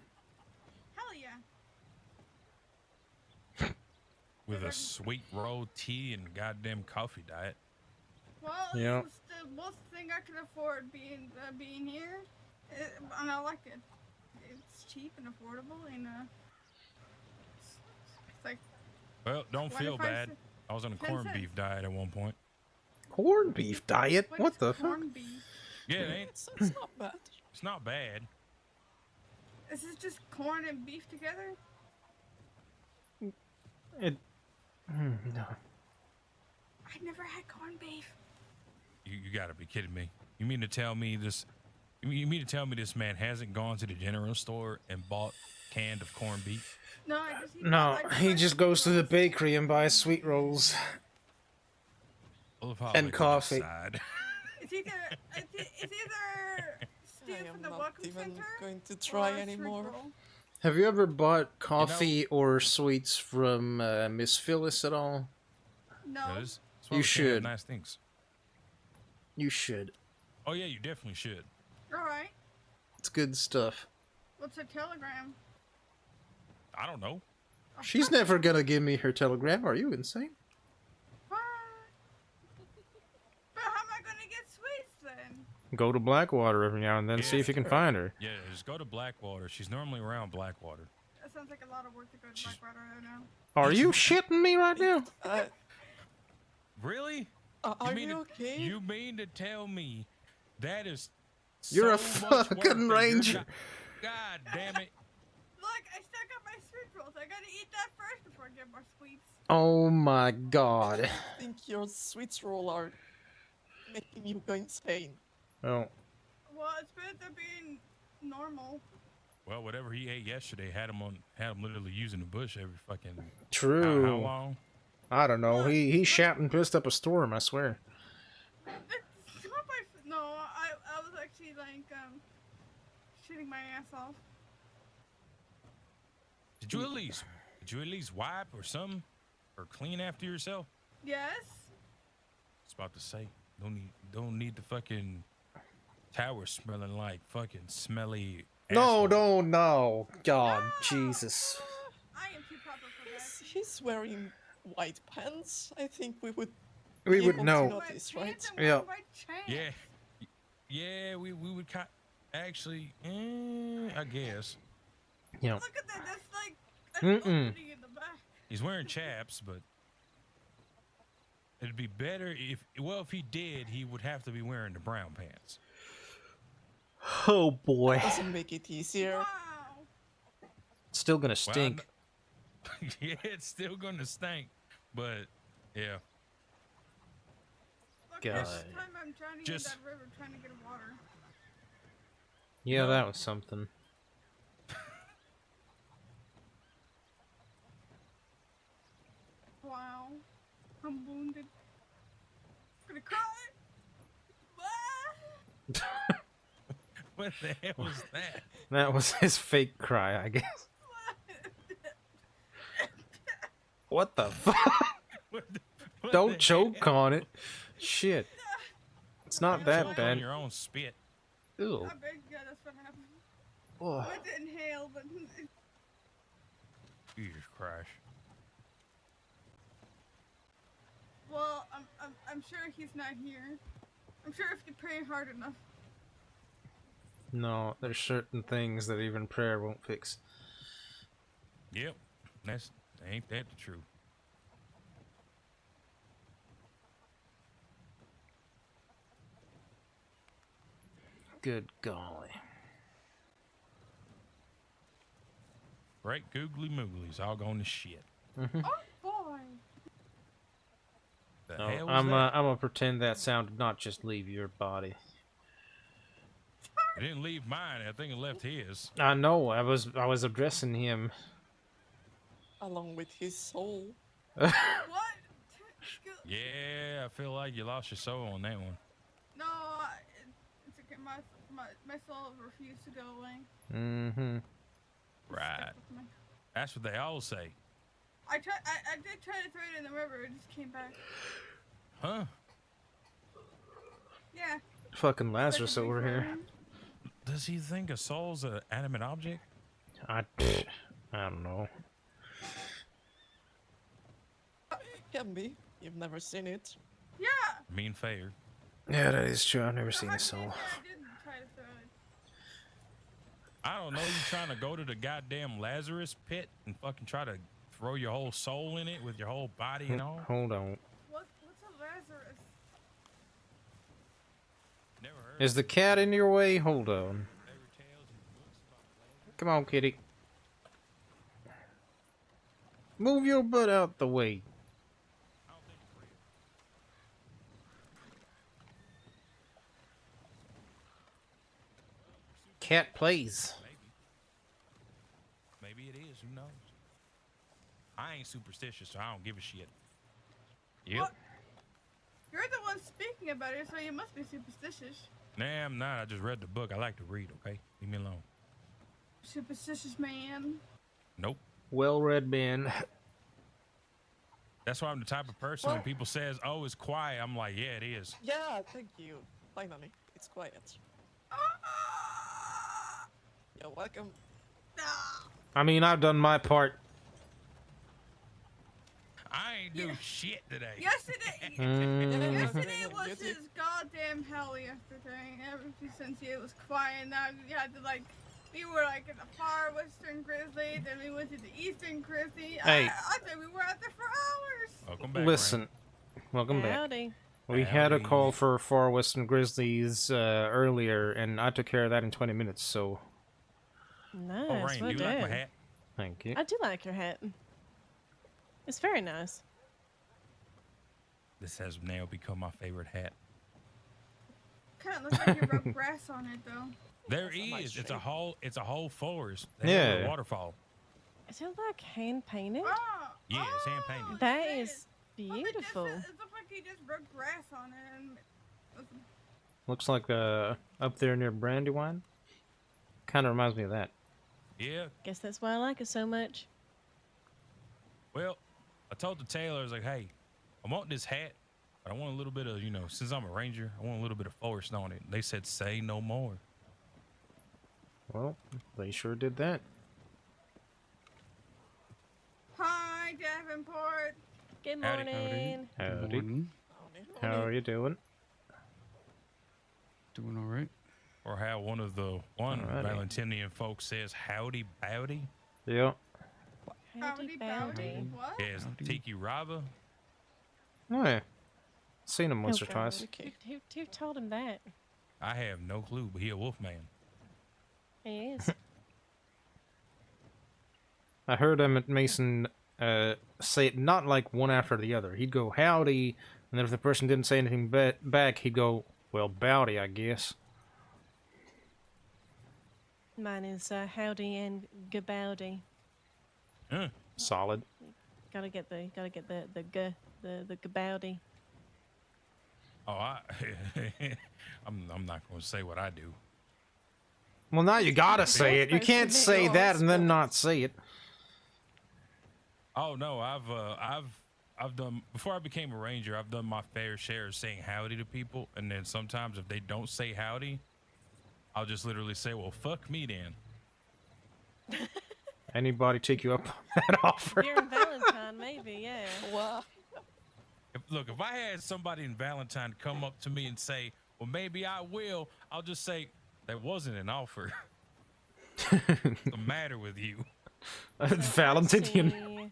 Hell yeah. With a sweet roll tea and goddamn coffee diet. Well, Yeah. it was the most thing I could afford being here, and I like it. It's cheap and affordable, and it's like. Well, don't feel 25 bad. I was on a 10 corned cents. beef diet at one point. Corned beef diet? What is the fuck? corned beef? Yeah, it ain't. It's not bad. It's not bad. Is this just corn and beef together? It. No. I never had corned beef. You gotta be kidding me. You mean to tell me this? You mean to tell me this man hasn't gone to the general store and bought canned of corned beef? No, I just. No, he just goes to the bakery and buys sweet rolls. And coffee. It's either Steve I from am the not Welcome even Center going to try or a street anymore. roll. Have you ever bought coffee or sweets from Miss Phyllis at all? No. You should. Nice things. You should. Oh yeah, you definitely should. All right. It's good stuff. What's a telegram? I don't know. She's never gonna give me her telegram. Are you insane? What? But how am I gonna get sweets then? Go to Blackwater every now and then, see if you can find her. Yeah, just go to Blackwater. She's normally around Blackwater. That sounds like a lot of work to go to Blackwater right now. Are you shitting me right now? Really? Are mean you to- okay? You mean to tell me that is You're a so much fucking work that you're ranger. not- God damn it. Look, I stuck up my sweet rolls. I gotta eat that first before I get more sweets. Oh my god. I think your sweets roll are making you go insane. Oh. Well, it's better than being normal. Well, whatever he ate yesterday had him literally using the bush every fucking True. How long? I don't know. He shat and pissed up a storm, I swear. It's not my no, I was actually like shitting my ass off. Did you at least wipe or something? Or clean after yourself? Yes. I was about to say, don't need the fucking tower smelling like fucking smelly. No, no. God, Jesus. I am too proper for that. He's wearing white pants. I think we would. We be would able know. To notice, right? Yeah. Yeah, we would actually, I guess. Yeah. Look at that. That's like Mm-mm. opening in the back. He's wearing chaps, but it'd be better if he did, he would have to be wearing the brown pants. Oh boy. Doesn't make it easier. Still gonna stink. Yeah, it's still gonna stink, but yeah. Look, God. half the time I'm drowning Just- in that river trying to get water. Yeah, No. that was something. Wow. I'm wounded. I'm gonna cry. Ah! What the hell was that? That was his fake cry, I guess. What the fuck? What Don't the choke hell? on it. Shit. It's not You that choke on bad. your own spit. Ew. I bet yeah, that's what happened. Oh. I went to inhale, but Jesus Christ. well, I'm sure he's not here. I'm sure if you pray hard enough. No, there's certain things that even prayer won't fix. Yep. Ain't that the truth? Good golly. Right googly mooglies all going to shit. Mm-hmm. Oh boy. The No, hell was I'm that? gonna pretend that sound did not just leave your body. It didn't leave mine. I think it left his. I know. I was addressing him. Along with his soul. What? Yeah, I feel like you lost your soul on that one. No, it's okay. My soul refused to go away. Mm-hmm. Right. That's what they all say. I did try to throw it in the river. It just came back. Huh? Yeah. Fucking Lazarus Second over week here. running. Does he think a soul's an animate object? I don't know. It can be. You've never seen it. Yeah. Mean fair. Yeah, that is true. I've never seen a soul. I didn't try to throw it. I don't know. You trying to go to the goddamn Lazarus pit and fucking try to throw your whole soul in it with your whole body and all? Hold on. What's a Lazarus? Never heard. Is the cat in your way? Hold on. Come on, kitty. Move your butt out the way. Cat plays. Maybe it is. Who knows? I ain't superstitious, so I don't give a shit. Yep. What? You're the one speaking about it, so you must be superstitious. Nah, I'm not. I just read the book. I like to read, okay? Leave me alone. Superstitious man. Nope. Well-read man. That's why I'm the type of person when people says, oh, it's quiet, I'm like, yeah, it is. Yeah, thank you. Finally, it's quiet. You're welcome. I mean, I've done my part. I ain't do shit today. Yesterday, Mhm. yesterday was his goddamn hell yesterday. Ever since he was quiet, now you had to we were in the far western grizzly, then we went to the eastern grizzly. Hey. I thought we were out there for hours. Welcome back. Listen. Welcome back. Howdy. We had a call for Far Western Grizzlies earlier, and I took care of that in 20 minutes, so... Nice. Oh, Rain, well do you like my done. hat? Thank you. I do like your hat. It's very nice. This has now become my favorite hat. Kind of looks like you rubbed grass on it, though. There is. It's a whole forest. They have a Yeah. little waterfall. Is it like hand painted? Yeah, it's hand painted. That is beautiful. It looks like he just rubbed grass on it. And Looks like up there near Brandywine. Kind of reminds me of that. Yeah. Guess that's why I like it so much. Well, I told the tailor, I was like, hey, I want this hat, but I want a little bit of, since I'm a ranger, I want a little bit of forest on it. They said, say no more. Well, they sure did that. hi, Davenport. Good Howdy. morning. Howdy. How are you doing? Doing all right. Or how one Alrighty. Valentinian folks says, howdy bowdy. Yeah. Howdy, bowdy. What? Yeah, it's Tiki Rava. Oh, yeah. Seen him once or twice. Who told him that? I have no clue, but he a wolf man. He is. I heard him at Mason say it not like one after the other. He'd go howdy, and then if the person didn't say anything back, he'd go, well, bowdy, I guess. Mine is howdy and gabowdy. Solid. Gotta get the gabowdy. Oh, I'm not going to say what I do. Well, now you gotta say it. You can't say that and then not say it. Oh no, I've done, before I became a ranger, I've done my fair share of saying howdy to people, and then sometimes if they don't say howdy, I'll just literally say, well, fuck me then. Anybody take you up on that offer? If you're in Valentine, maybe, yeah. Wow. Look, if I had somebody in Valentine come up to me and say, well, maybe I will, I'll just say, that wasn't an offer. What's the matter with you? Valentinian.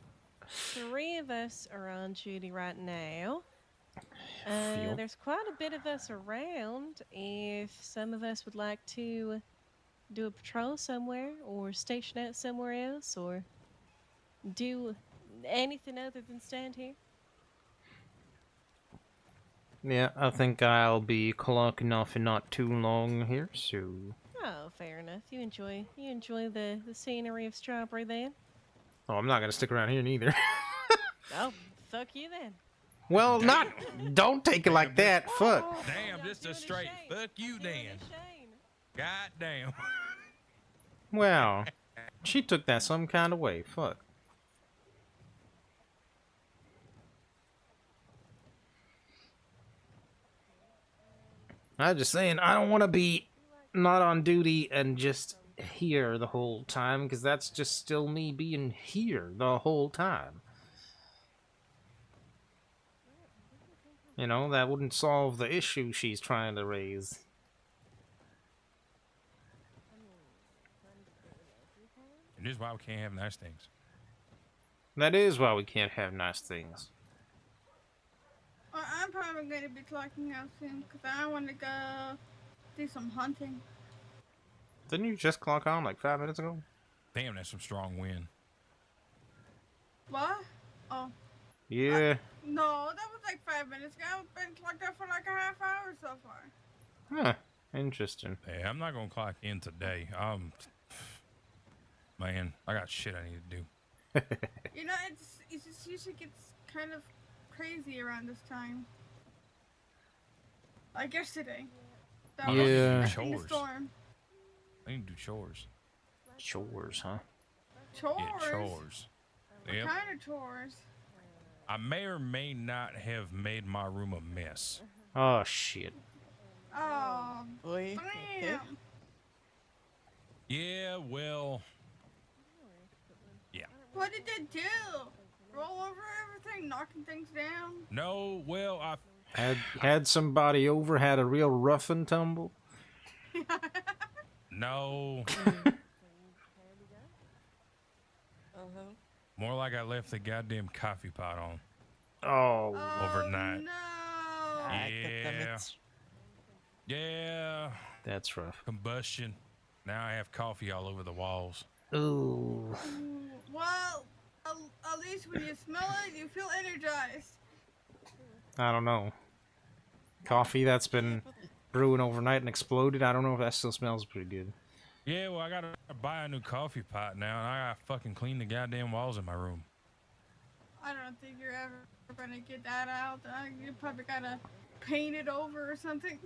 3 of us are on duty right now. Feel. There's quite a bit of us around. If some of us would like to do a patrol somewhere, or station out somewhere else, or do anything other than stand here. Yeah, I think I'll be clocking off in not too long here, so... Oh, fair enough. You enjoy the scenery of Strawberry then? Oh, I'm not gonna stick around here neither. Oh, fuck you then. Well, don't take it like that. Fuck. Damn, just a straight fuck you then. God damn. Well, she took that some kind of way. Fuck. I'm just saying, I don't want to be not on duty and just here the whole time, because that's just still me being here the whole time. You know, that wouldn't solve the issue she's trying to raise. And this is why we can't have nice things. That is why we can't have nice things. Well, I'm probably going to be clocking out soon because I want to go do some hunting. Didn't you just clock on like 5 minutes ago? Damn, that's some strong wind. What? Oh. Yeah. No, that was like 5 minutes ago. I've been clocked out for like a half hour so far. Huh. Interesting. Hey, I'm not gonna clock in today. Man, I got shit I need to do. You know, it just usually gets kind of crazy around this time. Like yesterday. That was Yeah. expecting a storm. I need to do chores. Chores, huh? Chores? Yeah, chores. What Yep. kind of chores? I may or may not have made my room a mess. Oh, shit. Oh, Boy. damn. Yeah, well... Yeah. What did they do? Roll over everything, knocking things down? No, well, I... Had somebody over, had a real rough and tumble? No. More like I left the goddamn coffee pot on. Oh. Overnight. No. Yeah. Yeah. That's rough. Combustion. Now I have coffee all over the walls. Ooh. Well, at least when you smell it, you feel energized. I don't know. Coffee that's been brewing overnight and exploded, I don't know if that still smells pretty good. Yeah, well, I gotta buy a new coffee pot now, and I gotta fucking clean the goddamn walls in my room. I don't think you're ever gonna get that out. You probably gotta paint it over or something.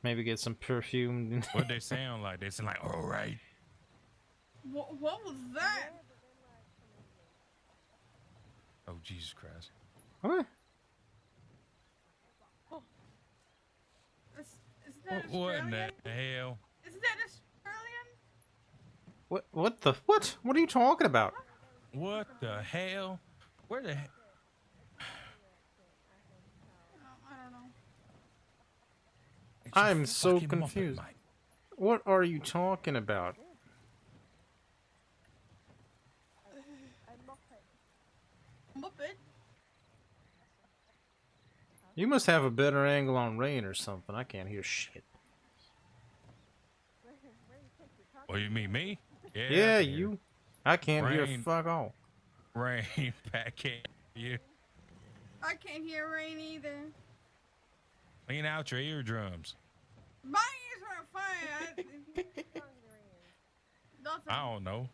Maybe get some perfume. What they sound like? They sound like, all right. What was that? Oh, Jesus Christ. What? Is that What in Australian? the hell? Is that Australian? What the what? What are you talking about? What the hell? Where the hell? I don't know. I'm so confused. What are you talking about? Muppet? You must have a better angle on rain or something. I can't hear shit. What you mean, me? Yeah, I Yeah, can hear. you. I can't hear Rain, fuck all. Rain, Pat can't hear you. I can't hear Rain either. Clean out your eardrums. My ears are fine. Nothing. I don't know.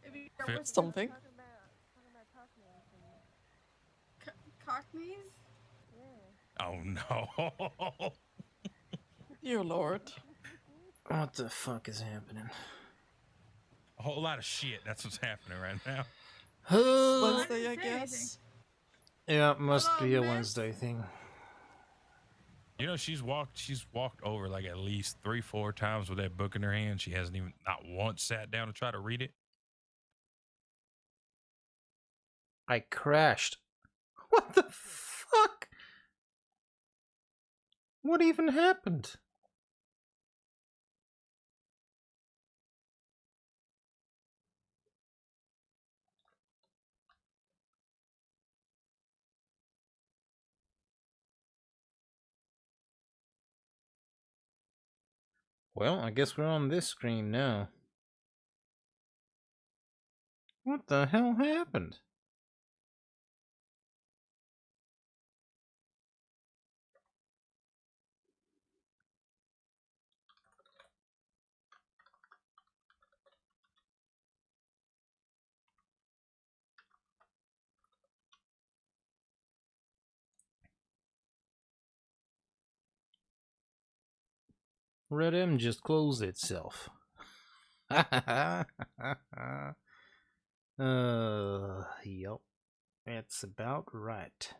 If you Feel- hear Something. Cockneys? Oh no. Dear Lord. What the fuck is happening? A whole lot of shit. That's what's happening right now. Wednesday, I guess. Yeah, it must be a Wednesday thing. You know, she's walked over like at least 3-4 times with that book in her hand. She hasn't even not once sat down to try to read it. I crashed. What the fuck? What even happened? Well, I guess we're on this screen now. What the hell happened? Red M just closed itself. Yep. That's about right.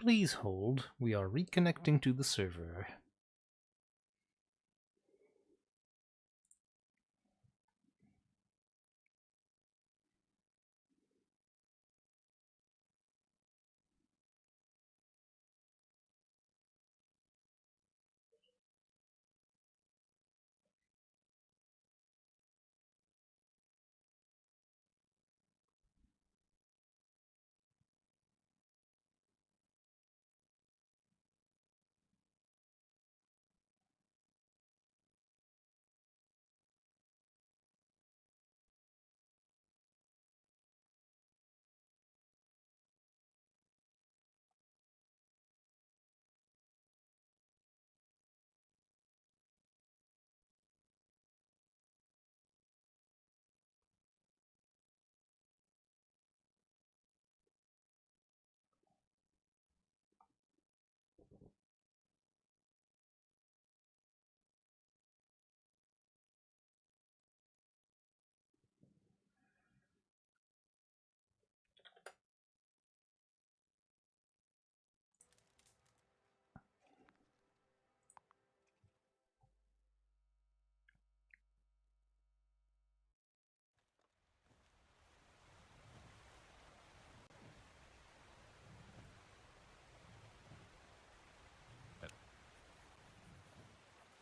Please hold. We are reconnecting to the server.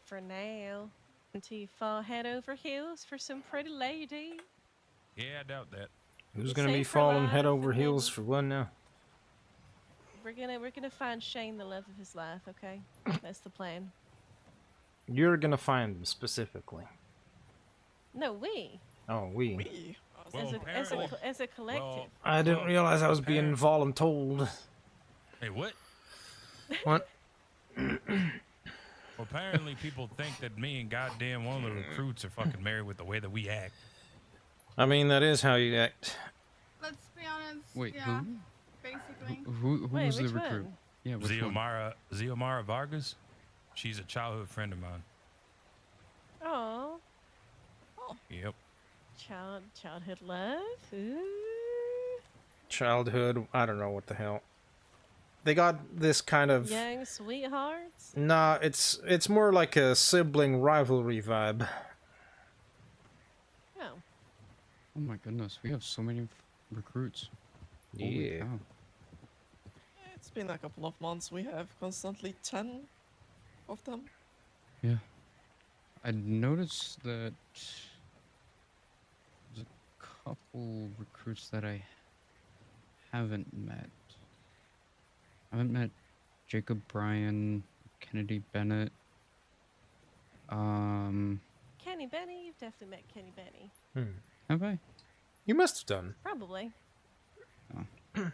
for now. Until you fall head over heels for some pretty lady. Yeah, I doubt that. Who's You gonna be save her falling life head over and heels then- for one now? We're gonna find Shane the love of his life, okay? That's the plan. You're gonna find them specifically. No, we. Oh, we. We. As a collective. I didn't realize I was being voluntold. Hey, what? What? Well, apparently people think that me and goddamn one of the recruits are fucking married with the way that we act. I mean, that is how you act. Let's be honest. Wait, yeah, who? basically. Who was the recruit? Yeah, which one? Xiomara Vargas. She's a childhood friend of mine. Oh. Yep. Childhood love. Ooh. Childhood, I don't know what the hell. They got this kind of... Young sweethearts. Nah, it's more like a sibling rivalry vibe. Oh. Oh my goodness, we have so many recruits. Holy Yeah. cow. It's been a couple of months. We have constantly 10 of them. Yeah. I noticed that there's a couple recruits that I haven't met. I haven't met Jacob Bryan, Kennedy Bennett. Kenny Benny? You've definitely met Kenny Benny. Have I? You must have done. Probably. I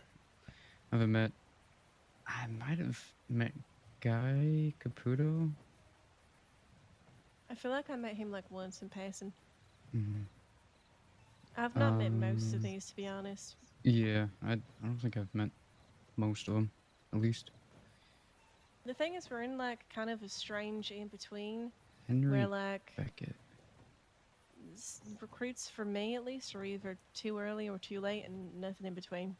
haven't met. I might have met Guy Caputo. I feel like I met him like once in passing. Mhm. I've not met most of these, to be honest. Yeah, I don't think I've met most of them, at least. The thing is, we're in like kind of a strange in between, Henry where like Beckett. recruits for me at least are either too early or too late, and nothing in between.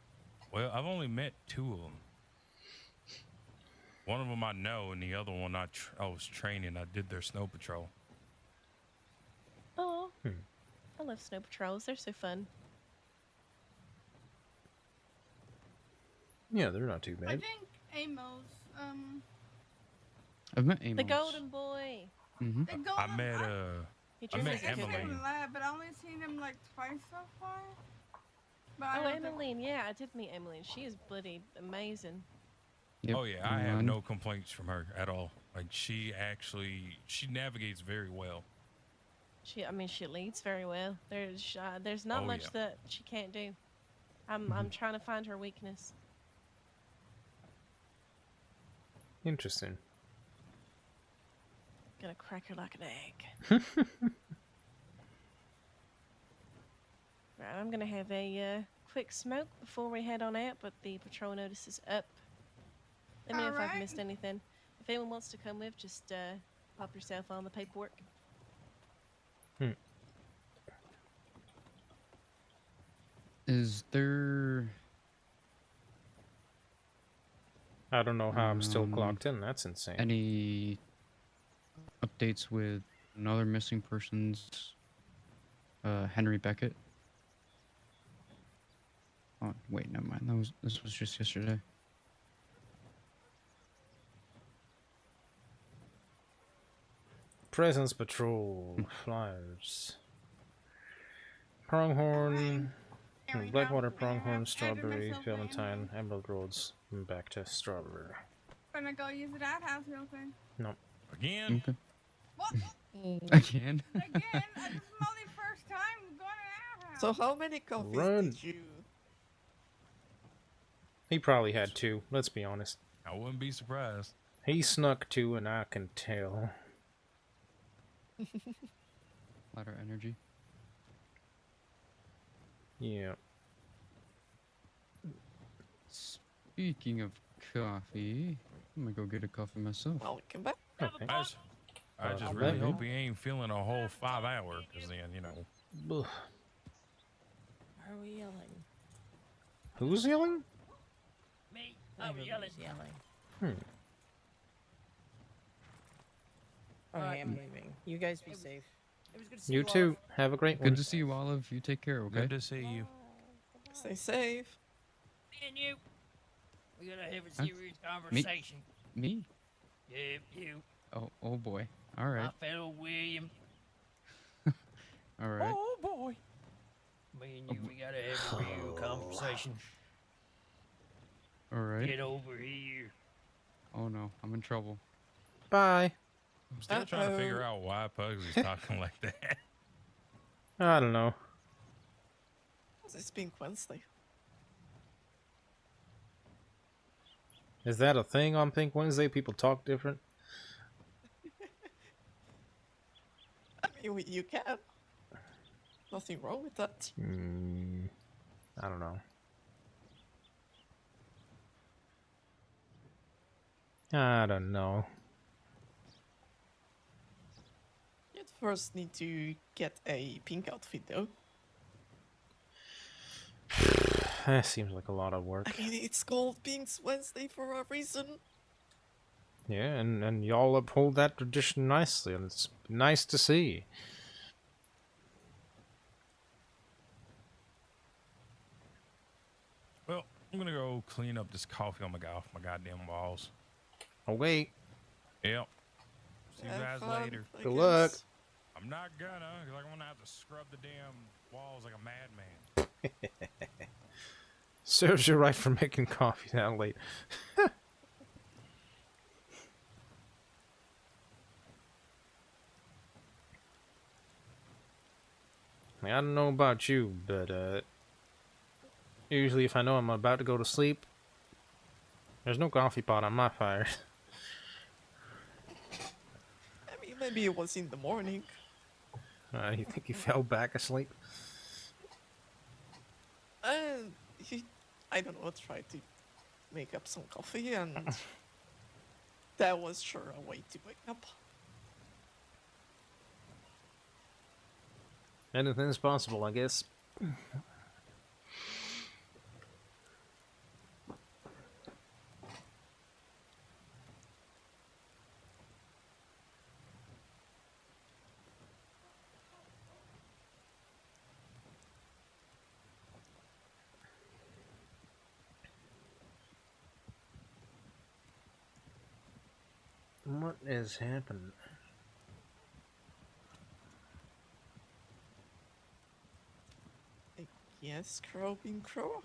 Well, I've only met 2 of them. One of them I know, and the other one I was training. I did their snow patrol. Oh, I love snow patrols. They're so fun. Yeah, they're not too I bad. think Amos. I've met Amos. The golden boy. Mm-hmm. The golden. I met He I drew met us a good Emily. one. lab, but I only seen him like twice so far. But I Oh, don't think- Emmeline. Yeah, I did meet Emmeline. She is bloody amazing. Yep. Oh yeah, I have no complaints from her at all. Like she navigates very well. I mean, she leads very well. There's not Oh, much yeah. that she can't do. I'm trying to find her weakness. Interesting. Gonna crack her like an egg. Right, I'm gonna have a quick smoke before we head on out, but the patrol notice is up. Let me know if I've missed anything. If anyone wants to come with, just pop yourself on the paperwork. Is there... I don't know how I'm still clocked in. That's insane. Any updates with another missing person's Henry Beckett? Oh wait, never mind. This was just yesterday. Presence Patrol, flyers. Pronghorn, Blackwater, Pronghorn, Strawberry, Valentine, Emerald Roads, and back to Strawberry. Gonna go use the outhouse real quick. No. Again? Okay. What? Again? Again? This is my only first time going to the outhouse. So how many coffees Run. did you? He probably had 2, let's be honest. I wouldn't be surprised. He snuck 2 and I can tell. Ladder energy. Yeah. Speaking of coffee, I'm gonna go get a coffee myself. Welcome back. Okay. I just I'll really bet, hope man. he ain't feeling a whole 5 hour, because then, you know. Ugh. Why are we yelling? Who's yelling? Me. Everybody's yelling. Okay, I'm leaving. You guys be safe. It was good to see You too. Have a great one. Good to see you, Olive. You take care, okay? Good to see you. Stay safe. Me and you. We gotta have a Huh? serious conversation. Me? Yeah, you. Oh boy. All right. My fellow William. All right. Oh boy. Me and you, we gotta have a real conversation. All right. Get over here. Oh no, I'm in trouble. Bye. I'm still trying to figure out why Pugsley's talking like that. I don't know. It's Pink Wednesday. Is that a thing on Pink Wednesday? People talk different? I mean, you can. Nothing wrong with that. I don't know. I don't know. You'd first need to get a pink outfit, though. That seems like a lot of work. I mean, it's called Pink's Wednesday for a reason. Yeah, and y'all uphold that tradition nicely, and it's nice to see. Well, I'm gonna go clean up this coffee on my goddamn walls. Oh wait. Yep. See you guys later. Good luck. I'm not gonna, because I'm gonna have to scrub the damn walls like a madman. Serves you right for making coffee that late. I don't know about you, but usually if I know I'm about to go to sleep, there's no coffee pot on my fire. I mean, maybe it was in the morning. You think he fell back asleep? And he, I don't know, tried to make up some coffee, and that was sure a way to wake up. Anything's possible, I guess. What is happening? Yes, crow being crow.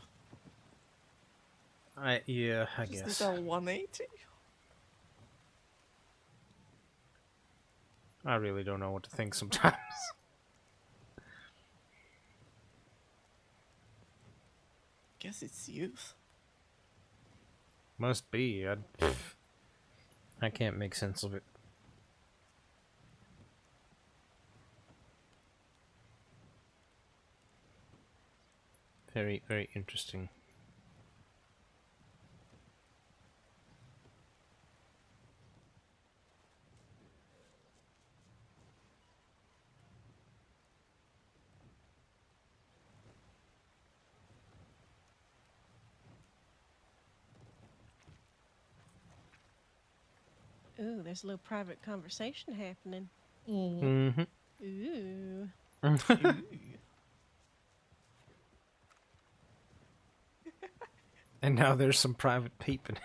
Yeah, I Just guess. need a 180. I really don't know what to think sometimes. Guess it's youth. Must be. I can't make sense of it. Very, very interesting. Ooh, there's a little private conversation happening. Mm-hmm. Ooh. And now there's some private peeping.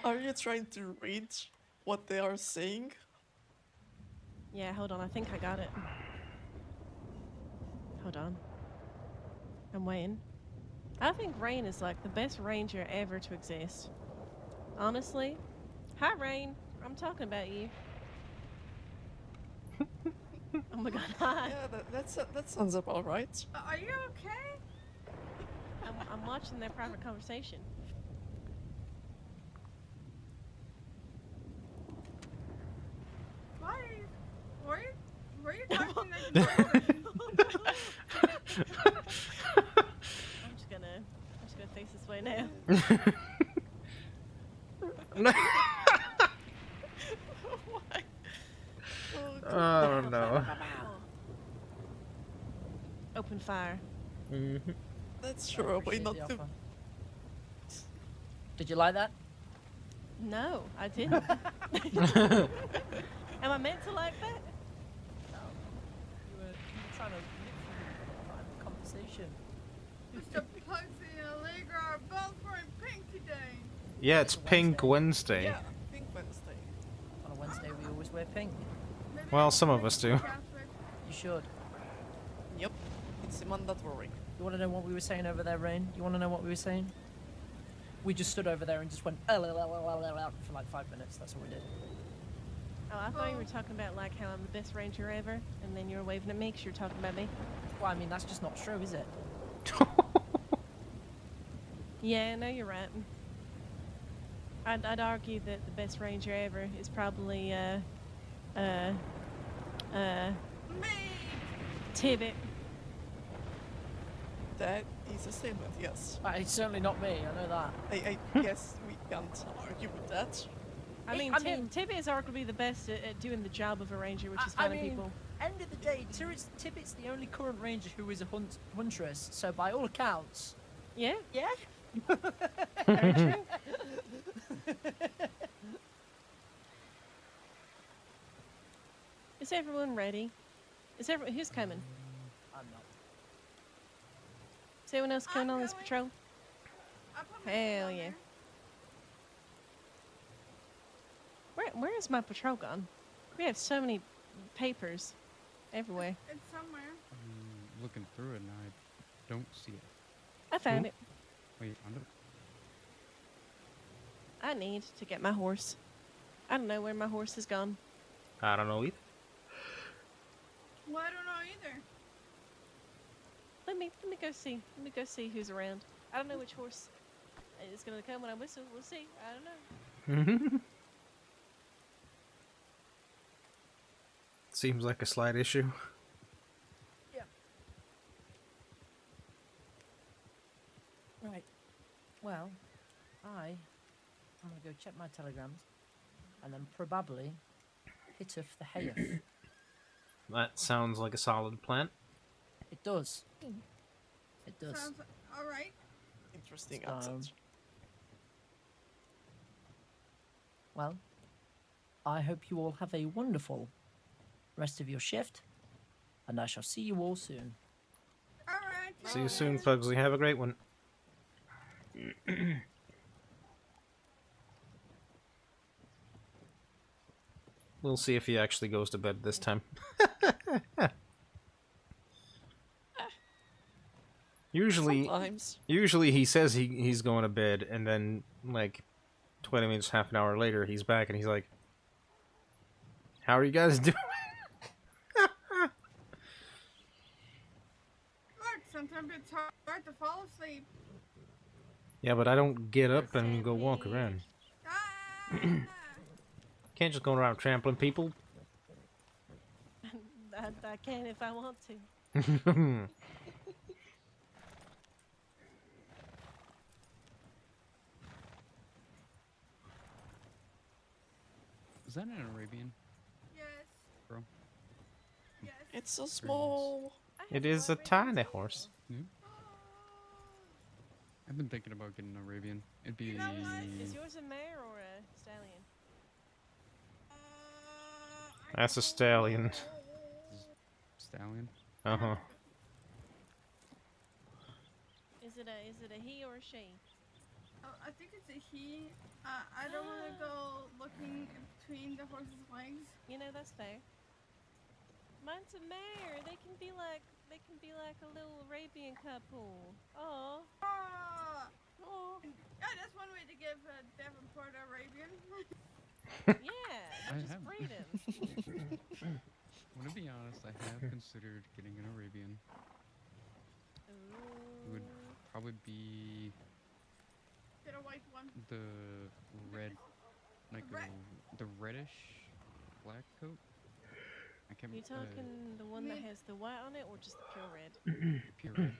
Are you trying to read what they are saying? Yeah, hold on. I think I got it. Hold on. I'm waiting. I think Rain is like the best ranger ever to exist. Honestly. Hi, Rain. I'm talking about you. Oh my god, hi. Yeah, that sounds about right. Are you okay? I'm watching their private conversation. Why? Were you talking like boyfriend? I'm just gonna face this way now. Oh no. Open fire. Mm-hmm. That's sure a way not to. Did you like that? No, I didn't. Am I meant to like that? No. You were trying to live through a conversation. Mr. Pugsy and Allegra are both wearing pink today. Yeah, it's Pink Wednesday. Yeah, wear pink. Well, some of us do. You should. Yep, it's mandatory. You want to know what we were saying over there, Rain? You want to know what we were saying? We just stood over there and just went for like 5 minutes. That's all we did. Oh, I thought you were talking about like how I'm the best ranger ever, and then you were waving at me because you're talking about me. Well, I mean, that's just not true, is it? Yeah, no, you're right. I'd argue that the best ranger ever is probably Tibbet. That is a statement, yes. It's certainly not me. I know that. I guess we can't argue with that. I mean, Tibbet is arguably the best at doing the job of a ranger, which is I finding mean, people. End of the day, Tibbet's the only current ranger who is a huntress. So by all accounts, yeah. Very true. Is everyone ready? Is everyone who's coming? I'm not. Is anyone else coming on this patrol? Hell yeah. Where is my patrol gone? We have so many papers everywhere. It's somewhere. I'm looking through it and I don't see it. I found it. Wait, found it? I need to get my horse. I don't know where my horse has gone. I don't know either. Well, I don't know either. Let me go see. Let me go see who's around. I don't know which horse is gonna come when I whistle. We'll see. I don't know. Seems like a slight issue. Yeah. Right. Well, I'm gonna go check my telegrams, and then probably hit off the hay. That sounds like a solid plan. It does. It does. Sounds all right. Interesting answer. Well, I hope you all have a wonderful rest of your shift, and I shall see you all soon. All right. See you soon, Pugsley. Have a great one. We'll see if he actually goes to bed this time. Usually he says he's going to bed, and then like 20 minutes, half an hour later, he's back and he's like, "How are you guys doing?" Look, sometimes it's hard to fall asleep. Yeah, but I don't get up and go walk around. Can't just go around trampling people. I can if I want to. Is that an Arabian? Yes. Bro? Yes. It's so small. It is a tiny horse. Yeah. I've been thinking about getting an Arabian. It'd be... Is yours a mare or a stallion? That's a stallion. Stallion? Uh-huh. Is it a he or a she? Oh, I think it's a he. I don't want to go looking between the horse's legs. You know, that's fair. Mine's a mare. They can be like a little Arabian couple. Oh. Oh. Yeah, that's one way to give Davenport Arabian. Yeah, just freedom. I want to be honest, I have considered getting an Arabian. It would probably be Get a white one. the red, like the reddish black coat. I can't. You talking the one that has the white on it, or just the pure red? Pure red.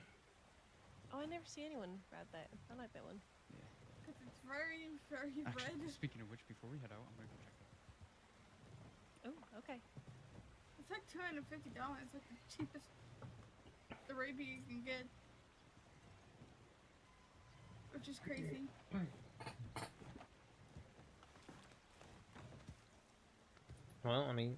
Oh, I never see anyone ride that. I like that one. Yeah. Because it's very, very Actually, red. speaking of which, before we head out, I'm gonna go check it. Oh, okay. It's like $250. It's like the cheapest Arabian you can get. Which is crazy. Well, I mean,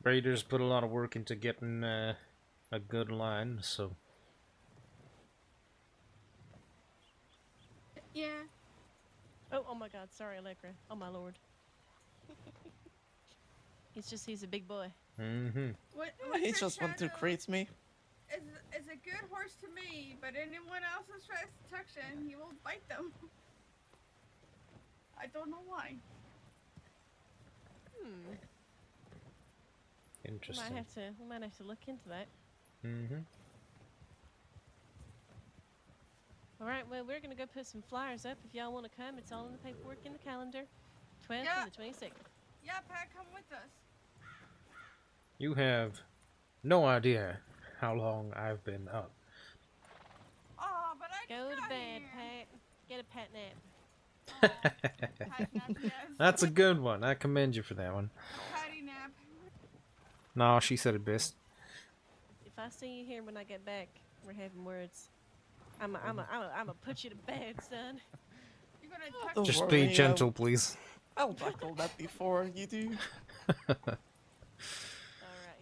Raiders put a lot of work into getting a good line, so Yeah. Oh my God! Sorry, Allegra. Oh my lord. He's a big boy. Mm-hmm. What's He your just want to shadow? create me. Is a good horse to me, but anyone else who tries to touch him, he will bite them. I don't know why. Interesting. We might have to look into that. Mm-hmm. All right. Well, we're gonna go put some flyers up. If y'all want to come, it's all in the paperwork in the calendar. 12th Yeah. and the 22nd. Yeah, Pat, come with us. You have no idea how long I've been up. Oh, but I Go to got bed, here. Pat. Get a pet nap. Pat nap, yes. That's a good one. I commend you for that one. A patty nap. No, she said it best. If I see you here when I get back, we're having words. I'm a put you to bed, son. You're gonna touch Don't Just worry, be gentle, please. I'll tackle that before you do. All right,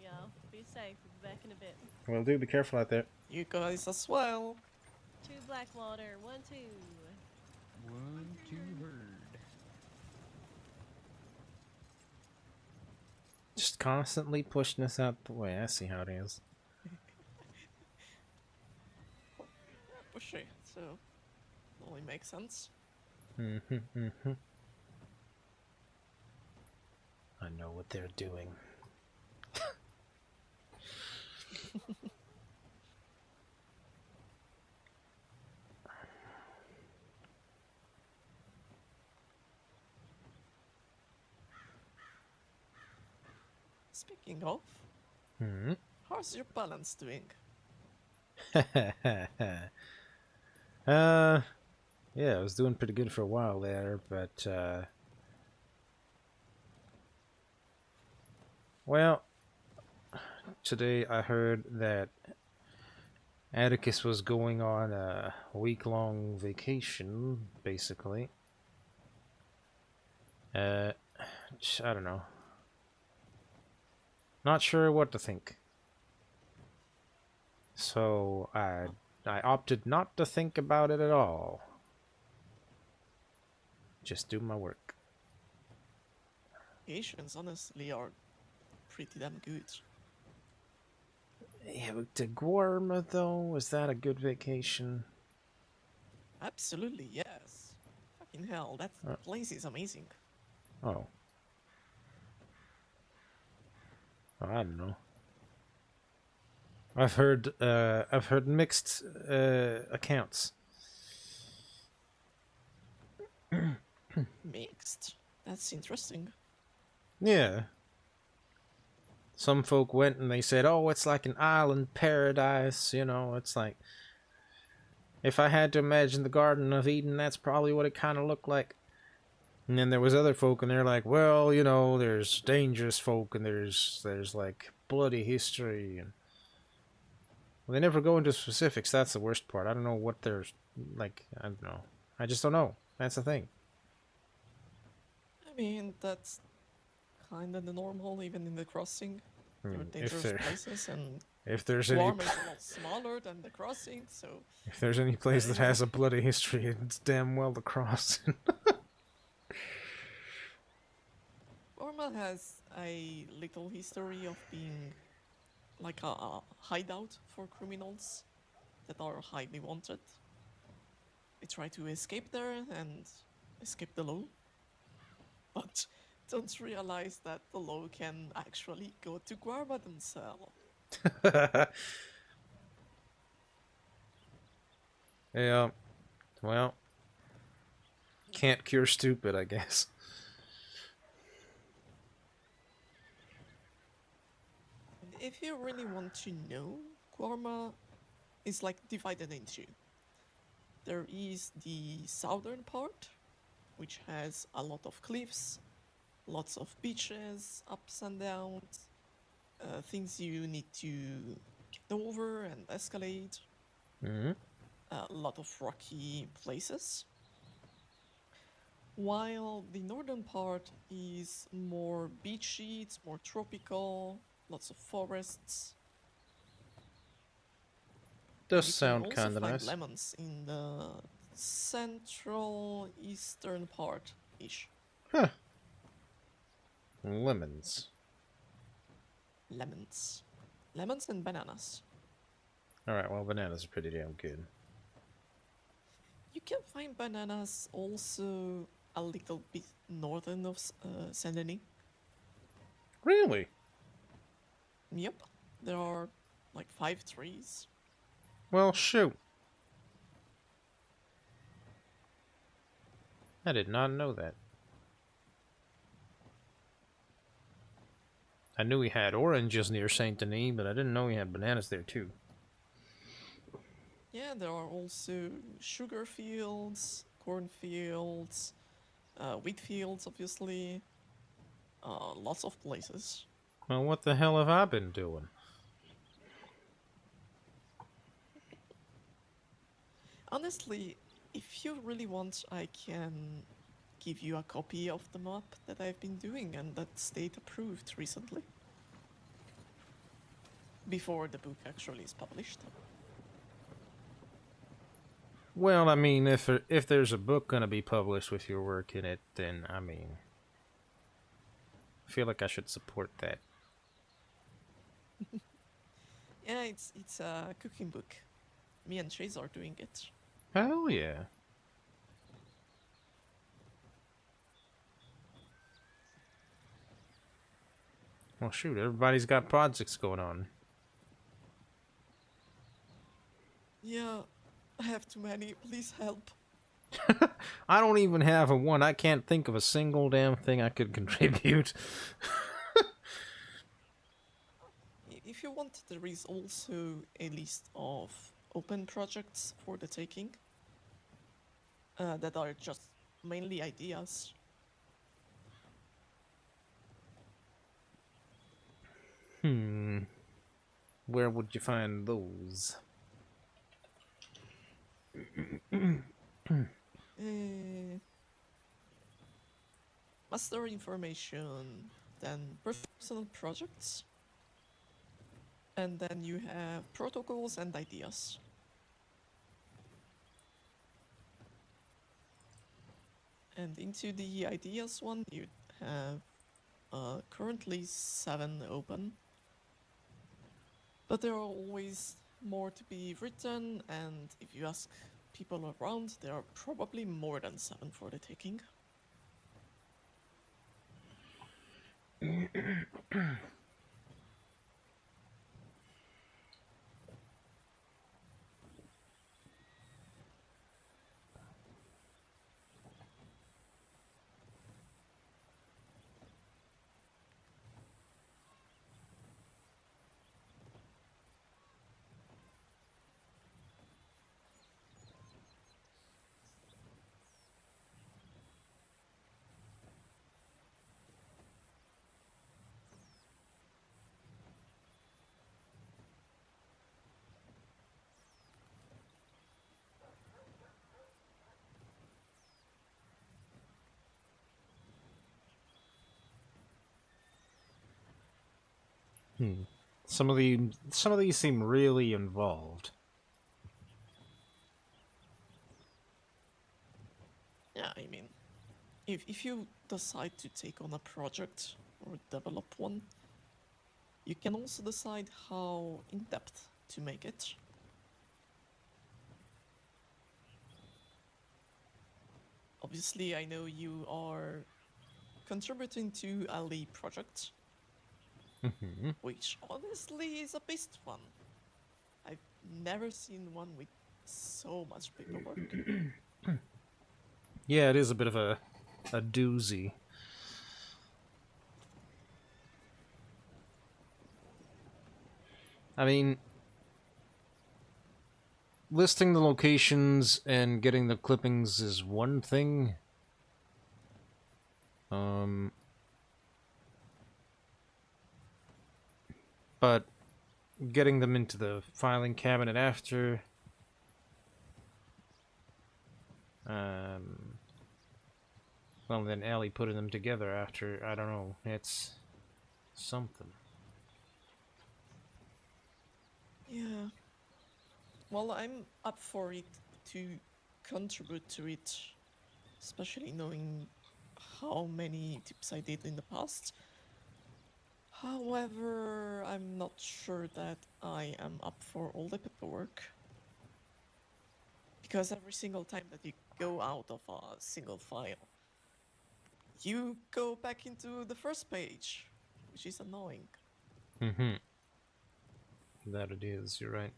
y'all. Be safe. We'll be back in a bit. Well, do be careful out there. You guys as well. 2 Blackwater. 1, 2. 1, 2, bird. Just constantly pushing us out the way. I see how it is. Pushy, so only makes sense. Mm-hmm, mm-hmm. I know what they're doing. Speaking of, Hmm. how's your balance doing? Yeah, I was doing pretty good for a while there, but well, today I heard that Atticus was going on a week-long vacation, basically. I don't know. Not sure what to think. So I opted not to think about it at all. Just do my work. Asians honestly are pretty damn good. Yeah, but to Guarma though, was that a good vacation? Absolutely, yes. Fucking hell, that place is amazing. Oh. I don't know. I've heard mixed accounts. Mixed? That's interesting. Yeah. Some folk went and they said, oh, it's like an island paradise, you know, it's like... If I had to imagine the Garden of Eden, that's probably what it kind of looked like. And then there was other folk and they're like, well, you know, there's dangerous folk and there's like bloody history and... Well, they never go into specifics, that's the worst part. I don't know what there's like, I don't know. I just don't know. That's the thing. I mean, that's kind of the normal, even in the crossing. There are If dangerous there- places, and if there's any- Guam is a lot smaller than the crossing, so If there's any place that has a bloody history, it's damn well the Crossing. Burma has a little history of being like a hideout for criminals that are highly wanted. They try to escape there and escape the law, but don't realize that the law can actually go to Guarma themselves. Yeah. Well, can't cure stupid, I guess. If you really want to know, Guarma is like divided into. There is the southern part, which has a lot of cliffs, lots of beaches, ups and downs, things you need to get over and escalate. Mm-hmm. A lot of rocky places. While the northern part is more beachy, it's more tropical, lots of forests. Does You can sound also kind of find nice. lemons in the central eastern part ish. Huh. Lemons. Lemons. Lemons and bananas. Alright, well, bananas are pretty damn good. You can find bananas also a little bit northern of Saint Denis. Really? Yep. There are like 5 trees. Well, shoot. I did not know that. I knew he had oranges near Saint Denis, but I didn't know he had bananas there too. Yeah, there are also sugar fields, corn fields, wheat fields, obviously. Lots of places. Well, what the hell have I been doing? Honestly, if you really want, I can give you a copy of the map that I've been doing and that state approved recently. Before the book actually is published. Well, I mean, if there's a book gonna be published with your work in it, then, I mean, I feel like I should support that. Yeah, it's a cooking book. Me and Chase are doing it. Hell yeah. Well, shoot, everybody's got projects going on. Yeah, I have too many. Please help. I don't even have a one. I can't think of a single damn thing I could contribute. If you want, there is also a list of open projects for the taking that are just mainly ideas. Where would you find those? Master information, then personal projects, and then you have protocols and ideas. And into the ideas one, you have currently 7 open. But there are always more to be written, and if you ask people around, there are probably more than 7 for the taking. Some of these seem really involved. Yeah, I mean, if you decide to take on a project or develop one, you can also decide how in-depth to make it. Obviously, I know you are contributing to a lead project, which honestly is a beast one. I've never seen one with so much paperwork. Yeah, it is a bit of a doozy. I mean, listing the locations and getting the clippings is one thing. But getting them into the filing cabinet after, well, then Allie putting them together after, I don't know, it's something. Yeah. Well, I'm up for it to contribute to it, especially knowing how many tips I did in the past. However, I'm not sure that I am up for all the paperwork. Because every single time that you go out of a single file, you go back into the first page, which is annoying. Mm-hmm. That it is, you're right.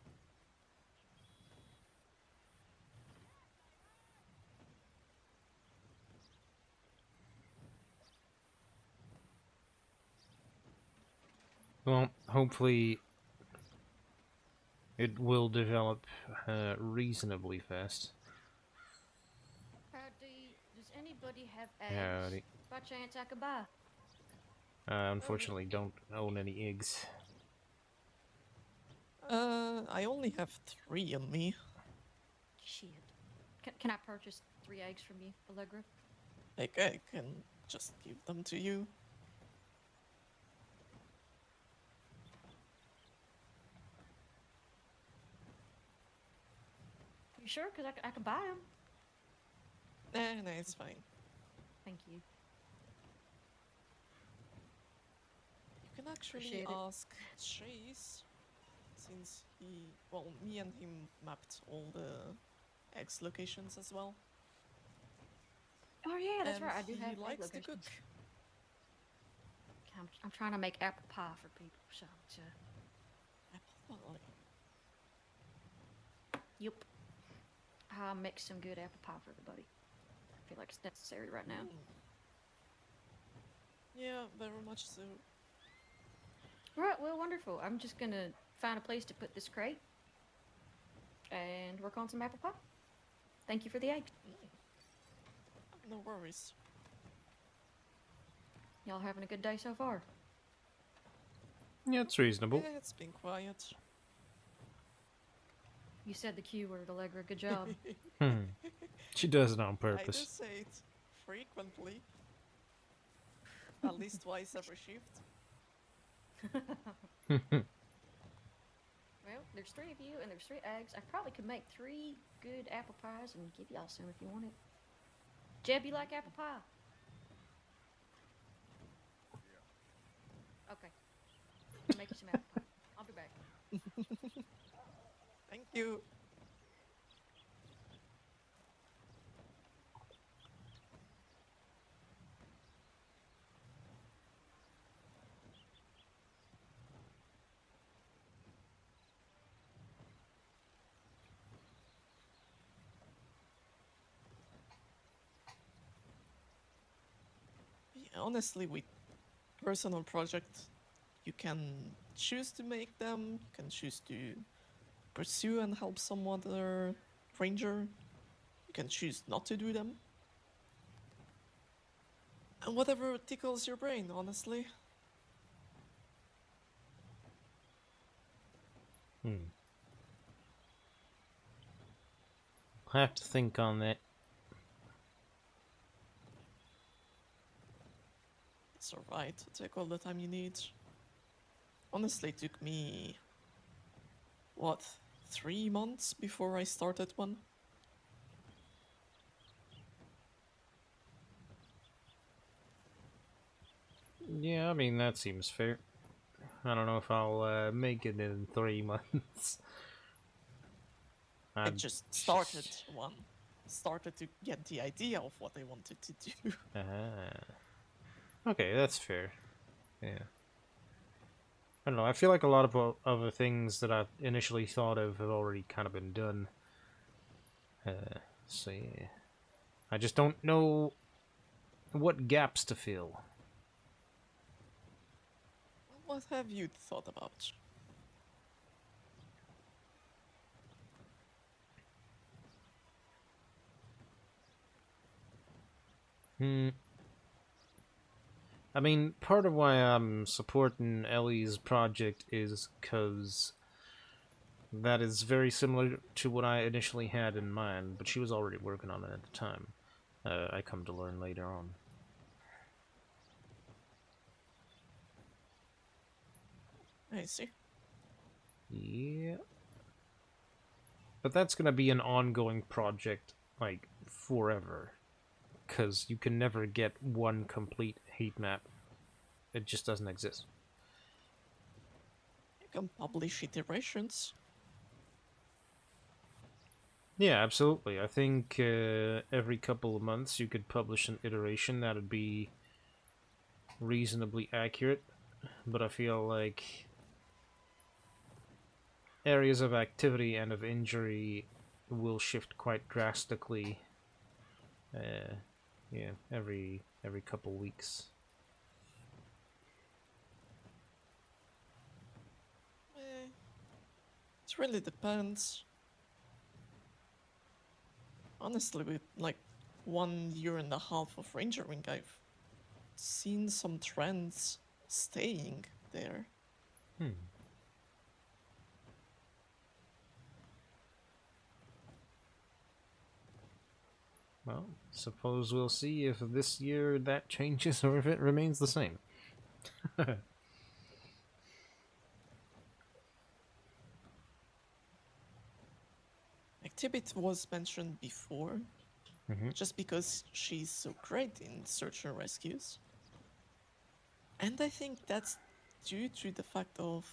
Well, hopefully it will develop reasonably fast. Does anybody have eggs? Howdy. By chance I could buy? Unfortunately, don't own any eggs. I only have 3 on me. Shit. Can I purchase 3 eggs from you, Allegra? Like, I can just give them to you. You sure? Because I could buy them. No, it's fine. Thank you. You can actually Appreciate it. ask Chase, since me and him mapped all the X locations as well. Oh yeah, that's And right. I do he have egg likes to locations. cook. I'm trying to make apple pie for people, so Apple pie. Yep. I'll make some good apple pie for everybody. I feel like it's necessary right now. Yeah, very much so. Right, well, wonderful. I'm just gonna find a place to put this crate and work on some apple pie. Thank you for the eggs. No worries. Y'all having a good day so far? Yeah, it's reasonable. Yeah, it's been quiet. You said the Q word, Allegra. Good job. She does it on I do purpose. say it frequently. At least twice every shift. Well, there's 3 of you and there's 3 eggs. I probably could make 3 good apple pies and give y'all some if you want it. Jeb, you like apple pie? Okay. I'll make you some apple pie. I'll be back. Thank you. Yeah, honestly, with personal projects, you can choose to make them, you can choose to pursue and help some other ranger, you can choose not to do them. And whatever tickles your brain, honestly. I'll have to think on that. It's alright, take all the time you need. Honestly, it took me, what, 3 months before I started one? Yeah, I mean, that seems fair. I don't know if I'll make it in 3 months. I just started one. Started to get the idea of what I wanted to do. Okay, that's fair. Yeah. I don't know, I feel like a lot of other things that I initially thought of have already kind of been done. So yeah. I just don't know what gaps to fill. What have you thought about? I mean, part of why I'm supporting Ellie's project is because that is very similar to what I initially had in mind, but she was already working on it at the time. I come to learn later on. I see. Yeah. But that's going to be an ongoing project like, forever. Because you can never get one complete heat map. It just doesn't exist. You can publish iterations. Yeah, absolutely. I think every couple of months you could publish an iteration that'd be reasonably accurate, but I feel like areas of activity and of injury will shift quite drastically. Yeah, every couple weeks. It really depends. Honestly, with like 1.5 years of rangering, I've seen some trends staying there. Well, suppose we'll see if this year that changes or if it remains the same. Actibit was mentioned before, Mhm. just because she's so great in search and rescues. And I think that's due to the fact of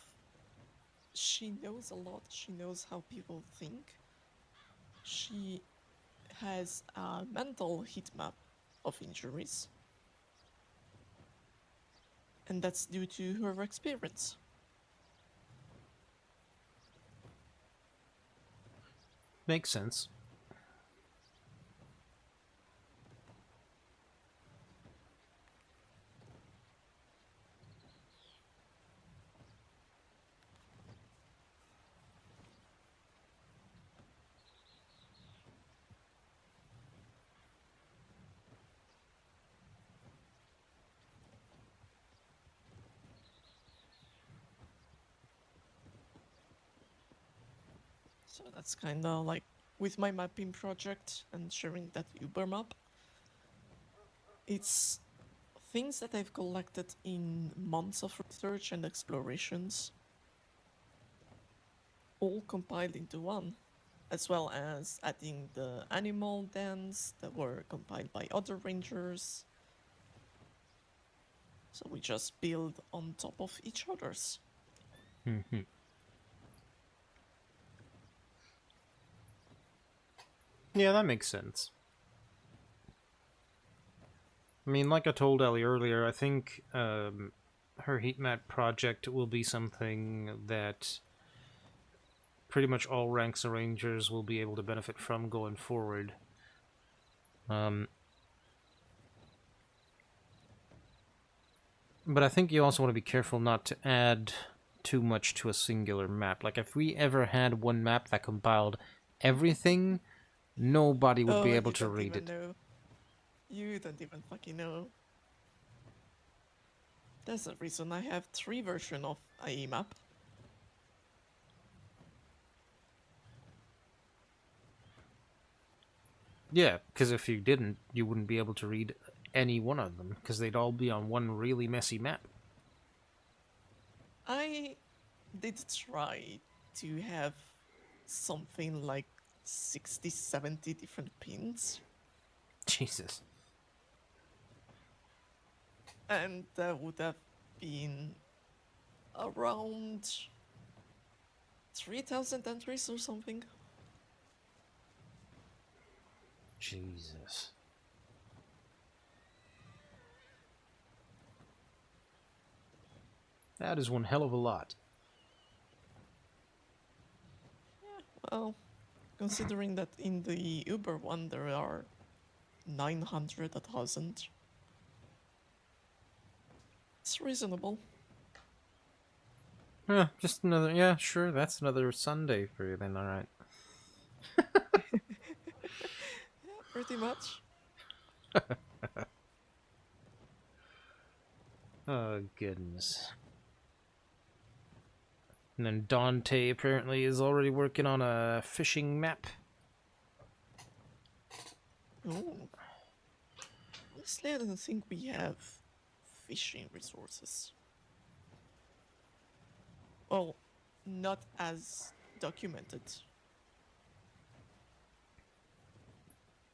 she knows a lot, she knows how people think. She has a mental heat map of injuries. And that's due to her experience. Makes sense. So that's kind of like with my mapping project and sharing that Uber map. It's things that I've collected in months of research and explorations, all compiled into one, as well as adding the animal dens that were compiled by other rangers. So we just build on top of each other's. Yeah, that makes sense. I mean, like I told Ellie earlier, I think her heat map project will be something that pretty much all ranks of rangers will be able to benefit from going forward. But I think you also want to be careful not to add too much to a singular map. Like, if we ever had one map that compiled everything, nobody would be able to read it. Know. You don't even fucking know. There's a reason I have 3 versions of IE map. Yeah, because if you didn't, you wouldn't be able to read any one of them, because they'd all be on one really messy map. I did try to have something like 60, 70 different pins. Jesus. And that would have been around 3,000 entries or something. Jesus. That is one hell of a lot. Well, considering that in the Uber one there are 900, 1,000. It's reasonable. Yeah, just another, yeah, sure, that's another Sunday for you then, alright. Yeah, pretty much. Oh, goodness. And then Dante apparently is already working on a fishing map. Oh. Honestly, I don't think we have fishing resources. Well, not as documented.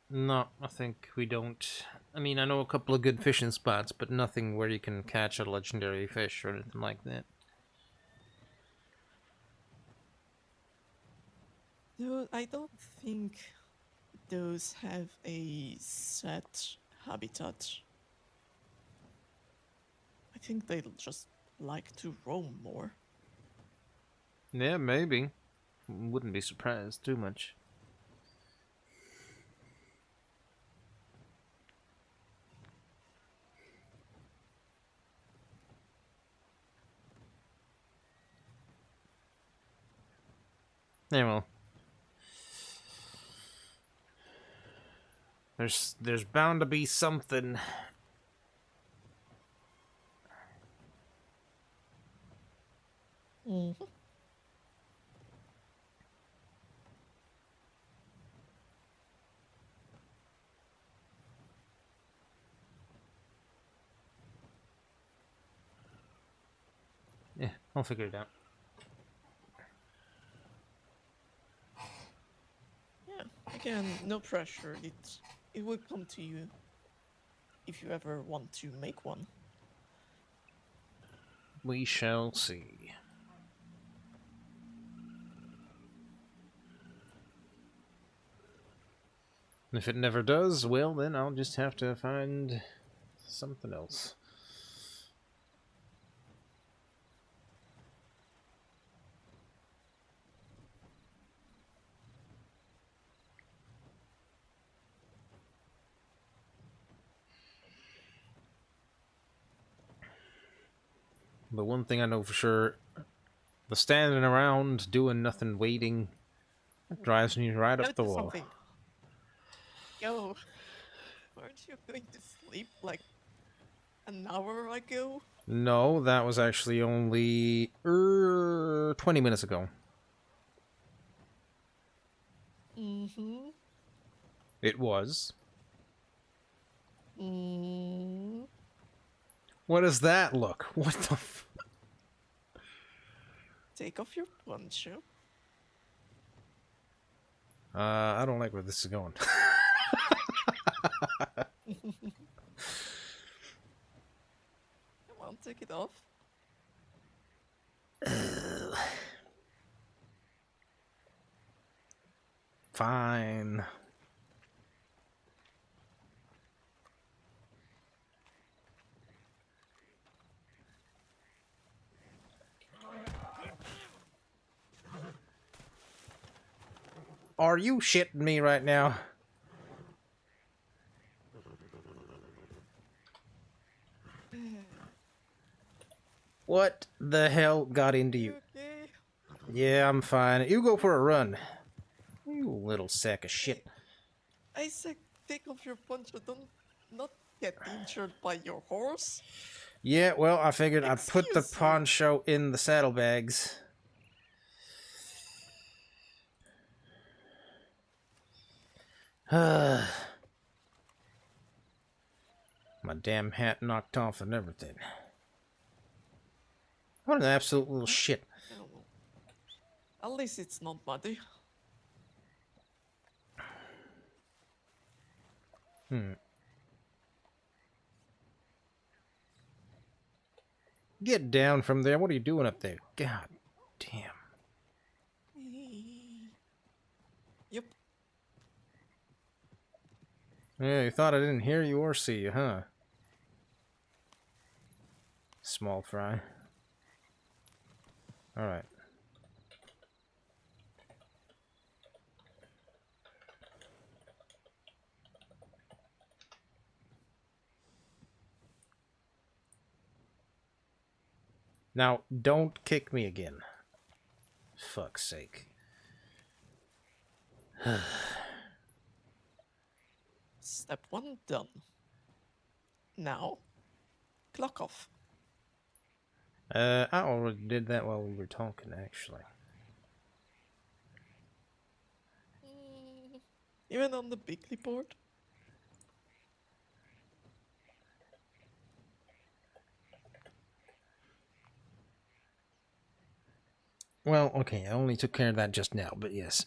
No, I think we don't. I mean, I know a couple of good fishing spots, but nothing where you can catch a legendary fish or anything like that. Though I don't think those have a set habitat. I think they'll just like to roam more. Yeah, maybe. Wouldn't be surprised too much. Yeah, well. There's bound to be something. Mm-hmm. Yeah, I'll figure it out. Yeah, again, no pressure. It will come to you if you ever want to make one. We shall see. If it never does, well, then I'll just have to find something else. The one thing I know for sure, the standing around, doing nothing, waiting, drives me right up the Notice wall. something. Yo, aren't you going to sleep like an hour ago? No, that was actually only 20 minutes ago. Mm-hmm. It was. Mm. What does that look? What the f... Take off your poncho. I don't like where this is going. Come on, take it off. Fine. Are you shitting me right now? What the hell got into you? Okay. Yeah, I'm fine. You go for a run. You little sack of shit. I said take off your poncho. Don't not get injured by your horse. Yeah, well, I figured I'd put the Excuse you. poncho in the saddlebags. My damn hat knocked off and everything. What an absolute little shit. Oh. At least it's not muddy. Get down from there. What are you doing up there? God damn. Yep. Yeah, you thought I didn't hear you or see you, huh? Small fry. Alright. Now, don't kick me again. Fuck's sake. Step 1 done. Now, clock off. I already did that while we were talking, actually. Even on the bigly board. Well, okay, I only took care of that just now, but yes.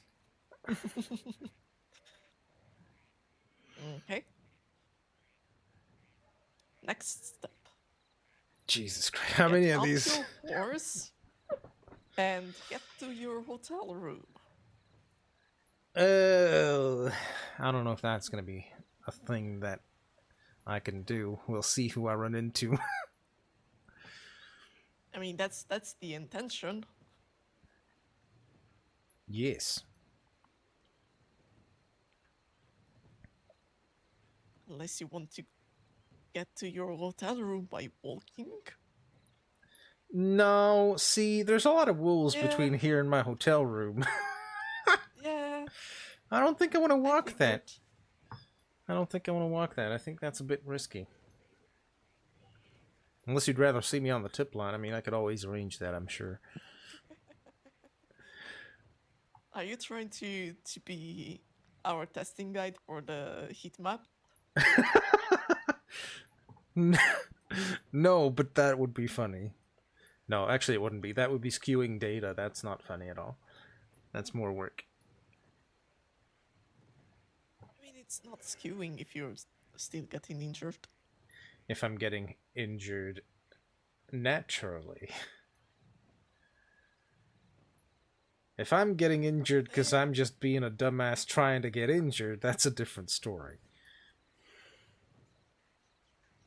Okay. Next step. Jesus Christ, how Get many of off these? your horse and get to your hotel room. I don't know if that's gonna be a thing that I can do. We'll see who I run into. I mean, that's the intention. Yes. Unless you want to get to your hotel room by walking. No, see, there's a lot of wolves Yeah. between here and my hotel room. Yeah. I don't think I want to walk that. I don't think I want to walk that. I think that's a bit risky. Unless you'd rather see me on the tip line. I mean, I could always arrange that, I'm sure. Are you trying to be our testing guide for the heat map? No, but that would be funny. No, actually it wouldn't be. That would be skewing data. That's not funny at all. That's more work. I mean, it's not skewing if you're still getting injured. If I'm getting injured naturally. If I'm getting injured because I'm just being a dumbass trying to get injured, that's a different story.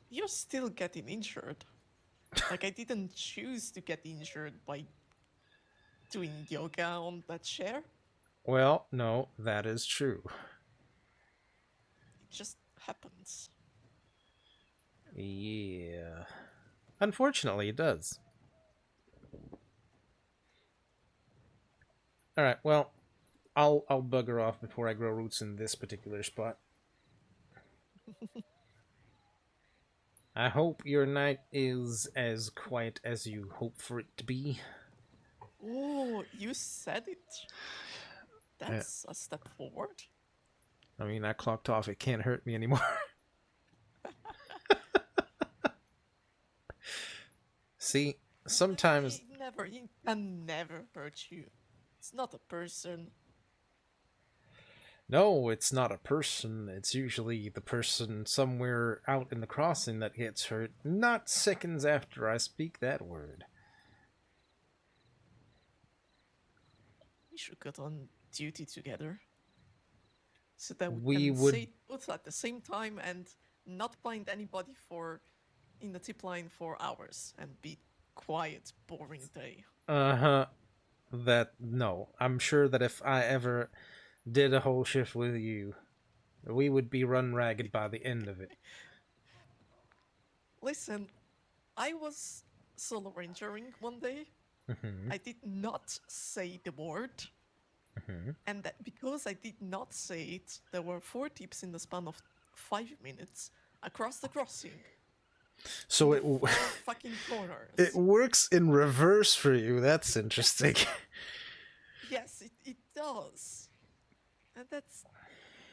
You're still getting injured. Like, I didn't choose to get injured by doing yoga on that chair. Well, no, that is true. It just happens. Yeah. Unfortunately, it does. Alright, well, I'll bugger off before I grow roots in this particular spot. I hope your night is as quiet as you hope for it to be. Oh, you said it. That's a step forward. I mean, I clocked off. It can't hurt me anymore. See, sometimes... It can never hurt you. It's not a person. No, it's not a person. It's usually the person somewhere out in the crossing that gets hurt, not seconds after I speak that word. We should get on duty together. So that We can would- say both at the same time and not find anybody in the tip line for hours and be quiet, boring day. Uh-huh. No. I'm sure that if I ever did a whole shift with you, we would be run ragged by the end of it. Listen, I was solo rangering one day. Mm-hmm. I did not say the word. Mm-hmm. And that because I did not say it, there were 4 tips in the span of 5 minutes across the crossing. So it fucking corners. it works in reverse for you. That's interesting. Yes, it does. And that's...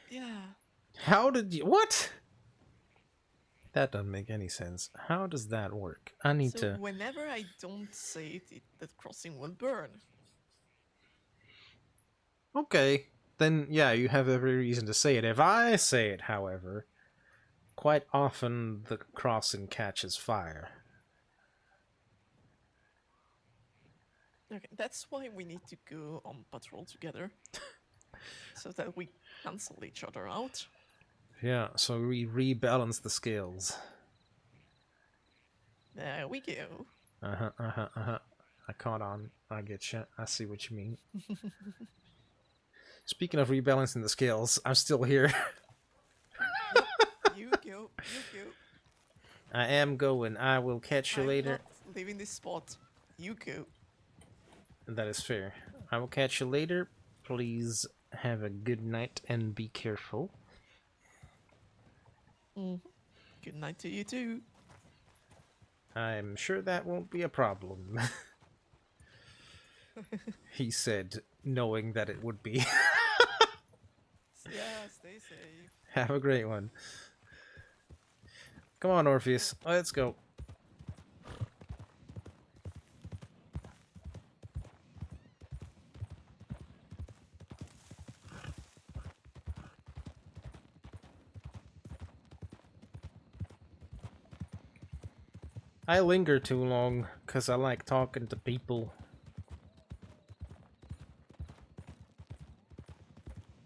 yeah. How did you... What? That doesn't make any sense. How does that work? I need So to... whenever I don't say it, that crossing will burn. Okay. Then, yeah, you have every reason to say it. If I say it, however, quite often the crossing catches fire. Okay, that's why we need to go on patrol together. So that we cancel each other out. Yeah, so we rebalance the scales. There we go. I caught on. I get you. I see what you mean. Speaking of rebalancing the scales, I'm still here. You go. I am going. I will catch you later. Not leaving this spot. You go. That is fair. I will catch you later. Please have a good night and be careful. Good night to you too. I'm sure that won't be a problem. He said, knowing that it would be. Yeah, stay safe. Have a great one. Come on, Orpheus. Let's go. I linger too long because I like talking to people.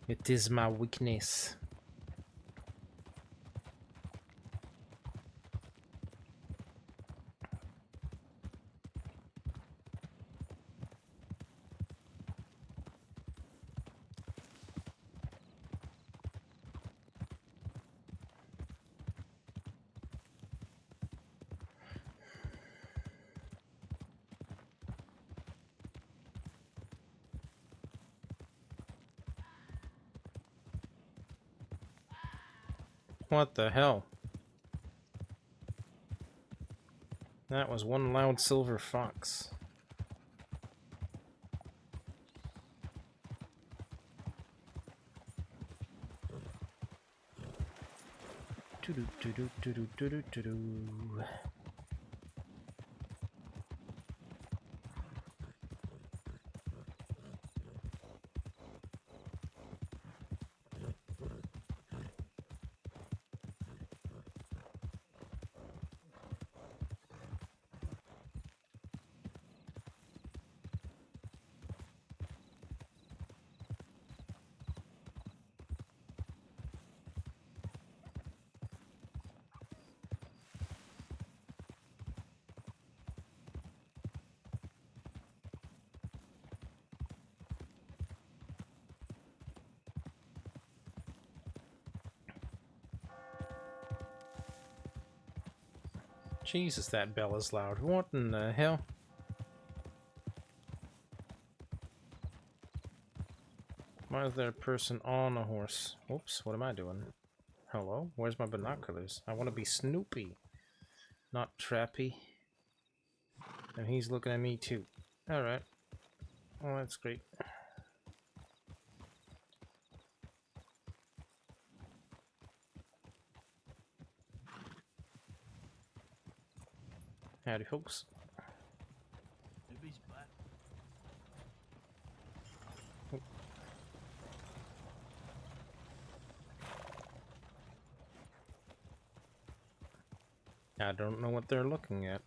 It is my weakness. What the hell? That was one loud silver fox. Doo-doo-doo-doo-doo-doo-doo-doo. Jesus, that bell is loud. What in the hell? Why is there a person on a horse? Oops, what am I doing? Hello? Where's my binoculars? I want to be Snoopy, not Trappy. And he's looking at me too. Alright. Oh, that's great. Howdy, folks. I don't know what they're looking at.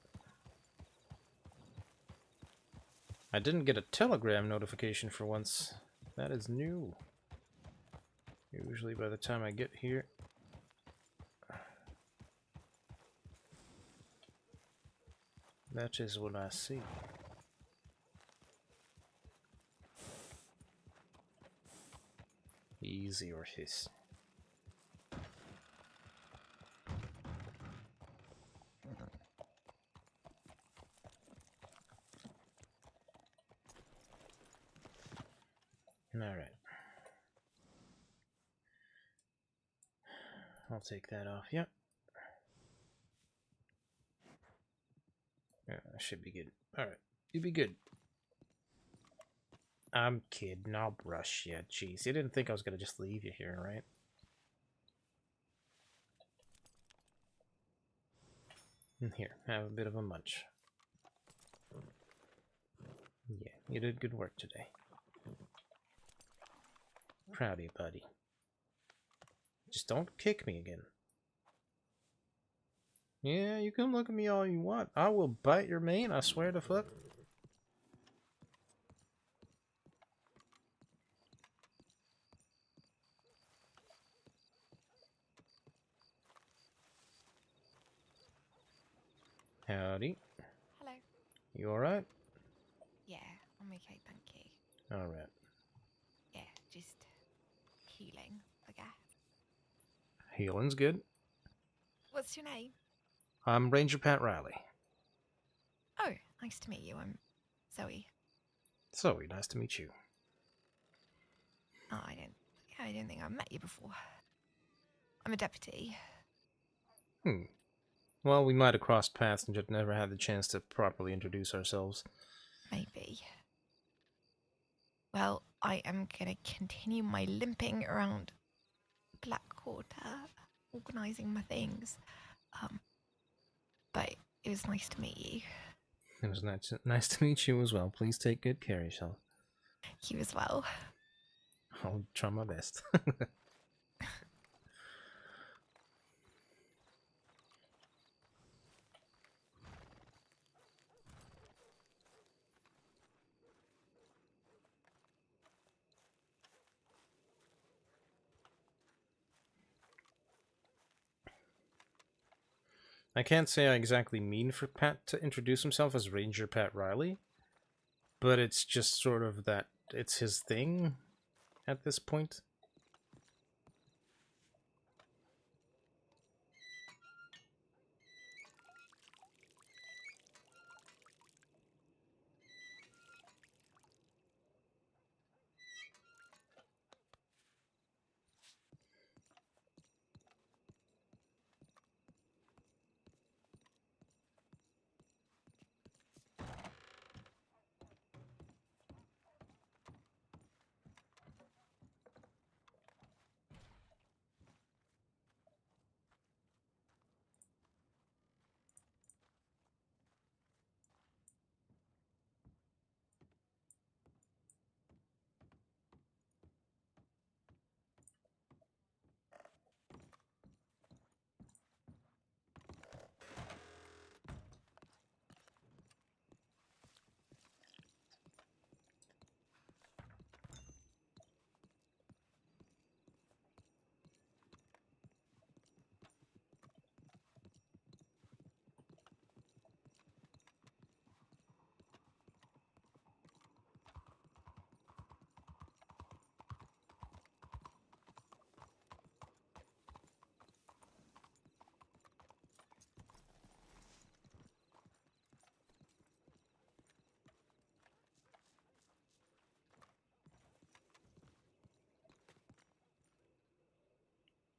I didn't get a telegram notification for once. That is new. Usually by the time I get here... that is what I see. Easy or his. Alright. I'll take that off. Yep. Yeah, I should be good. Alright. You be good. I'm kidding. I'll brush you. Jeez. You didn't think I was going to just leave you here, right? Here. Have a bit of a munch. Yeah. You did good work today. Proud of you, buddy. Just don't kick me again. Yeah, you can look at me all you want. I will bite your mane, I swear to fuck. Howdy. Hello. You alright? Yeah, I'm okay, thank you. Alright. Yeah, just healing, I guess. Healing's good. What's your name? I'm Ranger Pat Riley. Oh, nice to meet you. I'm Zoe. Zoe, nice to meet you. Oh, I don't think I've met you before. I'm a deputy. Well, we might have crossed paths and just never had the chance to properly introduce ourselves. Maybe. Well, I am gonna continue my limping around Blackwater, organising my things. But it was nice to meet you. It was nice to meet you as well. Please take good care of yourself. You as well. I'll try my best. I can't say I exactly mean for Pat to introduce himself as Ranger Pat Riley, but it's just sort of that it's his thing at this point.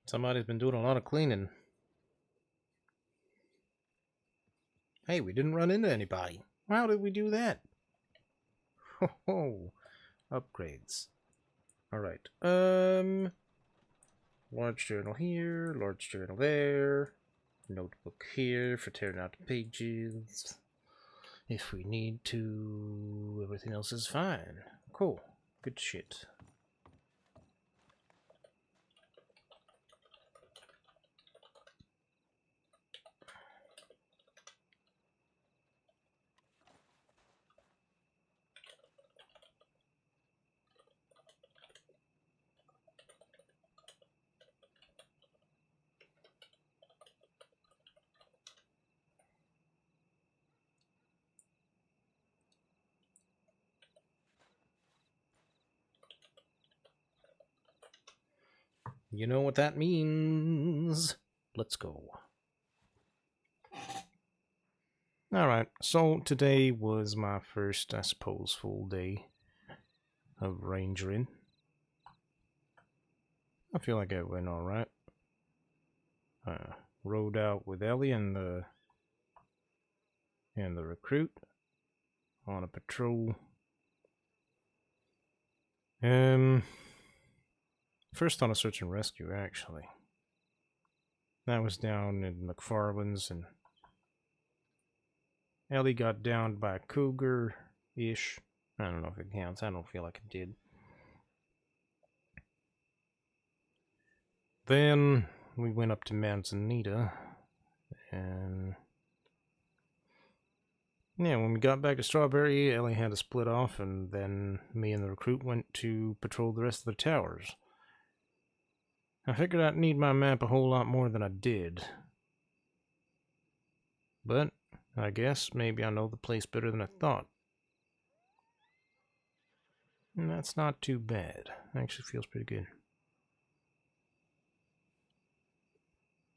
Somebody's been doing a lot of cleaning. Hey, we didn't run into anybody. How did we do that? Ho ho. Upgrades. Alright. Large journal here, large journal there. Notebook here for tearing out the pages. If we need to, everything else is fine. Cool. Good shit. You know what that means. Let's go. Alright, so today was my first, I suppose, full day of rangering. I feel like it went alright. Rode out with Ellie and the recruit on a patrol. First on a search and rescue, actually. That was down in McFarland's, and Ellie got downed by a cougar-ish. I don't know if it counts. I don't feel like it did. Then we went up to Manzanita, and yeah, when we got back to Strawberry, Ellie had to split off, and then me and the recruit went to patrol the rest of the towers. I figured I'd need my map a whole lot more than I did. But I guess maybe I know the place better than I thought. And that's not too bad. Actually feels pretty good.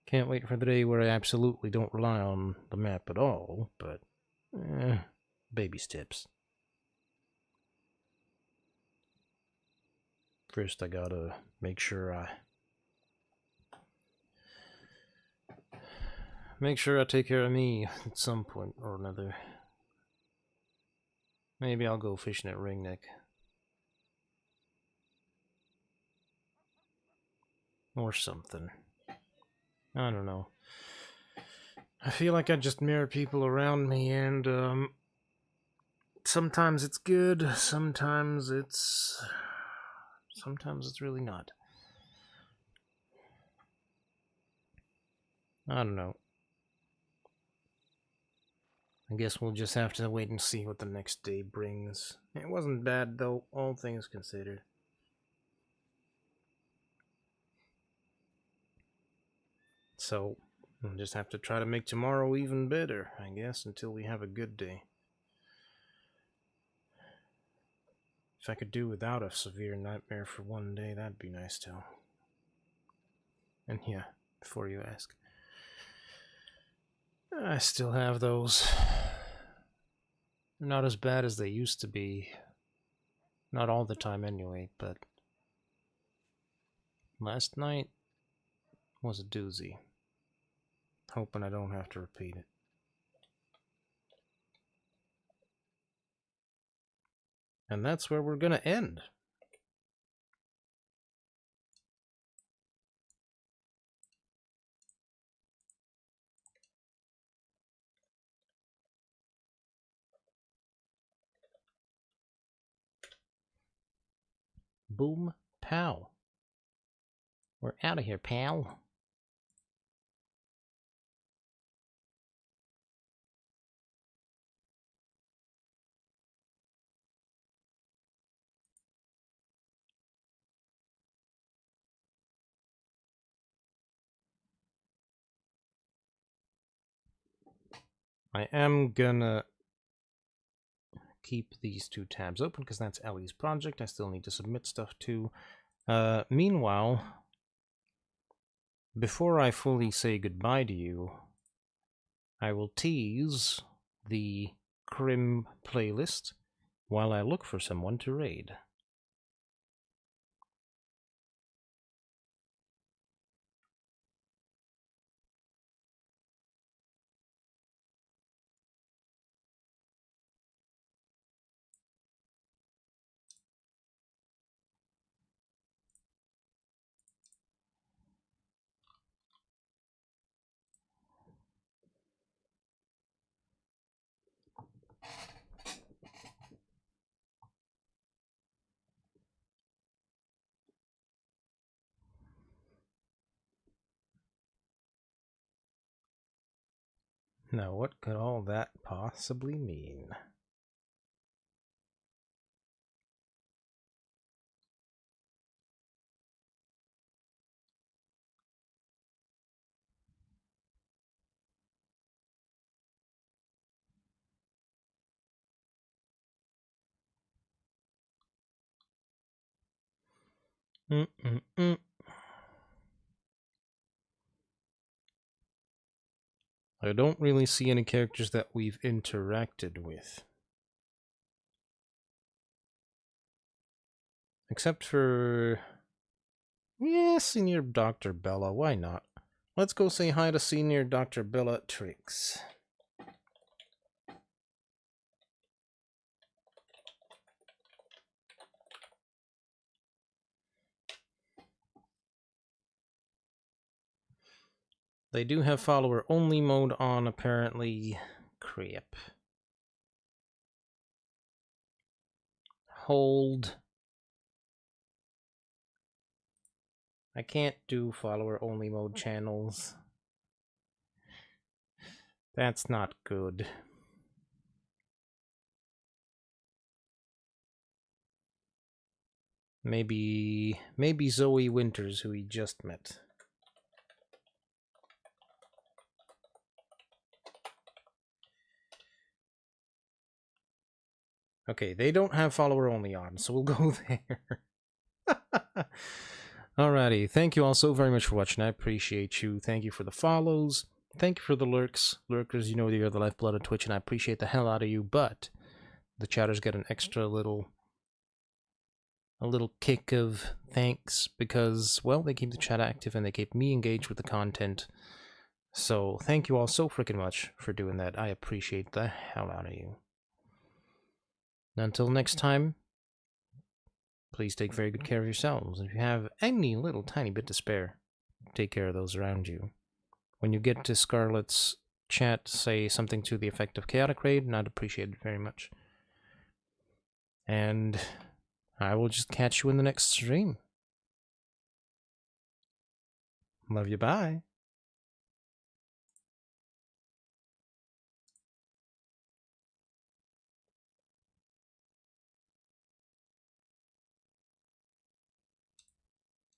Can't wait for the day where I absolutely don't rely on the map at all, but baby steps. First I gotta make sure I take care of me at some point or another. Maybe I'll go fishing at Ringneck. Or something. I don't know. I feel like I just mirror people around me, and sometimes it's good, sometimes it's really not. I don't know. I guess we'll just have to wait and see what the next day brings. It wasn't bad, though, all things considered. So, We'll just have to try to make tomorrow even better, I guess, until we have a good day. If I could do without a severe nightmare for one day, that'd be nice too. And yeah, before you ask, I still have those. They're not as bad as they used to be. Not all the time anyway, but last night was a doozy. Hoping I don't have to repeat it. And that's where we're gonna end. Boom, pow. We're out of here, pal. I am gonna keep these two tabs open because that's Ellie's project. I still need to submit stuff to. Meanwhile, before I fully say goodbye to you, I will tease the Crim playlist while I look for someone to raid. Now, what could all that possibly mean? Mm-mm-mm. I don't really see any characters that we've interacted with. Except for... yeah, Senior Dr. Bella, why not? Let's go say hi to Senior Dr. Bella Triggs. They do have follower-only mode on, apparently. Crap. Hold. I can't do follower-only mode channels. That's not good. Maybe Zoe Winters, who we just met. Okay, they don't have follower only on, so we'll go there. Alrighty, thank you all so very much for watching. I appreciate you. Thank you for the follows. Thank you for the lurks. Lurkers, you know you're the lifeblood of Twitch, and I appreciate the hell out of you, but the chatters get an extra little kick of thanks because, well, they keep the chat active and they keep me engaged with the content. So thank you all so freaking much for doing that. I appreciate the hell out of you. Until next time, please take very good care of yourselves. If you have any little tiny bit to spare, take care of those around you. When you get to Scarlet's chat, say something to the effect of Chaotic Raid, and I'd appreciate it very much. And I will just catch you in the next stream. Love you, bye.